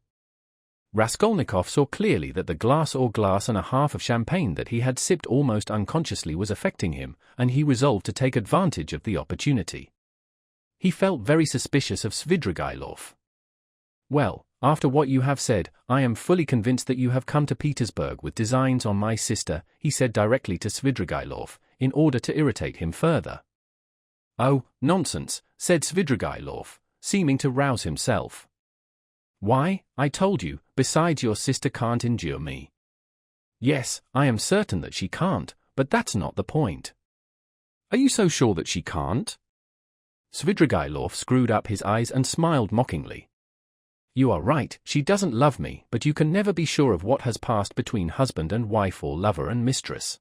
Raskolnikov saw clearly that the glass or glass and a half of champagne that he had sipped almost unconsciously was affecting him, and he resolved to take advantage of the opportunity. He felt very suspicious of Svidrigailov. Well, after what you have said, I am fully convinced that you have come to Petersburg with designs on my sister, he said directly to Svidrigailov, in order to irritate him further. Oh, nonsense, said Svidrigailov, seeming to rouse himself. Why, I told you, besides your sister can't endure me. Yes, I am certain that she can't, but that's not the point. Are you so sure that she can't? Svidrigailov screwed up his eyes and smiled mockingly. You are right, she doesn't love me, but you can never be sure of what has passed between husband and wife or lover and mistress.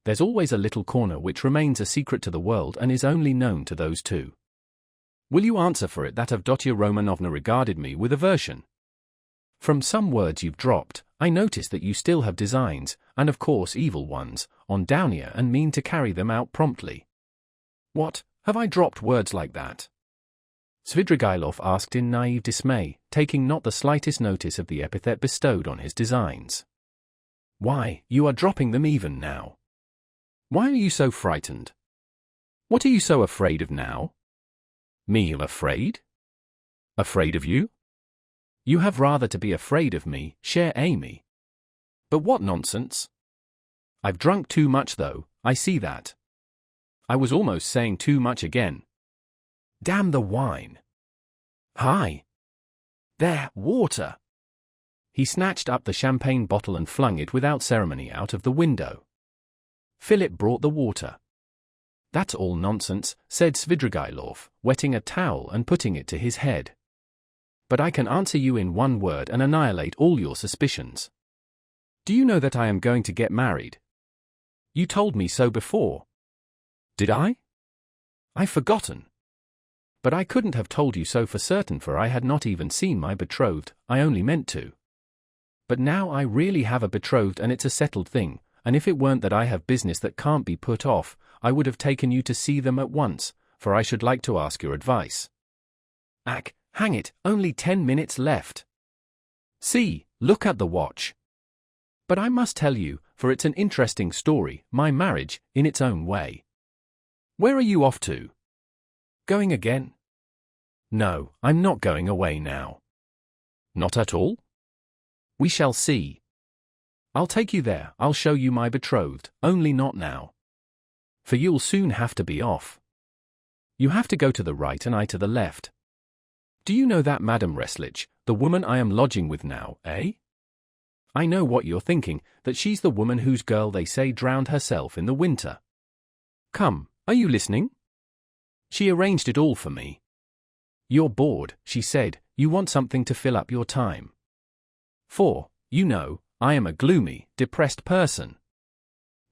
There's always a little corner which remains a secret to the world and is only known to those two. Will you answer for it that Avdotya Romanovna regarded me with aversion? From some words you've dropped, I notice that you still have designs, and of course evil ones, on Downia and mean to carry them out promptly. What, have I dropped words like that? Svidrigailov asked in naive dismay, taking not the slightest notice of the epithet bestowed on his designs. Why, you are dropping them even now. Why are you so frightened? What are you so afraid of now? Me afraid? Afraid of you? You have rather to be afraid of me, chère Amy. But what nonsense! I've drunk too much though, I see that. I was almost saying too much again. Damn the wine. Hi. There, water. He snatched up the champagne bottle and flung it without ceremony out of the window. Philip brought the water. That's all nonsense, said Svidrigailov, wetting a towel and putting it to his head. But I can answer you in one word and annihilate all your suspicions. Do you know that I am going to get married? You told me so before. Did I? I've forgotten. But I couldn't have told you so for certain, for I had not even seen my betrothed, I only meant to. But now I really have a betrothed and it's a settled thing, and if it weren't that I have business that can't be put off, I would have taken you to see them at once, for I should like to ask your advice. Ack, hang it, only 10 minutes left. See, look at the watch. But I must tell you, for it's an interesting story, my marriage, in its own way. Where are you off to? Going again? No, I'm not going away now. Not at all? We shall see. I'll take you there, I'll show you my betrothed, only not now. For you'll soon have to be off. You have to go to the right and I to the left. Do you know that Madame Reslich, the woman I am lodging with now, eh? I know what you're thinking, that she's the woman whose girl they say drowned herself in the winter. Come, are you listening? She arranged it all for me. You're bored, she said, you want something to fill up your time. For, you know, I am a gloomy, depressed person.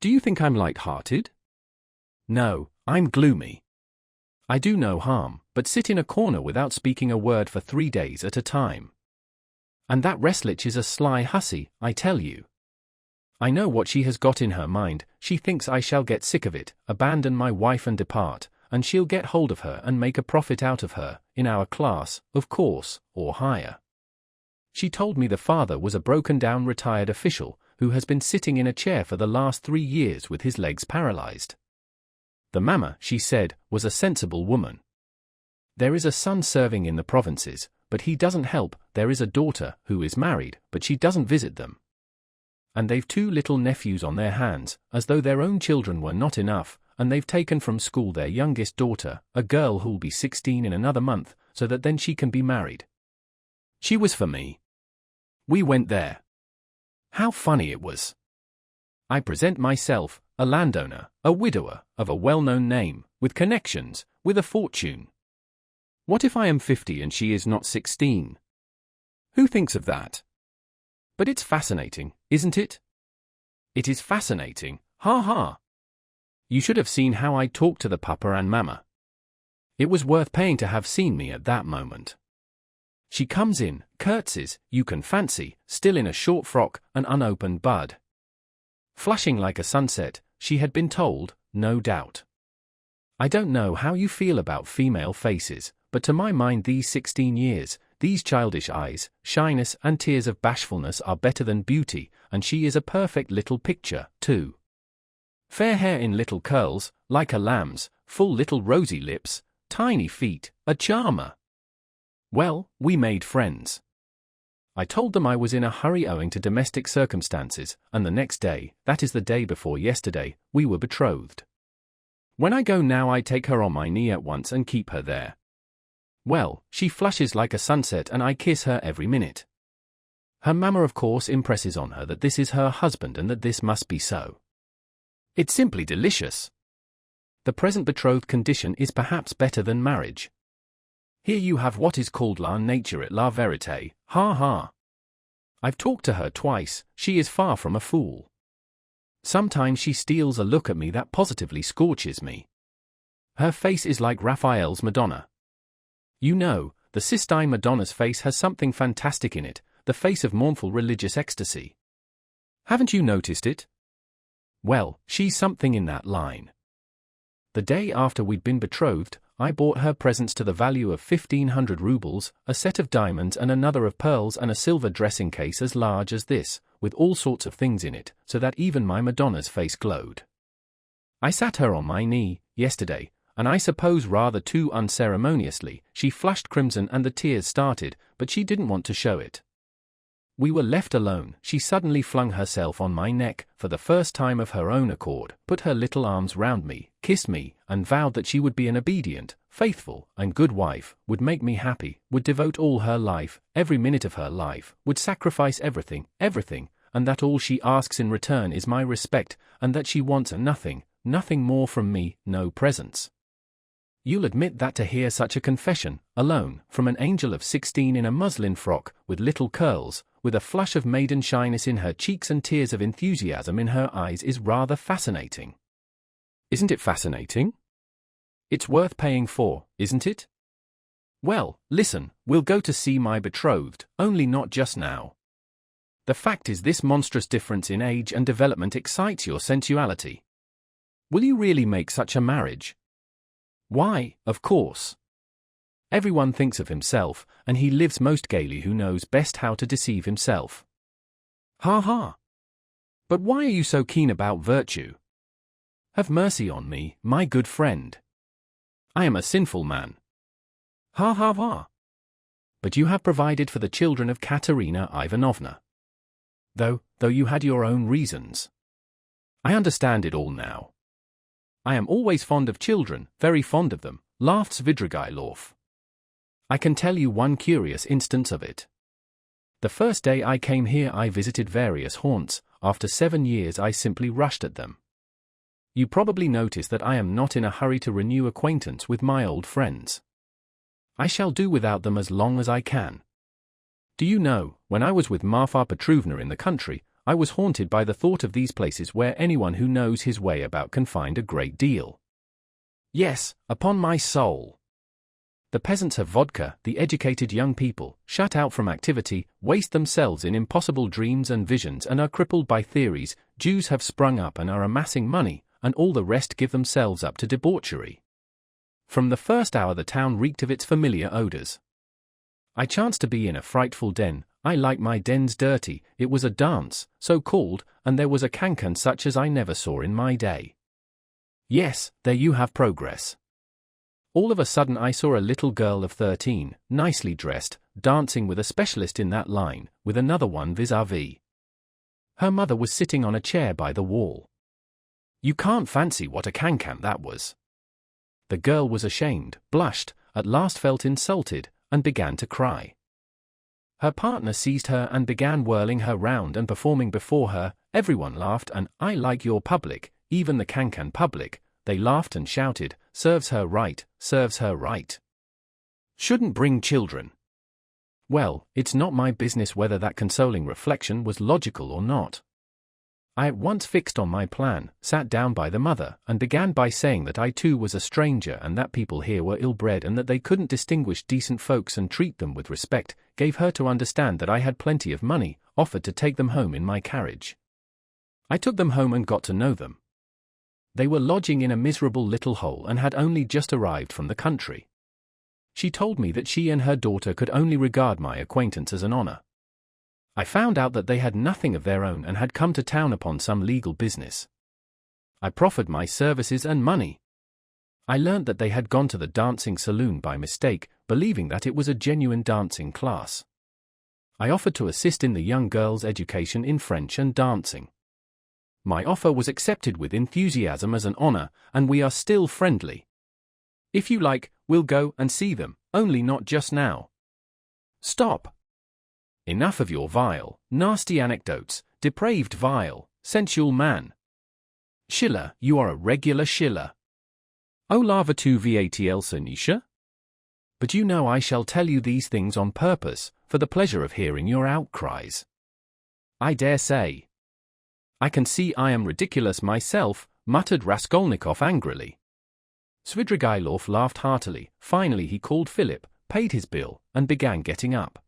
Do you think I'm light-hearted? No, I'm gloomy. I do no harm, but sit in a corner without speaking a word for 3 days at a time. And that Reslich is a sly hussy, I tell you. I know what she has got in her mind, she thinks I shall get sick of it, abandon my wife and depart, and she'll get hold of her and make a profit out of her, in our class, of course, or higher. She told me the father was a broken-down retired official, who has been sitting in a chair for the last 3 years with his legs paralyzed. The mamma, she said, was a sensible woman. There is a son serving in the provinces, but he doesn't help, there is a daughter, who is married, but she doesn't visit them. And they've 2 little nephews on their hands, as though their own children were not enough, and they've taken from school their youngest daughter, a girl who'll be 16 in another month, so that then she can be married. She was for me. We went there. How funny it was. I present myself, a landowner, a widower, of a well-known name, with connections, with a fortune. What if I am 50 and she is not 16? Who thinks of that? But it's fascinating, isn't it? It is fascinating, ha ha. You should have seen how I talked to the papa and mamma. It was worth paying to have seen me at that moment. She comes in, curtsies, you can fancy, still in a short frock, an unopened bud. Flushing like a sunset, she had been told, no doubt. I don't know how you feel about female faces, but to my mind these 16 years, these childish eyes, shyness and tears of bashfulness are better than beauty, and she is a perfect little picture, too. Fair hair in little curls, like a lamb's, full little rosy lips, tiny feet, a charmer. Well, we made friends. I told them I was in a hurry owing to domestic circumstances, and the next day, that is the day before yesterday, we were betrothed. When I go now I take her on my knee at once and keep her there. Well, she flushes like a sunset and I kiss her every minute. Her mama of course impresses on her that this is her husband and that this must be so. It's simply delicious. The present betrothed condition is perhaps better than marriage. Here you have what is called la nature et la vérité, ha ha. I've talked to her twice, she is far from a fool. Sometimes she steals a look at me that positively scorches me. Her face is like Raphael's Madonna. You know, the Sistine Madonna's face has something fantastic in it, the face of mournful religious ecstasy. Haven't you noticed it? Well, she's something in that line. The day after we'd been betrothed, I bought her presents to the value of 1,500 rubles, a set of diamonds and another of pearls and a silver dressing case as large as this, with all sorts of things in it, so that even my Madonna's face glowed. I sat her on my knee, yesterday, and I suppose rather too unceremoniously, she flushed crimson and the tears started, but she didn't want to show it. We were left alone. She suddenly flung herself on my neck, for the first time of her own accord, put her little arms round me, kissed me, and vowed that she would be an obedient, faithful, and good wife, would make me happy, would devote all her life, every minute of her life, would sacrifice everything, and that all she asks in return is my respect, and that she wants nothing more from me, no presents. You'll admit that to hear such a confession, alone, from an angel of 16 in a muslin frock, with little curls, with a flush of maiden shyness in her cheeks and tears of enthusiasm in her eyes is rather fascinating. Isn't it fascinating? It's worth paying for, isn't it? Well, listen, we'll go to see my betrothed, only not just now. The fact is this monstrous difference in age and development excites your sensuality. Will you really make such a marriage? Why, of course. Everyone thinks of himself, and he lives most gaily who knows best how to deceive himself. Ha ha! But why are you so keen about virtue? Have mercy on me, my good friend. I am a sinful man. Ha ha ha! But you have provided for the children of Katerina Ivanovna. Though you had your own reasons. I understand it all now. I am always fond of children, very fond of them, laughed Svidrigailov. I can tell you one curious instance of it. The first day I came here I visited various haunts, after 7 years I simply rushed at them. You probably notice that I am not in a hurry to renew acquaintance with my old friends. I shall do without them as long as I can. Do you know, when I was with Marfa Petrovna in the country, I was haunted by the thought of these places where anyone who knows his way about can find a great deal. Yes, upon my soul. The peasants have vodka, the educated young people, shut out from activity, waste themselves in impossible dreams and visions and are crippled by theories, Jews have sprung up and are amassing money, and all the rest give themselves up to debauchery. From the first hour the town reeked of its familiar odors. I chanced to be in a frightful den. I like my dens dirty. It was a dance, so called, and there was a cancan such as I never saw in my day. Yes, there you have progress. All of a sudden I saw a little girl of 13, nicely dressed, dancing with a specialist in that line, with another one vis-à-vis. Her mother was sitting on a chair by the wall. You can't fancy what a cancan that was. The girl was ashamed, blushed, at last felt insulted, and began to cry. Her partner seized her and began whirling her round and performing before her. Everyone laughed, and I like your public, even the cancan public, they laughed and shouted, serves her right, serves her right. Shouldn't bring children. Well, it's not my business whether that consoling reflection was logical or not. I at once fixed on my plan, sat down by the mother, and began by saying that I too was a stranger and that people here were ill-bred and that they couldn't distinguish decent folks and treat them with respect, gave her to understand that I had plenty of money, offered to take them home in my carriage. I took them home and got to know them. They were lodging in a miserable little hole and had only just arrived from the country. She told me that she and her daughter could only regard my acquaintance as an honor. I found out that they had nothing of their own and had come to town upon some legal business. I proffered my services and money. I learnt that they had gone to the dancing saloon by mistake, believing that it was a genuine dancing class. I offered to assist in the young girl's education in French and dancing. My offer was accepted with enthusiasm as an honor, and we are still friendly. If you like, we'll go and see them, only not just now. Stop. Enough of your vile, nasty anecdotes, depraved, vile, sensual man. Schiller, you are a regular Schiller. O lava tu vatl Nisha? But you know I shall tell you these things on purpose, for the pleasure of hearing your outcries. I dare say. I can see I am ridiculous myself, muttered Raskolnikov angrily. Svidrigailov laughed heartily. Finally he called Philip, paid his bill, and began getting up.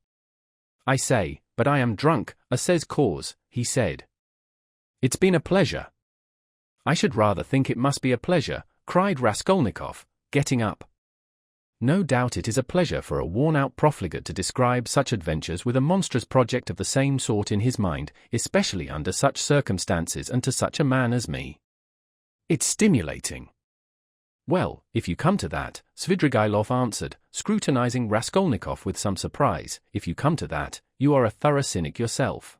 I say, but I am drunk, says cause, he said. It's been a pleasure. I should rather think it must be a pleasure, cried Raskolnikov, getting up. No doubt it is a pleasure for a worn-out profligate to describe such adventures with a monstrous project of the same sort in his mind, especially under such circumstances and to such a man as me. It's stimulating. Well, if you come to that, Svidrigailov answered, scrutinizing Raskolnikov with some surprise, if you come to that, you are a thorough cynic yourself.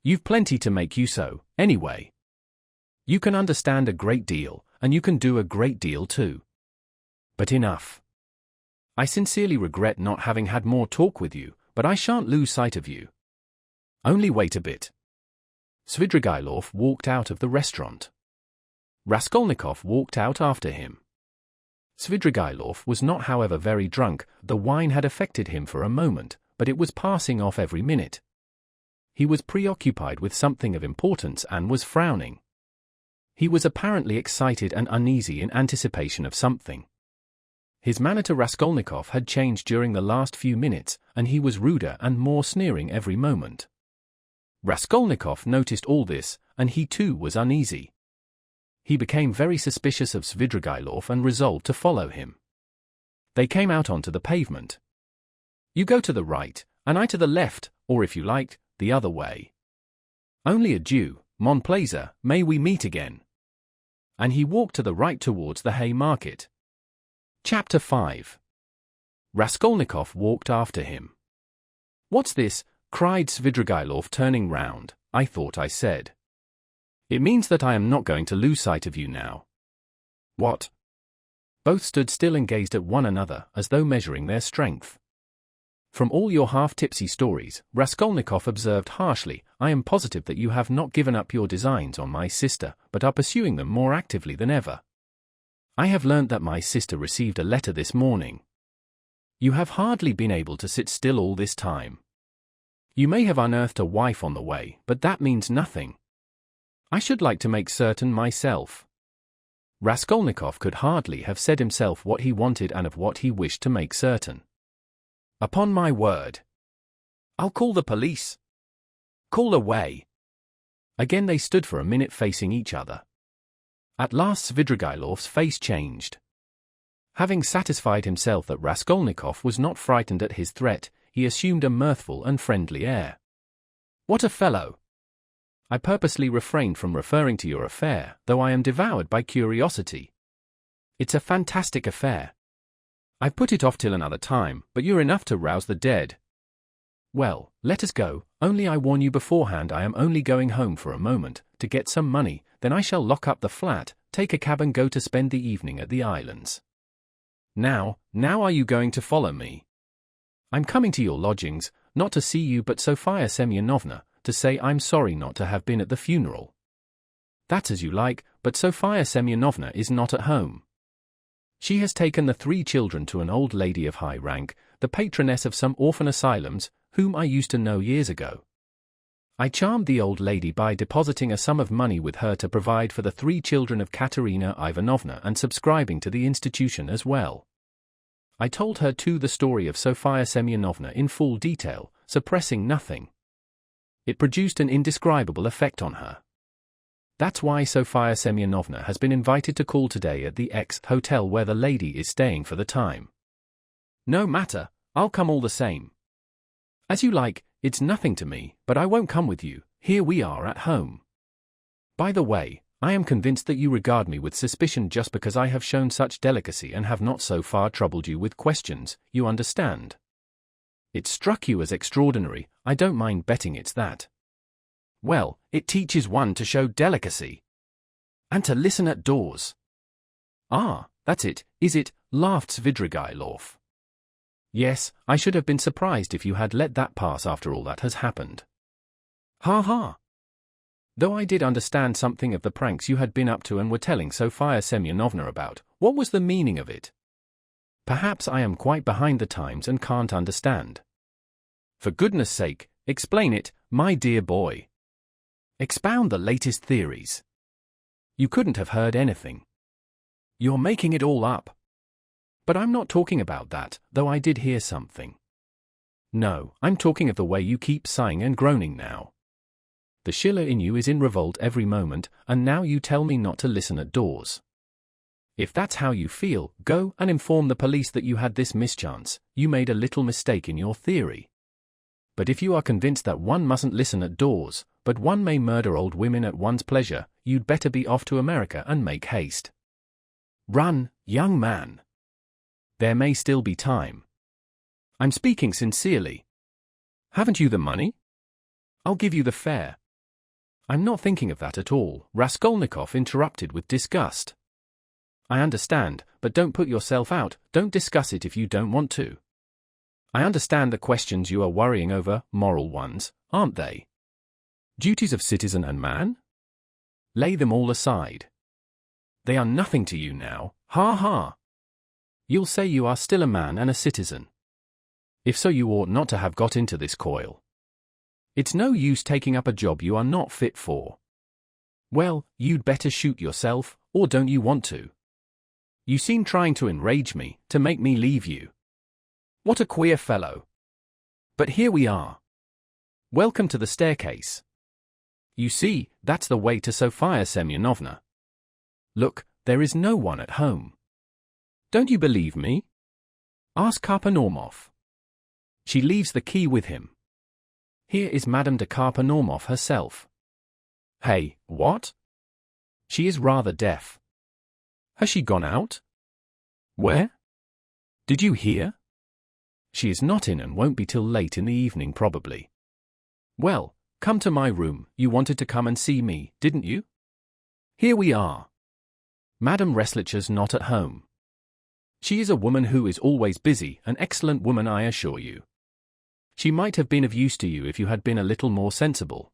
You've plenty to make you so, anyway. You can understand a great deal, and you can do a great deal too. But enough. I sincerely regret not having had more talk with you, but I shan't lose sight of you. Only wait a bit. Svidrigailov walked out of the restaurant. Raskolnikov walked out after him. Svidrigailov was not, however, very drunk. The wine had affected him for a moment, but it was passing off every minute. He was preoccupied with something of importance and was frowning. He was apparently excited and uneasy in anticipation of something. His manner to Raskolnikov had changed during the last few minutes, and he was ruder and more sneering every moment. Raskolnikov noticed all this, and he too was uneasy. He became very suspicious of Svidrigailov and resolved to follow him. They came out onto the pavement. You go to the right, and I to the left, or if you like, the other way. Only adieu, mon plaisir, may we meet again. And he walked to the right towards the Hay Market. Chapter 5. Raskolnikov walked after him. What's this? Cried Svidrigailov, turning round. I thought I said. It means that I am not going to lose sight of you now. What? Both stood still and gazed at one another, as though measuring their strength. From all your half-tipsy stories, Raskolnikov observed harshly, I am positive that you have not given up your designs on my sister, but are pursuing them more actively than ever. I have learnt that my sister received a letter this morning. You have hardly been able to sit still all this time. You may have unearthed a wife on the way, but that means nothing. I should like to make certain myself. Raskolnikov could hardly have said himself what he wanted and of what he wished to make certain. Upon my word. I'll call the police. Call away. Again they stood for a minute facing each other. At last Svidrigailov's face changed. Having satisfied himself that Raskolnikov was not frightened at his threat, he assumed a mirthful and friendly air. What a fellow! I purposely refrained from referring to your affair, though I am devoured by curiosity. It's a fantastic affair. I put it off till another time, but you're enough to rouse the dead. Well, let us go, only I warn you beforehand I am only going home for a moment, to get some money, then I shall lock up the flat, take a cab and go to spend the evening at the islands. Now are you going to follow me? I'm coming to your lodgings, not to see you but Sofia Semyonovna, to say I'm sorry not to have been at the funeral. That's as you like, but Sofia Semyonovna is not at home. She has taken the 3 children to an old lady of high rank, the patroness of some orphan asylums, whom I used to know years ago. I charmed the old lady by depositing a sum of money with her to provide for the 3 children of Katerina Ivanovna and subscribing to the institution as well. I told her too the story of Sofia Semyonovna in full detail, suppressing nothing. It produced an indescribable effect on her. That's why Sofia Semyonovna has been invited to call today at the X hotel where the lady is staying for the time. No matter, I'll come all the same. As you like, it's nothing to me, but I won't come with you, here we are at home. By the way, I am convinced that you regard me with suspicion just because I have shown such delicacy and have not so far troubled you with questions, you understand. It struck you as extraordinary, I don't mind betting it's that. Well, it teaches one to show delicacy. And to listen at doors. Ah, that's it, is it, laughed Svidrigailov. Yes, I should have been surprised if you had let that pass after all that has happened. Ha ha! Though I did understand something of the pranks you had been up to and were telling Sofia Semyonovna about, what was the meaning of it? Perhaps I am quite behind the times and can't understand. For goodness sake, explain it, my dear boy. Expound the latest theories. You couldn't have heard anything. You're making it all up. But I'm not talking about that, though I did hear something. No, I'm talking of the way you keep sighing and groaning now. The Schiller in you is in revolt every moment, and now you tell me not to listen at doors. If that's how you feel, go and inform the police that you had this mischance. You made a little mistake in your theory. But if you are convinced that one mustn't listen at doors, but one may murder old women at one's pleasure, you'd better be off to America and make haste. Run, young man. There may still be time. I'm speaking sincerely. Haven't you the money? I'll give you the fare. I'm not thinking of that at all, Raskolnikov interrupted with disgust. I understand, but don't put yourself out, don't discuss it if you don't want to. I understand the questions you are worrying over, moral ones, aren't they? Duties of citizen and man? Lay them all aside. They are nothing to you now, ha ha. You'll say you are still a man and a citizen. If so, you ought not to have got into this coil. It's no use taking up a job you are not fit for. Well, you'd better shoot yourself, or don't you want to? You seem trying to enrage me, to make me leave you. What a queer fellow. But here we are. Welcome to the staircase. You see, that's the way to Sofia Semyonovna. Look, there is no one at home. Don't you believe me? Ask Karpanormov. She leaves the key with him. Here is Madame de Karpanormov herself. Hey, what? She is rather deaf. Has she gone out? Where? Did you hear? She is not in and won't be till late in the evening probably. Well, come to my room, you wanted to come and see me, didn't you? Here we are. Madame Reslicha's not at home. She is a woman who is always busy, an excellent woman I assure you. She might have been of use to you if you had been a little more sensible.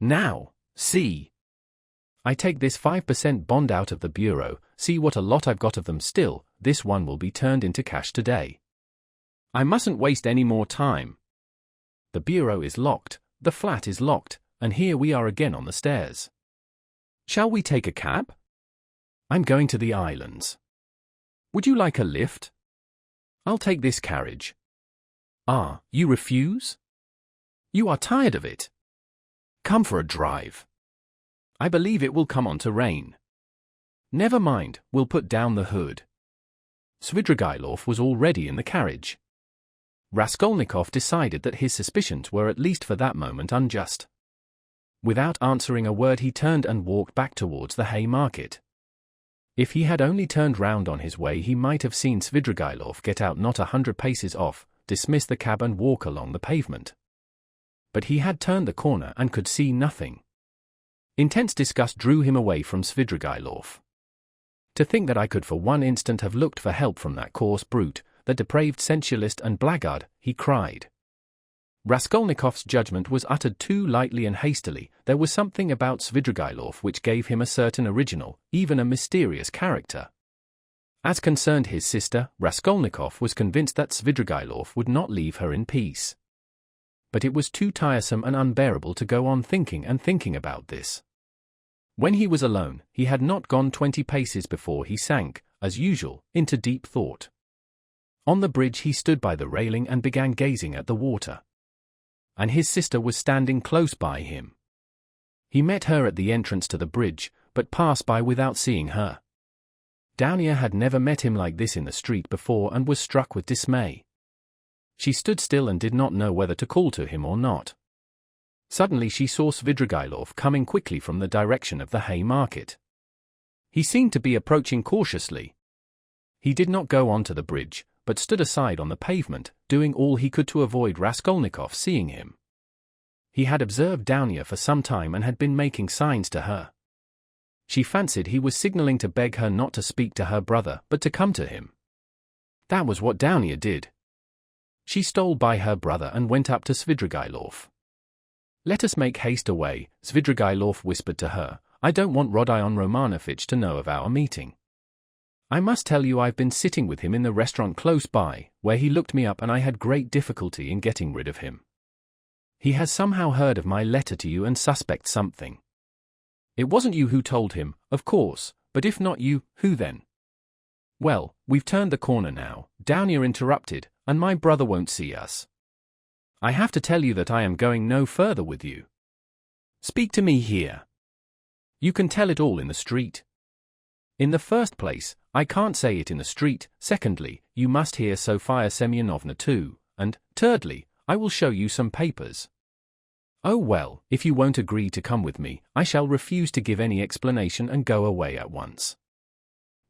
Now, see. I take this 5% bond out of the bureau, see what a lot I've got of them still, this one will be turned into cash today. I mustn't waste any more time. The bureau is locked, the flat is locked, and here we are again on the stairs. Shall we take a cab? I'm going to the islands. Would you like a lift? I'll take this carriage. Ah, you refuse? You are tired of it. Come for a drive. I believe it will come on to rain. Never mind, we'll put down the hood. Svidrigailov was already in the carriage. Raskolnikov decided that his suspicions were at least for that moment unjust. Without answering a word he turned and walked back towards the Haymarket. If he had only turned round on his way he might have seen Svidrigailov get out not 100 paces off, dismiss the cab and walk along the pavement. But he had turned the corner and could see nothing. Intense disgust drew him away from Svidrigailov. To think that I could for one instant have looked for help from that coarse brute, that depraved sensualist and blackguard, he cried. Raskolnikov's judgment was uttered too lightly and hastily. There was something about Svidrigailov which gave him a certain original, even a mysterious character. As concerned his sister, Raskolnikov was convinced that Svidrigailov would not leave her in peace. But it was too tiresome and unbearable to go on thinking and thinking about this. When he was alone, he had not gone 20 paces before he sank, as usual, into deep thought. On the bridge he stood by the railing and began gazing at the water. And his sister was standing close by him. He met her at the entrance to the bridge, but passed by without seeing her. Dounia had never met him like this in the street before and was struck with dismay. She stood still and did not know whether to call to him or not. Suddenly she saw Svidrigailov coming quickly from the direction of the Haymarket. He seemed to be approaching cautiously. He did not go on to the bridge, but stood aside on the pavement, doing all he could to avoid Raskolnikov seeing him. He had observed Dounia for some time and had been making signs to her. She fancied he was signaling to beg her not to speak to her brother but to come to him. That was what Dounia did. she stole by her brother and went up to Svidrigailov. "Let us make haste away," Svidrigailov whispered to her. "I don't want Rodion Romanovich to know of our meeting. I must tell you I've been sitting with him in the restaurant close by, where he looked me up and I had great difficulty in getting rid of him. He has somehow heard of my letter to you and suspects something. It wasn't you who told him, of course, but if not you, who then?" "Well, we've turned the corner now," Downia interrupted, "and my brother won't see us. I have to tell you that I am going no further with you. Speak to me here. You can tell it all in the street. In the first place, I can't say it in the street. Secondly, you must hear Sofia Semyonovna too. And, thirdly, I will show you some papers. Oh well, if you won't agree to come with me, I shall refuse to give any explanation and go away at once.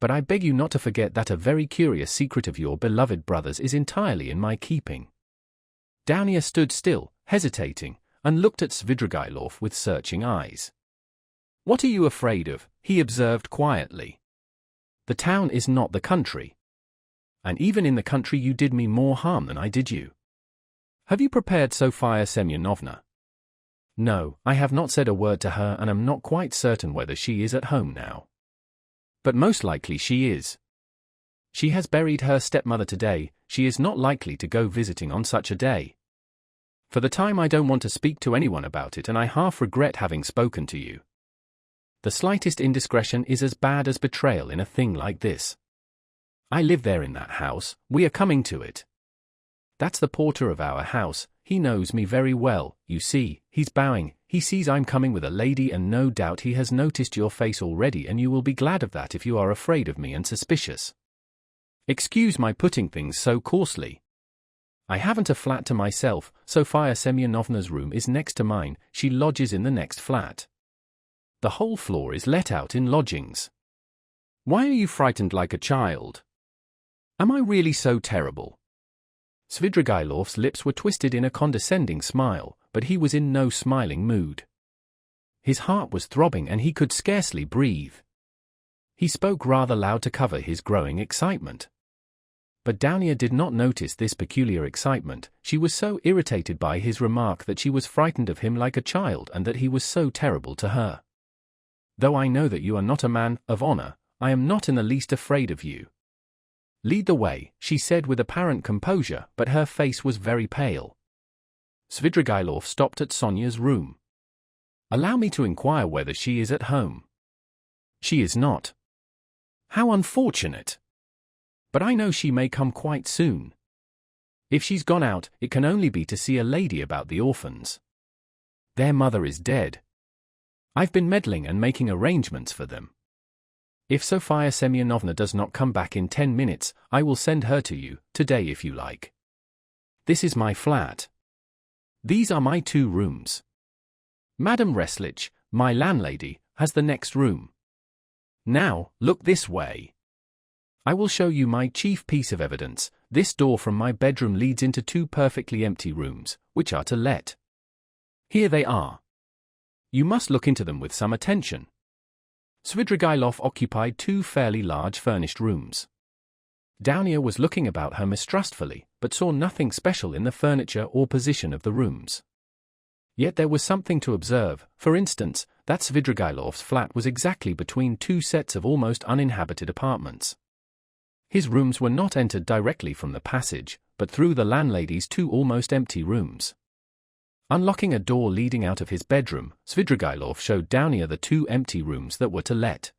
But I beg you not to forget that a very curious secret of your beloved brother's is entirely in my keeping." Downia stood still, hesitating, and looked at Svidrigailov with searching eyes. "What are you afraid of?" he observed quietly. "The town is not the country. And even in the country you did me more harm than I did you. Have you prepared Sofia Semyonovna?" "No, I have not said a word to her and am not quite certain whether she is at home now. But most likely she is. She has buried her stepmother today. She is not likely to go visiting on such a day. For the time I don't want to speak to anyone about it and I half regret having spoken to you. The slightest indiscretion is as bad as betrayal in a thing like this. I live there in that house, we are coming to it. That's the porter of our house, he knows me very well, you see, he's bowing, he sees I'm coming with a lady and no doubt he has noticed your face already and you will be glad of that if you are afraid of me and suspicious. Excuse my putting things so coarsely. I haven't a flat to myself, Sofia Semyonovna's room is next to mine, she lodges in the next flat. The whole floor is let out in lodgings. Why are you frightened like a child? Am I really so terrible?" Svidrigailov's lips were twisted in a condescending smile, but he was in no smiling mood. His heart was throbbing and he could scarcely breathe. He spoke rather loud to cover his growing excitement. But Downia did not notice this peculiar excitement. She was so irritated by his remark that she was frightened of him like a child and that he was so terrible to her. "Though I know that you are not a man of honor, I am not in the least afraid of you. Lead the way," she said with apparent composure, but her face was very pale. Svidrigailov stopped at Sonia's room. "Allow me to inquire whether she is at home." "She is not." "How unfortunate! But I know she may come quite soon. If she's gone out, it can only be to see a lady about the orphans. Their mother is dead. I've been meddling and making arrangements for them. If Sofia Semyonovna does not come back in 10 minutes, I will send her to you, today if you like. This is my flat. These are my 2 rooms. Madame Reslich, my landlady, has the next room. Now, look this way. I will show you my chief piece of evidence. This door from my bedroom leads into 2 perfectly empty rooms, which are to let. Here they are. You must look into them with some attention." Svidrigailov occupied 2 fairly large furnished rooms. Downia was looking about her mistrustfully, but saw nothing special in the furniture or position of the rooms. Yet there was something to observe. For instance, that Svidrigailov's flat was exactly between 2 sets of almost uninhabited apartments. His rooms were not entered directly from the passage, but through the landlady's 2 almost empty rooms. Unlocking a door leading out of his bedroom, Svidrigailov showed Downia the 2 empty rooms that were to let.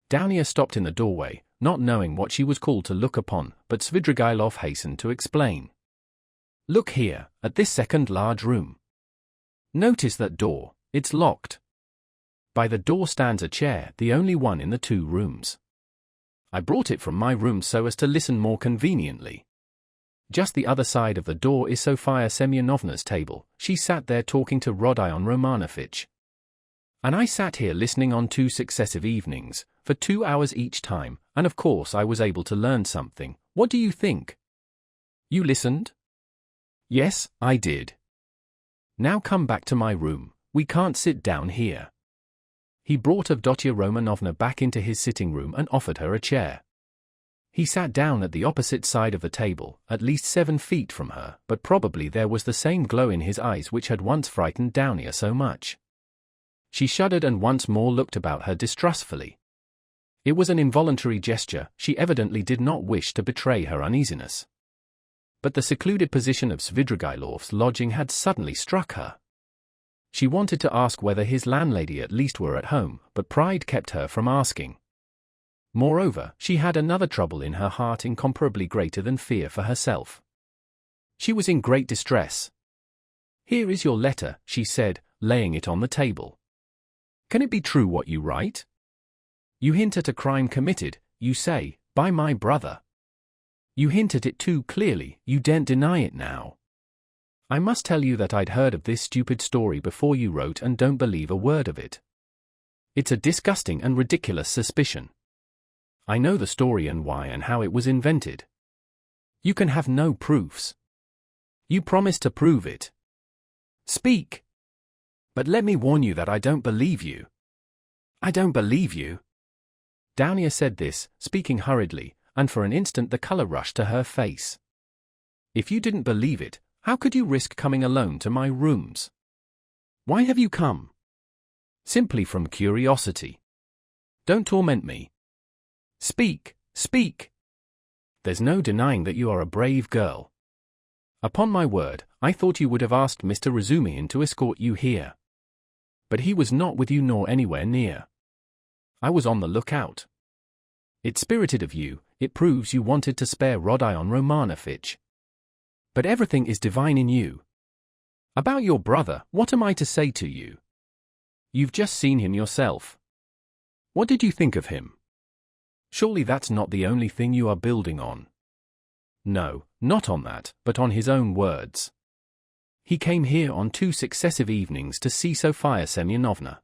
Downia stopped in the doorway, not knowing what she was called to look upon, but Svidrigailov hastened to explain. "Look here, at this second large room. Notice that door, it's locked. By the door stands a chair, the only one in the 2 rooms. I brought it from my room so as to listen more conveniently. Just the other side of the door is Sofia Semyonovna's table. She sat there talking to Rodion Romanovich. And I sat here listening on 2 successive evenings, for 2 hours each time, and of course I was able to learn something. What do you think? You listened?" "Yes, I did." "Now come back to my room. We can't sit down here." He brought Avdotia Romanovna back into his sitting room and offered her a chair. He sat down at the opposite side of the table, at least 7 feet from her, but probably there was the same glow in his eyes which had once frightened Downey so much. She shuddered and once more looked about her distrustfully. It was an involuntary gesture, she evidently did not wish to betray her uneasiness. But the secluded position of Svidrigailov's lodging had suddenly struck her. She wanted to ask whether his landlady at least were at home, but pride kept her from asking. Moreover, she had another trouble in her heart incomparably greater than fear for herself. She was in great distress. "Here is your letter," she said, laying it on the table. "Can it be true what you write? You hint at a crime committed, you say, by my brother. You hint at it too clearly, you daren't deny it now. I must tell you that I'd heard of this stupid story before you wrote and don't believe a word of it. It's a disgusting and ridiculous suspicion. I know the story and why and how it was invented. You can have no proofs. You promised to prove it. Speak. But let me warn you that I don't believe you. I don't believe you." Downey said this, speaking hurriedly, and for an instant the color rushed to her face. "If you didn't believe it, how could you risk coming alone to my rooms? Why have you come?" "Simply from curiosity. Don't torment me. Speak, speak. There's no denying that you are a brave girl. Upon my word, I thought you would have asked Mr. Razumihin to escort you here. But he was not with you nor anywhere near. I was on the lookout. It's spirited of you, it proves you wanted to spare Rodion Romanovich. But everything is divine in you. About your brother, what am I to say to you? You've just seen him yourself. What did you think of him? Surely that's not the only thing you are building on. No, not on that, but on his own words. He came here on 2 successive evenings to see Sofia Semyonovna.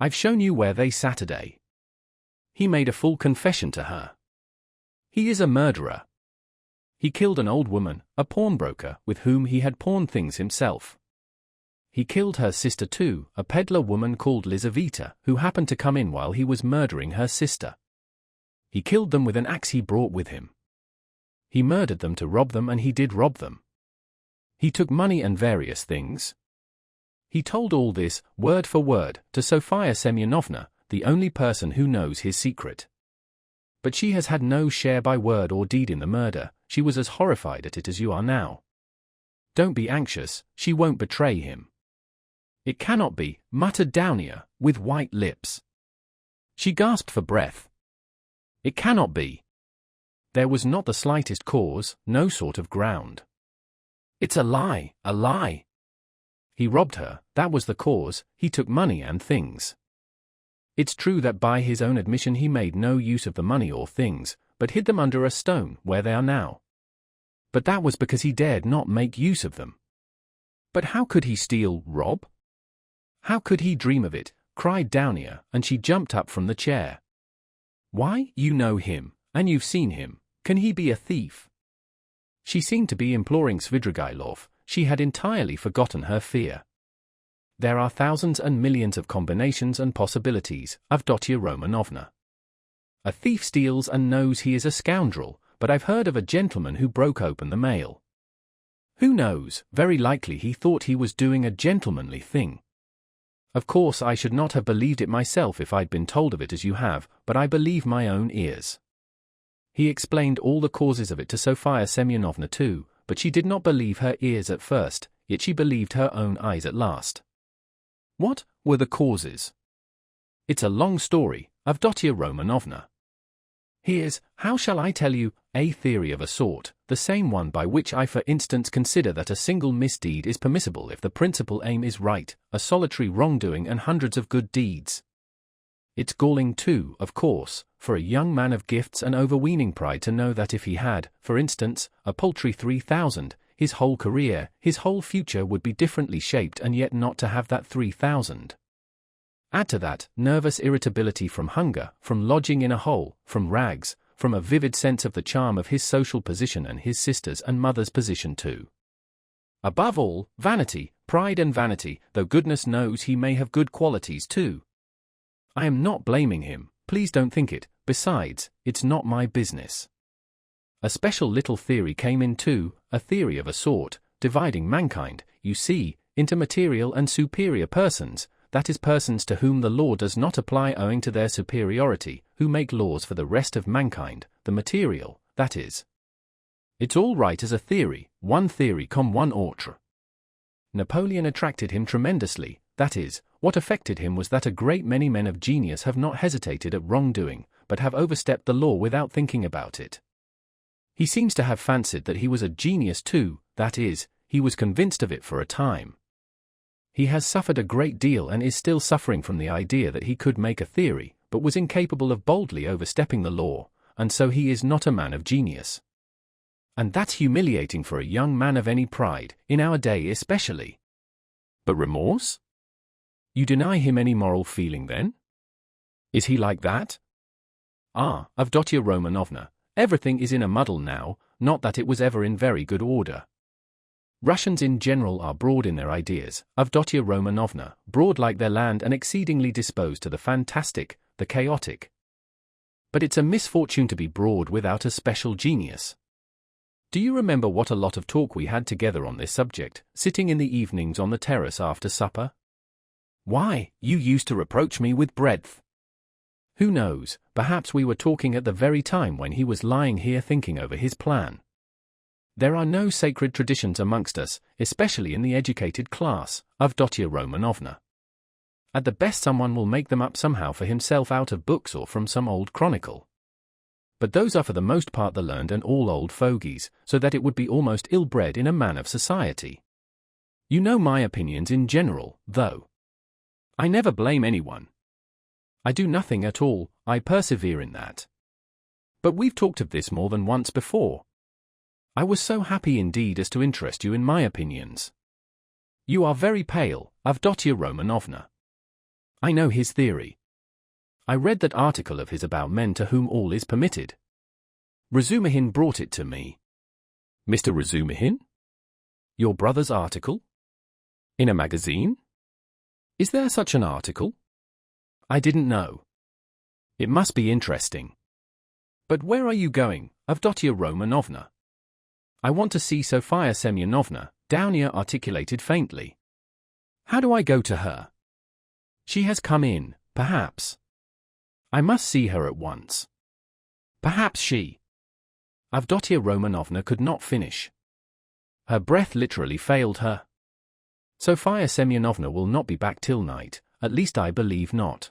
I've shown you where they Saturday. He made a full confession to her. He is a murderer. He killed an old woman, a pawnbroker, with whom he had pawned things himself. He killed her sister too, a peddler woman called Lizaveta, who happened to come in while he was murdering her sister. He killed them with an axe he brought with him. He murdered them to rob them, and he did rob them. He took money and various things. He told all this, word for word, to Sofia Semyonovna, the only person who knows his secret. But she has had no share by word or deed in the murder, she was as horrified at it as you are now. Don't be anxious, she won't betray him. It cannot be, muttered Downey, with white lips. She gasped for breath. It cannot be. There was not the slightest cause, no sort of ground. It's a lie, a lie. He robbed her, that was the cause, he took money and things. It's true that by his own admission he made no use of the money or things, but hid them under a stone, where they are now. But that was because he dared not make use of them. But how could he steal, rob? How could he dream of it? Cried Downey, and she jumped up from the chair. Why, you know him, and you've seen him. Can he be a thief? She seemed to be imploring Svidrigailov. She had entirely forgotten her fear. There are thousands and millions of combinations and possibilities, Avdotia Romanovna. A thief steals and knows he is a scoundrel, but I've heard of a gentleman who broke open the mail. Who knows, very likely he thought he was doing a gentlemanly thing. Of course I should not have believed it myself if I'd been told of it as you have, but I believe my own ears. He explained all the causes of it to Sofia Semyonovna too, but she did not believe her ears at first, yet she believed her own eyes at last. What were the causes? It's a long story, Avdotia Romanovna. Here's, how shall I tell you, a theory of a sort, the same one by which I for instance consider that a single misdeed is permissible if the principal aim is right, a solitary wrongdoing and hundreds of good deeds. It's galling too, of course, for a young man of gifts and overweening pride to know that if he had, for instance, a paltry 3,000, his whole career, his whole future would be differently shaped, and yet not to have that 3,000. Add to that, nervous irritability from hunger, from lodging in a hole, from rags, from a vivid sense of the charm of his social position and his sister's and mother's position too. Above all, vanity, pride and vanity, though goodness knows he may have good qualities too. I am not blaming him, please don't think it, Besides, it's not my business. A special little theory came in too, a theory of a sort, dividing mankind, you see, into material and superior persons, that is persons to whom the law does not apply owing to their superiority, who make laws for the rest of mankind, the material, that is. It's all right as a theory, one theory comme one autre. Napoleon attracted him tremendously, that is, what affected him was that a great many men of genius have not hesitated at wrongdoing, but have overstepped the law without thinking about it. He seems to have fancied that he was a genius too, that is, he was convinced of it for a time. He has suffered a great deal and is still suffering from the idea that he could make a theory, but was incapable of boldly overstepping the law, and so he is not a man of genius. And that's humiliating for a young man of any pride, in our day especially. But remorse? You deny him any moral feeling then? Is he like that? Ah, Avdotia Romanovna, everything is in a muddle now, not that it was ever in very good order. Russians in general are broad in their ideas, Avdotia Romanovna, broad like their land and exceedingly disposed to the fantastic, the chaotic. But it's a misfortune to be broad without a special genius. Do you remember what a lot of talk we had together on this subject, sitting in the evenings on the terrace after supper? Why, you used to reproach me with breadth. Who knows, perhaps we were talking at the very time when he was lying here thinking over his plan. There are no sacred traditions amongst us, especially in the educated class, Avdotia Romanovna. At the best someone will make them up somehow for himself out of books or from some old chronicle. But those are for the most part the learned and all old fogies, so that it would be almost ill-bred in a man of society. You know my opinions in general, though. I never blame anyone. I do nothing at all, I persevere in that. But we've talked of this more than once before. I was so happy indeed as to interest you in my opinions. You are very pale, Avdotia Romanovna. I know his theory. I read that article of his about men to whom all is permitted. Razumihin brought it to me. Mr. Razumihin? Your brother's article? In a magazine? Is there such an article? I didn't know. It must be interesting. But where are you going, Avdotia Romanovna? I want to see Sofia Semyonovna, Dounia articulated faintly. How do I go to her? She has come in, perhaps. I must see her at once. Perhaps she. Avdotia Romanovna could not finish. Her breath literally failed her. Sofia Semyonovna will not be back till night, at least I believe not.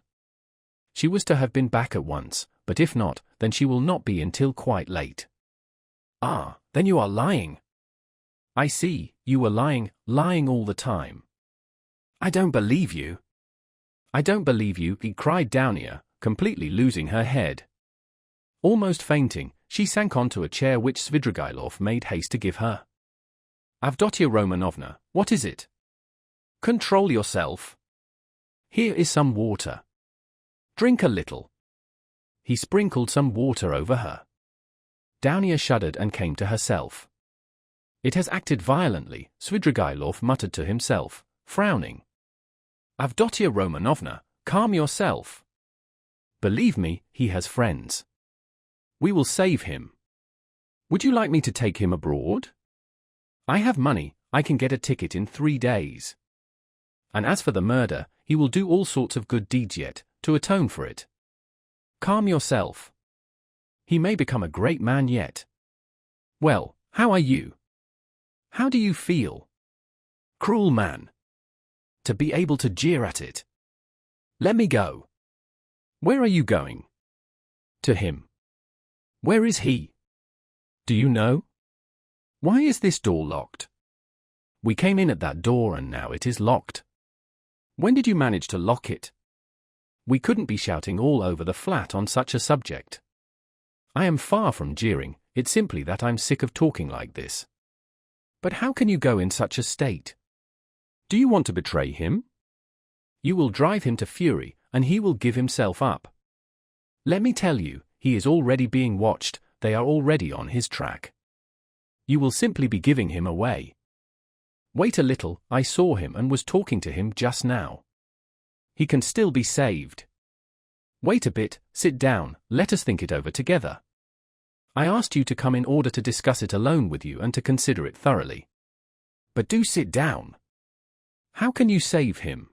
She was to have been back at once, but if not, then she will not be until quite late. Ah, then you are lying. I see, you were lying all the time. I don't believe you. I don't believe you, cried Dounia, completely losing her head. Almost fainting, she sank onto a chair which Svidrigailov made haste to give her. Avdotia Romanovna, what is it? Control yourself. Here is some water. Drink a little. He sprinkled some water over her. Dounia shuddered and came to herself. It has acted violently, Svidrigailov muttered to himself, frowning. Avdotia Romanovna, calm yourself. Believe me, he has friends. We will save him. Would you like me to take him abroad? I have money, I can get a ticket in 3 days. And as for the murder, he will do all sorts of good deeds yet, to atone for it. Calm yourself. He may become a great man yet. Well, how are you? How do you feel? Cruel man. To be able to jeer at it. Let me go. Where are you going? To him. Where is he? Do you know? Why is this door locked? We came in at that door and now it is locked. When did you manage to lock it? We couldn't be shouting all over the flat on such a subject. I am far from jeering, it's simply that I'm sick of talking like this. But how can you go in such a state? Do you want to betray him? You will drive him to fury, and he will give himself up. Let me tell you, he is already being watched, they are already on his track. You will simply be giving him away. Wait a little, I saw him and was talking to him just now. He can still be saved. Wait a bit, sit down, let us think it over together. I asked you to come in order to discuss it alone with you and to consider it thoroughly. But do sit down. How can you save him?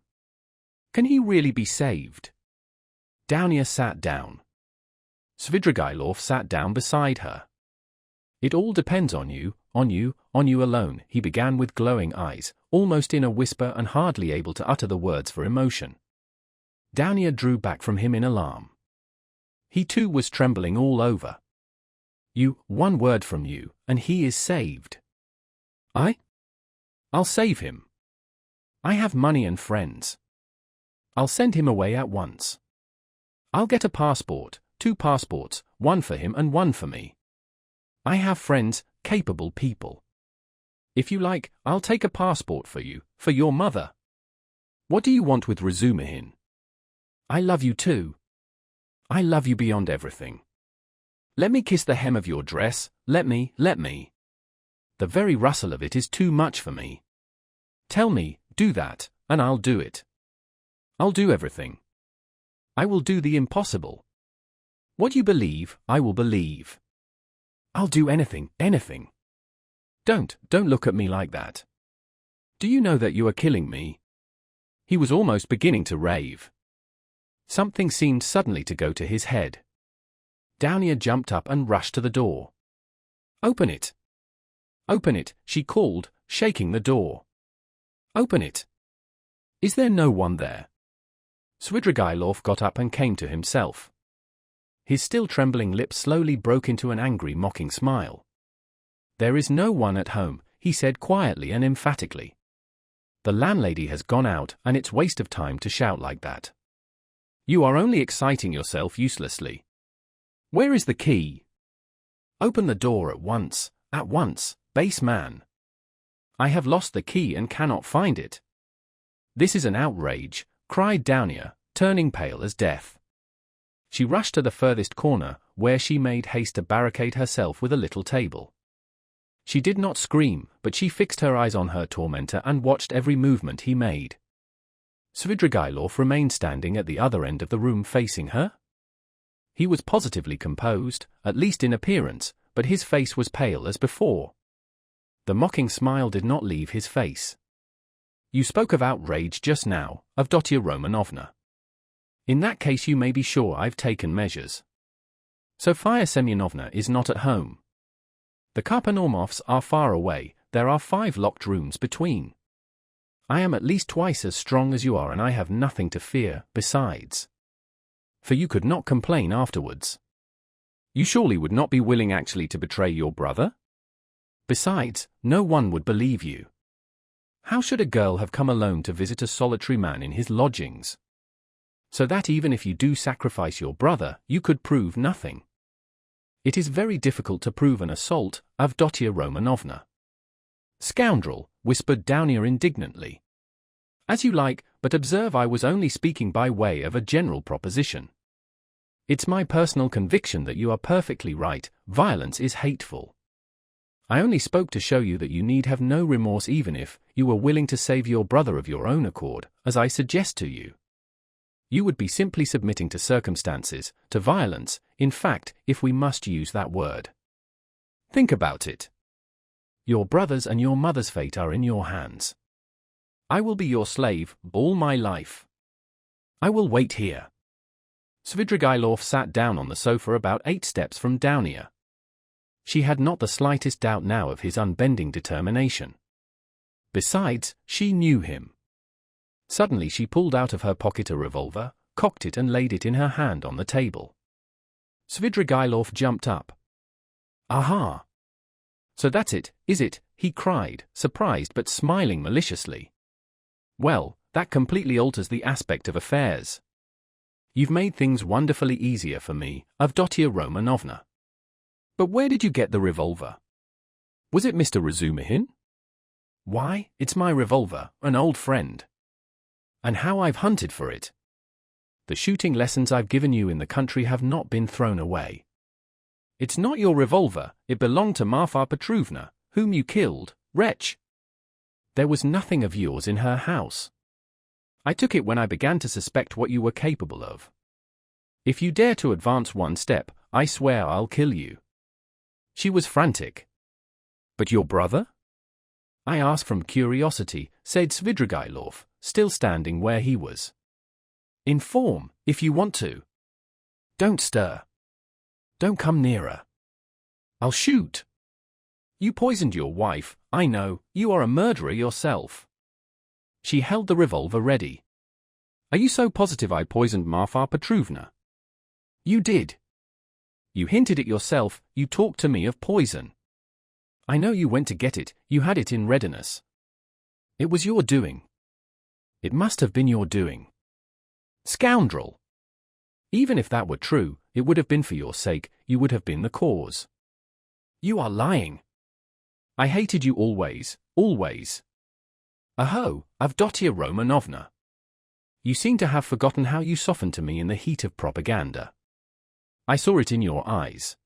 Can he really be saved? Dounia sat down. Svidrigailov sat down beside her. It all depends on you alone, he began with glowing eyes, almost in a whisper and hardly able to utter the words for emotion. Dounia drew back from him in alarm. He too was trembling all over. One word from you, and he is saved. I'll save him. I have money and friends. I'll send him away at once. I'll get a passport, 2 passports, one for him and one for me. I have friends, capable people. If you like, I'll take a passport for you, for your mother. What do you want with Razumihin? I love you too. I love you beyond everything. Let me kiss the hem of your dress, let me. The very rustle of it is too much for me. Tell me, do that, and I'll do it. I'll do everything. I will do the impossible. What you believe, I will believe. I'll do anything. Don't look at me like that. Do you know that you are killing me? He was almost beginning to rave. Something seemed suddenly to go to his head. Dounia jumped up and rushed to the door. Open it. Open it, she called, shaking the door. Open it. Is there no one there? Svidrigailov got up and came to himself. His still trembling lips slowly broke into an angry, mocking smile. There is no one at home, he said quietly and emphatically. The landlady has gone out, and it's waste of time to shout like that. You are only exciting yourself uselessly. Where is the key? Open the door at once, base man. I have lost the key and cannot find it. This is an outrage, cried Dounia, turning pale as death. She rushed to the furthest corner, where she made haste to barricade herself with a little table. She did not scream, but she fixed her eyes on her tormentor and watched every movement he made. Svidrigailov remained standing at the other end of the room facing her. He was positively composed, at least in appearance, but his face was pale as before. The mocking smile did not leave his face. You spoke of outrage just now, Avdotia Romanovna. In that case you may be sure I've taken measures. Sofia Semyonovna is not at home. The Karpanormovs are far away, there are 5 locked rooms between. I am at least twice as strong as you are and I have nothing to fear, besides. For you could not complain afterwards. You surely would not be willing actually to betray your brother? Besides, no one would believe you. How should a girl have come alone to visit a solitary man in his lodgings? So that even if you do sacrifice your brother, you could prove nothing. It is very difficult to prove an assault, Avdotia Romanovna. Scoundrel, whispered Dounia indignantly. As you like, but observe I was only speaking by way of a general proposition. It's my personal conviction that you are perfectly right, violence is hateful. I only spoke to show you that you need have no remorse even if you were willing to save your brother of your own accord, as I suggest to you. You would be simply submitting to circumstances, to violence, in fact, if we must use that word. Think about it. Your brother's and your mother's fate are in your hands. I will be your slave, all my life. I will wait here. Svidrigailov sat down on the sofa about 8 steps from Dounia. She had not the slightest doubt now of his unbending determination. Besides, she knew him. Suddenly she pulled out of her pocket a revolver, cocked it and laid it in her hand on the table. Svidrigailov jumped up. Aha! So that's it, is it? He cried, surprised but smiling maliciously. Well, that completely alters the aspect of affairs. You've made things wonderfully easier for me, Avdotia Romanovna. But where did you get the revolver? Was it Mr. Razumihin? Why, it's my revolver, an old friend. And how I've hunted for it. The shooting lessons I've given you in the country have not been thrown away. It's not your revolver, it belonged to Marfa Petrovna, whom you killed, wretch. There was nothing of yours in her house. I took it when I began to suspect what you were capable of. If you dare to advance one step, I swear I'll kill you." She was frantic. "But your brother?" "I ask from curiosity," said Svidrigailov, still standing where he was. "Inform, if you want to. Don't stir. Don't come nearer. I'll shoot. You poisoned your wife, I know, you are a murderer yourself." She held the revolver ready. "Are you so positive I poisoned Marfa Petrovna?" "You did. You hinted it yourself, you talked to me of poison. I know you went to get it, you had it in readiness. It was your doing. It must have been your doing. Scoundrel! Even if that were true, it would have been for your sake, you would have been the cause. You are lying. I hated you always, always. Aho, Avdotia Romanovna. You seem to have forgotten how you softened to me in the heat of propaganda. I saw it in your eyes.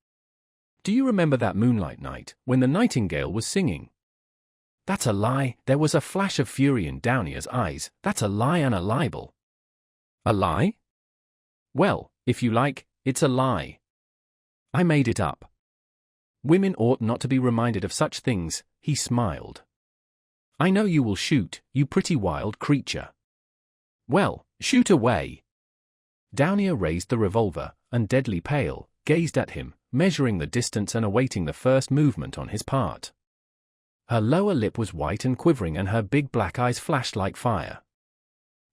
Do you remember that moonlight night, when the nightingale was singing? That's a lie, there was a flash of fury in Downier's eyes, that's a lie and a libel. A lie? Well, if you like, it's a lie. I made it up. Women ought not to be reminded of such things, he smiled. I know you will shoot, you pretty wild creature. Well, shoot away. Downier raised the revolver, and deadly pale, gazed at him, measuring the distance and awaiting the first movement on his part. Her lower lip was white and quivering and her big black eyes flashed like fire.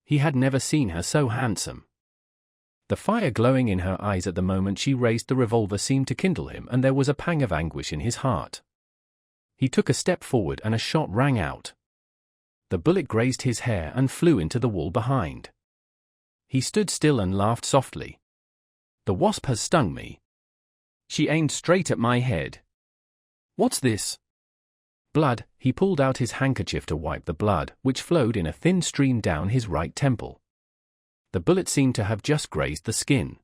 He had never seen her so handsome. The fire glowing in her eyes at the moment she raised the revolver seemed to kindle him, and there was a pang of anguish in his heart. He took a step forward and a shot rang out. The bullet grazed his hair and flew into the wall behind. He stood still and laughed softly. The wasp has stung me. She aimed straight at my head. What's this? Blood. He pulled out his handkerchief to wipe the blood, which flowed in a thin stream down his right temple. The bullet seemed to have just grazed the skin.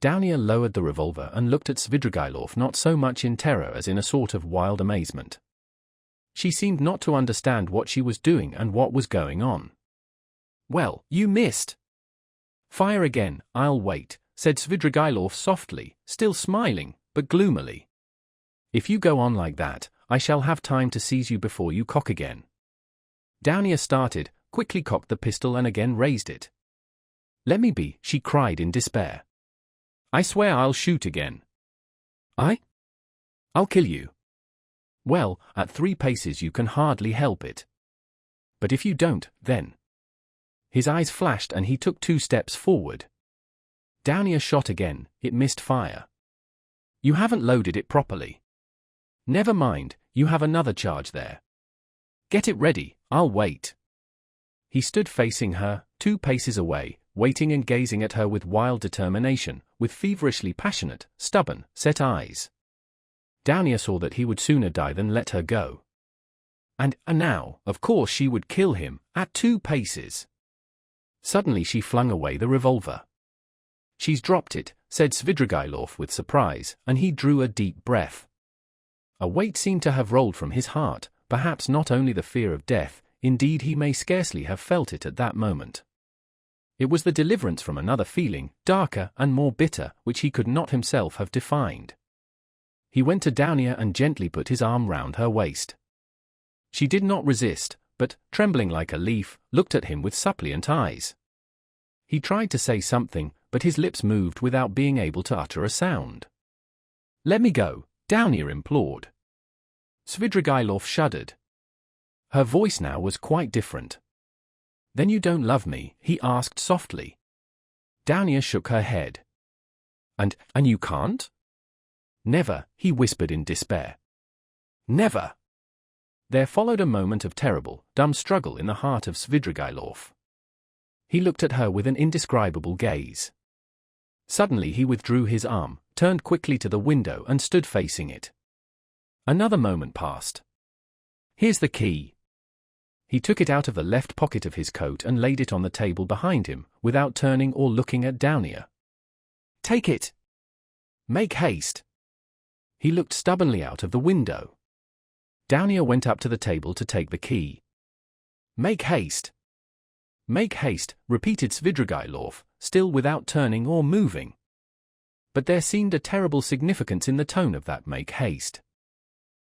Downier lowered the revolver and looked at Svidrigailov not so much in terror as in a sort of wild amazement. She seemed not to understand what she was doing and what was going on. Well, you missed. Fire again, I'll wait, said Svidrigailov softly, still smiling, but gloomily. If you go on like that, I shall have time to seize you before you cock again. Downier started, quickly cocked the pistol and again raised it. Let me be, she cried in despair. I swear I'll shoot again. I'll kill you. Well, at 3 paces you can hardly help it. But if you don't, then. His eyes flashed and he took 2 steps forward. Downier shot again, it missed fire. You haven't loaded it properly. Never mind, you have another charge there. Get it ready, I'll wait. He stood facing her, 2 paces away, waiting and gazing at her with wild determination, with feverishly passionate, stubborn, set eyes. Downier saw that he would sooner die than let her go. And now, of course she would kill him, at 2 paces. Suddenly she flung away the revolver. She's dropped it, said Svidrigailov with surprise, and he drew a deep breath. A weight seemed to have rolled from his heart, perhaps not only the fear of death, indeed he may scarcely have felt it at that moment. It was the deliverance from another feeling, darker and more bitter, which he could not himself have defined. He went to Downier and gently put his arm round her waist. She did not resist, but, trembling like a leaf, looked at him with suppliant eyes. He tried to say something, but his lips moved without being able to utter a sound. Let me go, Downier implored. Svidrigailov shuddered. Her voice now was quite different. Then you don't love me, he asked softly. Downier shook her head. And you can't? Never, he whispered in despair. Never. There followed a moment of terrible, dumb struggle in the heart of Svidrigailov. He looked at her with an indescribable gaze. Suddenly he withdrew his arm, turned quickly to the window and stood facing it. Another moment passed. Here's the key. He took it out of the left pocket of his coat and laid it on the table behind him, without turning or looking at Downier. Take it. Make haste. He looked stubbornly out of the window. Downier went up to the table to take the key. Make haste. Make haste, repeated Svidrigailov, still without turning or moving. But there seemed a terrible significance in the tone of that "make haste."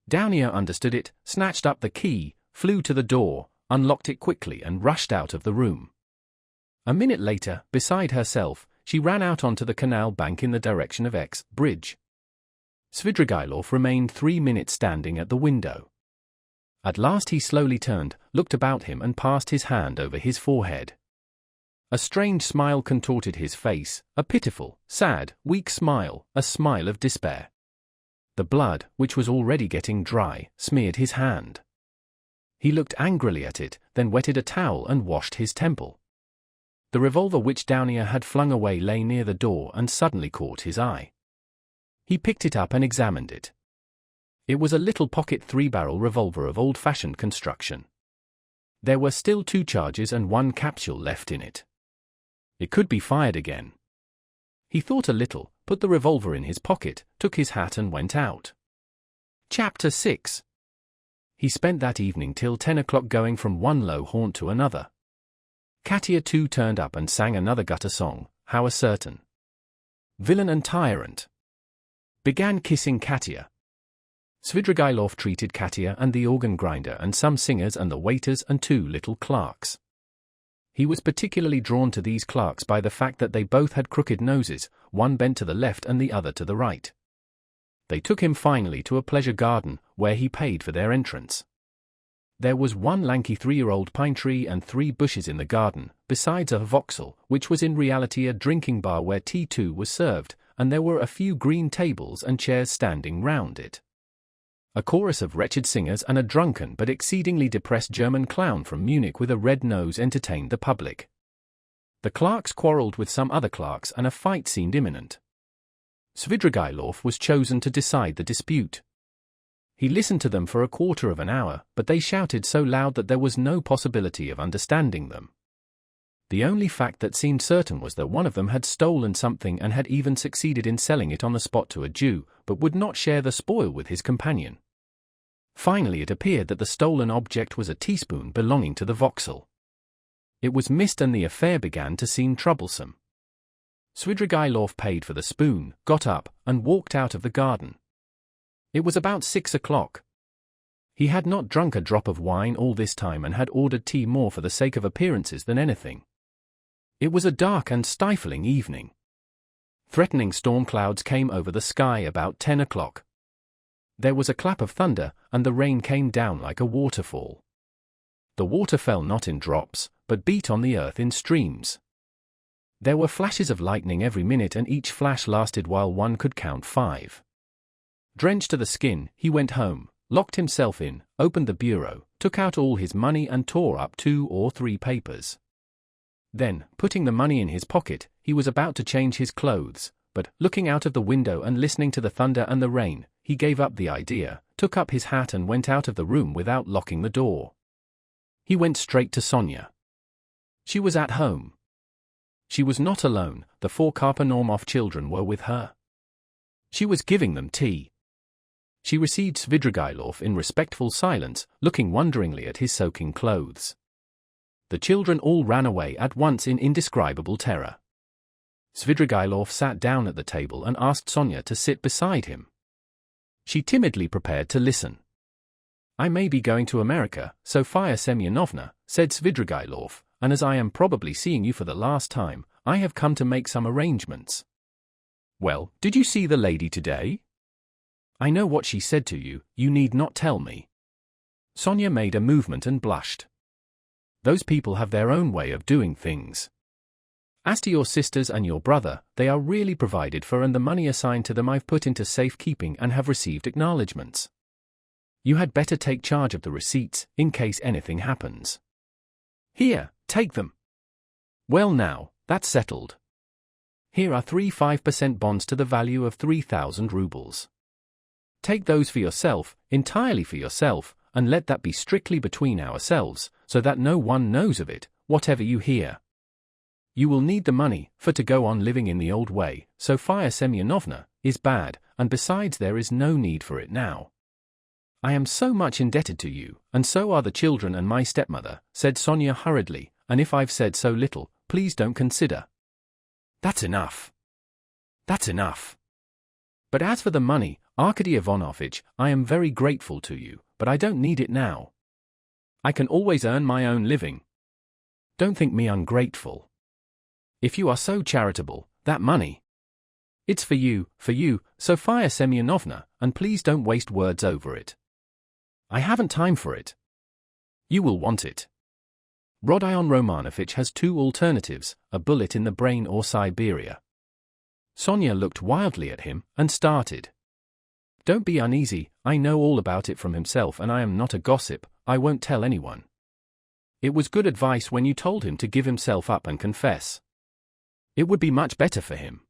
Dounier understood it, snatched up the key, flew to the door, unlocked it quickly and rushed out of the room. A minute later, beside herself, she ran out onto the canal bank in the direction of X Bridge. Svidrigailov remained 3 minutes standing at the window. At last he slowly turned, looked about him and passed his hand over his forehead. A strange smile contorted his face, a pitiful, sad, weak smile, a smile of despair. The blood, which was already getting dry, smeared his hand. He looked angrily at it, then wetted a towel and washed his temple. The revolver which Dounier had flung away lay near the door and suddenly caught his eye. He picked it up and examined it. It was a little pocket 3-barrel revolver of old-fashioned construction. There were still 2 charges and 1 capsule left in it. It could be fired again. He thought a little, put the revolver in his pocket, took his hat and went out. Chapter 6. He spent that evening till 10 o'clock going from one low haunt to another. Katia too turned up and sang another gutter song, "How a Certain Villain and Tyrant." Began kissing Katia. Svidrigailov treated Katia and the organ grinder and some singers and the waiters and 2 little clerks. He was particularly drawn to these clerks by the fact that they both had crooked noses, one bent to the left and the other to the right. They took him finally to a pleasure garden, where he paid for their entrance. There was 1 lanky 3-year-old pine tree and 3 bushes in the garden, besides a vauxhall, which was in reality a drinking bar where tea too was served, and there were a few green tables and chairs standing round it. A chorus of wretched singers and a drunken but exceedingly depressed German clown from Munich with a red nose entertained the public. The clerks quarrelled with some other clerks and a fight seemed imminent. Svidrigailov was chosen to decide the dispute. He listened to them for a quarter of an hour, but they shouted so loud that there was no possibility of understanding them. The only fact that seemed certain was that one of them had stolen something and had even succeeded in selling it on the spot to a Jew, but would not share the spoil with his companion. Finally it appeared that the stolen object was a teaspoon belonging to the vauxhall. It was missed and the affair began to seem troublesome. Svidrigailov paid for the spoon, got up, and walked out of the garden. It was about 6 o'clock. He had not drunk a drop of wine all this time and had ordered tea more for the sake of appearances than anything. It was a dark and stifling evening. Threatening storm clouds came over the sky about 10 o'clock. There was a clap of thunder, and the rain came down like a waterfall. The water fell not in drops, but beat on the earth in streams. There were flashes of lightning every minute and each flash lasted while one could count 5. Drenched to the skin, he went home, locked himself in, opened the bureau, took out all his money and tore up 2 or 3 papers. Then, putting the money in his pocket, he was about to change his clothes, but, looking out of the window and listening to the thunder and the rain, he gave up the idea, took up his hat and went out of the room without locking the door. He went straight to Sonia. She was at home. She was not alone, the 4 Karponomov children were with her. She was giving them tea. She received Svidrigailov in respectful silence, looking wonderingly at his soaking clothes. The children all ran away at once in indescribable terror. Svidrigailov sat down at the table and asked Sonia to sit beside him. She timidly prepared to listen. "I may be going to America, Sofia Semyonovna," said Svidrigailov, "and as I am probably seeing you for the last time, I have come to make some arrangements." "Well, did you see the lady today?" "I know what she said to you, you need not tell me." Sonia made a movement and blushed. "Those people have their own way of doing things. As to your sisters and your brother, they are really provided for and the money assigned to them I've put into safekeeping and have received acknowledgments. You had better take charge of the receipts, in case anything happens. Here, take them. Well now, that's settled. Here are 3 5% bonds to the value of 3,000 rubles. Take those for yourself, entirely for yourself, and let that be strictly between ourselves, so that no one knows of it, whatever you hear. You will need the money, for to go on living in the old way, Sofia Semyonovna, is bad, and besides there is no need for it now. I am so much indebted to you, and so are the children and my stepmother," said Sonia hurriedly, "and if I've said so little, please don't consider." That's enough. That's enough. But as for the money, Arkady Ivanovitch, I am very grateful to you, but I don't need it now. I can always earn my own living. Don't think me ungrateful. If you are so charitable, that money. It's for you, Sofia Semyonovna, and please don't waste words over it. I haven't time for it. You will want it. Rodion Romanovich has two alternatives, a bullet in the brain or Siberia. Sonia looked wildly at him and started. Don't be uneasy, I know all about it from himself and I am not a gossip, I won't tell anyone. It was good advice when you told him to give himself up and confess. It would be much better for him.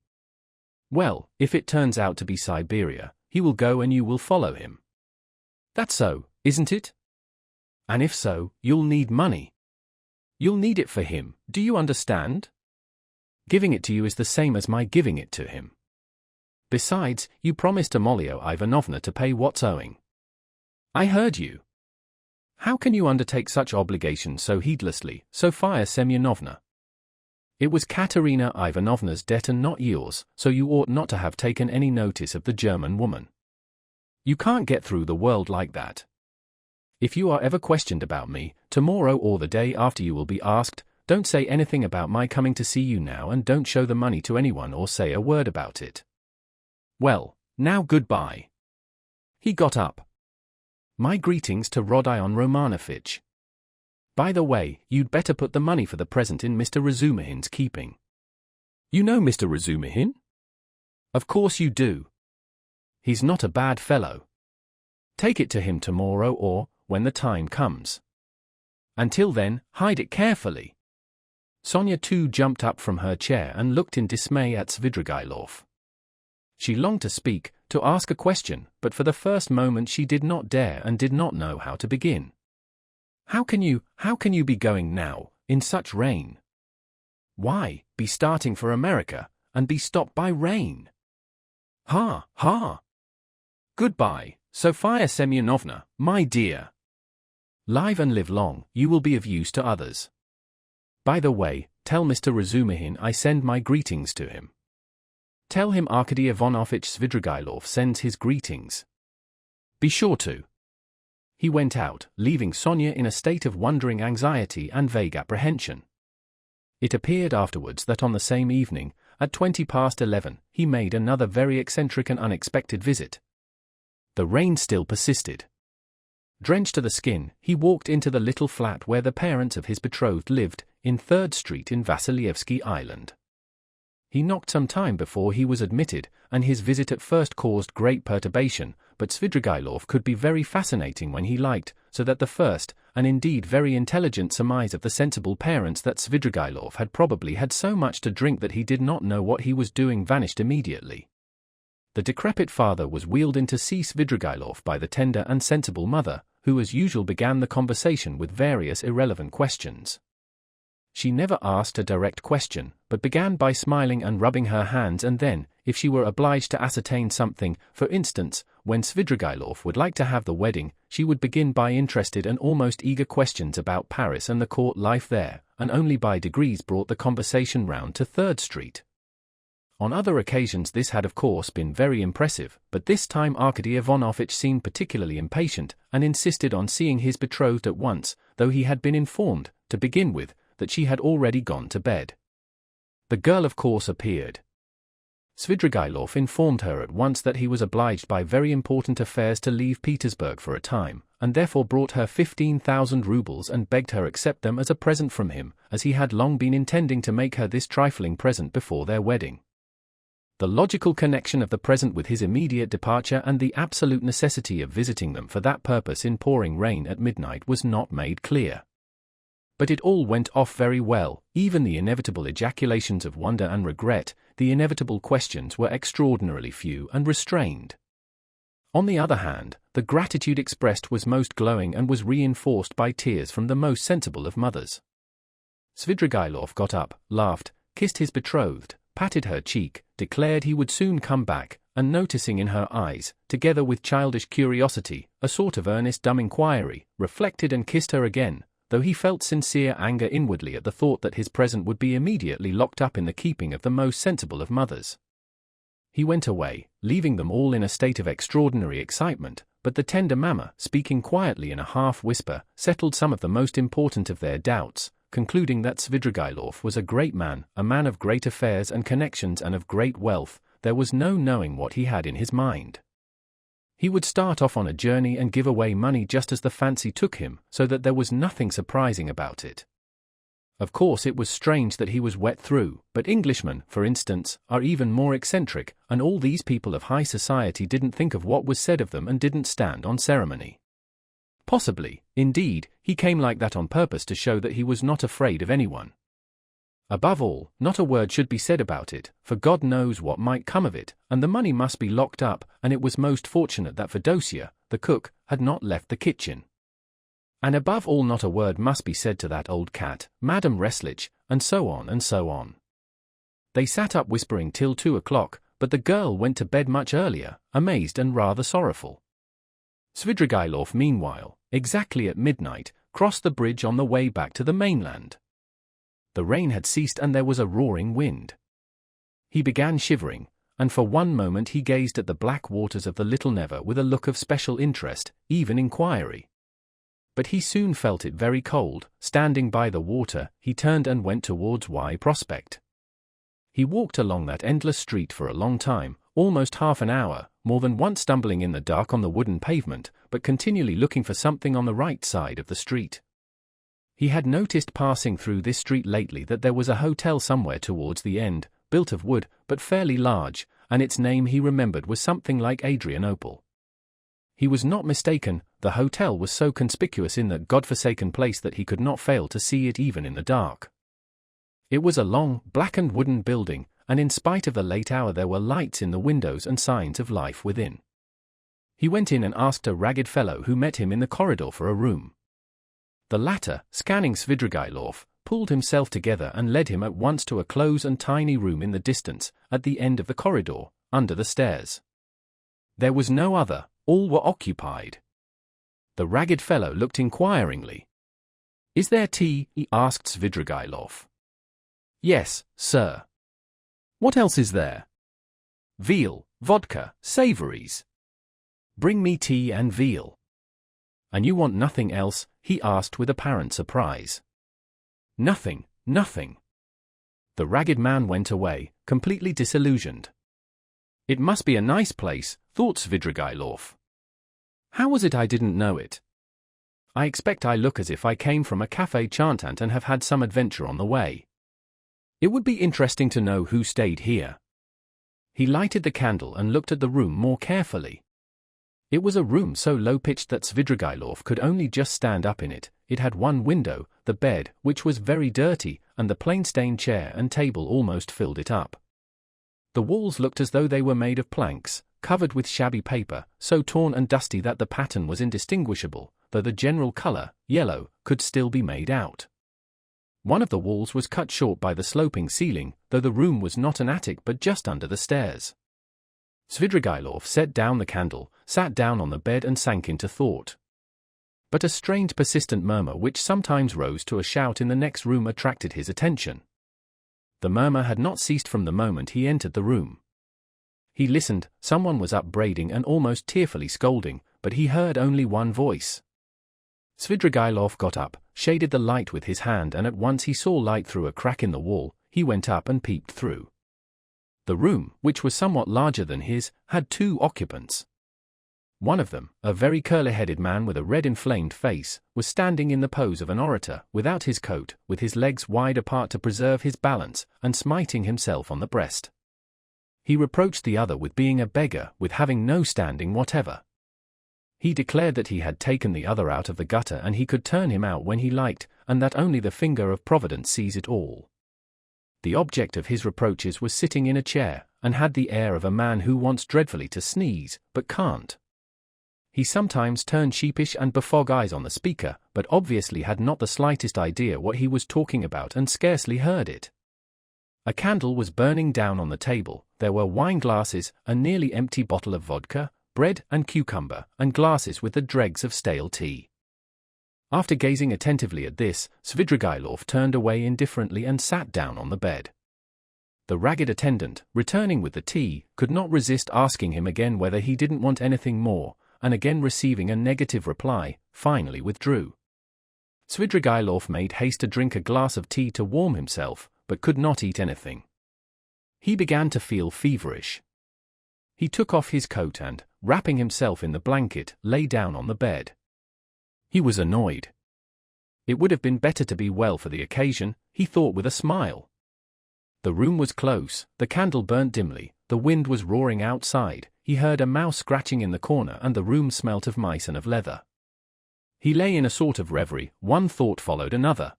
Well, if it turns out to be Siberia, he will go and you will follow him. That's so, isn't it? And if so, you'll need money. You'll need it for him, do you understand? Giving it to you is the same as my giving it to him. Besides, you promised Amalia Ivanovna to pay what's owing. I heard you. How can you undertake such obligations so heedlessly, Sofia Semyonovna? It was Katerina Ivanovna's debt and not yours, so you ought not to have taken any notice of the German woman. You can't get through the world like that. If you are ever questioned about me, tomorrow or the day after you will be asked, don't say anything about my coming to see you now and don't show the money to anyone or say a word about it. Well, now goodbye. He got up. My greetings to Rodion Romanovich. By the way, you'd better put the money for the present in Mr. Razumihin's keeping. You know Mr. Razumihin? Of course you do. He's not a bad fellow. Take it to him tomorrow or, when the time comes. Until then, hide it carefully. Sonia too jumped up from her chair and looked in dismay at Svidrigailov. She longed to speak, to ask a question, but for the first moment she did not dare and did not know how to begin. How can you be going now, in such rain? Why, be starting for America, and be stopped by rain? Ha, ha! Goodbye, Sofia Semyonovna, my dear. Live and live long, you will be of use to others. By the way, tell Mr. Razumihin I send my greetings to him. Tell him Arkady Ivanovich Svidrigailov sends his greetings. Be sure to. He went out, leaving Sonia in a state of wondering anxiety and vague apprehension. It appeared afterwards that on the same evening, at 11:20, he made another very eccentric and unexpected visit. The rain still persisted. Drenched to the skin, he walked into the little flat where the parents of his betrothed lived, in 3rd Street in Vasilyevsky Island. He knocked some time before he was admitted, and his visit at first caused great perturbation, but Svidrigailov could be very fascinating when he liked, so that the first, and indeed very intelligent surmise of the sensible parents that Svidrigailov had probably had so much to drink that he did not know what he was doing vanished immediately. The decrepit father was wheeled in to see Svidrigailov by the tender and sensible mother, who as usual began the conversation with various irrelevant questions. She never asked a direct question, but began by smiling and rubbing her hands, and then, if she were obliged to ascertain something, for instance, when Svidrigailov would like to have the wedding, she would begin by interested and almost eager questions about Paris and the court life there, and only by degrees brought the conversation round to 3rd Street. On other occasions this had of course been very impressive, but this time Arkady Ivanovitch seemed particularly impatient, and insisted on seeing his betrothed at once, though he had been informed, to begin with, that she had already gone to bed. The girl of course appeared. Svidrigailov informed her at once that he was obliged by very important affairs to leave Petersburg for a time, and therefore brought her 15,000 rubles and begged her accept them as a present from him, as he had long been intending to make her this trifling present before their wedding. The logical connection of the present with his immediate departure and the absolute necessity of visiting them for that purpose in pouring rain at midnight was not made clear. But it all went off very well, even the inevitable ejaculations of wonder and regret, the inevitable questions were extraordinarily few and restrained. On the other hand, the gratitude expressed was most glowing and was reinforced by tears from the most sensible of mothers. Svidrigailov got up, laughed, kissed his betrothed, patted her cheek, declared he would soon come back, and noticing in her eyes, together with childish curiosity, a sort of earnest dumb inquiry, reflected and kissed her again, though he felt sincere anger inwardly at the thought that his present would be immediately locked up in the keeping of the most sensible of mothers. He went away, leaving them all in a state of extraordinary excitement, but the tender mamma, speaking quietly in a half-whisper, settled some of the most important of their doubts, concluding that Svidrigailov was a great man, a man of great affairs and connections and of great wealth. There was no knowing what he had in his mind. He would start off on a journey and give away money just as the fancy took him, so that there was nothing surprising about it. Of course it was strange that he was wet through, but Englishmen, for instance, are even more eccentric, and all these people of high society didn't think of what was said of them and didn't stand on ceremony. Possibly, indeed, he came like that on purpose to show that he was not afraid of anyone. Above all, not a word should be said about it, for God knows what might come of it, and the money must be locked up, and it was most fortunate that Fedosia, the cook, had not left the kitchen. And above all not a word must be said to that old cat, Madame Reslich, and so on and so on. They sat up whispering till 2 o'clock, but the girl went to bed much earlier, amazed and rather sorrowful. Svidrigailov meanwhile, exactly at midnight, crossed the bridge on the way back to the mainland. The rain had ceased and there was a roaring wind. He began shivering, and for one moment he gazed at the black waters of the Little Never with a look of special interest, even inquiry. But he soon felt it very cold. Standing by the water, he turned and went towards Y Prospect. He walked along that endless street for a long time, almost half an hour, more than once stumbling in the dark on the wooden pavement, but continually looking for something on the right side of the street. He had noticed passing through this street lately that there was a hotel somewhere towards the end, built of wood, but fairly large, and its name he remembered was something like Adrianople. He was not mistaken, the hotel was so conspicuous in that God-forsaken place that he could not fail to see it even in the dark. It was a long, blackened wooden building, and in spite of the late hour there were lights in the windows and signs of life within. He went in and asked a ragged fellow who met him in the corridor for a room. The latter, scanning Svidrigailov, pulled himself together and led him at once to a close and tiny room in the distance, at the end of the corridor, under the stairs. There was no other, all were occupied. The ragged fellow looked inquiringly. "Is there tea?" he asked Svidrigailov. "Yes, sir." "What else is there?" "Veal, vodka, savories." "Bring me tea and veal." "And you want nothing else?" he asked with apparent surprise. "Nothing, nothing." The ragged man went away, completely disillusioned. It must be a nice place, thought Svidrigailov. How was it I didn't know it? I expect I look as if I came from a café chantant and have had some adventure on the way. It would be interesting to know who stayed here. He lighted the candle and looked at the room more carefully. It was a room so low-pitched that Svidrigailov could only just stand up in it. It had one window, the bed, which was very dirty, and the plain-stained chair and table almost filled it up. The walls looked as though they were made of planks, covered with shabby paper, so torn and dusty that the pattern was indistinguishable, though the general color, yellow, could still be made out. One of the walls was cut short by the sloping ceiling, though the room was not an attic but just under the stairs. Svidrigailov set down the candle, sat down on the bed and sank into thought. But a strange persistent murmur which sometimes rose to a shout in the next room attracted his attention. The murmur had not ceased from the moment he entered the room. He listened, someone was upbraiding and almost tearfully scolding, but he heard only one voice. Svidrigailov got up, shaded the light with his hand and at once he saw light through a crack in the wall. He went up and peeped through. The room, which was somewhat larger than his, had 2 occupants. One of them, a very curly-headed man with a red inflamed face, was standing in the pose of an orator, without his coat, with his legs wide apart to preserve his balance, and smiting himself on the breast. He reproached the other with being a beggar, with having no standing whatever. He declared that he had taken the other out of the gutter and he could turn him out when he liked, and that only the finger of Providence sees it all. The object of his reproaches was sitting in a chair, and had the air of a man who wants dreadfully to sneeze, but can't. He sometimes turned sheepish and befog eyes on the speaker, but obviously had not the slightest idea what he was talking about and scarcely heard it. A candle was burning down on the table, there were wine glasses, a nearly empty bottle of vodka, bread and cucumber, and glasses with the dregs of stale tea. After gazing attentively at this, Svidrigailov turned away indifferently and sat down on the bed. The ragged attendant, returning with the tea, could not resist asking him again whether he didn't want anything more, and again receiving a negative reply, finally withdrew. Svidrigailov made haste to drink a glass of tea to warm himself, but could not eat anything. He began to feel feverish. He took off his coat and, wrapping himself in the blanket, lay down on the bed. He was annoyed. It would have been better to be well for the occasion, he thought with a smile. The room was close, the candle burnt dimly, the wind was roaring outside, he heard a mouse scratching in the corner and the room smelt of mice and of leather. He lay in a sort of reverie, one thought followed another.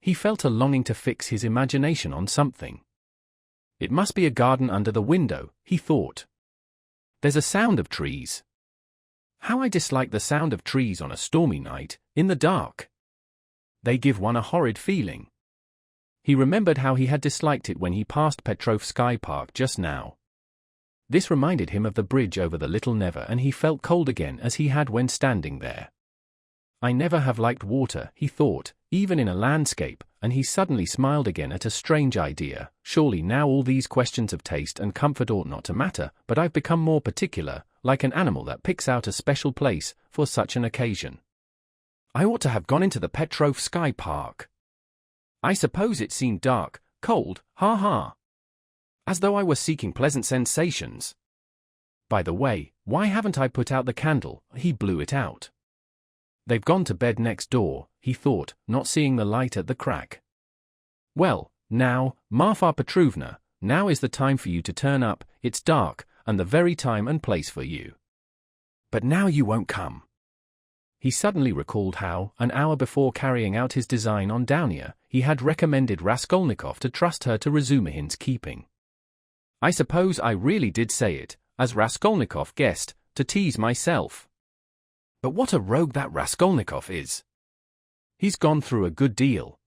He felt a longing to fix his imagination on something. It must be a garden under the window, he thought. There's a sound of trees. How I dislike the sound of trees on a stormy night, in the dark. They give one a horrid feeling. He remembered how he had disliked it when he passed Petrovsky Park just now. This reminded him of the bridge over the Little Never, and he felt cold again as he had when standing there. I never have liked water, he thought, even in a landscape, and he suddenly smiled again at a strange idea. Surely now all these questions of taste and comfort ought not to matter, but I've become more particular, like an animal that picks out a special place for such an occasion. I ought to have gone into the Petrovsky Park. I suppose it seemed dark, cold, ha. As though I were seeking pleasant sensations. By the way, why haven't I put out the candle? He blew it out. They've gone to bed next door, he thought, not seeing the light at the crack. Well, now, Marfa Petrovna, now is the time for you to turn up, it's dark, and the very time and place for you. But now you won't come. He suddenly recalled how, an hour before carrying out his design on Downia, he had recommended Raskolnikov to trust her to Razumihin's keeping. I suppose I really did say it, as Raskolnikov guessed, to tease myself. But what a rogue that Raskolnikov is! He's gone through a good deal.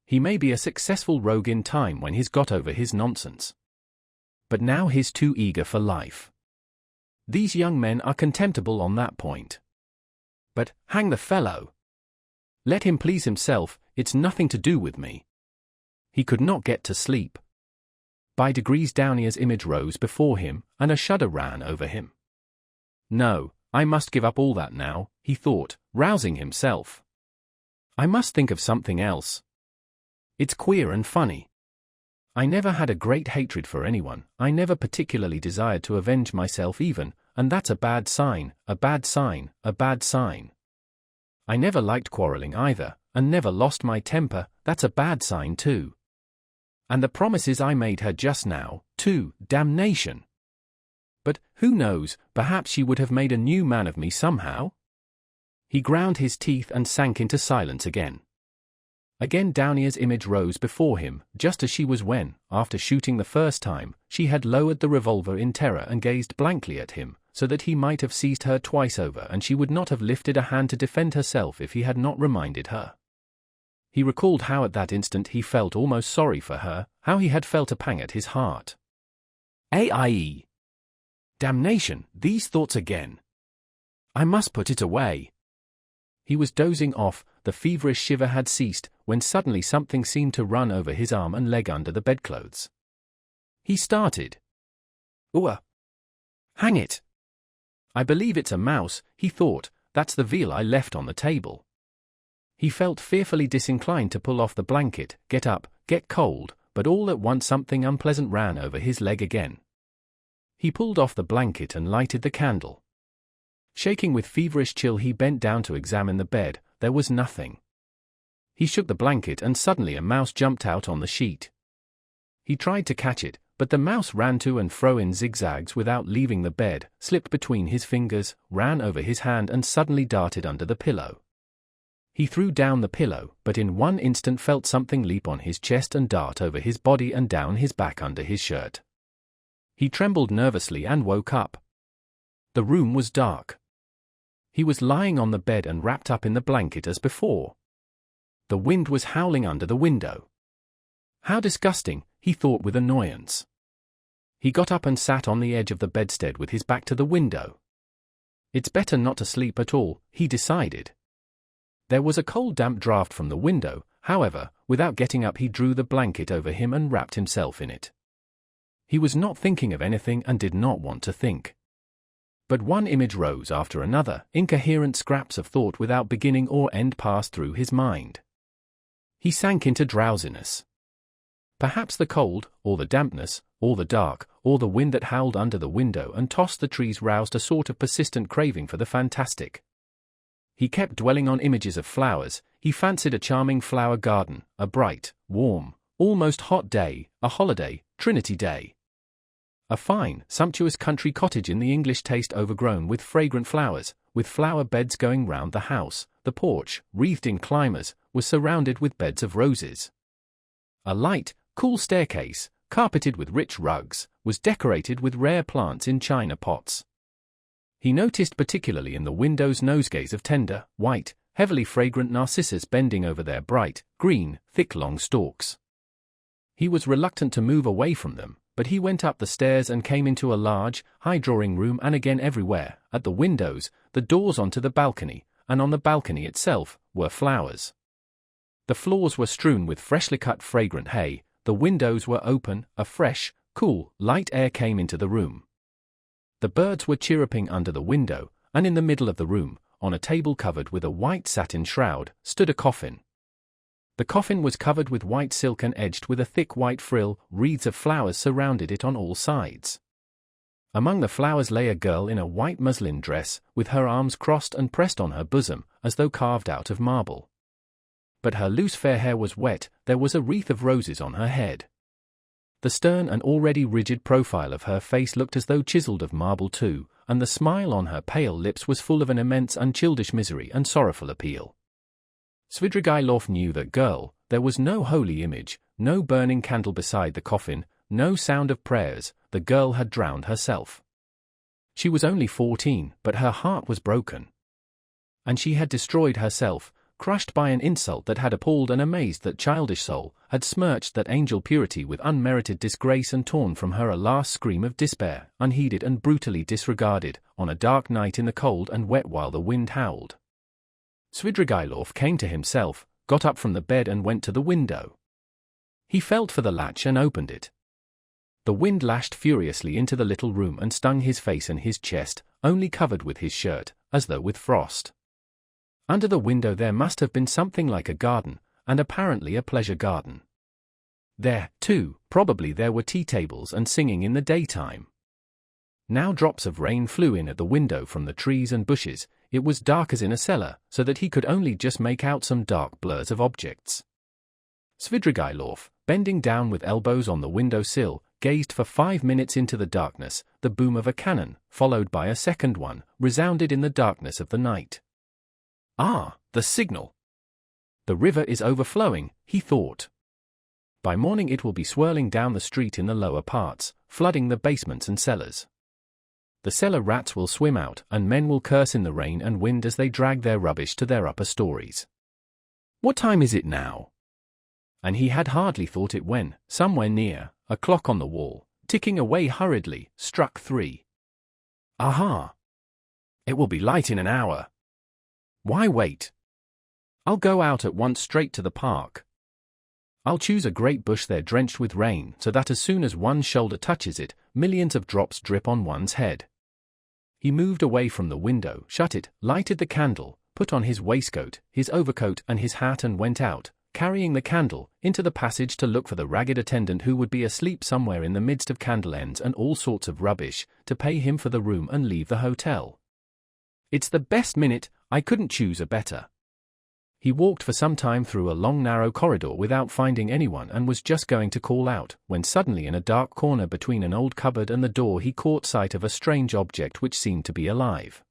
He may be a successful rogue in time when he's got over his nonsense. But now he's too eager for life. These young men are contemptible on that point. But, hang the fellow! Let him please himself, it's nothing to do with me. He could not get to sleep. By degrees Downier's image rose before him, and a shudder ran over him. No, I must give up all that now, he thought, rousing himself. I must think of something else. It's queer and funny. I never had a great hatred for anyone, I never particularly desired to avenge myself even, and that's a bad sign, a bad sign, a bad sign. I never liked quarreling either, and never lost my temper, that's a bad sign too. And the promises I made her just now, too, damnation. But, who knows, perhaps she would have made a new man of me somehow? He ground his teeth and sank into silence again. Again Downier's image rose before him, just as she was when, after shooting the first time, she had lowered the revolver in terror and gazed blankly at him, so that he might have seized her twice over and she would not have lifted a hand to defend herself if he had not reminded her. He recalled how at that instant he felt almost sorry for her, how he had felt a pang at his heart. Aie! Damnation, these thoughts again. I must put it away. He was dozing off, the feverish shiver had ceased, when suddenly something seemed to run over his arm and leg under the bedclothes. He started. Ooh! Hang it! I believe it's a mouse, he thought, that's the veal I left on the table. He felt fearfully disinclined to pull off the blanket, get up, get cold, but all at once something unpleasant ran over his leg again. He pulled off the blanket and lighted the candle. Shaking with feverish chill he bent down to examine the bed, there was nothing. He shook the blanket and suddenly a mouse jumped out on the sheet. He tried to catch it, but the mouse ran to and fro in zigzags without leaving the bed, slipped between his fingers, ran over his hand and suddenly darted under the pillow. He threw down the pillow, but in one instant felt something leap on his chest and dart over his body and down his back under his shirt. He trembled nervously and woke up. The room was dark. He was lying on the bed and wrapped up in the blanket as before. The wind was howling under the window. How disgusting, he thought with annoyance. He got up and sat on the edge of the bedstead with his back to the window. It's better not to sleep at all, he decided. There was a cold damp draught from the window, however. Without getting up he drew the blanket over him and wrapped himself in it. He was not thinking of anything and did not want to think. But one image rose after another, incoherent scraps of thought without beginning or end passed through his mind. He sank into drowsiness. Perhaps the cold, or the dampness, or the dark, or the wind that howled under the window and tossed the trees roused a sort of persistent craving for the fantastic. He kept dwelling on images of flowers. He fancied a charming flower garden, a bright, warm, almost hot day, a holiday, Trinity Day. A fine, sumptuous country cottage in the English taste overgrown with fragrant flowers, with flower beds going round the house. The porch, wreathed in climbers, was surrounded with beds of roses. A light, cool staircase, carpeted with rich rugs, was decorated with rare plants in china pots. He noticed particularly in the windows nosegays of tender, white, heavily fragrant narcissus bending over their bright, green, thick long stalks. He was reluctant to move away from them, but he went up the stairs and came into a large, high drawing room, and again everywhere, at the windows, the doors onto the balcony, and on the balcony itself, were flowers. The floors were strewn with freshly cut fragrant hay, the windows were open, a fresh, cool, light air came into the room. The birds were chirruping under the window, and in the middle of the room, on a table covered with a white satin shroud, stood a coffin. The coffin was covered with white silk and edged with a thick white frill. Wreaths of flowers surrounded it on all sides. Among the flowers lay a girl in a white muslin dress, with her arms crossed and pressed on her bosom, as though carved out of marble. But her loose fair hair was wet. There was a wreath of roses on her head. The stern and already rigid profile of her face looked as though chiseled of marble too, and the smile on her pale lips was full of an immense unchildish misery and sorrowful appeal. Svidrigaïlov knew that girl. There was no holy image, no burning candle beside the coffin, no sound of prayers. The girl had drowned herself. She was only 14, but her heart was broken. And she had destroyed herself, crushed by an insult that had appalled and amazed that childish soul, had smirched that angel purity with unmerited disgrace, and torn from her a last scream of despair, unheeded and brutally disregarded, on a dark night in the cold and wet while the wind howled. Svidrigaïlov came to himself, got up from the bed and went to the window. He felt for the latch and opened it. The wind lashed furiously into the little room and stung his face and his chest, only covered with his shirt, as though with frost. Under the window there must have been something like a garden, and apparently a pleasure garden. There, too, probably there were tea tables and singing in the daytime. Now drops of rain flew in at the window from the trees and bushes. It was dark as in a cellar, so that he could only just make out some dark blurs of objects. Svidrigaïlov, bending down with elbows on the window sill, gazed for 5 minutes into the darkness. The boom of a cannon, followed by a second one, resounded in the darkness of the night. Ah, the signal! The river is overflowing, he thought. By morning it will be swirling down the street in the lower parts, flooding the basements and cellars. The cellar rats will swim out, and men will curse in the rain and wind as they drag their rubbish to their upper stories. What time is it now? And he had hardly thought it when, somewhere near, a clock on the wall, ticking away hurriedly, struck 3. Aha! It will be light in an hour. Why wait? I'll go out at once straight to the park. I'll choose a great bush there drenched with rain, so that as soon as one's shoulder touches it, millions of drops drip on one's head. He moved away from the window, shut it, lighted the candle, put on his waistcoat, his overcoat and his hat and went out, carrying the candle, into the passage to look for the ragged attendant who would be asleep somewhere in the midst of candle ends and all sorts of rubbish, to pay him for the room and leave the hotel. It's the best minute, I couldn't choose a better. He walked for some time through a long narrow corridor without finding anyone and was just going to call out, when suddenly in a dark corner between an old cupboard and the door he caught sight of a strange object which seemed to be alive.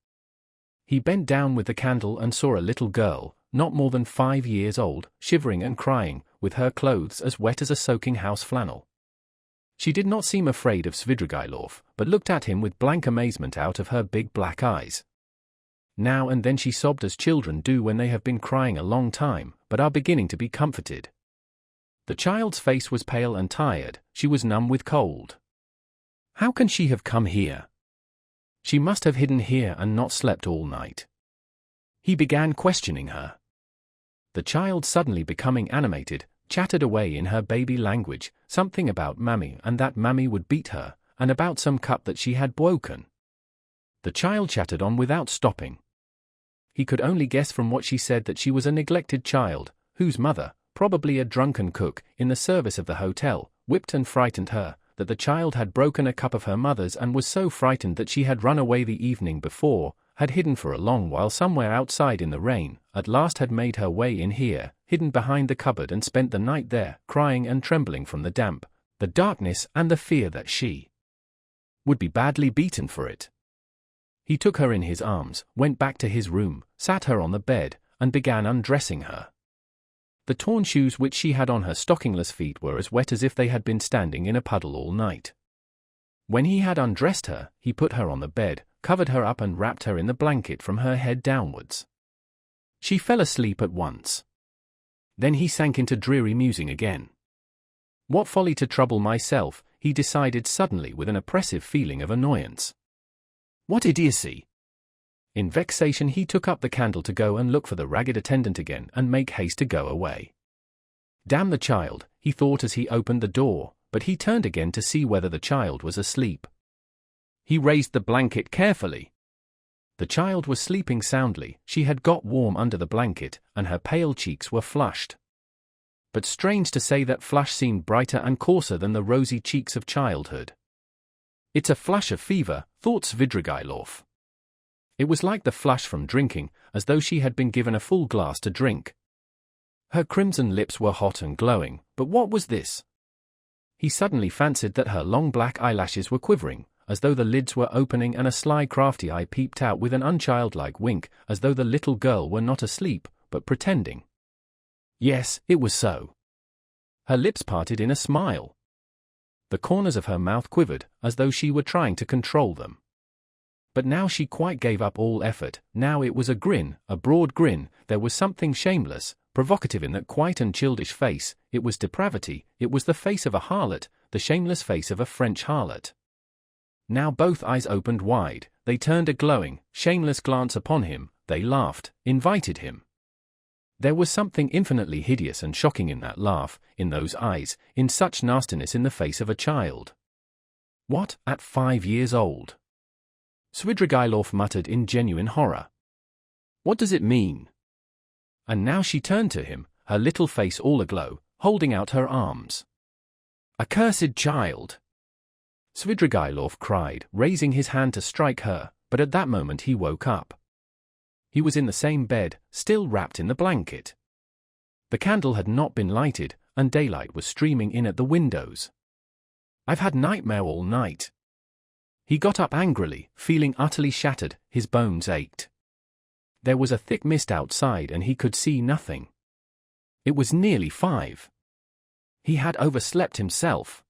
He bent down with the candle and saw a little girl, not more than 5 years old, shivering and crying, with her clothes as wet as a soaking house flannel. She did not seem afraid of Svidrigaïlov, but looked at him with blank amazement out of her big black eyes. Now and then she sobbed as children do when they have been crying a long time, but are beginning to be comforted. The child's face was pale and tired, she was numb with cold. How can she have come here? She must have hidden here and not slept all night. He began questioning her. The child, suddenly becoming animated, chattered away in her baby language, something about Mammy and that Mammy would beat her, and about some cup that she had broken. The child chattered on without stopping. He could only guess from what she said that she was a neglected child, whose mother, probably a drunken cook in the service of the hotel, whipped and frightened her, that the child had broken a cup of her mother's and was so frightened that she had run away the evening before, had hidden for a long while somewhere outside in the rain, at last had made her way in here, hidden behind the cupboard and spent the night there, crying and trembling from the damp, the darkness and the fear that she would be badly beaten for it. He took her in his arms, went back to his room, sat her on the bed, and began undressing her. The torn shoes which she had on her stockingless feet were as wet as if they had been standing in a puddle all night. When he had undressed her, he put her on the bed, covered her up and wrapped her in the blanket from her head downwards. She fell asleep at once. Then he sank into dreary musing again. What folly to trouble myself, he decided suddenly with an oppressive feeling of annoyance. What idiocy! In vexation he took up the candle to go and look for the ragged attendant again and make haste to go away. Damn the child, he thought as he opened the door, but he turned again to see whether the child was asleep. He raised the blanket carefully. The child was sleeping soundly, she had got warm under the blanket, and her pale cheeks were flushed. But strange to say, that flush seemed brighter and coarser than the rosy cheeks of childhood. It's a flush of fever, thought Svidrigailov. It was like the flush from drinking, as though she had been given a full glass to drink. Her crimson lips were hot and glowing, but what was this? He suddenly fancied that her long black eyelashes were quivering, as though the lids were opening and a sly crafty eye peeped out with an unchildlike wink, as though the little girl were not asleep, but pretending. Yes, it was so. Her lips parted in a smile. The corners of her mouth quivered, as though she were trying to control them. But now she quite gave up all effort, now it was a grin, a broad grin, there was something shameless, provocative in that quiet and childish face, it was depravity, it was the face of a harlot, the shameless face of a French harlot. Now both eyes opened wide, they turned a glowing, shameless glance upon him, they laughed, invited him. There was something infinitely hideous and shocking in that laugh, in those eyes, in such nastiness in the face of a child. What, at 5 years old? Svidrigailov muttered in genuine horror. What does it mean? And now she turned to him, her little face all aglow, holding out her arms. Accursed child! Svidrigailov cried, raising his hand to strike her, but at that moment he woke up. He was in the same bed, still wrapped in the blanket. The candle had not been lighted, and daylight was streaming in at the windows. I've had nightmare all night. He got up angrily, feeling utterly shattered, his bones ached. There was a thick mist outside and he could see nothing. It was nearly 5. He had overslept himself.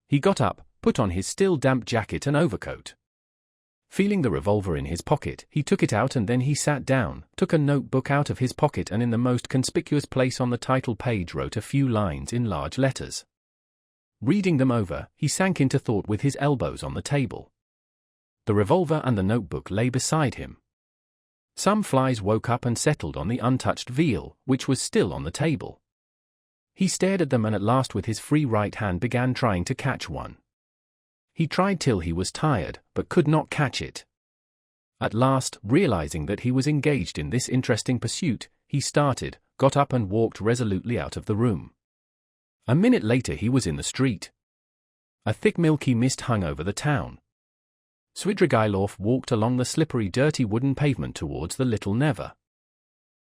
He got up, put on his still damp jacket and overcoat. Feeling the revolver in his pocket, he took it out and then he sat down, took a notebook out of his pocket and in the most conspicuous place on the title page wrote a few lines in large letters. Reading them over, he sank into thought with his elbows on the table. The revolver and the notebook lay beside him. Some flies woke up and settled on the untouched veal, which was still on the table. He stared at them and at last with his free right hand began trying to catch one. He tried till he was tired, but could not catch it. At last, realizing that he was engaged in this interesting pursuit, he started, got up and walked resolutely out of the room. A minute later he was in the street. A thick milky mist hung over the town. Svidrigailov walked along the slippery dirty wooden pavement towards the Little Neva.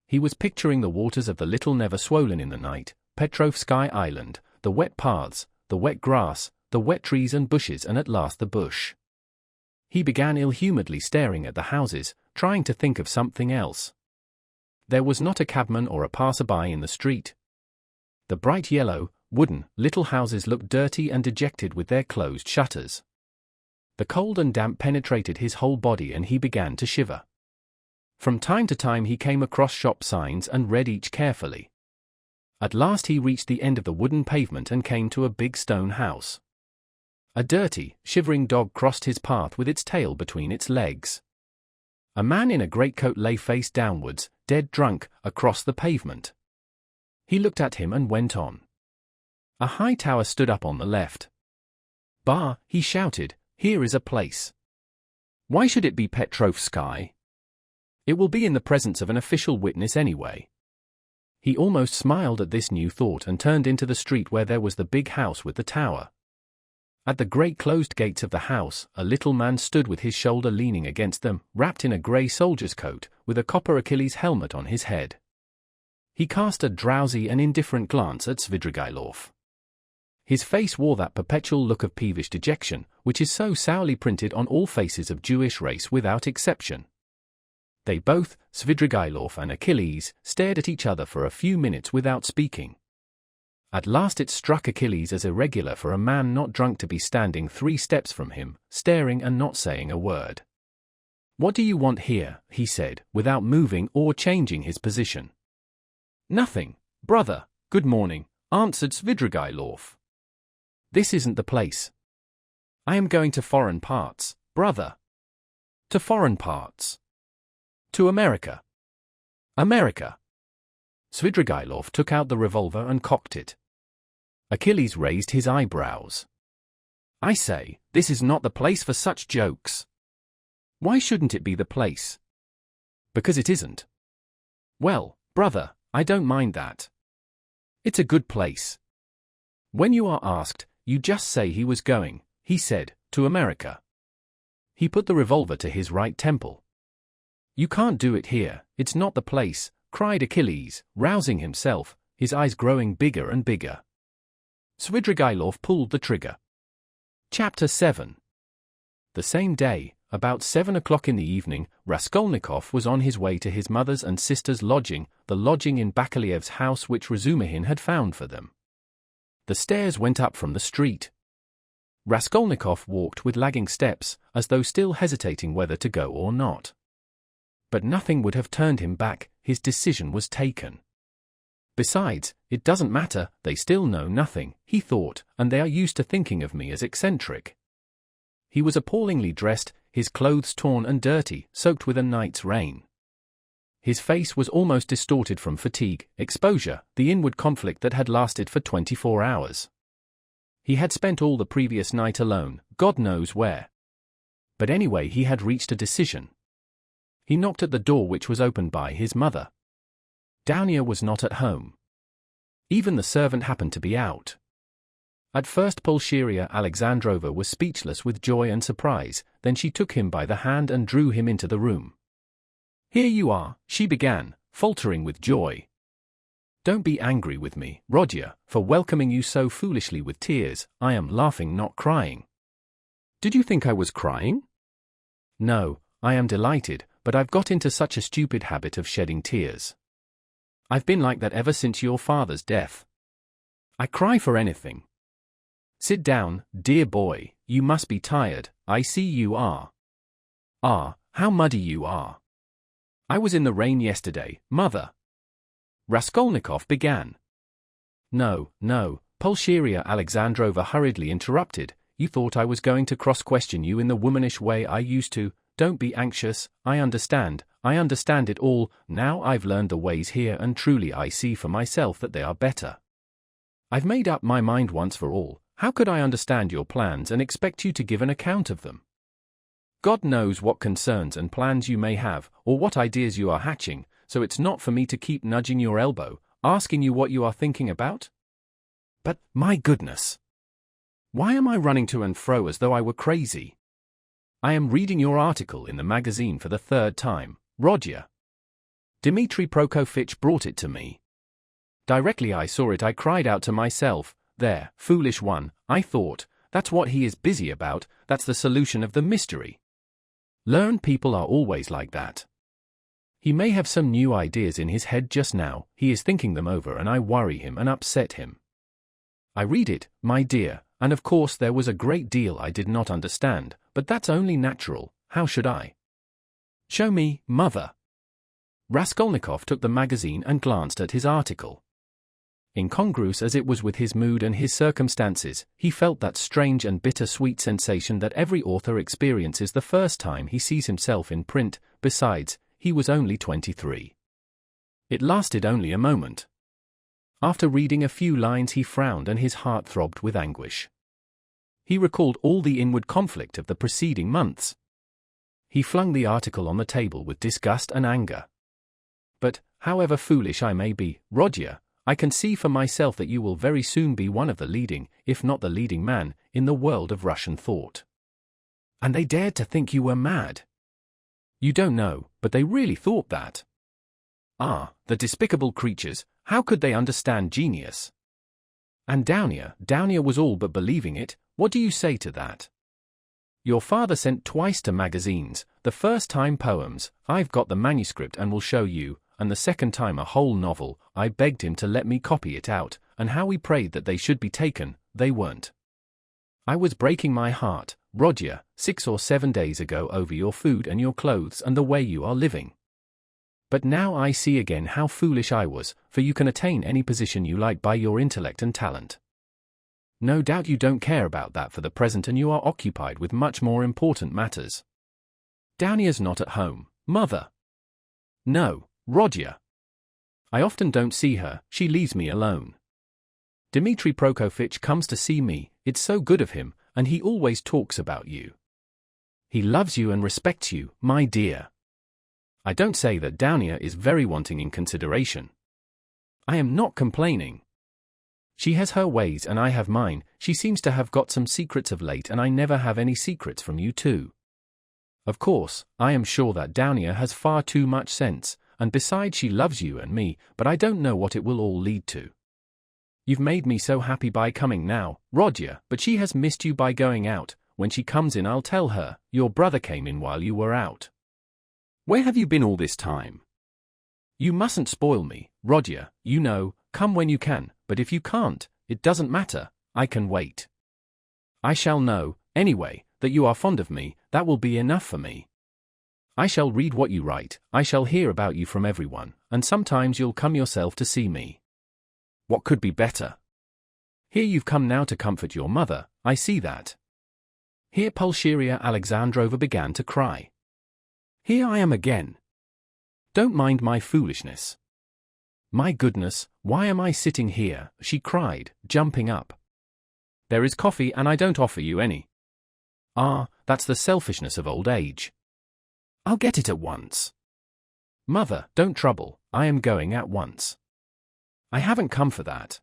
He was picturing the waters of the Little Neva swollen in the night, Petrovsky Island, the wet paths, the wet grass, the wet trees and bushes and at last the bush. He began ill-humouredly staring at the houses, trying to think of something else. There was not a cabman or a passer-by in the street. The bright yellow, wooden, little houses looked dirty and dejected with their closed shutters. The cold and damp penetrated his whole body and he began to shiver. From time to time he came across shop signs and read each carefully. At last he reached the end of the wooden pavement and came to a big stone house. A dirty, shivering dog crossed his path with its tail between its legs. A man in a greatcoat lay face downwards, dead drunk, across the pavement. He looked at him and went on. A high tower stood up on the left. "Bah," he shouted, "here is a place. Why should it be Petrovsky? It will be in the presence of an official witness anyway." He almost smiled at this new thought and turned into the street where there was the big house with the tower. At the great closed gates of the house, a little man stood with his shoulder leaning against them, wrapped in a grey soldier's coat, with a copper Achilles helmet on his head. He cast a drowsy and indifferent glance at Svidrigailov. His face wore that perpetual look of peevish dejection, which is so sourly printed on all faces of Jewish race without exception. They both, Svidrigailov and Achilles, stared at each other for a few minutes without speaking. At last it struck Achilles as irregular for a man not drunk to be standing 3 steps from him, staring and not saying a word. "What do you want here?" he said, without moving or changing his position. "Nothing, brother, good morning," answered Svidrigailov. "This isn't the place. I am going to foreign parts, brother." "To foreign parts?" "To America." "America?" Svidrigailov took out the revolver and cocked it. Achilles raised his eyebrows. "I say, this is not the place for such jokes." "Why shouldn't it be the place?" "Because it isn't." "Well, brother, I don't mind that. It's a good place. When you are asked, you just say he was going," he said, "to America." He put the revolver to his right temple. "You can't do it here, it's not the place," cried Achilles, rousing himself, his eyes growing bigger and bigger. Svidrigailov pulled the trigger. Chapter 7. The same day, about 7 o'clock in the evening, Raskolnikov was on his way to his mother's and sister's lodging, the lodging in Bakaliev's house which Razumihin had found for them. The stairs went up from the street. Raskolnikov walked with lagging steps, as though still hesitating whether to go or not. But nothing would have turned him back, his decision was taken. Besides, it doesn't matter, they still know nothing, he thought, and they are used to thinking of me as eccentric. He was appallingly dressed, his clothes torn and dirty, soaked with a night's rain. His face was almost distorted from fatigue, exposure, the inward conflict that had lasted for 24 hours. He had spent all the previous night alone, God knows where. But anyway he had reached a decision. He knocked at the door which was opened by his mother. Dounia was not at home. Even the servant happened to be out. At first Pulcheria Alexandrova was speechless with joy and surprise, then she took him by the hand and drew him into the room. "Here you are," she began, faltering with joy. "Don't be angry with me, Rodya, for welcoming you so foolishly with tears. I am laughing, not crying." "Did you think I was crying?" "No, I am delighted, but I've got into such a stupid habit of shedding tears. I've been like that ever since your father's death. I cry for anything. Sit down, dear boy, you must be tired, I see you are. Ah, how muddy you are. I was in the rain yesterday, mother." Raskolnikov began. No, Pulcheria Alexandrova hurriedly interrupted, "You thought I was going to cross-question you in the womanish way I used to. Don't be anxious, I understand it all, now I've learned the ways here and truly I see for myself that they are better. I've made up my mind once for all, how could I understand your plans and expect you to give an account of them? God knows what concerns and plans you may have, or what ideas you are hatching, so it's not for me to keep nudging your elbow, asking you what you are thinking about? But, my goodness! Why am I running to and fro as though I were crazy? I am reading your article in the magazine for the 3rd time, Rodya. Dmitri Prokofitch brought it to me. Directly I saw it I cried out to myself, there, foolish one, I thought, that's what he is busy about, that's the solution of the mystery. Learned people are always like that. He may have some new ideas in his head just now, he is thinking them over and I worry him and upset him. I read it, my dear, and of course there was a great deal I did not understand, but that's only natural, how should I? Show me, mother. Raskolnikov took the magazine and glanced at his article. Incongruous as it was with his mood and his circumstances, he felt that strange and bitter-sweet sensation that every author experiences the first time he sees himself in print. Besides, he was only 23. It lasted only a moment. After reading a few lines he frowned and his heart throbbed with anguish. He recalled all the inward conflict of the preceding months. He flung the article on the table with disgust and anger. But, however foolish I may be, Roger, I can see for myself that you will very soon be one of the leading, if not the leading man, in the world of Russian thought. And they dared to think you were mad. You don't know, but they really thought that. Ah, the despicable creatures, how could they understand genius? And Dounier was all but believing it. What do you say to that? Your father sent twice to magazines, the first time poems, I've got the manuscript and will show you, and the second time a whole novel, I begged him to let me copy it out, and how we prayed that they should be taken, they weren't. I was breaking my heart, Roger, 6 or 7 days ago over your food and your clothes and the way you are living. But now I see again how foolish I was, for you can attain any position you like by your intellect and talent. No doubt you don't care about that for the present and you are occupied with much more important matters. Dounier's not at home, mother. No, Roger. I often don't see her, she leaves me alone. Dmitri Prokofitch comes to see me, it's so good of him, and he always talks about you. He loves you and respects you, my dear. I don't say that Dounier is very wanting in consideration. I am not complaining. She has her ways and I have mine. She seems to have got some secrets of late and I never have any secrets from you too. Of course, I am sure that Dounier has far too much sense, and besides she loves you and me, but I don't know what it will all lead to. You've made me so happy by coming now, Roger, but she has missed you by going out. When she comes in I'll tell her, your brother came in while you were out. Where have you been all this time? You mustn't spoil me, Roger, you know, come when you can, but if you can't, it doesn't matter, I can wait. I shall know, anyway, that you are fond of me, that will be enough for me. I shall read what you write, I shall hear about you from everyone, and sometimes you'll come yourself to see me. What could be better? Here you've come now to comfort your mother, I see that. Here Pulcheria Alexandrova began to cry. Here I am again. Don't mind my foolishness. My goodness, why am I sitting here, she cried, jumping up. There is coffee and I don't offer you any. Ah, that's the selfishness of old age. I'll get it at once. Mother, don't trouble, I am going at once. I haven't come for that.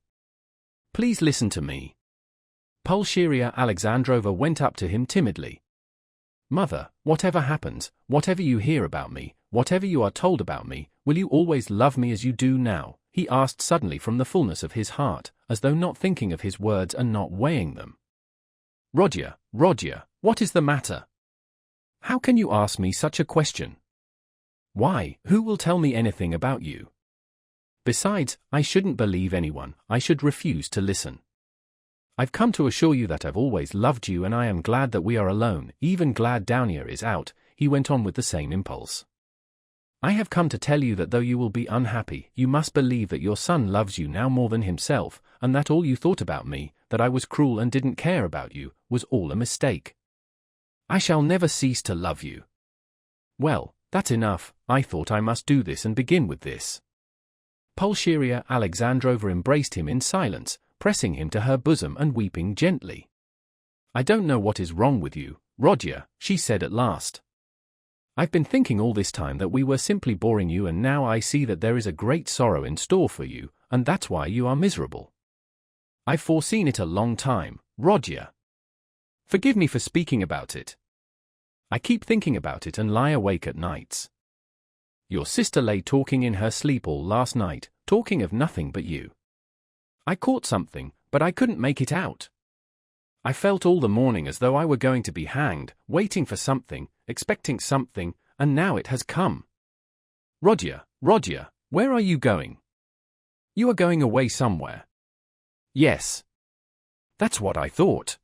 Please listen to me. Pulcheria Alexandrova went up to him timidly. Mother, whatever happens, whatever you hear about me, whatever you are told about me, will you always love me as you do now? He asked suddenly from the fullness of his heart, as though not thinking of his words and not weighing them. Roger, what is the matter? How can you ask me such a question? Why, who will tell me anything about you? Besides, I shouldn't believe anyone, I should refuse to listen. I've come to assure you that I've always loved you and I am glad that we are alone, even glad Dounier is out, he went on with the same impulse. I have come to tell you that though you will be unhappy, you must believe that your son loves you now more than himself, and that all you thought about me, that I was cruel and didn't care about you, was all a mistake. I shall never cease to love you. Well, that's enough, I thought I must do this and begin with this. Pulcheria Alexandrova embraced him in silence, pressing him to her bosom and weeping gently. I don't know what is wrong with you, Roger, she said at last. I've been thinking all this time that we were simply boring you and now I see that there is a great sorrow in store for you, and that's why you are miserable. I've foreseen it a long time, Roger. Forgive me for speaking about it. I keep thinking about it and lie awake at nights. Your sister lay talking in her sleep all last night, talking of nothing but you. I caught something, but I couldn't make it out. I felt all the morning as though I were going to be hanged, waiting for something, expecting something, and now it has come. Roger, where are you going? You are going away somewhere. Yes. That's what I thought.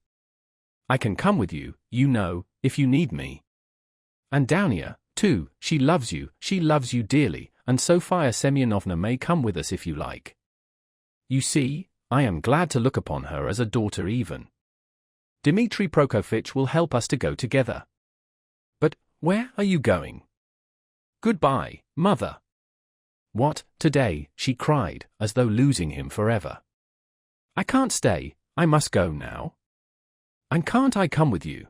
I can come with you, you know, if you need me. And Dounier, too, she loves you dearly, and Sofia Semyonovna may come with us if you like. You see, I am glad to look upon her as a daughter even. Dmitri Prokofitch will help us to go together. But where are you going? Goodbye, mother. What, today? She cried, as though losing him forever. I can't stay, I must go now. And can't I come with you?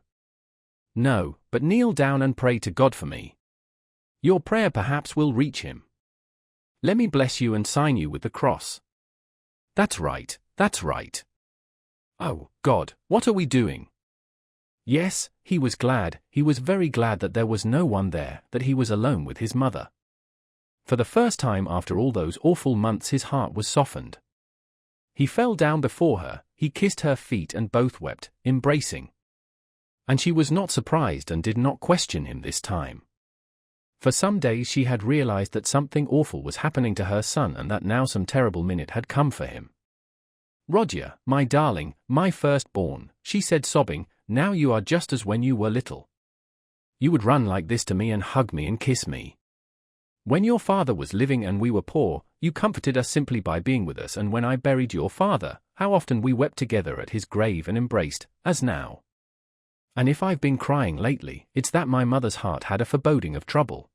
No, but kneel down and pray to God for me. Your prayer perhaps will reach him. Let me bless you and sign you with the cross. That's right, that's right. Oh, God, what are we doing? Yes, he was glad, he was very glad that there was no one there, that he was alone with his mother. For the first time after all those awful months his heart was softened. He fell down before her, he kissed her feet and both wept, embracing. And she was not surprised and did not question him this time. For some days she had realized that something awful was happening to her son and that now some terrible minute had come for him. Roger, my darling, my firstborn, she said sobbing, now you are just as when you were little. You would run like this to me and hug me and kiss me. When your father was living and we were poor, you comforted us simply by being with us, and when I buried your father, how often we wept together at his grave and embraced, as now. And if I've been crying lately, it's that my mother's heart had a foreboding of trouble.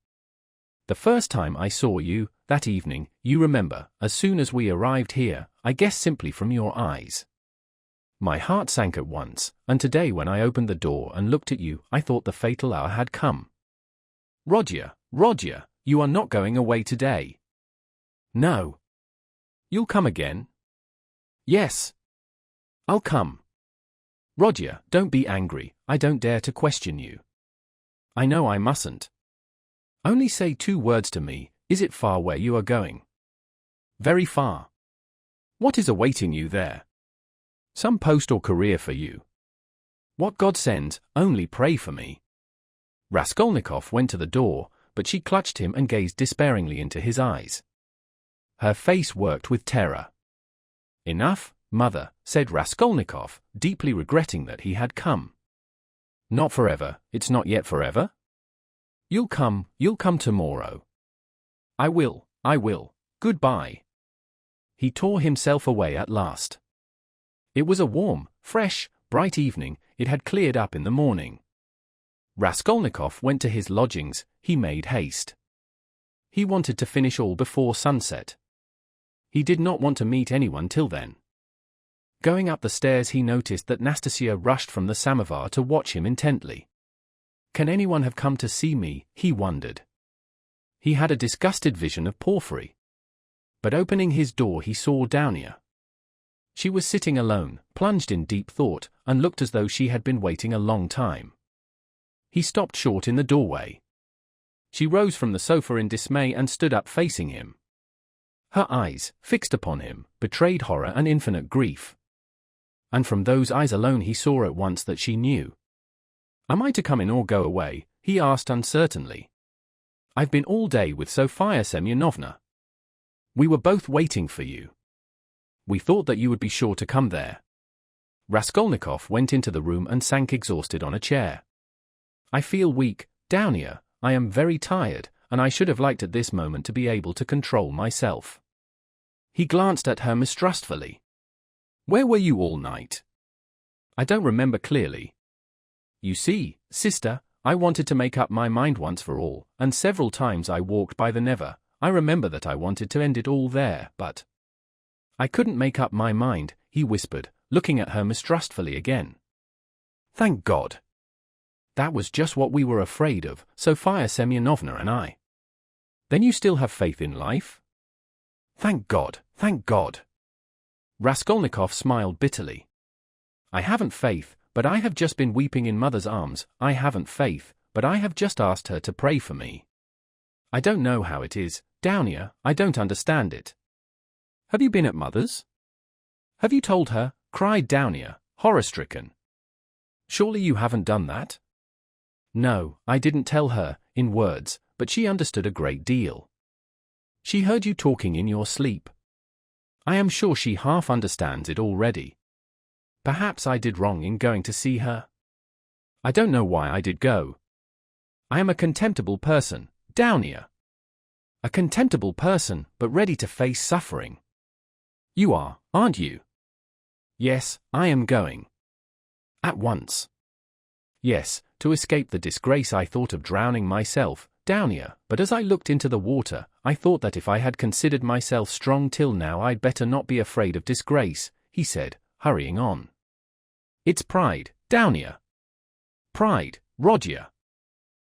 The first time I saw you, that evening, you remember, as soon as we arrived here, I guessed simply from your eyes. My heart sank at once, and today when I opened the door and looked at you, I thought the fatal hour had come. Roger, Roger, you are not going away today. No. You'll come again? Yes. I'll come. Roger, don't be angry, I don't dare to question you. I know I mustn't. Only say 2 words to me, is it far where you are going? Very far. What is awaiting you there? Some post or career for you. What God sends, only pray for me. Raskolnikov went to the door, but she clutched him and gazed despairingly into his eyes. Her face worked with terror. Enough, mother, said Raskolnikov, deeply regretting that he had come. Not forever, it's not yet forever? You'll come tomorrow. I will, goodbye. He tore himself away at last. It was a warm, fresh, bright evening, it had cleared up in the morning. Raskolnikov went to his lodgings, he made haste. He wanted to finish all before sunset. He did not want to meet anyone till then. Going up the stairs he noticed that Nastasia rushed from the samovar to watch him intently. Can anyone have come to see me, he wondered. He had a disgusted vision of Porfiry. But opening his door he saw Dounia. She was sitting alone, plunged in deep thought, and looked as though she had been waiting a long time. He stopped short in the doorway. She rose from the sofa in dismay and stood up facing him. Her eyes, fixed upon him, betrayed horror and infinite grief. And from those eyes alone he saw at once that she knew. Am I to come in or go away? He asked uncertainly. I've been all day with Sofia Semyonovna. We were both waiting for you. We thought that you would be sure to come there. Raskolnikov went into the room and sank exhausted on a chair. I feel weak, Dounia, I am very tired, and I should have liked at this moment to be able to control myself. He glanced at her mistrustfully. Where were you all night? I don't remember clearly. You see, sister, I wanted to make up my mind once for all, and several times I walked by the Neva. I remember that I wanted to end it all there, but I couldn't make up my mind, he whispered, looking at her mistrustfully again. Thank God. That was just what we were afraid of, Sofia Semyonovna and I. Then you still have faith in life? Thank God, thank God. Raskolnikov smiled bitterly. I haven't faith, but I have just been weeping in mother's arms. I haven't faith, but I have just asked her to pray for me. I don't know how it is, Dounia, I don't understand it. Have you been at mother's? Have you told her? Cried Dounia, horror-stricken. Surely you haven't done that? No, I didn't tell her, in words, but she understood a great deal. She heard you talking in your sleep. I am sure she half understands it already. Perhaps I did wrong in going to see her. I don't know why I did go. I am a contemptible person, Dounia. A contemptible person, but ready to face suffering. You are, aren't you? Yes, I am going. At once. Yes, to escape the disgrace I thought of drowning myself, down here, but as I looked into the water, I thought that if I had considered myself strong till now I'd better not be afraid of disgrace, he said, hurrying on. It's pride, down here. Pride, Roger.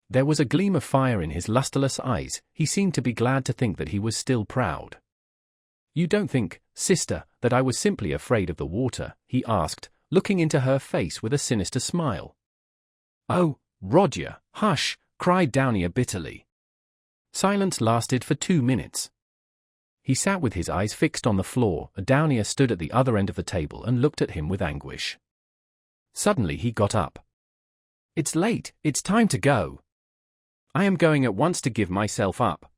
There was a gleam of fire in his lusterless eyes. He seemed to be glad to think that he was still proud. You don't think, sister, that I was simply afraid of the water? He asked, looking into her face with a sinister smile. Oh, Roger, hush, cried Downey bitterly. Silence lasted for 2 minutes. He sat with his eyes fixed on the floor. Downey stood at the other end of the table and looked at him with anguish. Suddenly he got up. It's late, it's time to go. I am going at once to give myself up.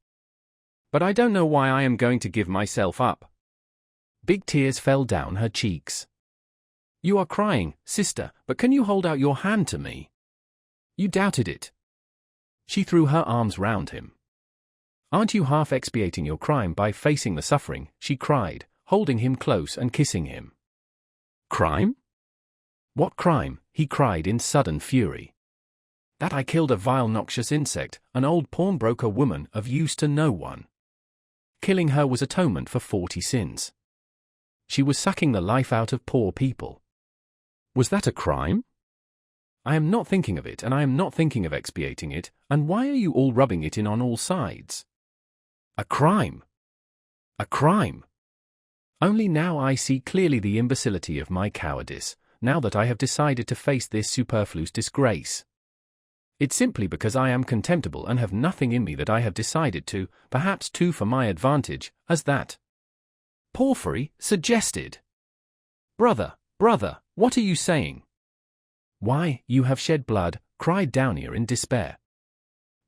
But I don't know why I am going to give myself up. Big tears fell down her cheeks. You are crying, sister, but can you hold out your hand to me? You doubted it. She threw her arms round him. Aren't you half expiating your crime by facing the suffering? She cried, holding him close and kissing him. Crime? What crime? He cried in sudden fury. That I killed a vile noxious insect, an old pawnbroker woman of use to no one. Killing her was atonement for 40 sins. She was sucking the life out of poor people. Was that a crime? I am not thinking of it, and I am not thinking of expiating it, and why are you all rubbing it in on all sides? A crime! A crime! Only now I see clearly the imbecility of my cowardice, now that I have decided to face this superfluous disgrace. It's simply because I am contemptible and have nothing in me that I have decided to, perhaps too for my advantage, as that Porphyry suggested. Brother, what are you saying? Why, you have shed blood, cried Downey in despair.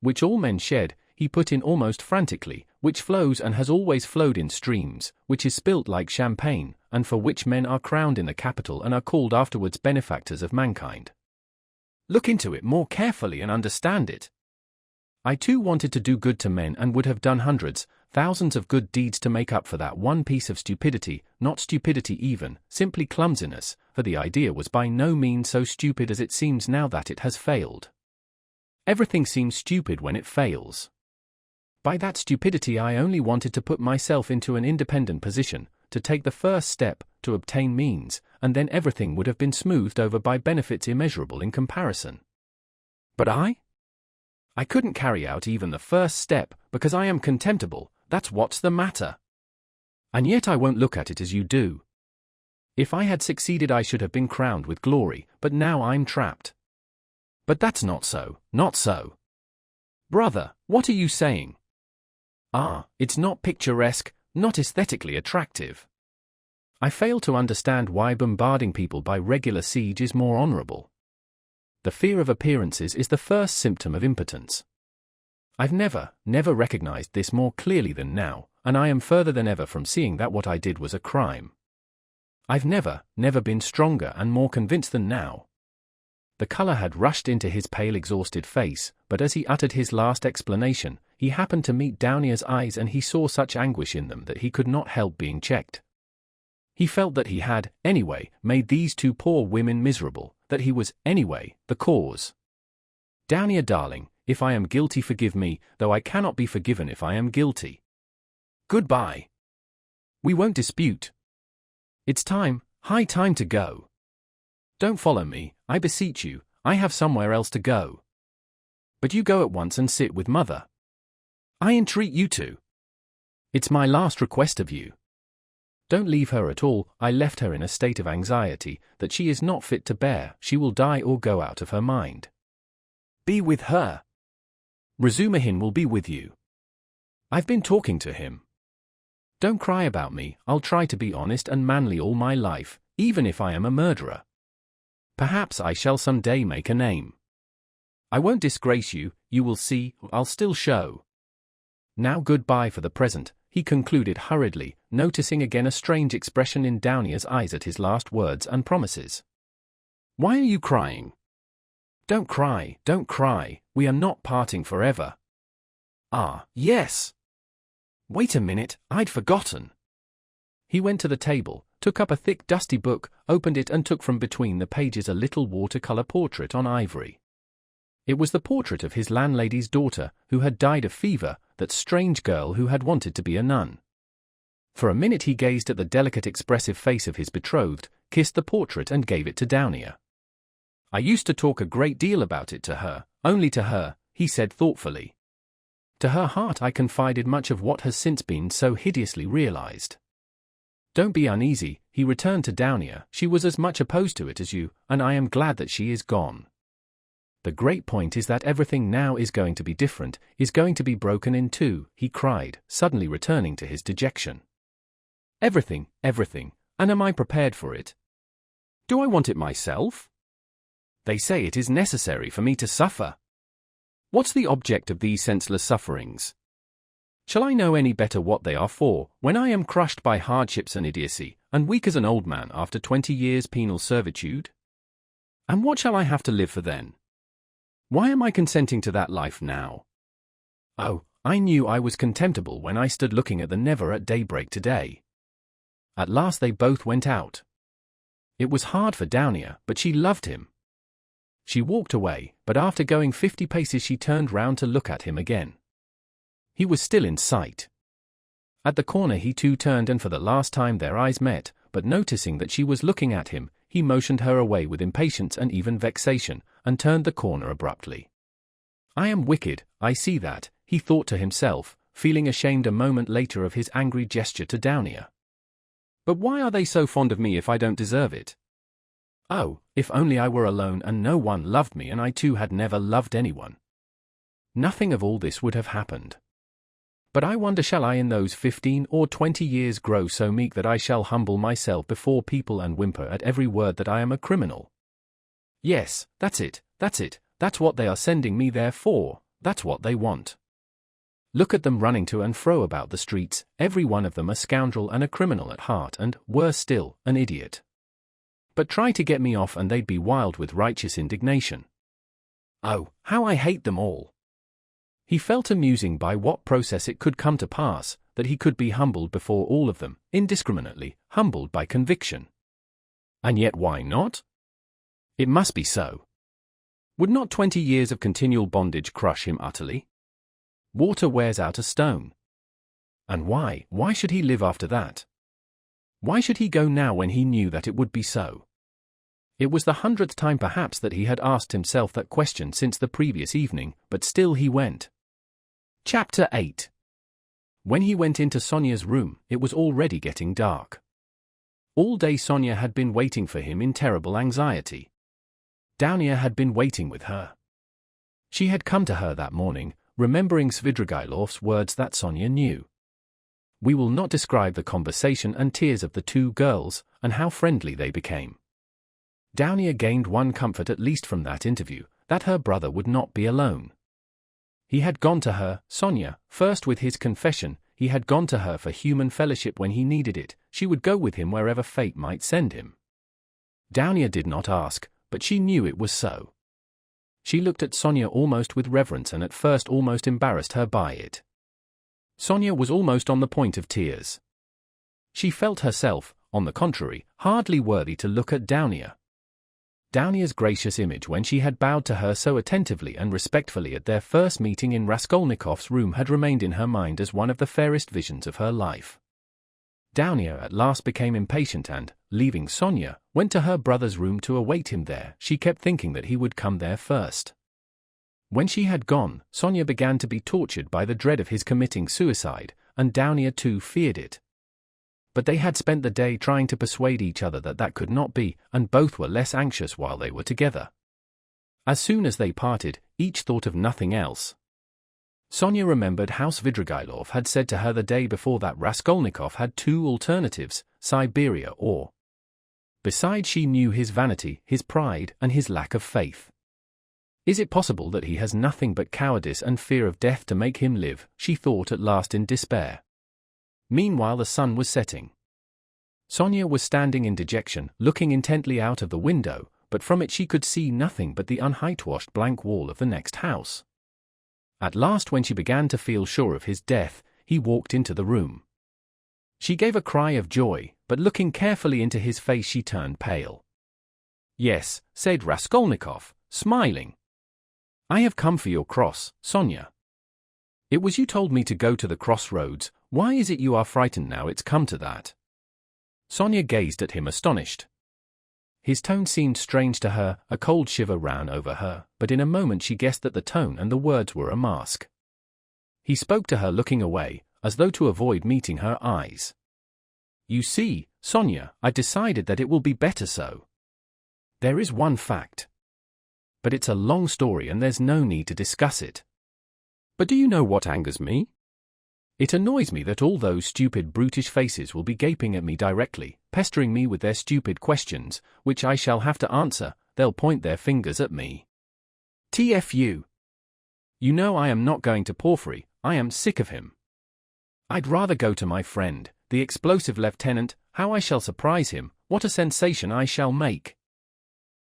Which all men shed, he put in almost frantically, which flows and has always flowed in streams, which is spilt like champagne, and for which men are crowned in the capital and are called afterwards benefactors of mankind. Look into it more carefully and understand it. I too wanted to do good to men and would have done hundreds, thousands of good deeds to make up for that one piece of stupidity, not stupidity even, simply clumsiness, for the idea was by no means so stupid as it seems now that it has failed. Everything seems stupid when it fails. By that stupidity I only wanted to put myself into an independent position, to take the first step, to obtain means, and then everything would have been smoothed over by benefits immeasurable in comparison. But I couldn't carry out even the first step, because I am contemptible, that's what's the matter. And yet I won't look at it as you do. If I had succeeded I should have been crowned with glory, but now I'm trapped. But that's not so, not so. Brother, what are you saying? It's not picturesque, not aesthetically attractive. I fail to understand why bombarding people by regular siege is more honorable. The fear of appearances is the first symptom of impotence. I've never recognized this more clearly than now, and I am further than ever from seeing that what I did was a crime. I've never been stronger and more convinced than now. The color had rushed into his pale, exhausted face, but as he uttered his last explanation, he happened to meet Downey's eyes and he saw such anguish in them that he could not help being checked. He felt that he had, anyway, made these two poor women miserable, that he was, anyway, the cause. Downey, darling, if I am guilty forgive me, though I cannot be forgiven if I am guilty. Goodbye. We won't dispute. It's time, high time to go. Don't follow me, I beseech you, I have somewhere else to go. But you go at once and sit with mother. I entreat you to. It's my last request of you. Don't leave her at all. I left her in a state of anxiety that she is not fit to bear. She will die or go out of her mind. Be with her. Razumihin will be with you. I've been talking to him. Don't cry about me. I'll try to be honest and manly all my life, even if I am a murderer. Perhaps I shall some day make a name. I won't disgrace you, you will see, I'll still show. Now goodbye for the present, he concluded hurriedly, noticing again a strange expression in Downey's eyes at his last words and promises. Why are you crying? Don't cry, we are not parting forever. Yes. Wait a minute, I'd forgotten. He went to the table, took up a thick dusty book, opened it and took from between the pages a little watercolor portrait on ivory. It was the portrait of his landlady's daughter, who had died of fever, that strange girl who had wanted to be a nun. For a minute he gazed at the delicate expressive face of his betrothed, kissed the portrait and gave it to Dounier. "I used to talk a great deal about it to her, only to her," he said thoughtfully. "To her heart I confided much of what has since been so hideously realized. Don't be uneasy," he returned to Dounier, "she was as much opposed to it as you, and I am glad that she is gone. The great point is that everything now is going to be different, is going to be broken in two," he cried, suddenly returning to his dejection. "Everything, everything, and am I prepared for it? Do I want it myself? They say it is necessary for me to suffer. What's the object of these senseless sufferings? Shall I know any better what they are for, when I am crushed by hardships and idiocy, and weak as an old man after 20 years penal servitude? And what shall I have to live for then? Why am I consenting to that life now? Oh, I knew I was contemptible when I stood looking at the Never at daybreak today." At last they both went out. It was hard for Dounier, but she loved him. She walked away, but after going 50 paces she turned round to look at him again. He was still in sight. At the corner he too turned, and for the last time their eyes met, but noticing that she was looking at him, he motioned her away with impatience and even vexation, and turned the corner abruptly. "I am wicked, I see that," he thought to himself, feeling ashamed a moment later of his angry gesture to Dounier. "But why are they so fond of me if I don't deserve it? Oh, if only I were alone and no one loved me, and I too had never loved anyone. Nothing of all this would have happened. But I wonder, shall I in those 15 or 20 years grow so meek that I shall humble myself before people and whimper at every word that I am a criminal? Yes, that's it, that's what they are sending me there for, that's what they want. Look at them running to and fro about the streets, every one of them a scoundrel and a criminal at heart and, worse still, an idiot. But try to get me off and they'd be wild with righteous indignation. Oh, how I hate them all." He fell to musing by what process it could come to pass, that he could be humbled before all of them, indiscriminately, humbled by conviction. And yet why not? It must be so. Would not 20 years of continual bondage crush him utterly? Water wears out a stone. And why should he live after that? Why should he go now when he knew that it would be so? It was the 100th time perhaps that he had asked himself that question since the previous evening, but still he went. Chapter 8. When he went into Sonia's room, it was already getting dark. All day Sonia had been waiting for him in terrible anxiety. Dounier had been waiting with her. She had come to her that morning, remembering Svidrigailov's words that Sonia knew. We will not describe the conversation and tears of the two girls, and how friendly they became. Dounier gained one comfort at least from that interview, that her brother would not be alone. He had gone to her, Sonia, first with his confession. He had gone to her for human fellowship when he needed it. She would go with him wherever fate might send him. Dounier did not ask, but she knew it was so. She looked at Sonia almost with reverence and at first almost embarrassed her by it. Sonia was almost on the point of tears. She felt herself, on the contrary, hardly worthy to look at Dounier. Dounier's gracious image when she had bowed to her so attentively and respectfully at their first meeting in Raskolnikov's room had remained in her mind as one of the fairest visions of her life. Dounier at last became impatient and, leaving Sonia, went to her brother's room to await him there. She kept thinking that he would come there first. When she had gone, Sonia began to be tortured by the dread of his committing suicide, and Dounier too feared it. But they had spent the day trying to persuade each other that that could not be, and both were less anxious while they were together. As soon as they parted, each thought of nothing else. Sonia remembered how Svidrigailov had said to her the day before that Raskolnikov had two alternatives, Siberia or. Besides, she knew his vanity, his pride, and his lack of faith. Is it possible that he has nothing but cowardice and fear of death to make him live, she thought at last in despair. Meanwhile the sun was setting. Sonia was standing in dejection, looking intently out of the window, but from it she could see nothing but the unwhitewashed blank wall of the next house. At last, when she began to feel sure of his death, he walked into the room. She gave a cry of joy, but looking carefully into his face she turned pale. "Yes," said Raskolnikov, smiling. "I have come for your cross, Sonia. It was you told me to go to the crossroads. Why is it you are frightened now it's come to that?" Sonia gazed at him astonished. His tone seemed strange to her, a cold shiver ran over her, but in a moment she guessed that the tone and the words were a mask. He spoke to her looking away, as though to avoid meeting her eyes. "You see, Sonia, I've decided that it will be better so. There is one fact. But it's a long story and there's no need to discuss it. But do you know what angers me? It annoys me that all those stupid brutish faces will be gaping at me directly, pestering me with their stupid questions, which I shall have to answer. They'll point their fingers at me. TFU. You know I am not going to Porfiry, I am sick of him. I'd rather go to my friend, the explosive lieutenant. How I shall surprise him, what a sensation I shall make.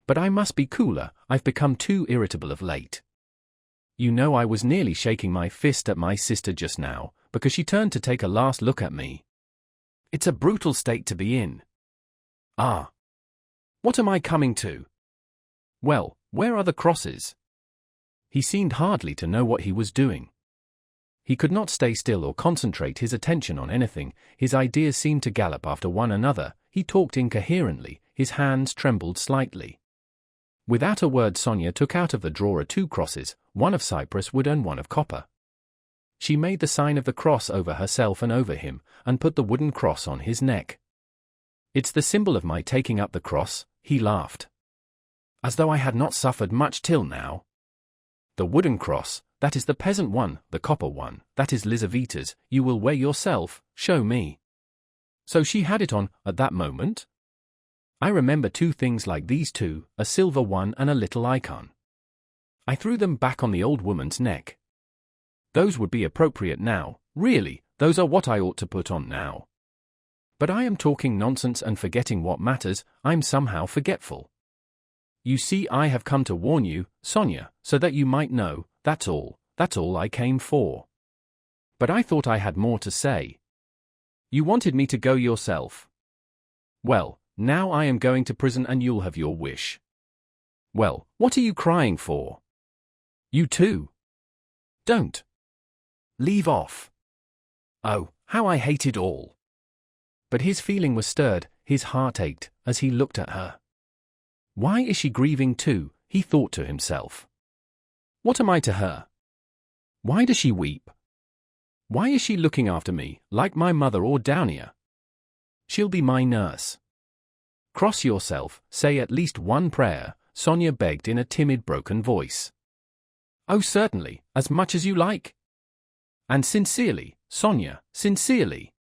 But I must be cooler, I've become too irritable of late. You know I was nearly shaking my fist at my sister just now, because she turned to take a last look at me. It's a brutal state to be in. Ah. What am I coming to? Well, where are the crosses?" He seemed hardly to know what he was doing. He could not stay still or concentrate his attention on anything, his ideas seemed to gallop after one another, he talked incoherently, his hands trembled slightly. Without a word Sonia took out of the drawer 2 crosses, one of cypress wood and one of copper. She made the sign of the cross over herself and over him, and put the wooden cross on his neck. "It's the symbol of my taking up the cross," he laughed. "As though I had not suffered much till now. The wooden cross, that is the peasant one, the copper one, that is Lizaveta's, you will wear yourself, show me." So she had it on, at that moment? I remember 2 things like these 2, a silver one and a little icon. I threw them back on the old woman's neck. Those would be appropriate now, really, those are what I ought to put on now. But I am talking nonsense and forgetting what matters, I'm somehow forgetful. You see I have come to warn you, Sonia, so that you might know, that's all I came for. But I thought I had more to say. You wanted me to go yourself. Well, now I am going to prison and you'll have your wish. Well, what are you crying for? You too. Don't. Leave off. Oh, how I hate it all. But his feeling was stirred, his heart ached, as he looked at her. Why is she grieving too, he thought to himself. What am I to her? Why does she weep? Why is she looking after me, like my mother or Downia? She'll be my nurse. Cross yourself, say at least one prayer, Sonia begged in a timid broken voice. Oh certainly, as much as you like. And sincerely, Sonia, sincerely.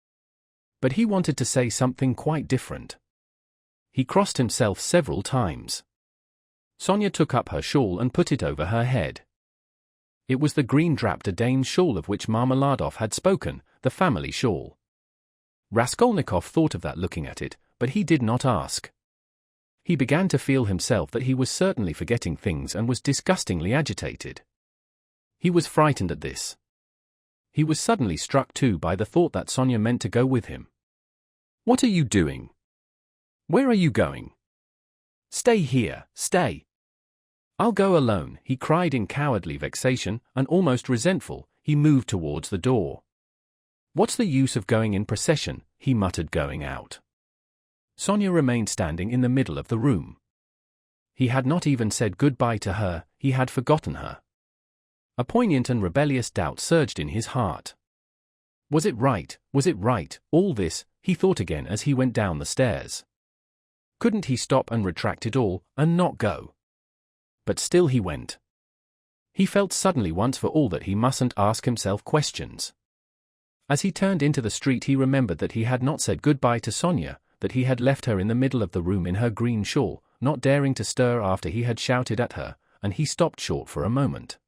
But he wanted to say something quite different. He crossed himself several times. Sonia took up her shawl and put it over her head. It was the green draped dame shawl of which Marmeladov had spoken, the family shawl. Raskolnikov thought of that looking at it, but he did not ask. He began to feel himself that he was certainly forgetting things and was disgustingly agitated. He was frightened at this. He was suddenly struck too by the thought that Sonia meant to go with him. What are you doing? Where are you going? Stay here, stay. I'll go alone, he cried in cowardly vexation, and almost resentful, he moved towards the door. What's the use of going in procession, he muttered going out. Sonia remained standing in the middle of the room. He had not even said goodbye to her, he had forgotten her. A poignant and rebellious doubt surged in his heart. Was it right, all this, he thought again as he went down the stairs. Couldn't he stop and retract it all, and not go? But still he went. He felt suddenly once for all that he mustn't ask himself questions. As he turned into the street he remembered that he had not said goodbye to Sonia, that he had left her in the middle of the room in her green shawl, not daring to stir after he had shouted at her, and he stopped short for a moment.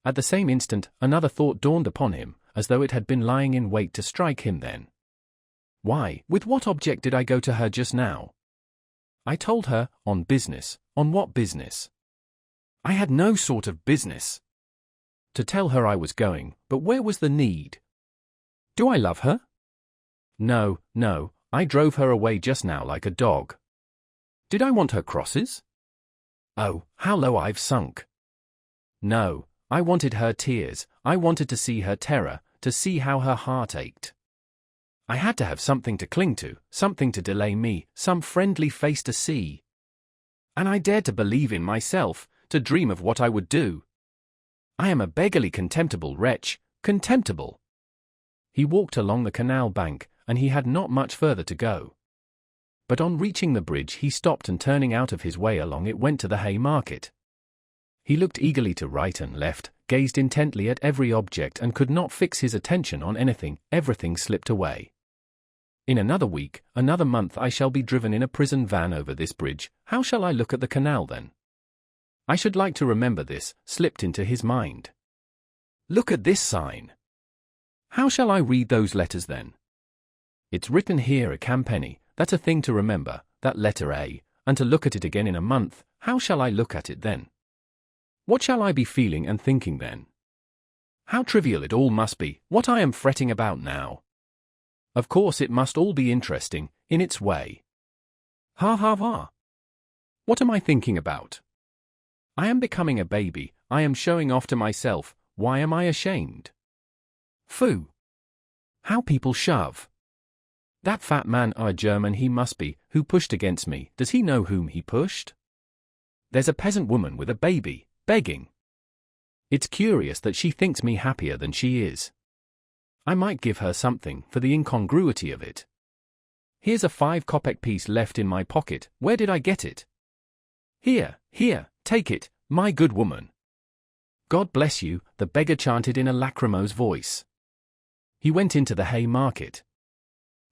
At the same instant, another thought dawned upon him, as though it had been lying in wait to strike him then. Why, with what object did I go to her just now? I told her, on business. On what business? I had no sort of business. To tell her I was going, but where was the need? Do I love her? No, no, I drove her away just now like a dog. Did I want her crosses? Oh, how low I've sunk. No, I wanted her tears, I wanted to see her terror, to see how her heart ached. I had to have something to cling to, something to delay me, some friendly face to see. And I dared to believe in myself, to dream of what I would do. I am a beggarly contemptible wretch, contemptible. He walked along the canal bank, and he had not much further to go. But on reaching the bridge he stopped, and turning out of his way along it went to the Haymarket. He looked eagerly to right and left, gazed intently at every object, and could not fix his attention on anything. Everything slipped away. In another week, another month, I shall be driven in a prison van over this bridge. How shall I look at the canal then? I should like to remember this, slipped into his mind. Look at this sign. How shall I read those letters then? It's written here a campenny, that's a thing to remember, that letter A, and to look at it again in a month. How shall I look at it then? What shall I be feeling and thinking then? How trivial it all must be, what I am fretting about now. Of course it must all be interesting, in its way. Ha ha ha. What am I thinking about? I am becoming a baby, I am showing off to myself. Why am I ashamed? Phoo! How people shove! That fat man, a German he must be, who pushed against me. Does he know whom he pushed? There's a peasant woman with a baby, begging. It's curious that she thinks me happier than she is. I might give her something for the incongruity of it. Here's a 5-kopeck piece left in my pocket. Where did I get it? Here, here, take it, my good woman. God bless you, the beggar chanted in a lachrymose voice. He went into the Haymarket.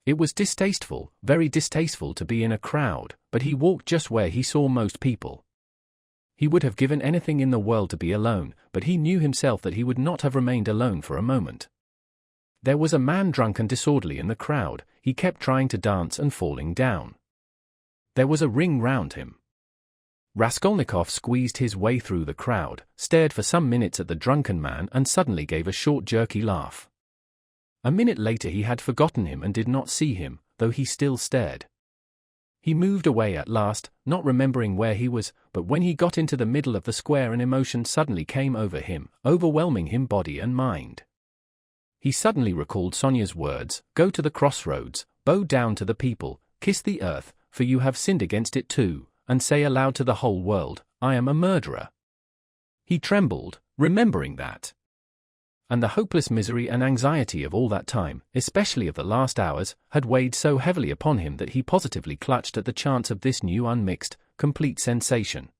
It was distasteful, very distasteful to be in a crowd, but he walked just where he saw most people. He would have given anything in the world to be alone, but he knew himself that he would not have remained alone for a moment. There was a man drunk and disorderly in the crowd. He kept trying to dance and falling down. There was a ring round him. Raskolnikov squeezed his way through the crowd, stared for some minutes at the drunken man, and suddenly gave a short jerky laugh. A minute later he had forgotten him and did not see him, though he still stared. He moved away at last, not remembering where he was, but when he got into the middle of the square an emotion suddenly came over him, overwhelming him body and mind. He suddenly recalled Sonia's words, "Go to the crossroads, bow down to the people, kiss the earth, for you have sinned against it too, and say aloud to the whole world, I am a murderer." He trembled, remembering that. And the hopeless misery and anxiety of all that time, especially of the last hours, had weighed so heavily upon him that he positively clutched at the chance of this new unmixed, complete sensation.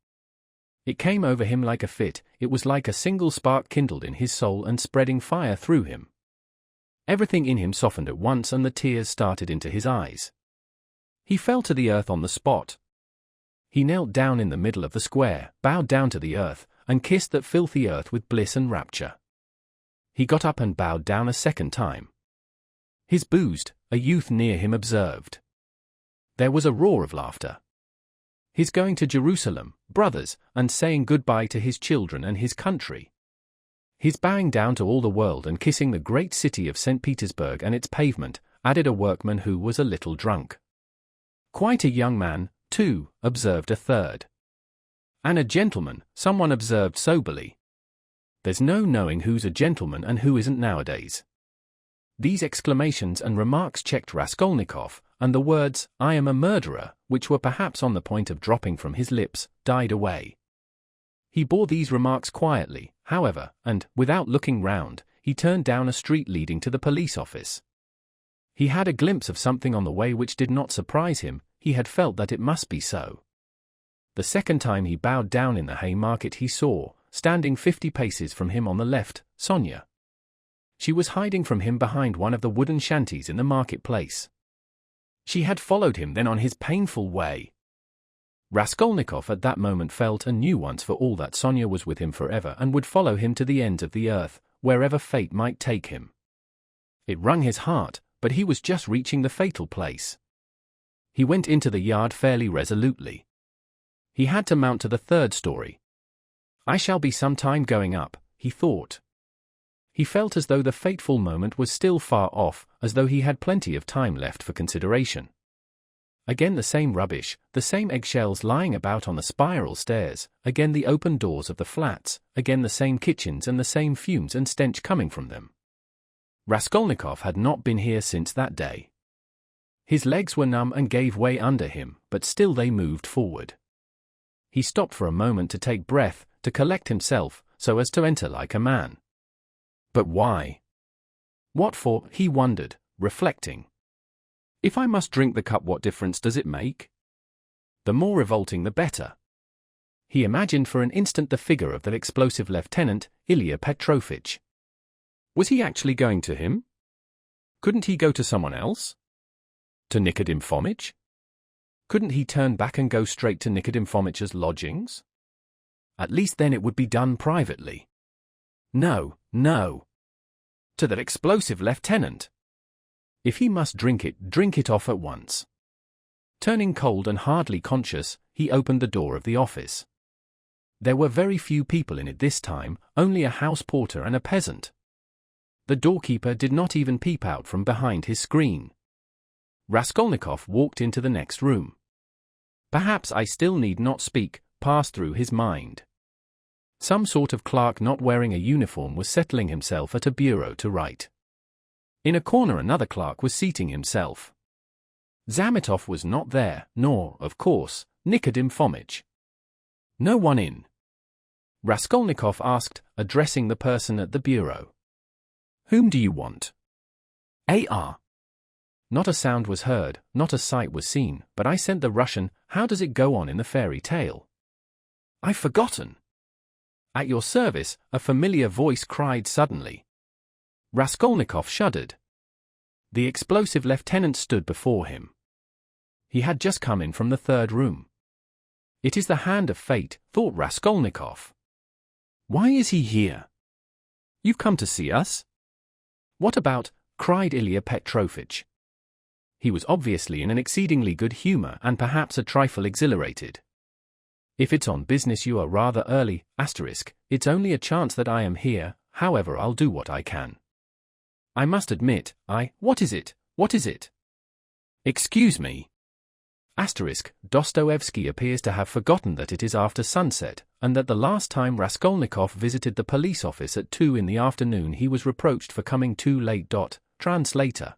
It came over him like a fit. It was like a single spark kindled in his soul and spreading fire through him. Everything in him softened at once, and the tears started into his eyes. He fell to the earth on the spot. He knelt down in the middle of the square, bowed down to the earth, and kissed that filthy earth with bliss and rapture. He got up and bowed down a second time. His boozed, a youth near him observed. There was a roar of laughter. His going to Jerusalem, brothers, and saying goodbye to his children and his country. His bowing down to all the world and kissing the great city of St. Petersburg and its pavement, added a workman who was a little drunk. Quite a young man, too, observed a third. And a gentleman, someone observed soberly. There's no knowing who's a gentleman and who isn't nowadays. These exclamations and remarks checked Raskolnikov, and the words, "I am a murderer," which were perhaps on the point of dropping from his lips, died away. He bore these remarks quietly, however, and, without looking round, he turned down a street leading to the police office. He had a glimpse of something on the way which did not surprise him. He had felt that it must be so. The second time he bowed down in the Haymarket he saw, standing 50 paces from him on the left, Sonia. She was hiding from him behind one of the wooden shanties in the marketplace. She had followed him then on his painful way. Raskolnikov at that moment felt and knew once for all that Sonia was with him forever and would follow him to the ends of the earth, wherever fate might take him. It wrung his heart, but he was just reaching the fatal place. He went into the yard fairly resolutely. He had to mount to the third story. I shall be some time going up, he thought. He felt as though the fateful moment was still far off, as though he had plenty of time left for consideration. Again the same rubbish, the same eggshells lying about on the spiral stairs, again the open doors of the flats, again the same kitchens and the same fumes and stench coming from them. Raskolnikov had not been here since that day. His legs were numb and gave way under him, but still they moved forward. He stopped for a moment to take breath, to collect himself, so as to enter like a man. But why? What for, he wondered, reflecting. If I must drink the cup, what difference does it make? The more revolting the better. He imagined for an instant the figure of that explosive lieutenant, Ilya Petrovitch. Was he actually going to him? Couldn't he go to someone else? To Nikodim Fomitch? Couldn't he turn back and go straight to Nikodim Fomitch's lodgings? At least then it would be done privately. No, no. To that explosive lieutenant. If he must drink it off at once. Turning cold and hardly conscious, he opened the door of the office. There were very few people in it this time, only a house porter and a peasant. The doorkeeper did not even peep out from behind his screen. Raskolnikov walked into the next room. Perhaps I still need not speak, passed through his mind. Some sort of clerk not wearing a uniform was settling himself at a bureau to write. In a corner another clerk was seating himself. Zametov was not there, nor, of course, Nikodim Fomitch. No one in. Raskolnikov asked, addressing the person at the bureau. Whom do you want? A.R. Not a sound was heard, not a sight was seen, but I sent the Russian, how does it go on in the fairy tale? I've forgotten. At your service, a familiar voice cried suddenly. Raskolnikov shuddered. The explosive lieutenant stood before him. He had just come in from the third room. It is the hand of fate, thought Raskolnikov. Why is he here? You've come to see us? What about? Cried Ilya Petrovitch. He was obviously in an exceedingly good humor and perhaps a trifle exhilarated. If it's on business you are rather early, it's only a chance that I am here, however I'll do what I can. I must admit, what is it? Excuse me. Dostoyevsky appears to have forgotten that it is after sunset, and that the last time Raskolnikov visited the police office at 2 in the afternoon he was reproached for coming too late. Translator.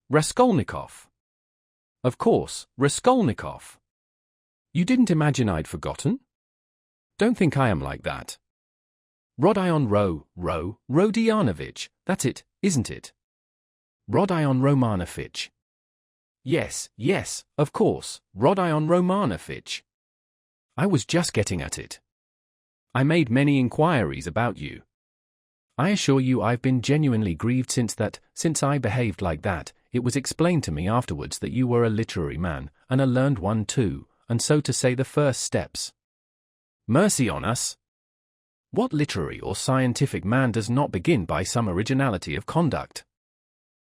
Raskolnikov. Of course, Raskolnikov. You didn't imagine I'd forgotten? Don't think I am like that. Rodion Rodianovich, that's it, isn't it? Rodion Romanovich. Yes, of course, Rodion Romanovich. I was just getting at it. I made many inquiries about you. I assure you I've been genuinely grieved since I behaved like that. It was explained to me afterwards that you were a literary man, and a learned one too, and so to say the first steps. Mercy on us! What literary or scientific man does not begin by some originality of conduct?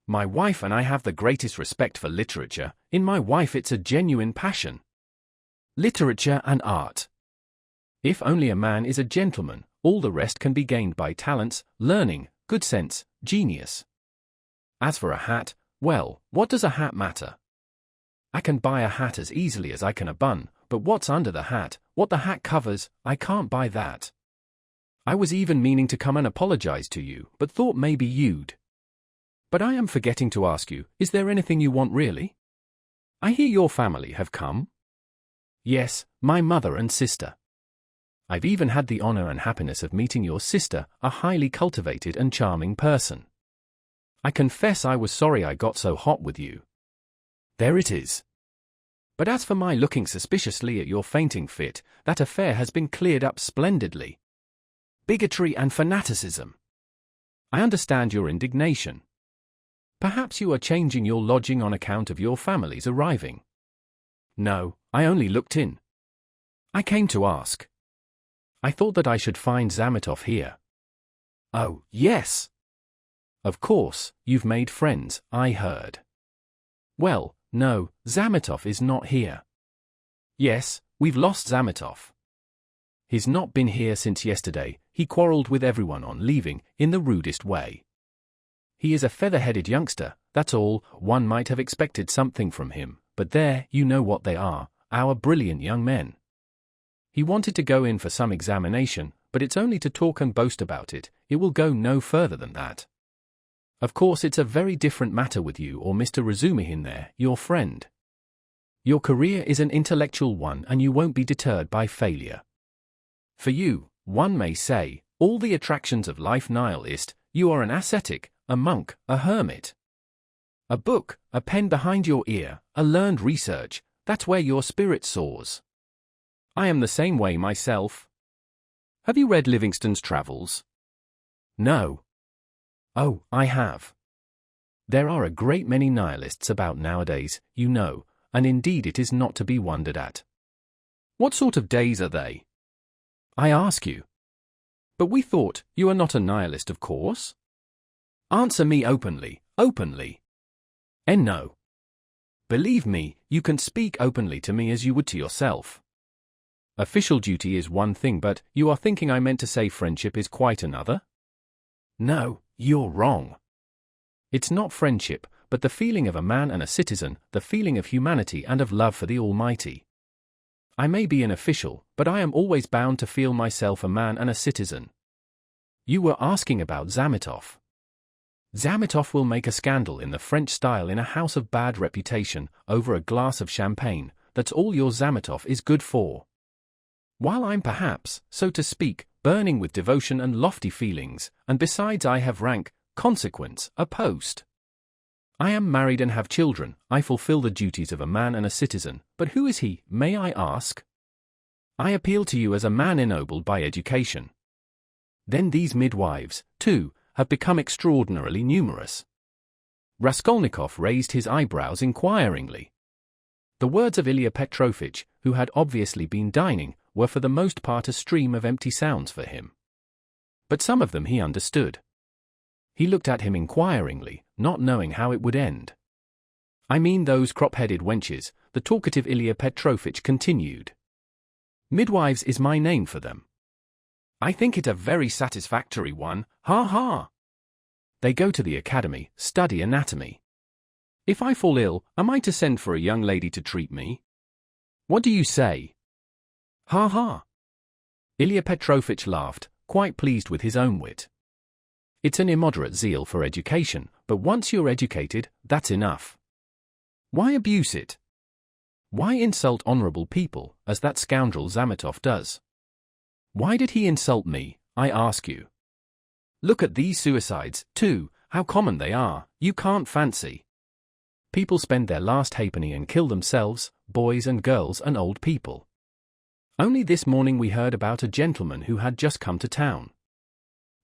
My wife and I have the greatest respect for literature. In my wife it's a genuine passion. Literature and art. If only a man is a gentleman, all the rest can be gained by talents, learning, good sense, genius. As for a hat, well, what does a hat matter? I can buy a hat as easily as I can a bun, but what's under the hat, what the hat covers, I can't buy that. I was even meaning to come and apologize to you, but thought maybe you'd. But I am forgetting to ask you, is there anything you want really? I hear your family have come. Yes, my mother and sister. I've even had the honor and happiness of meeting your sister, a highly cultivated and charming person. I confess I was sorry I got so hot with you. There it is. But as for my looking suspiciously at your fainting fit, that affair has been cleared up splendidly. Bigotry and fanaticism. I understand your indignation. Perhaps you are changing your lodging on account of your family's arriving. No, I only looked in. I came to ask. I thought that I should find Zametov here. Oh, yes. Of course, you've made friends, I heard. Well, no, Zametov is not here. Yes, we've lost Zametov. He's not been here since yesterday. He quarreled with everyone on leaving, in the rudest way. He is a feather-headed youngster, that's all. One might have expected something from him, but there, you know what they are, our brilliant young men. He wanted to go in for some examination, but it's only to talk and boast about it. It will go no further than that. Of course it's a very different matter with you or Mr. Razumihin there, your friend. Your career is an intellectual one and you won't be deterred by failure. For you, one may say, all the attractions of life nihilist, you are an ascetic, a monk, a hermit. A book, a pen behind your ear, a learned research, that's where your spirit soars. I am the same way myself. Have you read Livingstone's Travels? No. Oh, I have. There are a great many nihilists about nowadays, you know, and indeed it is not to be wondered at. What sort of days are they? I ask you. But we thought, you are not a nihilist, of course? Answer me openly, openly. And no. Believe me, you can speak openly to me as you would to yourself. Official duty is one thing, but you are thinking I meant to say friendship is quite another? No, you're wrong. It's not friendship, but the feeling of a man and a citizen, the feeling of humanity and of love for the Almighty. I may be an official, but I am always bound to feel myself a man and a citizen. You were asking about Zametov. Zametov will make a scandal in the French style in a house of bad reputation, over a glass of champagne. That's all your Zametov is good for. While I'm perhaps, so to speak, burning with devotion and lofty feelings, and besides I have rank, consequence, a post. I am married and have children, I fulfill the duties of a man and a citizen, but who is he, may I ask? I appeal to you as a man ennobled by education. Then these midwives, too, have become extraordinarily numerous. Raskolnikov raised his eyebrows inquiringly. The words of Ilya Petrovitch, who had obviously been dining, were for the most part a stream of empty sounds for him. But some of them he understood. He looked at him inquiringly, not knowing how it would end. I mean those crop-headed wenches, the talkative Ilya Petrovitch continued. Midwives is my name for them. I think it a very satisfactory one, ha ha. They go to the academy, study anatomy. If I fall ill, am I to send for a young lady to treat me? What do you say? Ha ha. Ilya Petrovitch laughed, quite pleased with his own wit. It's an immoderate zeal for education, but once you're educated, that's enough. Why abuse it? Why insult honorable people, as that scoundrel Zametov does? Why did he insult me, I ask you? Look at these suicides, too, how common they are, you can't fancy. People spend their last halfpenny and kill themselves, boys and girls and old people. Only this morning we heard about a gentleman who had just come to town.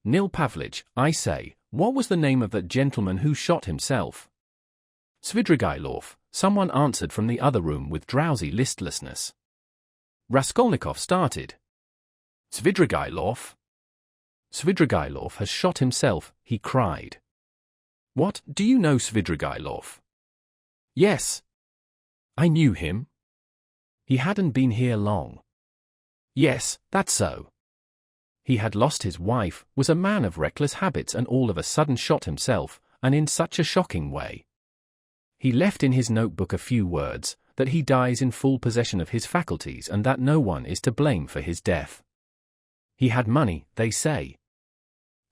Nil Pavlich, I say, what was the name of that gentleman who shot himself? Svidrigailov, someone answered from the other room with drowsy listlessness. Raskolnikov started. Svidrigailov? Svidrigailov has shot himself, he cried. What, do you know Svidrigailov? Yes. I knew him. He hadn't been here long. Yes, that's so. He had lost his wife, was a man of reckless habits and all of a sudden shot himself, and in such a shocking way. He left in his notebook a few words, that he dies in full possession of his faculties and that no one is to blame for his death. He had money, they say.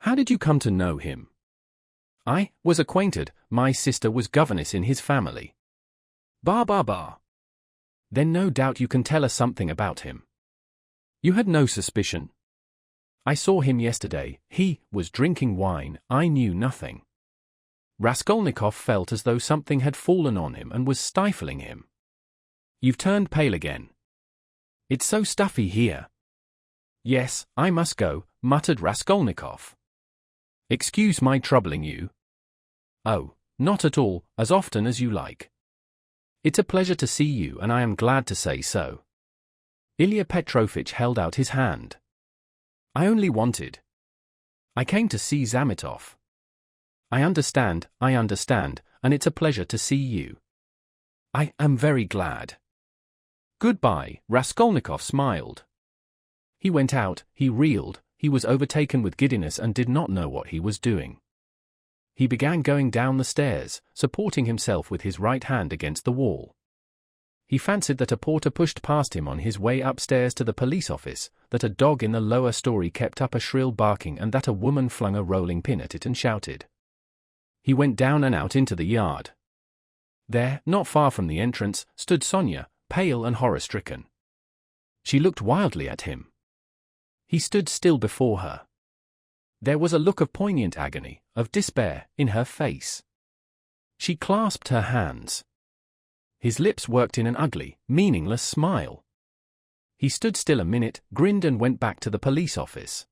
How did you come to know him? I was acquainted, my sister was governess in his family. Bah. Then no doubt you can tell us something about him. You had no suspicion? I saw him yesterday, he was drinking wine, I knew nothing. Raskolnikov felt as though something had fallen on him and was stifling him. You've turned pale again. It's so stuffy here. Yes, I must go, muttered Raskolnikov. Excuse my troubling you. Oh, not at all, as often as you like. It's a pleasure to see you and I am glad to say so. Ilya Petrovitch held out his hand. I only wanted. I came to see Zametov. I understand, and it's a pleasure to see you. I am very glad. Goodbye, Raskolnikov smiled. He went out, he reeled, he was overtaken with giddiness and did not know what he was doing. He began going down the stairs, supporting himself with his right hand against the wall. He fancied that a porter pushed past him on his way upstairs to the police office, that a dog in the lower story kept up a shrill barking and that a woman flung a rolling pin at it and shouted. He went down and out into the yard. There, not far from the entrance, stood Sonia, pale and horror-stricken. She looked wildly at him. He stood still before her. There was a look of poignant agony, of despair, in her face. She clasped her hands. His lips worked in an ugly, meaningless smile. He stood still a minute, grinned and went back to the police office.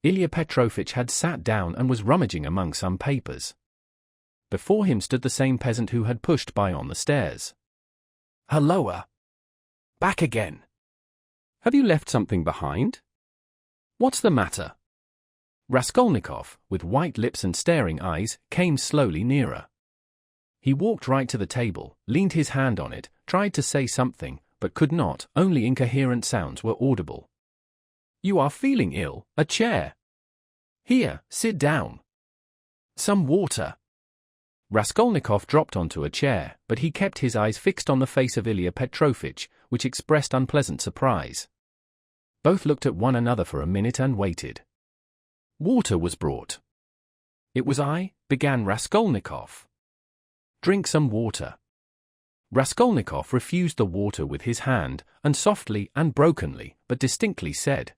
Ilya Petrovitch had sat down and was rummaging among some papers. Before him stood the same peasant who had pushed by on the stairs. "Halloa! Back again! Have you left something behind? What's the matter?" Raskolnikov, with white lips and staring eyes, came slowly nearer. He walked right to the table, leaned his hand on it, tried to say something, but could not, only incoherent sounds were audible. "You are feeling ill, a chair. Here, sit down. Some water." Raskolnikov dropped onto a chair, but he kept his eyes fixed on the face of Ilya Petrovitch, which expressed unpleasant surprise. Both looked at one another for a minute and waited. Water was brought. "It was I," began Raskolnikov. "Drink some water." Raskolnikov refused the water with his hand, and softly and brokenly, but distinctly said,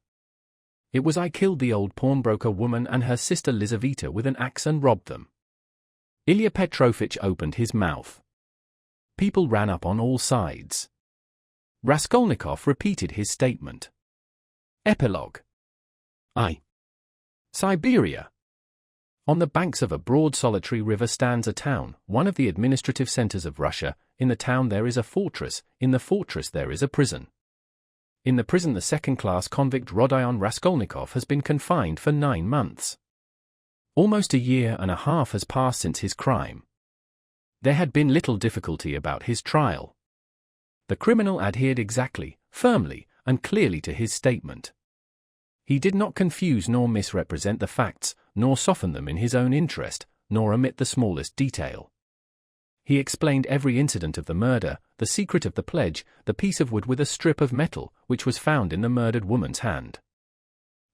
"It was I killed the old pawnbroker woman and her sister Lizaveta with an axe and robbed them." Ilya Petrovitch opened his mouth. People ran up on all sides. Raskolnikov repeated his statement. Epilogue. I. Siberia. On the banks of a broad solitary river stands a town, one of the administrative centers of Russia. In the town there is a fortress, in the fortress there is a prison. In the prison the second-class convict Rodion Raskolnikov has been confined for 9 months. Almost a year and a half has passed since his crime. There had been little difficulty about his trial. The criminal adhered exactly, firmly, and clearly to his statement. He did not confuse nor misrepresent the facts, nor soften them in his own interest, nor omit the smallest detail. He explained every incident of the murder, the secret of the pledge, the piece of wood with a strip of metal, which was found in the murdered woman's hand.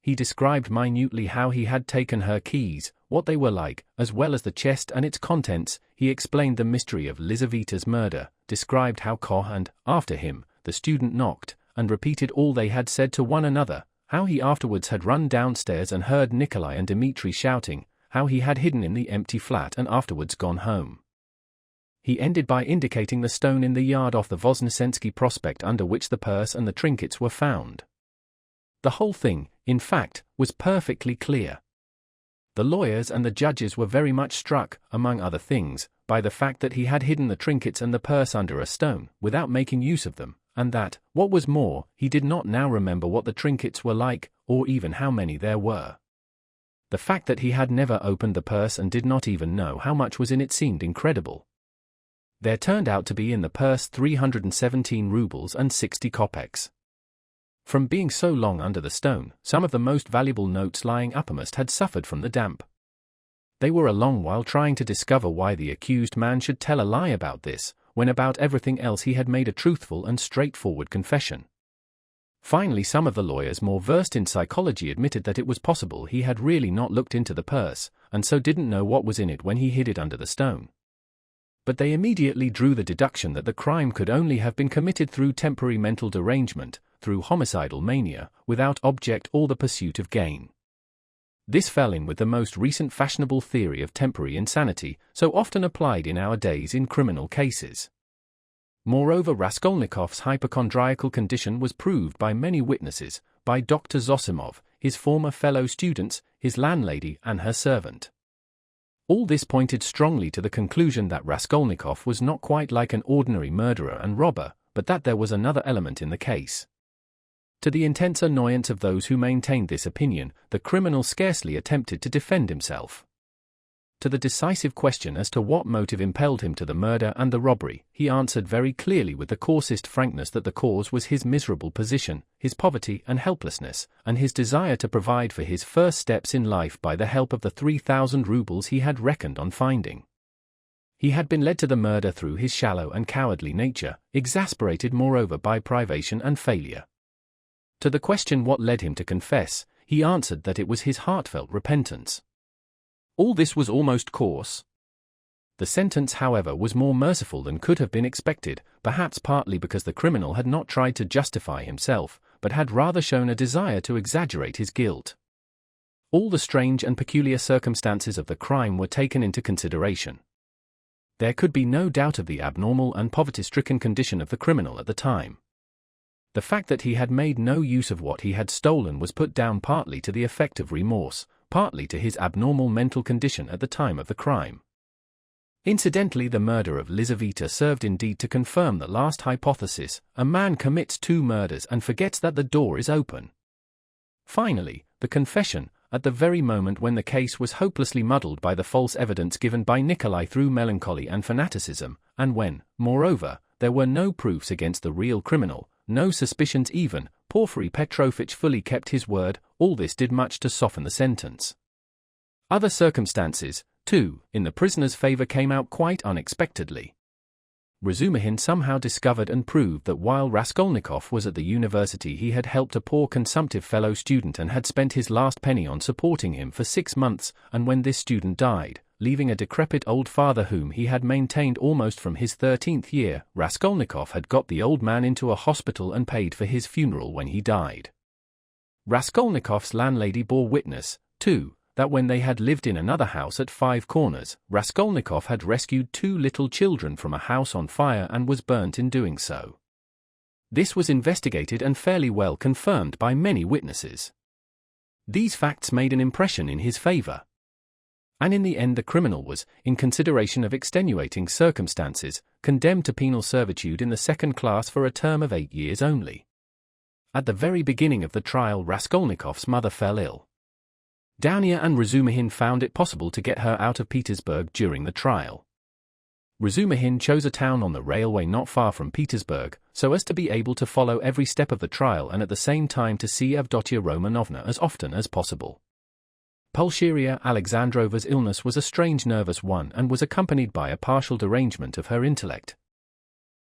He described minutely how he had taken her keys, what they were like, as well as the chest and its contents. He explained the mystery of Lizaveta's murder, described how Koh and, after him, the student knocked, and repeated all they had said to one another, how he afterwards had run downstairs and heard Nikolai and Dmitri shouting, how he had hidden in the empty flat and afterwards gone home. He ended by indicating the stone in the yard off the Voznesensky Prospect under which the purse and the trinkets were found. The whole thing, in fact, was perfectly clear. The lawyers and the judges were very much struck, among other things, by the fact that he had hidden the trinkets and the purse under a stone, without making use of them, and that, what was more, he did not now remember what the trinkets were like, or even how many there were. The fact that he had never opened the purse and did not even know how much was in it seemed incredible. There turned out to be in the purse 317 rubles and 60 kopecks. From being so long under the stone, some of the most valuable notes lying uppermost had suffered from the damp. They were a long while trying to discover why the accused man should tell a lie about this, when about everything else he had made a truthful and straightforward confession. Finally, some of the lawyers more versed in psychology admitted that it was possible he had really not looked into the purse, and so didn't know what was in it when he hid it under the stone. But they immediately drew the deduction that the crime could only have been committed through temporary mental derangement, through homicidal mania, without object or the pursuit of gain. This fell in with the most recent fashionable theory of temporary insanity, so often applied in our days in criminal cases. Moreover, Raskolnikov's hypochondriacal condition was proved by many witnesses, by Dr. Zosimov, his former fellow students, his landlady and her servant. All this pointed strongly to the conclusion that Raskolnikov was not quite like an ordinary murderer and robber, but that there was another element in the case. To the intense annoyance of those who maintained this opinion, the criminal scarcely attempted to defend himself. To the decisive question as to what motive impelled him to the murder and the robbery, he answered very clearly with the coarsest frankness that the cause was his miserable position, his poverty and helplessness, and his desire to provide for his first steps in life by the help of the 3,000 rubles he had reckoned on finding. He had been led to the murder through his shallow and cowardly nature, exasperated moreover by privation and failure. To the question what led him to confess, he answered that it was his heartfelt repentance. All this was almost coarse. The sentence, however, was more merciful than could have been expected, perhaps partly because the criminal had not tried to justify himself, but had rather shown a desire to exaggerate his guilt. All the strange and peculiar circumstances of the crime were taken into consideration. There could be no doubt of the abnormal and poverty-stricken condition of the criminal at the time. The fact that he had made no use of what he had stolen was put down partly to the effect of remorse, partly to his abnormal mental condition at the time of the crime. Incidentally, the murder of Lizaveta served indeed to confirm the last hypothesis: a man commits 2 murders and forgets that the door is open. Finally, the confession, at the very moment when the case was hopelessly muddled by the false evidence given by Nikolai through melancholy and fanaticism, and when, moreover, there were no proofs against the real criminal, no suspicions even, Porfiry Petrovitch fully kept his word. All this did much to soften the sentence. Other circumstances, too, in the prisoner's favor came out quite unexpectedly. Razumihin somehow discovered and proved that while Raskolnikov was at the university he had helped a poor consumptive fellow student and had spent his last penny on supporting him for 6 months, and when this student died, leaving a decrepit old father whom he had maintained almost from his 13th year, Raskolnikov had got the old man into a hospital and paid for his funeral when he died. Raskolnikov's landlady bore witness, too, that when they had lived in another house at 5 Corners, Raskolnikov had rescued 2 little children from a house on fire and was burnt in doing so. This was investigated and fairly well confirmed by many witnesses. These facts made an impression in his favor. And in the end the criminal was, in consideration of extenuating circumstances, condemned to penal servitude in the 2nd class for a term of 8 years only. At the very beginning of the trial Raskolnikov's mother fell ill. Dounia and Razumihin found it possible to get her out of Petersburg during the trial. Razumihin chose a town on the railway not far from Petersburg, so as to be able to follow every step of the trial and at the same time to see Avdotia Romanovna as often as possible. Pulcheria Alexandrova's illness was a strange nervous one and was accompanied by a partial derangement of her intellect.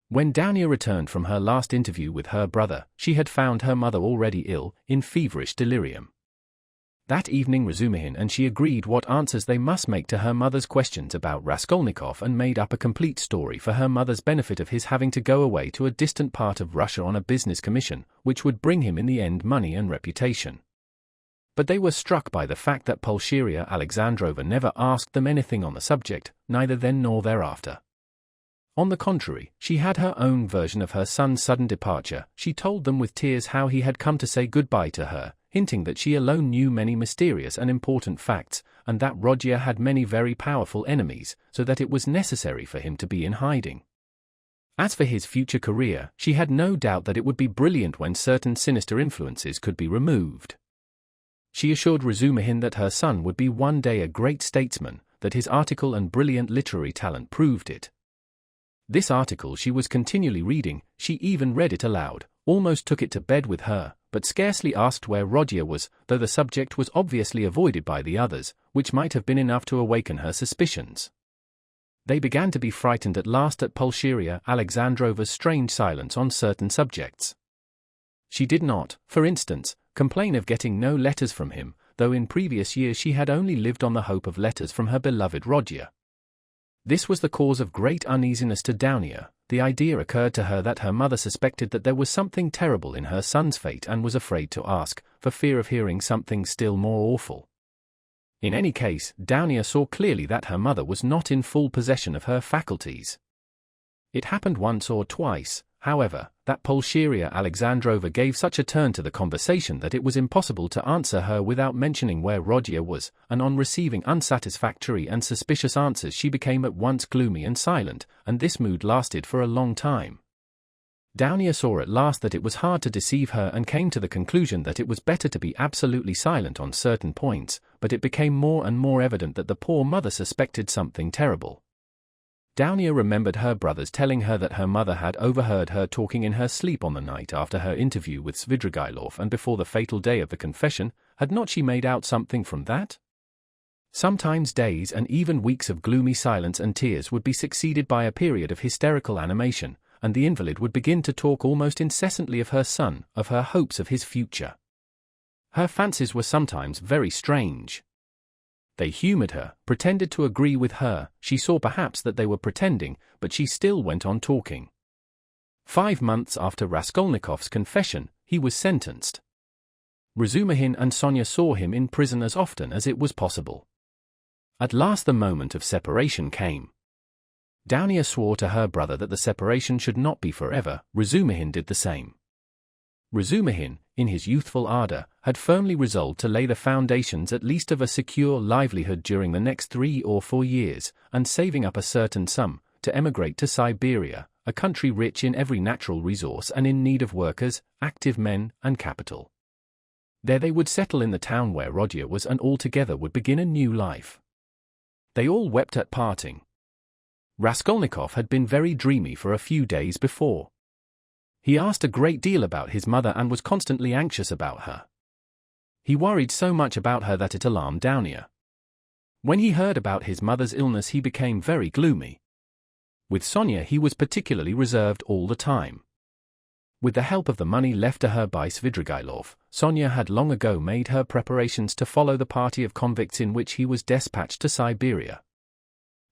When Dounia returned from her last interview with her brother, she had found her mother already ill, in feverish delirium. That evening Razumihin and she agreed what answers they must make to her mother's questions about Raskolnikov and made up a complete story for her mother's benefit of his having to go away to a distant part of Russia on a business commission, which would bring him in the end money and reputation. But they were struck by the fact that Pulcheria Alexandrova never asked them anything on the subject, neither then nor thereafter. On the contrary, she had her own version of her son's sudden departure. She told them with tears how he had come to say goodbye to her, hinting that she alone knew many mysterious and important facts, and that Rodia had many very powerful enemies, so that it was necessary for him to be in hiding. As for his future career, she had no doubt that it would be brilliant when certain sinister influences could be removed. She assured Razumihin that her son would be one day a great statesman, that his article and brilliant literary talent proved it. This article she was continually reading, she even read it aloud, almost took it to bed with her, but scarcely asked where Rodia was, though the subject was obviously avoided by the others, which might have been enough to awaken her suspicions. They began to be frightened at last at Pulcheria Alexandrova's strange silence on certain subjects. She did not, for instance, complain of getting no letters from him, though in previous years she had only lived on the hope of letters from her beloved Rodia. This was the cause of great uneasiness to Dounia. The idea occurred to her that her mother suspected that there was something terrible in her son's fate and was afraid to ask, for fear of hearing something still more awful. In any case, Dounia saw clearly that her mother was not in full possession of her faculties. It happened once or twice, however, that Pulcheria Alexandrova gave such a turn to the conversation that it was impossible to answer her without mentioning where Rodia was, and on receiving unsatisfactory and suspicious answers she became at once gloomy and silent, and this mood lasted for a long time. Downia saw at last that it was hard to deceive her and came to the conclusion that it was better to be absolutely silent on certain points, but it became more and more evident that the poor mother suspected something terrible. Downia remembered her brothers telling her that her mother had overheard her talking in her sleep on the night after her interview with Svidrigailov and before the fatal day of the confession. Had not she made out something from that? Sometimes days and even weeks of gloomy silence and tears would be succeeded by a period of hysterical animation, and the invalid would begin to talk almost incessantly of her son, of her hopes of his future. Her fancies were sometimes very strange. They humored her, pretended to agree with her, she saw perhaps that they were pretending, but she still went on talking. 5 months after Raskolnikov's confession, he was sentenced. Razumihin and Sonia saw him in prison as often as it was possible. At last the moment of separation came. Downia swore to her brother that the separation should not be forever. Razumihin did the same. Razumihin, in his youthful ardor, had firmly resolved to lay the foundations at least of a secure livelihood during the next 3 or 4 years, and saving up a certain sum, to emigrate to Siberia, a country rich in every natural resource and in need of workers, active men, and capital. There they would settle in the town where Rodia was and all together would begin a new life. They all wept at parting. Raskolnikov had been very dreamy for a few days before. He asked a great deal about his mother and was constantly anxious about her. He worried so much about her that it alarmed Downia. When he heard about his mother's illness he became very gloomy. With Sonia he was particularly reserved all the time. With the help of the money left to her by Svidrigailov, Sonia had long ago made her preparations to follow the party of convicts in which he was dispatched to Siberia.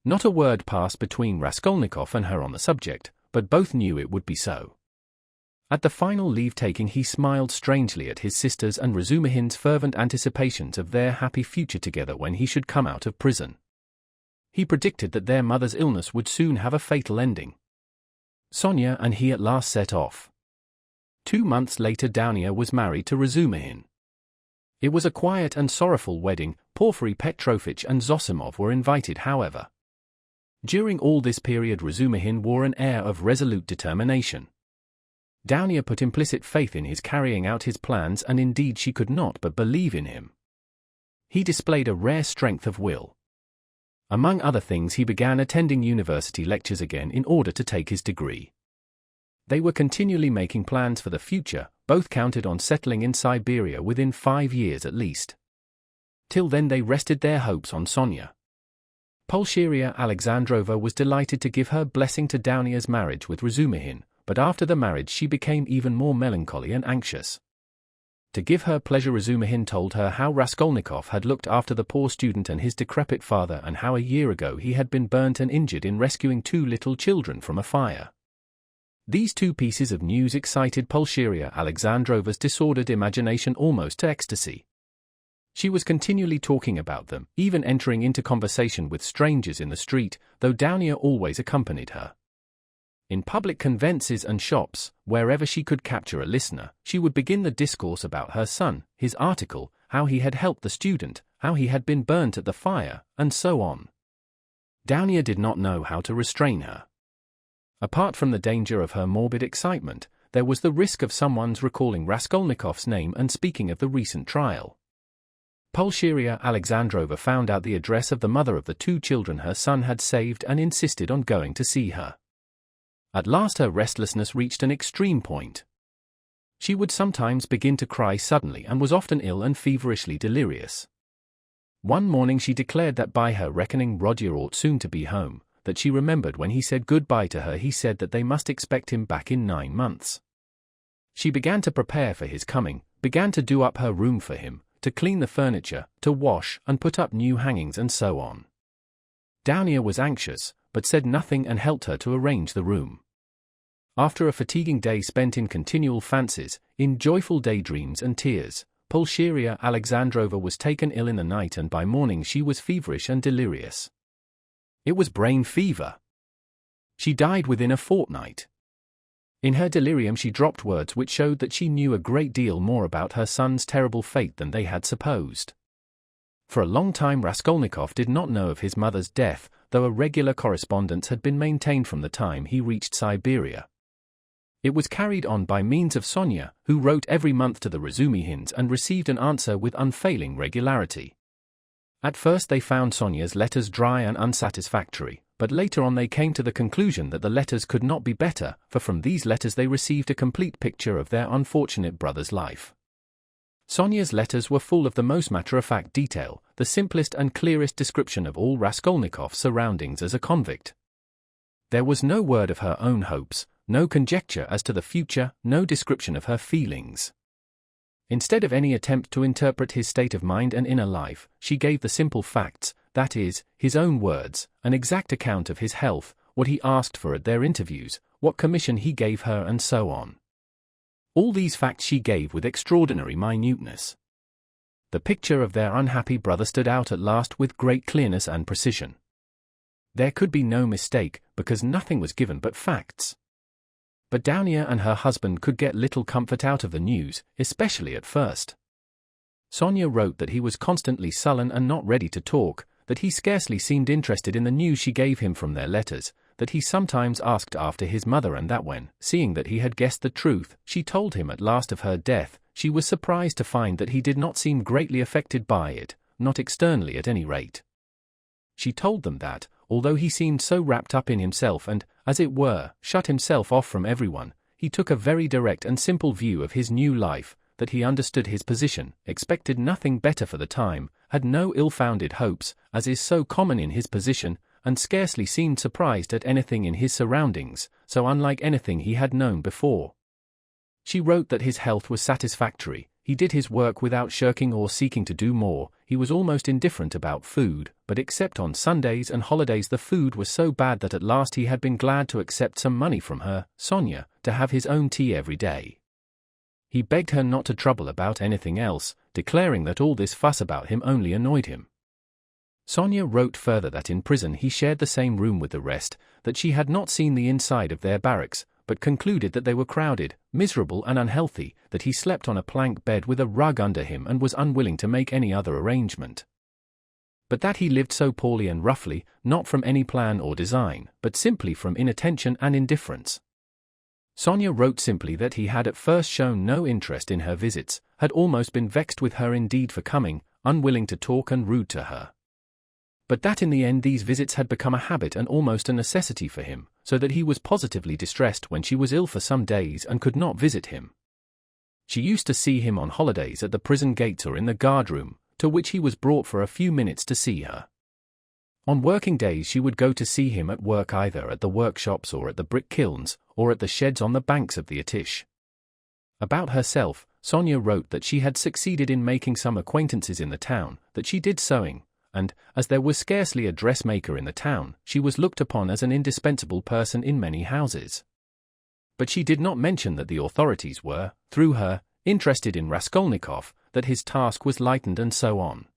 Not a word passed between Raskolnikov and her on the subject, but both knew it would be so. At the final leave-taking he smiled strangely at his sisters and Razumihin's fervent anticipations of their happy future together when he should come out of prison. He predicted that their mother's illness would soon have a fatal ending. Sonia and he at last set off. 2 months later Downia was married to Razumihin. It was a quiet and sorrowful wedding. Porfiry Petrovitch and Zosimov were invited, however. During all this period Razumihin wore an air of resolute determination. Downia put implicit faith in his carrying out his plans, and indeed she could not but believe in him. He displayed a rare strength of will. Among other things he began attending university lectures again in order to take his degree. They were continually making plans for the future, both counted on settling in Siberia within 5 years at least. Till then they rested their hopes on Sonia. Pulcheria Alexandrova was delighted to give her blessing to Downia's marriage with Razumihin, but after the marriage she became even more melancholy and anxious. To give her pleasure Razumihin told her how Raskolnikov had looked after the poor student and his decrepit father, and how a year ago he had been burnt and injured in rescuing 2 little children from a fire. These 2 pieces of news excited Pulcheria Alexandrova's disordered imagination almost to ecstasy. She was continually talking about them, even entering into conversation with strangers in the street, though Downia always accompanied her. In public convences and shops, wherever she could capture a listener, she would begin the discourse about her son, his article, how he had helped the student, how he had been burnt at the fire, and so on. Downia did not know how to restrain her. Apart from the danger of her morbid excitement, there was the risk of someone's recalling Raskolnikov's name and speaking of the recent trial. Pulcheria Alexandrova found out the address of the mother of the 2 children her son had saved and insisted on going to see her. At last her restlessness reached an extreme point. She would sometimes begin to cry suddenly and was often ill and feverishly delirious. One morning she declared that by her reckoning Rodia ought soon to be home, that she remembered when he said goodbye to her he said that they must expect him back in 9 months. She began to prepare for his coming, began to do up her room for him, to clean the furniture, to wash and put up new hangings and so on. Downia was anxious, but said nothing and helped her to arrange the room. After a fatiguing day spent in continual fancies, in joyful daydreams and tears, Pulcheria Alexandrova was taken ill in the night, and by morning she was feverish and delirious. It was brain fever. She died within a fortnight. In her delirium she dropped words which showed that she knew a great deal more about her son's terrible fate than they had supposed. For a long time Raskolnikov did not know of his mother's death, though a regular correspondence had been maintained from the time he reached Siberia. It was carried on by means of Sonia, who wrote every month to the Razumihins and received an answer with unfailing regularity. At first they found Sonia's letters dry and unsatisfactory, but later on they came to the conclusion that the letters could not be better, for from these letters they received a complete picture of their unfortunate brother's life. Sonia's letters were full of the most matter-of-fact detail, the simplest and clearest description of all Raskolnikov's surroundings as a convict. There was no word of her own hopes, no conjecture as to the future, no description of her feelings. Instead of any attempt to interpret his state of mind and inner life, she gave the simple facts, that is, his own words, an exact account of his health, what he asked for at their interviews, what commission he gave her, and so on. All these facts she gave with extraordinary minuteness. The picture of their unhappy brother stood out at last with great clearness and precision. There could be no mistake, because nothing was given but facts. But Dounia and her husband could get little comfort out of the news, especially at first. Sonia wrote that he was constantly sullen and not ready to talk, that he scarcely seemed interested in the news she gave him from their letters, that he sometimes asked after his mother, and that when, seeing that he had guessed the truth, she told him at last of her death, she was surprised to find that he did not seem greatly affected by it, not externally at any rate. She told them that, although he seemed so wrapped up in himself and, as it were, shut himself off from everyone, he took a very direct and simple view of his new life, that he understood his position, expected nothing better for the time, had no ill-founded hopes, as is so common in his position, and scarcely seemed surprised at anything in his surroundings, so unlike anything he had known before. She wrote that his health was satisfactory, he did his work without shirking or seeking to do more, he was almost indifferent about food, but except on Sundays and holidays the food was so bad that at last he had been glad to accept some money from her, Sonia, to have his own tea every day. He begged her not to trouble about anything else, declaring that all this fuss about him only annoyed him. Sonia wrote further that in prison he shared the same room with the rest, that she had not seen the inside of their barracks, but concluded that they were crowded, miserable and unhealthy, that he slept on a plank bed with a rug under him and was unwilling to make any other arrangement. But that he lived so poorly and roughly, not from any plan or design, but simply from inattention and indifference. Sonia wrote simply that he had at first shown no interest in her visits, had almost been vexed with her indeed for coming, unwilling to talk and rude to her. But that in the end these visits had become a habit and almost a necessity for him, so that he was positively distressed when she was ill for some days and could not visit him. She used to see him on holidays at the prison gates or in the guard-room, to which he was brought for a few minutes to see her. On working days she would go to see him at work either at the workshops or at the brick kilns, or at the sheds on the banks of the Atish. About herself, Sonia wrote that she had succeeded in making some acquaintances in the town, that she did sewing, and, as there was scarcely a dressmaker in the town, she was looked upon as an indispensable person in many houses. But she did not mention that the authorities were, through her, interested in Raskolnikov, that his task was lightened and so on.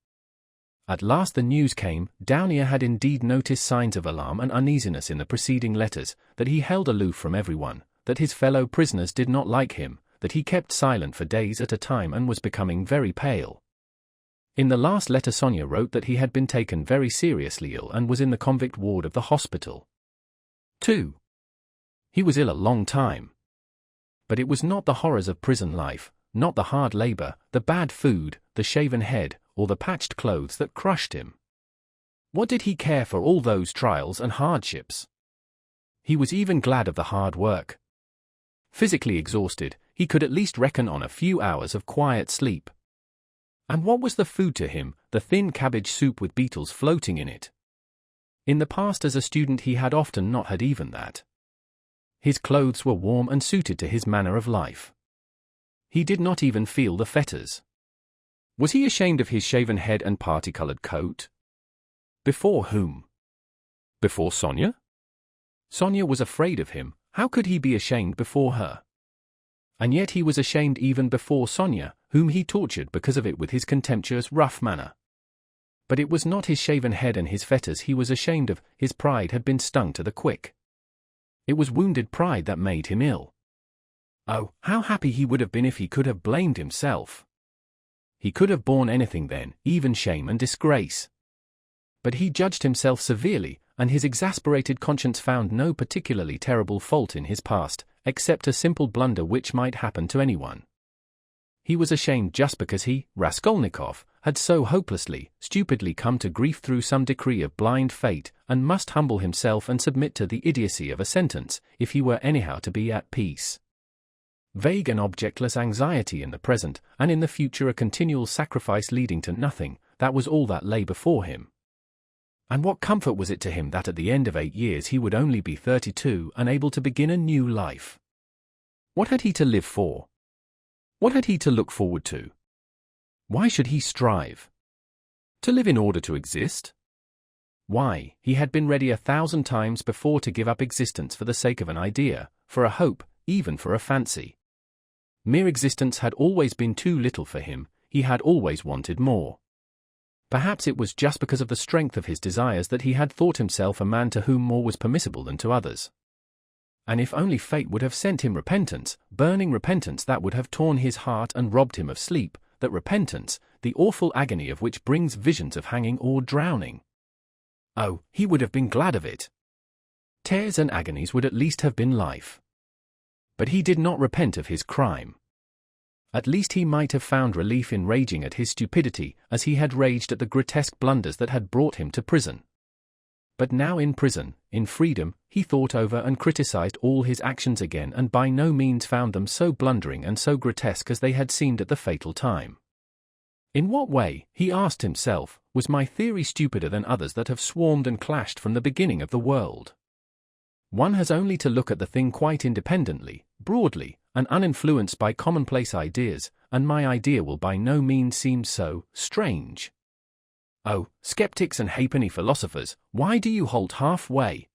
At last the news came. Dounia had indeed noticed signs of alarm and uneasiness in the preceding letters, that he held aloof from everyone, that his fellow prisoners did not like him, that he kept silent for days at a time and was becoming very pale. In the last letter Sonia wrote that he had been taken very seriously ill and was in the convict ward of the hospital. 2. He was ill a long time. But it was not the horrors of prison life, not the hard labor, the bad food, the shaven head, or the patched clothes that crushed him. What did he care for all those trials and hardships? He was even glad of the hard work. Physically exhausted, he could at least reckon on a few hours of quiet sleep. And what was the food to him, the thin cabbage soup with beetles floating in it? In the past as a student he had often not had even that. His clothes were warm and suited to his manner of life. He did not even feel the fetters. Was he ashamed of his shaven head and parti-colored coat? Before whom? Before Sonia? Sonia was afraid of him. How could he be ashamed before her? And yet he was ashamed even before Sonia, whom he tortured because of it with his contemptuous rough manner. But it was not his shaven head and his fetters he was ashamed of, his pride had been stung to the quick. It was wounded pride that made him ill. Oh, how happy he would have been if he could have blamed himself. He could have borne anything then, even shame and disgrace. But he judged himself severely, and his exasperated conscience found no particularly terrible fault in his past, except a simple blunder which might happen to anyone. He was ashamed just because he, Raskolnikov, had so hopelessly, stupidly come to grief through some decree of blind fate, and must humble himself and submit to the idiocy of a sentence, if he were anyhow to be at peace. Vague and objectless anxiety in the present, and in the future a continual sacrifice leading to nothing, that was all that lay before him. And what comfort was it to him that at the end of 8 years he would only be 32 and able to begin a new life? What had he to live for? What had he to look forward to? Why should he strive? To live in order to exist? Why, he had been ready 1,000 times before to give up existence for the sake of an idea, for a hope, even for a fancy. Mere existence had always been too little for him, he had always wanted more. Perhaps it was just because of the strength of his desires that he had thought himself a man to whom more was permissible than to others. And if only fate would have sent him repentance, burning repentance that would have torn his heart and robbed him of sleep, that repentance, the awful agony of which brings visions of hanging or drowning. Oh, he would have been glad of it. Tears and agonies would at least have been life. But he did not repent of his crime. At least he might have found relief in raging at his stupidity, as he had raged at the grotesque blunders that had brought him to prison. But now in prison, in freedom, he thought over and criticized all his actions again and by no means found them so blundering and so grotesque as they had seemed at the fatal time. In what way, he asked himself, was my theory stupider than others that have swarmed and clashed from the beginning of the world? One has only to look at the thing quite independently, broadly, and uninfluenced by commonplace ideas, and my idea will by no means seem so strange. Oh, skeptics and halfpenny philosophers, why do you halt halfway?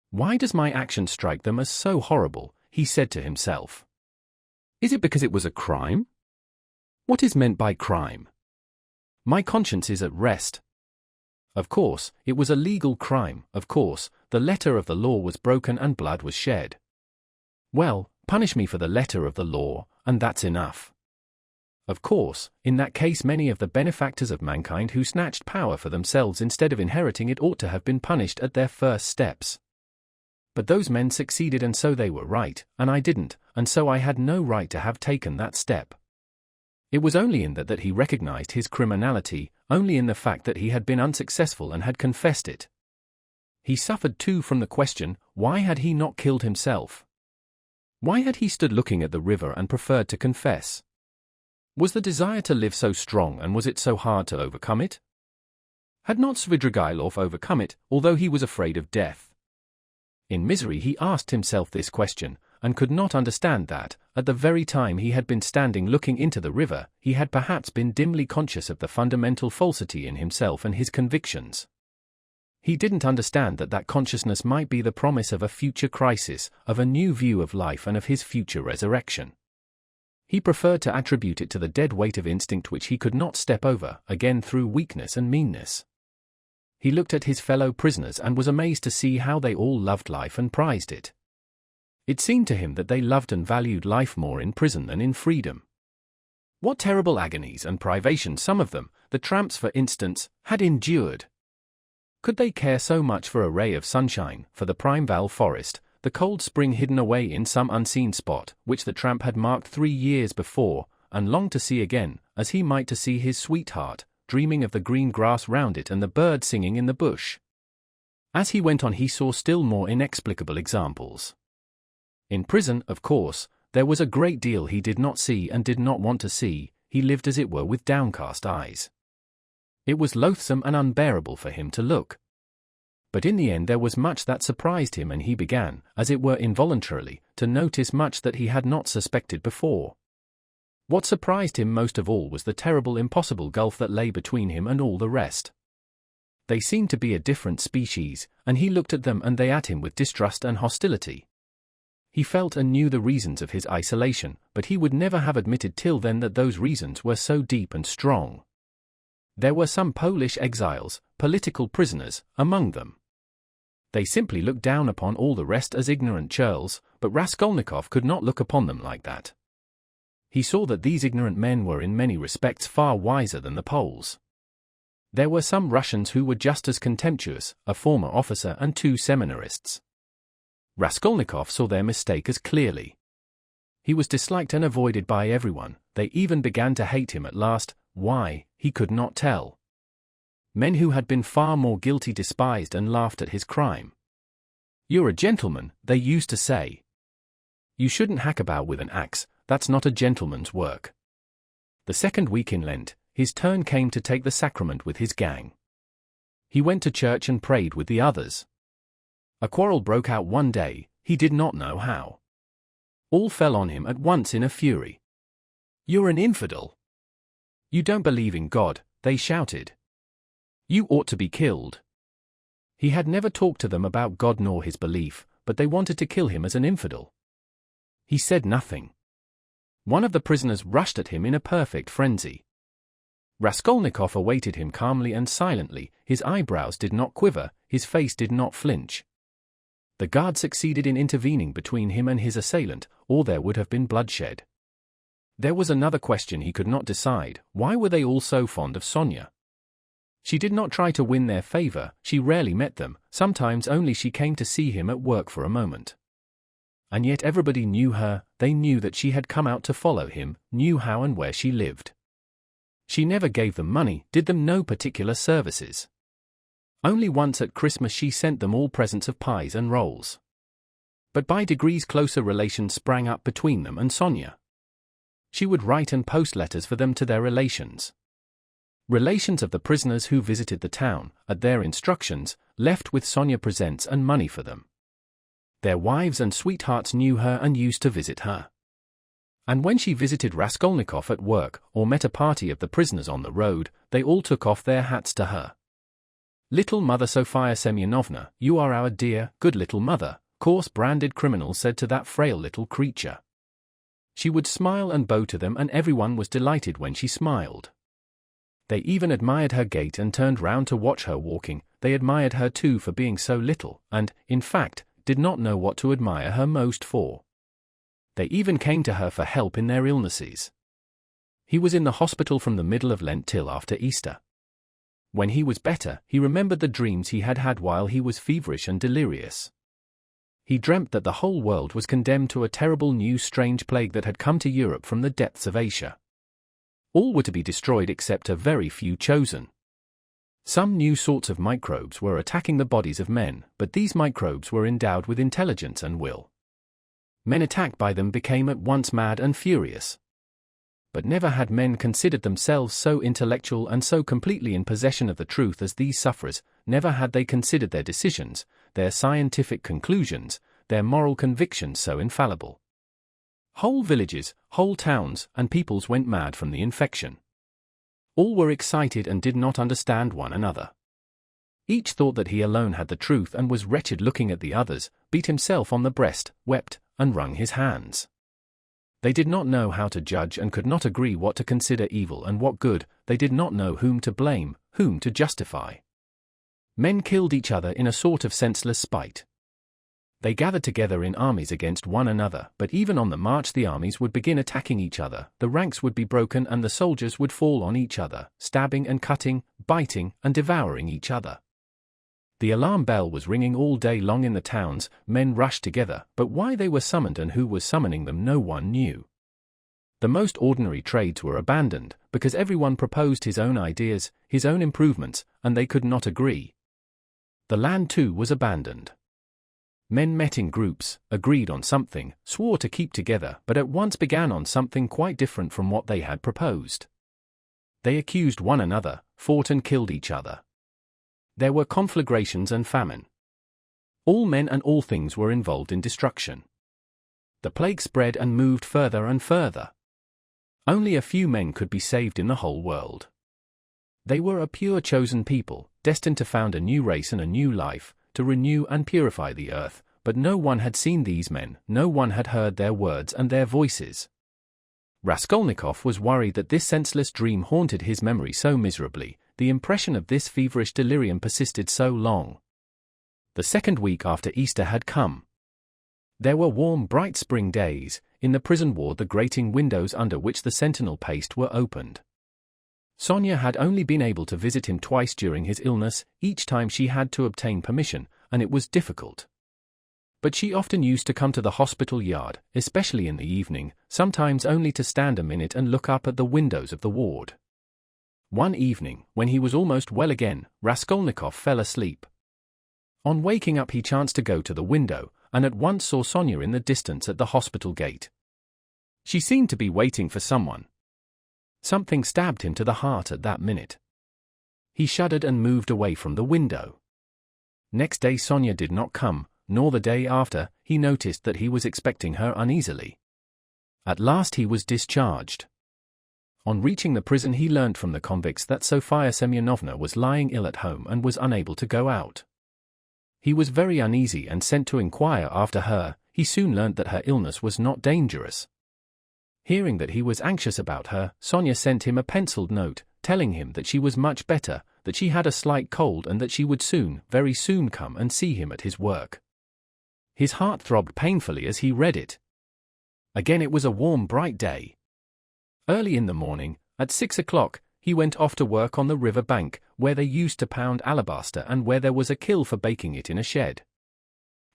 Why does my action strike them as so horrible? He said to himself. Is it because it was a crime? What is meant by crime? My conscience is at rest. Of course, it was a legal crime, of course, the letter of the law was broken and blood was shed. Well, punish me for the letter of the law, and that's enough. Of course, in that case many of the benefactors of mankind who snatched power for themselves instead of inheriting it ought to have been punished at their first steps. But those men succeeded and so they were right, and I didn't, and so I had no right to have taken that step. It was only in that he recognized his criminality, only in the fact that he had been unsuccessful and had confessed it. He suffered too from the question, why had he not killed himself? Why had he stood looking at the river and preferred to confess? Was the desire to live so strong and was it so hard to overcome it? Had not Svidrigailov overcome it, although he was afraid of death? In misery he asked himself this question, and could not understand that, at the very time he had been standing looking into the river, he had perhaps been dimly conscious of the fundamental falsity in himself and his convictions. He didn't understand that that consciousness might be the promise of a future crisis, of a new view of life and of his future resurrection. He preferred to attribute it to the dead weight of instinct which he could not step over, again through weakness and meanness. He looked at his fellow prisoners and was amazed to see how they all loved life and prized it. It seemed to him that they loved and valued life more in prison than in freedom. What terrible agonies and privations some of them, the tramps for instance, had endured! Could they care so much for a ray of sunshine, for the primeval forest, the cold spring hidden away in some unseen spot, which the tramp had marked 3 years before, and longed to see again, as he might to see his sweetheart, dreaming of the green grass round it and the bird singing in the bush? As he went on he saw still more inexplicable examples. In prison, of course, there was a great deal he did not see and did not want to see, he lived as it were with downcast eyes. It was loathsome and unbearable for him to look. But in the end there was much that surprised him and he began, as it were involuntarily, to notice much that he had not suspected before. What surprised him most of all was the terrible impossible gulf that lay between him and all the rest. They seemed to be a different species, and he looked at them and they at him with distrust and hostility. He felt and knew the reasons of his isolation, but he would never have admitted till then that those reasons were so deep and strong. There were some Polish exiles, political prisoners, among them. They simply looked down upon all the rest as ignorant churls, but Raskolnikov could not look upon them like that. He saw that these ignorant men were in many respects far wiser than the Poles. There were some Russians who were just as contemptuous, a former officer and 2 seminarists. Raskolnikov saw their mistake as clearly. He was disliked and avoided by everyone. They even began to hate him at last. Why, he could not tell. Men who had been far more guilty despised and laughed at his crime. "You're a gentleman," they used to say. "You shouldn't hack about with an axe, that's not a gentleman's work." The second week in Lent, his turn came to take the sacrament with his gang. He went to church and prayed with the others. A quarrel broke out one day, he did not know how. All fell on him at once in a fury. "You're an infidel. You don't believe in God," they shouted. "You ought to be killed." He had never talked to them about God nor his belief, but they wanted to kill him as an infidel. He said nothing. One of the prisoners rushed at him in a perfect frenzy. Raskolnikov awaited him calmly and silently. His eyebrows did not quiver, his face did not flinch. The guard succeeded in intervening between him and his assailant, or there would have been bloodshed. There was another question he could not decide: why were they all so fond of Sonia? She did not try to win their favor, she rarely met them, sometimes only she came to see him at work for a moment. And yet everybody knew her, they knew that she had come out to follow him, knew how and where she lived. She never gave them money, did them no particular services. Only once at Christmas she sent them all presents of pies and rolls. But by degrees closer relations sprang up between them and Sonia. She would write and post letters for them to their relations. Relations of the prisoners who visited the town, at their instructions, left with Sonia presents and money for them. Their wives and sweethearts knew her and used to visit her. And when she visited Raskolnikov at work, or met a party of the prisoners on the road, they all took off their hats to her. "Little Mother Sofia Semyonovna, you are our dear, good little mother," coarse-branded criminals said to that frail little creature. She would smile and bow to them, and everyone was delighted when she smiled. They even admired her gait and turned round to watch her walking. They admired her too for being so little, and, in fact, did not know what to admire her most for. They even came to her for help in their illnesses. He was in the hospital from the middle of Lent till after Easter. When he was better, he remembered the dreams he had had while he was feverish and delirious. He dreamt that the whole world was condemned to a terrible new strange plague that had come to Europe from the depths of Asia. All were to be destroyed except a very few chosen. Some new sorts of microbes were attacking the bodies of men, but these microbes were endowed with intelligence and will. Men attacked by them became at once mad and furious. But never had men considered themselves so intellectual and so completely in possession of the truth as these sufferers. Never had they considered their decisions, their scientific conclusions, their moral convictions so infallible. Whole villages, whole towns, and peoples went mad from the infection. All were excited and did not understand one another. Each thought that he alone had the truth and was wretched looking at the others, beat himself on the breast, wept, and wrung his hands. They did not know how to judge and could not agree what to consider evil and what good. They did not know whom to blame, whom to justify. Men killed each other in a sort of senseless spite. They gathered together in armies against one another, but even on the march the armies would begin attacking each other, the ranks would be broken and the soldiers would fall on each other, stabbing and cutting, biting and devouring each other. The alarm bell was ringing all day long in the towns. Men rushed together, but why they were summoned and who was summoning them no one knew. The most ordinary trades were abandoned, because everyone proposed his own ideas, his own improvements, and they could not agree. The land too was abandoned. Men met in groups, agreed on something, swore to keep together, but at once began on something quite different from what they had proposed. They accused one another, fought and killed each other. There were conflagrations and famine. All men and all things were involved in destruction. The plague spread and moved further and further. Only a few men could be saved in the whole world. They were a pure chosen people, destined to found a new race and a new life, to renew and purify the earth, but no one had seen these men, no one had heard their words and their voices. Raskolnikov was worried that this senseless dream haunted his memory so miserably, the impression of this feverish delirium persisted so long. The second week after Easter had come. There were warm, bright spring days. In the prison ward the grating windows under which the sentinel paced were opened. Sonia had only been able to visit him twice during his illness, each time she had to obtain permission, and it was difficult. But she often used to come to the hospital yard, especially in the evening, sometimes only to stand a minute and look up at the windows of the ward. One evening, when he was almost well again, Raskolnikov fell asleep. On waking up he chanced to go to the window, and at once saw Sonia in the distance at the hospital gate. She seemed to be waiting for someone. Something stabbed him to the heart at that minute. He shuddered and moved away from the window. Next day Sonia did not come, nor the day after. He noticed that he was expecting her uneasily. At last he was discharged. On reaching the prison he learnt from the convicts that Sofia Semyonovna was lying ill at home and was unable to go out. He was very uneasy and sent to inquire after her. He soon learnt that her illness was not dangerous. Hearing that he was anxious about her, Sonia sent him a penciled note, telling him that she was much better, that she had a slight cold and that she would soon, very soon come and see him at his work. His heart throbbed painfully as he read it. Again it was a warm, bright day. Early in the morning, at 6 o'clock, he went off to work on the river bank, where they used to pound alabaster and where there was a kiln for baking it in a shed.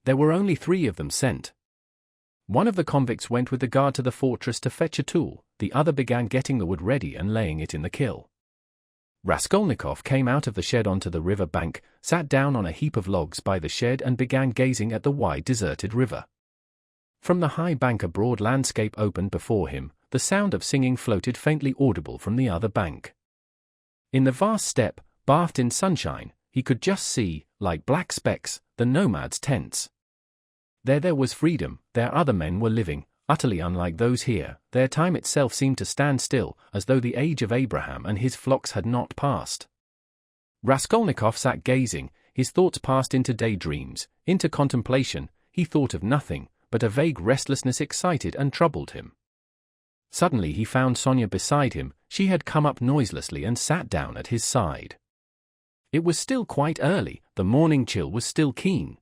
There were only 3 of them sent. One of the convicts went with the guard to the fortress to fetch a tool, the other began getting the wood ready and laying it in the kiln. Raskolnikov came out of the shed onto the river bank, sat down on a heap of logs by the shed and began gazing at the wide deserted river. From the high bank a broad landscape opened before him, the sound of singing floated faintly audible from the other bank. In the vast steppe, bathed in sunshine, he could just see, like black specks, the nomads' tents. There was freedom, there other men were living, utterly unlike those here. Their time itself seemed to stand still, as though the age of Abraham and his flocks had not passed. Raskolnikov sat gazing, his thoughts passed into daydreams, into contemplation. He thought of nothing, but a vague restlessness excited and troubled him. Suddenly he found Sonia beside him. She had come up noiselessly and sat down at his side. It was still quite early, the morning chill was still keen.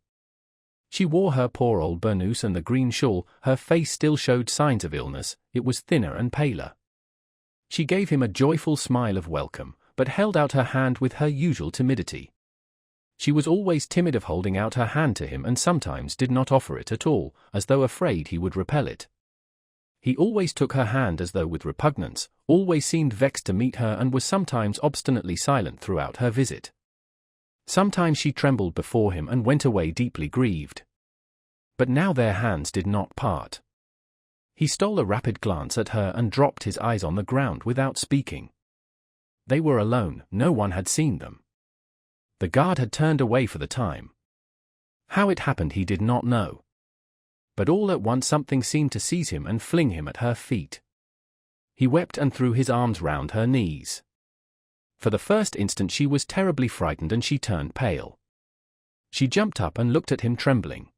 She wore her poor old burnous and the green shawl. Her face still showed signs of illness, it was thinner and paler. She gave him a joyful smile of welcome, but held out her hand with her usual timidity. She was always timid of holding out her hand to him and sometimes did not offer it at all, as though afraid he would repel it. He always took her hand as though with repugnance, always seemed vexed to meet her and was sometimes obstinately silent throughout her visit. Sometimes she trembled before him and went away deeply grieved. But now their hands did not part. He stole a rapid glance at her and dropped his eyes on the ground without speaking. They were alone, no one had seen them. The guard had turned away for the time. How it happened he did not know. But all at once something seemed to seize him and fling him at her feet. He wept and threw his arms round her knees. For the first instant she was terribly frightened and she turned pale. She jumped up and looked at him trembling.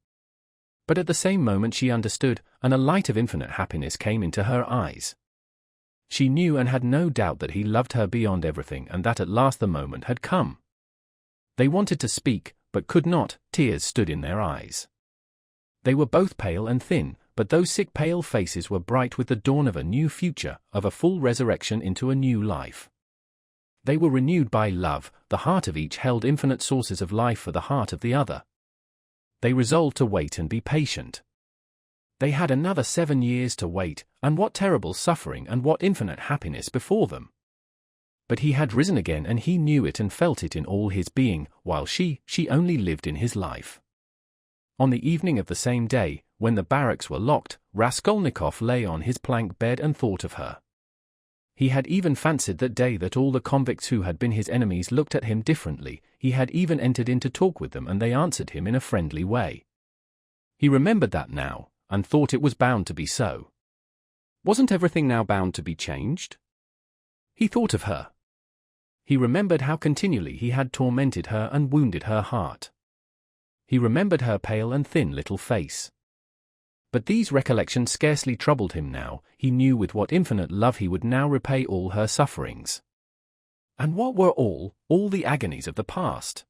But at the same moment she understood, and a light of infinite happiness came into her eyes. She knew and had no doubt that he loved her beyond everything and that at last the moment had come. They wanted to speak, but could not. Tears stood in their eyes. They were both pale and thin, but those sick pale faces were bright with the dawn of a new future, of a full resurrection into a new life. They were renewed by love, the heart of each held infinite sources of life for the heart of the other. They resolved to wait and be patient. They had another 7 years to wait, and what terrible suffering and what infinite happiness before them. But he had risen again and he knew it and felt it in all his being, while she only lived in his life. On the evening of the same day, when the barracks were locked, Raskolnikov lay on his plank bed and thought of her. He had even fancied that day that all the convicts who had been his enemies looked at him differently. He had even entered into talk with them and they answered him in a friendly way. He remembered that now, and thought it was bound to be so. Wasn't everything now bound to be changed? He thought of her. He remembered how continually he had tormented her and wounded her heart. He remembered her pale and thin little face. But these recollections scarcely troubled him now. He knew with what infinite love he would now repay all her sufferings. And what were all the agonies of the past?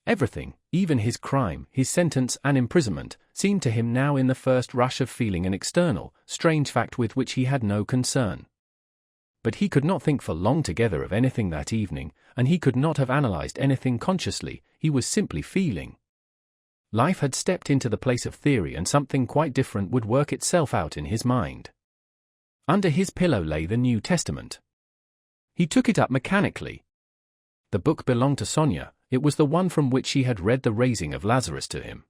Everything, even his crime, his sentence and imprisonment, seemed to him now in the first rush of feeling an external, strange fact with which he had no concern. But he could not think for long together of anything that evening, and he could not have analyzed anything consciously, he was simply feeling. Life had stepped into the place of theory and something quite different would work itself out in his mind. Under his pillow lay the New Testament. He took it up mechanically. The book belonged to Sonia, it was the one from which she had read the raising of Lazarus to him.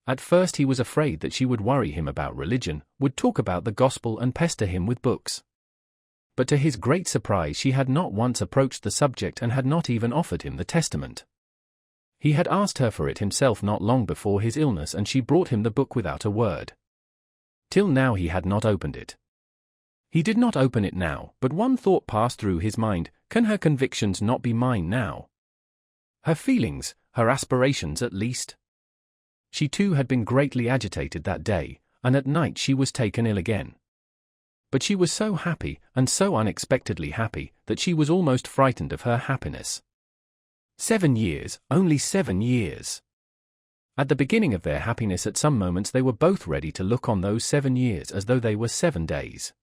At first he was afraid that she would worry him about religion, would talk about the gospel and pester him with books. But to his great surprise she had not once approached the subject and had not even offered him the Testament. He had asked her for it himself not long before his illness and she brought him the book without a word. Till now he had not opened it. He did not open it now, but one thought passed through his mind: can her convictions not be mine now? Her feelings, her aspirations at least? She too had been greatly agitated that day, and at night she was taken ill again. But she was so happy, and so unexpectedly happy, that she was almost frightened of her happiness. 7 years, only 7 years. At the beginning of their happiness at some moments they were both ready to look on those 7 years as though they were 7 days.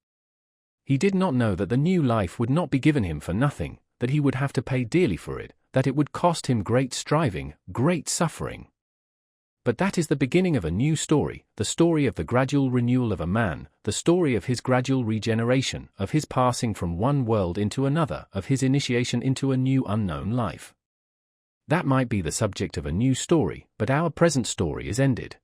He did not know that the new life would not be given him for nothing, that he would have to pay dearly for it, that it would cost him great striving, great suffering. But that is the beginning of a new story, the story of the gradual renewal of a man, the story of his gradual regeneration, of his passing from one world into another, of his initiation into a new unknown life. That might be the subject of a new story, but our present story is ended.